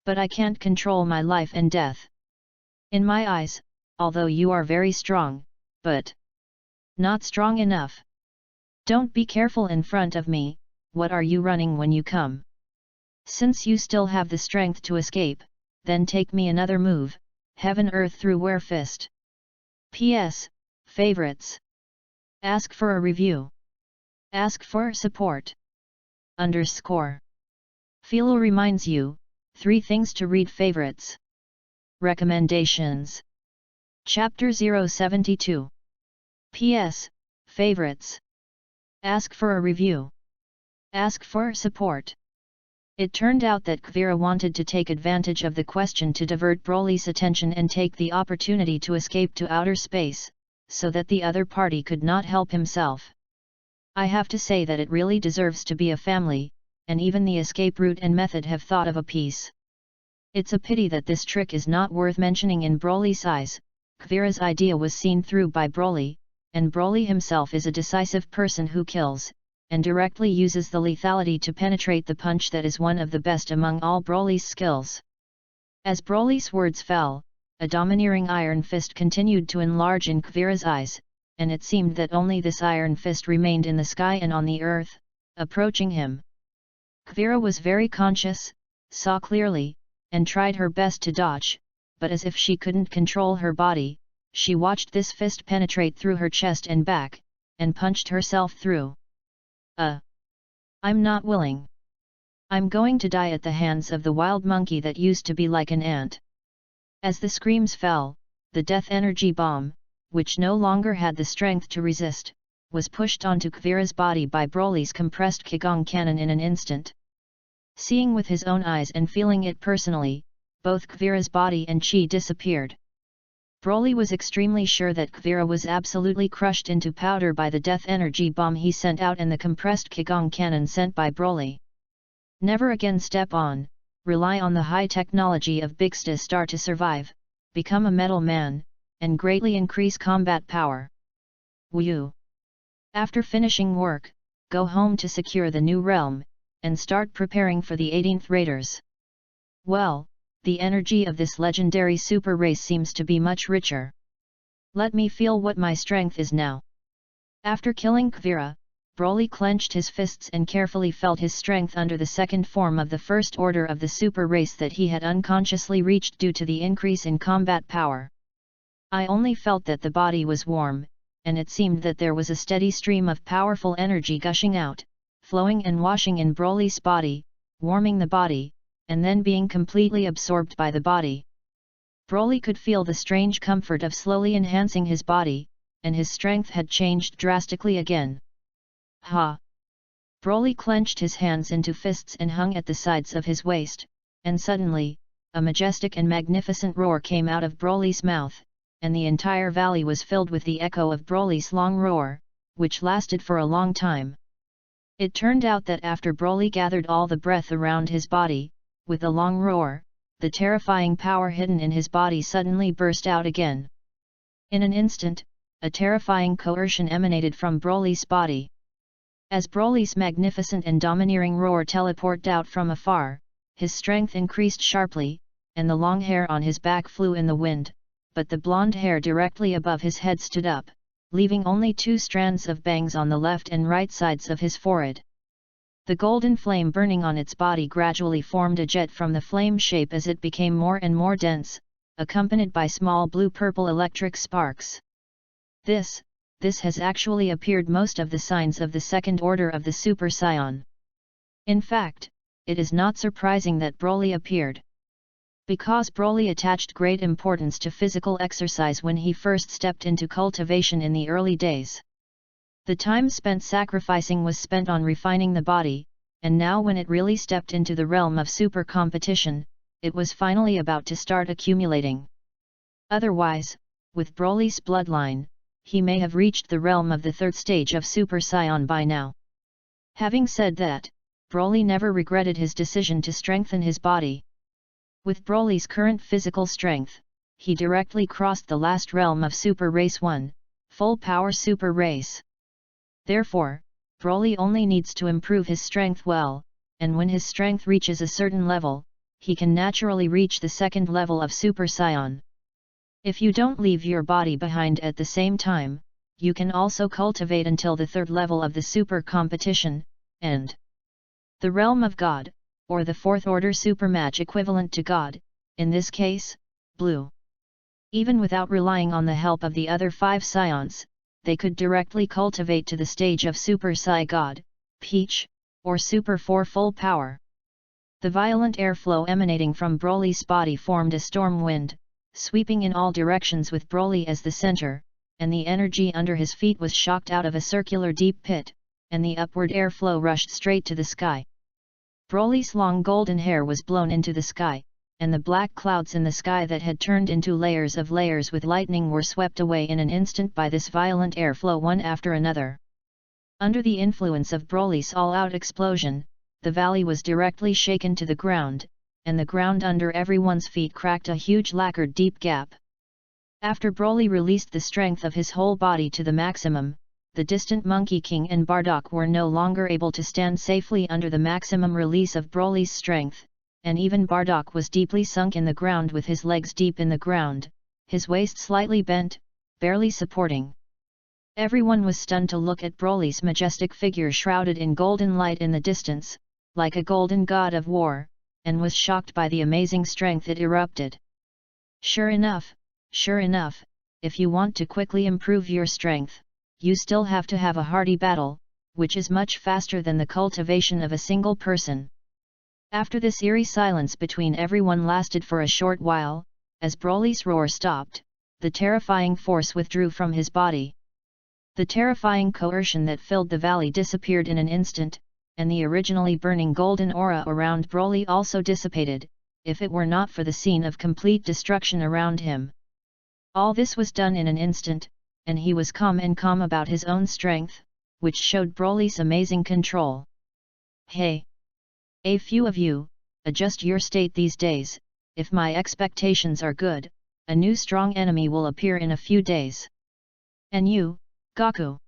But I can't control my life and death. In my eyes, although you are very strong, but not strong enough. Don't be careful in front of me, what are you running when you come? Since you still have the strength to escape, then take me another move, Heaven Earth through Where Fist. P.S. Favorites. Ask for a review. Ask for support. _ Philo reminds you, 3 things to read favorites. Recommendations. Chapter 072. P.S. Favorites. Ask for a review. Ask for support. It turned out that Kveera wanted to take advantage of the question to divert Broly's attention and take the opportunity to escape to outer space, so that the other party could not help himself. I have to say that it really deserves to be a family, and even the escape route and method have thought of a piece. It's a pity that this trick is not worth mentioning in Broly's eyes. Kveera's idea was seen through by Broly, and Broly himself is a decisive person who kills, and directly uses the lethality to penetrate the punch that is one of the best among all Broly's skills. As Broly's words fell, a domineering iron fist continued to enlarge in Kveera's eyes, and it seemed that only this iron fist remained in the sky and on the earth, approaching him. Kveera was very conscious, saw clearly, and tried her best to dodge, but as if she couldn't control her body, she watched this fist penetrate through her chest and back, and punched herself through. I'm not willing. I'm going to die at the hands of the wild monkey that used to be like an ant. As the screams fell, the death energy bomb, which no longer had the strength to resist, was pushed onto Kveera's body by Broly's compressed Qigong cannon in an instant. Seeing with his own eyes and feeling it personally, both Kveera's body and chi disappeared. Broly was extremely sure that Kveera was absolutely crushed into powder by the death energy bomb he sent out and the compressed Qigong cannon sent by Broly. Never again step on, rely on the high technology of Big Star to survive, become a metal man, and greatly increase combat power. Woo! After finishing work, go home to secure the new realm, and start preparing for the 18th Raiders. Well, the energy of this legendary super race seems to be much richer. Let me feel what my strength is now. After killing Kveera, Broly clenched his fists and carefully felt his strength under the second form of the first order of the super race that he had unconsciously reached due to the increase in combat power. I only felt that the body was warm, and it seemed that there was a steady stream of powerful energy gushing out, flowing and washing in Broly's body, warming the body, and then being completely absorbed by the body. Broly could feel the strange comfort of slowly enhancing his body, and his strength had changed drastically again. Ha! Broly clenched his hands into fists and hung at the sides of his waist, and suddenly, a majestic and magnificent roar came out of Broly's mouth, and the entire valley was filled with the echo of Broly's long roar, which lasted for a long time. It turned out that after Broly gathered all the breath around his body, with a long roar, the terrifying power hidden in his body suddenly burst out again. In an instant, a terrifying coercion emanated from Broly's body. As Broly's magnificent and domineering roar teleported out from afar, his strength increased sharply, and the long hair on his back flew in the wind, but the blonde hair directly above his head stood up, leaving only 2 strands of bangs on the left and right sides of his forehead. The golden flame burning on its body gradually formed a jet from the flame shape as it became more and more dense, accompanied by small blue-purple electric sparks. This has actually appeared most of the signs of the second order of the Super Saiyan. In fact, it is not surprising that Broly appeared. Because Broly attached great importance to physical exercise when he first stepped into cultivation in the early days. The time spent sacrificing was spent on refining the body, and now when it really stepped into the realm of super competition, it was finally about to start accumulating. Otherwise, with Broly's bloodline, he may have reached the realm of the 3rd stage of Super Saiyan by now. Having said that, Broly never regretted his decision to strengthen his body. With Broly's current physical strength, he directly crossed the last realm of Super Race 1, Full Power Super Race. Therefore, Broly only needs to improve his strength well, and when his strength reaches a certain level, he can naturally reach the 2nd level of Super Saiyan. If you don't leave your body behind at the same time, you can also cultivate until the 3rd level of the Super Competition, and the realm of God, or the 4th order supermatch equivalent to God, in this case, Blue. Even without relying on the help of the other 5 Saiyans, they could directly cultivate to the stage of Super Sai God, Peach, or Super 4 Full Power. The violent airflow emanating from Broly's body formed a storm wind, sweeping in all directions with Broly as the center, and the energy under his feet was shocked out of a circular deep pit, and the upward airflow rushed straight to the sky. Broly's long golden hair was blown into the sky, and the black clouds in the sky that had turned into layers with lightning were swept away in an instant by this violent airflow one after another. Under the influence of Broly's all-out explosion, the valley was directly shaken to the ground, and the ground under everyone's feet cracked a huge lacquered deep gap. After Broly released the strength of his whole body to the maximum, the distant Monkey King and Bardock were no longer able to stand safely under the maximum release of Broly's strength, and even Bardock was deeply sunk in the ground with his legs deep in the ground, his waist slightly bent, barely supporting. Everyone was stunned to look at Broly's majestic figure shrouded in golden light in the distance, like a golden god of war, and was shocked by the amazing strength it erupted. Sure enough, if you want to quickly improve your strength, you still have to have a hardy battle, which is much faster than the cultivation of a single person. After this eerie silence between everyone lasted for a short while, as Broly's roar stopped, the terrifying force withdrew from his body. The terrifying coercion that filled the valley disappeared in an instant, and the originally burning golden aura around Broly also dissipated, if it were not for the scene of complete destruction around him. All this was done in an instant, and he was calm about his own strength, which showed Broly's amazing control. Hey! A few of you, adjust your state these days. If my expectations are good, a new strong enemy will appear in a few days. And you, Goku,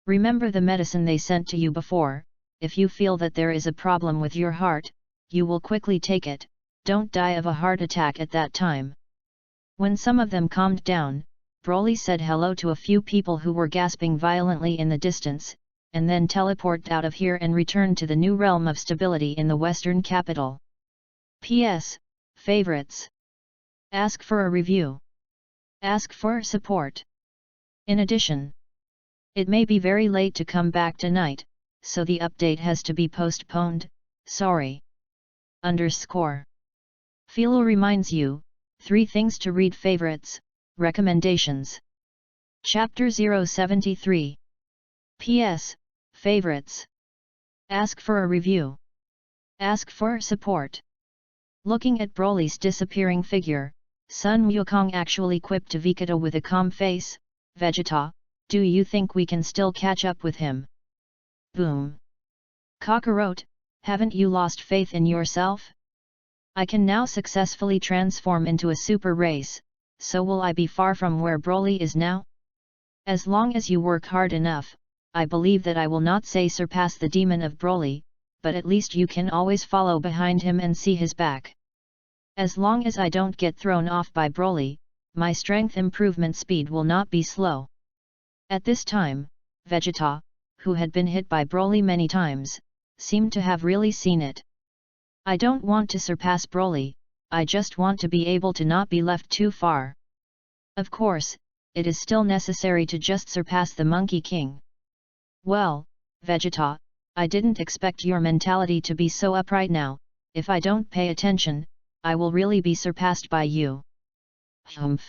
remember the medicine they sent to you before. If you feel that there is a problem with your heart, you will quickly take it, don't die of a heart attack at that time. When some of them calmed down, Broly said hello to a few people who were gasping violently in the distance, and then teleported out of here and returned to the new realm of stability in the western capital. P.S. Favorites. Ask for a review. Ask for support. In addition, it may be very late to come back tonight, so the update has to be postponed, sorry. Philo reminds you, 3 things to read. Favorites, recommendations. Chapter 073. P.S. Favorites. Ask for a review. Ask for support. Looking at Broly's disappearing figure, Sun Wukong actually quipped to Vegeta with a calm face, Vegeta, do you think we can still catch up with him? Boom! Kakarot, haven't you lost faith in yourself? I can now successfully transform into a super race, so will I be far from where Broly is now? As long as you work hard enough, I believe that I will not say surpass the demon of Broly, but at least you can always follow behind him and see his back. As long as I don't get thrown off by Broly, my strength improvement speed will not be slow. At this time, Vegeta, who had been hit by Broly many times, seemed to have really seen it. I don't want to surpass Broly, I just want to be able to not be left too far. Of course, it is still necessary to just surpass the Monkey King. Well, Vegeta, I didn't expect your mentality to be so upright now. If I don't pay attention, I will really be surpassed by you. Humph!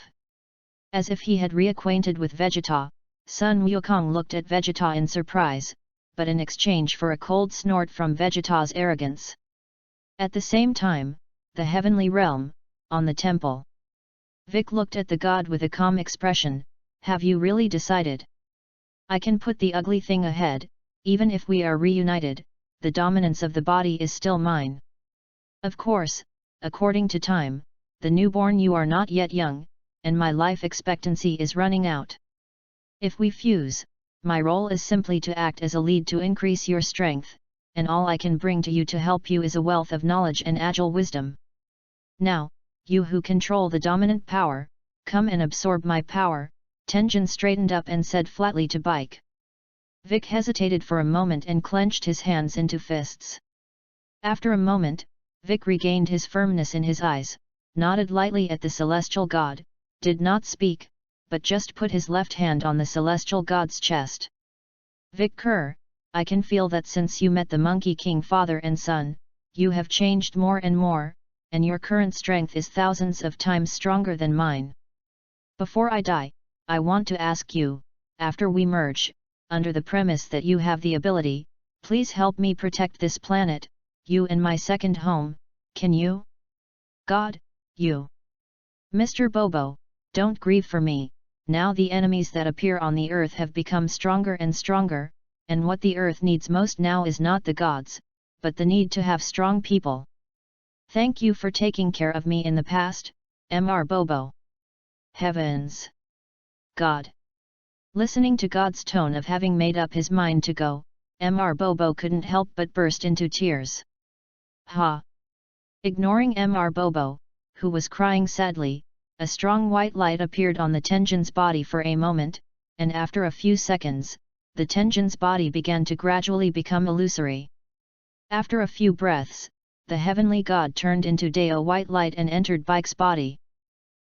As if he had reacquainted with Vegeta, Sun Wukong looked at Vegeta in surprise, but in exchange for a cold snort from Vegeta's arrogance. At the same time, the heavenly realm, on the temple. Vic looked at the god with a calm expression. Have you really decided? I can put the ugly thing ahead. Even if we are reunited, the dominance of the body is still mine. Of course, according to time, the newborn you are not yet young, and my life expectancy is running out. If we fuse, my role is simply to act as a lead to increase your strength, and all I can bring to you to help you is a wealth of knowledge and agile wisdom. Now, you who control the dominant power, come and absorb my power. Tenjin straightened up and said flatly to Bike. Vic hesitated for a moment and clenched his hands into fists. After a moment, Vic regained his firmness in his eyes, nodded lightly at the celestial god, did not speak, but just put his left hand on the celestial god's chest. Vic Kerr, I can feel that since you met the Monkey King father and son, you have changed more and more, and your current strength is thousands of times stronger than mine. Before I die, I want to ask you, after we merge, under the premise that you have the ability, please help me protect this planet. you in my second home, can you? God, you. Mr. Bobo, don't grieve for me, now the enemies that appear on the earth have become stronger and stronger, and what the earth needs most now is not the gods, but the need to have strong people. Thank you for taking care of me in the past, Mr. Bobo. Heavens! God! Listening to God's tone of having made up his mind to go, Mr. Bobo couldn't help but burst into tears. Ha! Ignoring Mr. Bobo, who was crying sadly, a strong white light appeared on the Tenjin's body for a moment, and after a few seconds, the Tenjin's body began to gradually become illusory. After a few breaths, the heavenly god turned into a white light and entered Bike's body.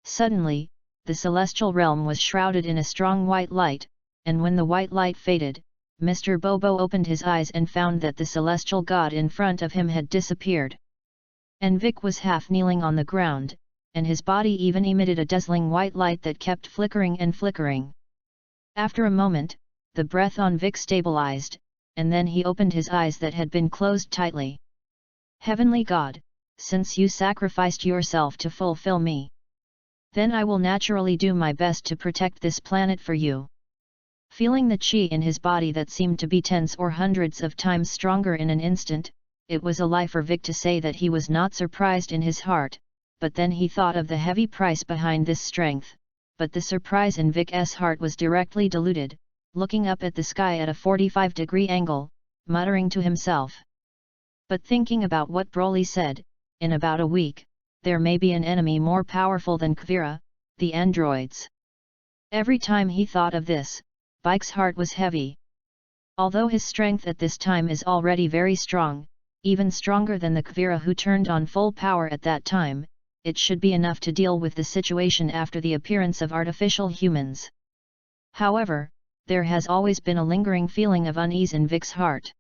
Suddenly, the celestial realm was shrouded in a strong white light, and when the white light faded, Mr. Bobo opened his eyes and found that the celestial god in front of him had disappeared. And Vic was half kneeling on the ground, and his body even emitted a dazzling white light that kept flickering and flickering. After a moment, the breath on Vic stabilized, and then he opened his eyes that had been closed tightly. Heavenly God, since you sacrificed yourself to fulfill me, then I will naturally do my best to protect this planet for you. Feeling the chi in his body that seemed to be tens or hundreds of times stronger in an instant, it was a lie for Vic to say that he was not surprised in his heart, but then he thought of the heavy price behind this strength, but the surprise in Vic's heart was directly diluted, looking up at the sky at a 45-degree angle, muttering to himself. But thinking about what Broly said, in about a week, there may be an enemy more powerful than Kuvira, the androids. Every time he thought of this, Bike's heart was heavy. Although his strength at this time is already very strong, even stronger than the Kuvira who turned on full power at that time, it should be enough to deal with the situation after the appearance of artificial humans. However, there has always been a lingering feeling of unease in Vic's heart.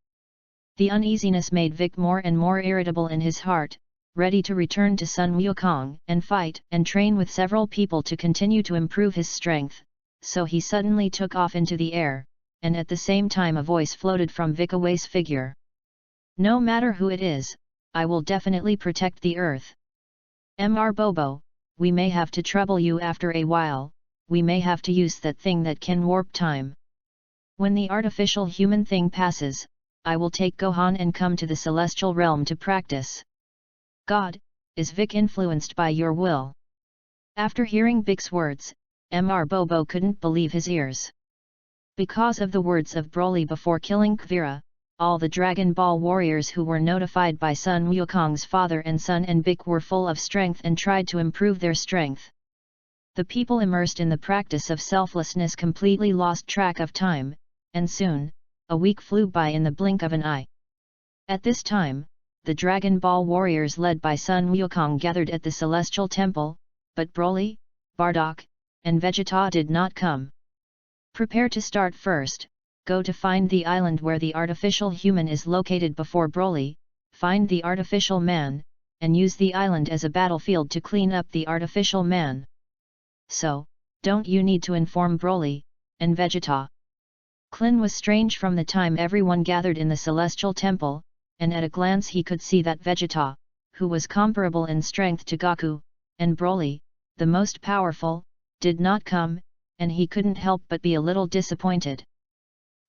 The uneasiness made Vic more and more irritable in his heart, ready to return to Sun Wukong and fight and train with several people to continue to improve his strength, so he suddenly took off into the air, and at the same time a voice floated from Vic Away's figure. No matter who it is, I will definitely protect the earth. Mr. Bobo, we may have to trouble you after a while, we may have to use that thing that can warp time. When the artificial human thing passes, I will take Gohan and come to the celestial realm to practice. God, is Vic influenced by your will? After hearing Vic's words, Mr. Bobo couldn't believe his ears. Because of the words of Broly before killing Kuvira, all the Dragon Ball warriors who were notified by Sun Wukong's father and son and Vic were full of strength and tried to improve their strength. The people immersed in the practice of selflessness completely lost track of time, and soon, a week flew by in the blink of an eye. At this time, the Dragon Ball warriors led by Sun Wukong gathered at the Celestial Temple, but Broly, Bardock, and Vegeta did not come. Prepare to start first, go to find the island where the artificial human is located before Broly, find the artificial man, and use the island as a battlefield to clean up the artificial man. So, don't you need to inform Broly, and Vegeta. Klin was strange from the time everyone gathered in the Celestial Temple, and at a glance he could see that Vegeta, who was comparable in strength to Goku, and Broly, the most powerful, did not come, and he couldn't help but be a little disappointed.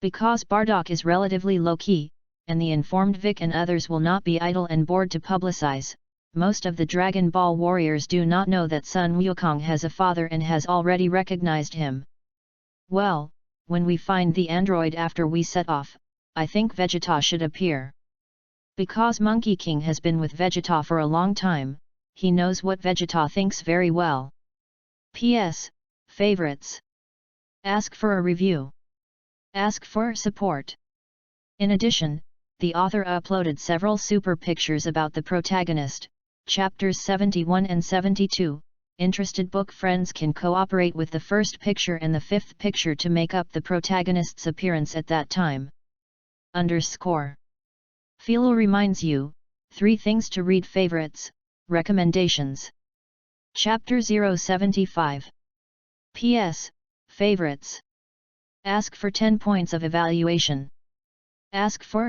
Because Bardock is relatively low-key, and the informed Vic and others will not be idle and bored to publicize, most of the Dragon Ball warriors do not know that Sun Wukong has a father and has already recognized him. Well, when we find the android after we set off, I think Vegeta should appear. Because Monkey King has been with Vegeta for a long time, he knows what Vegeta thinks very well. P.S. Favorites. Ask for a review. Ask for support. In addition, the author uploaded several super pictures about the protagonist, chapters 71 and 72. Interested book friends can cooperate with the first picture and the fifth picture to make up the protagonist's appearance at that time. Philo reminds you, 3 things to read. Favorites, recommendations. Chapter 075. P.S. Favorites. Ask for 10 points of evaluation. Ask for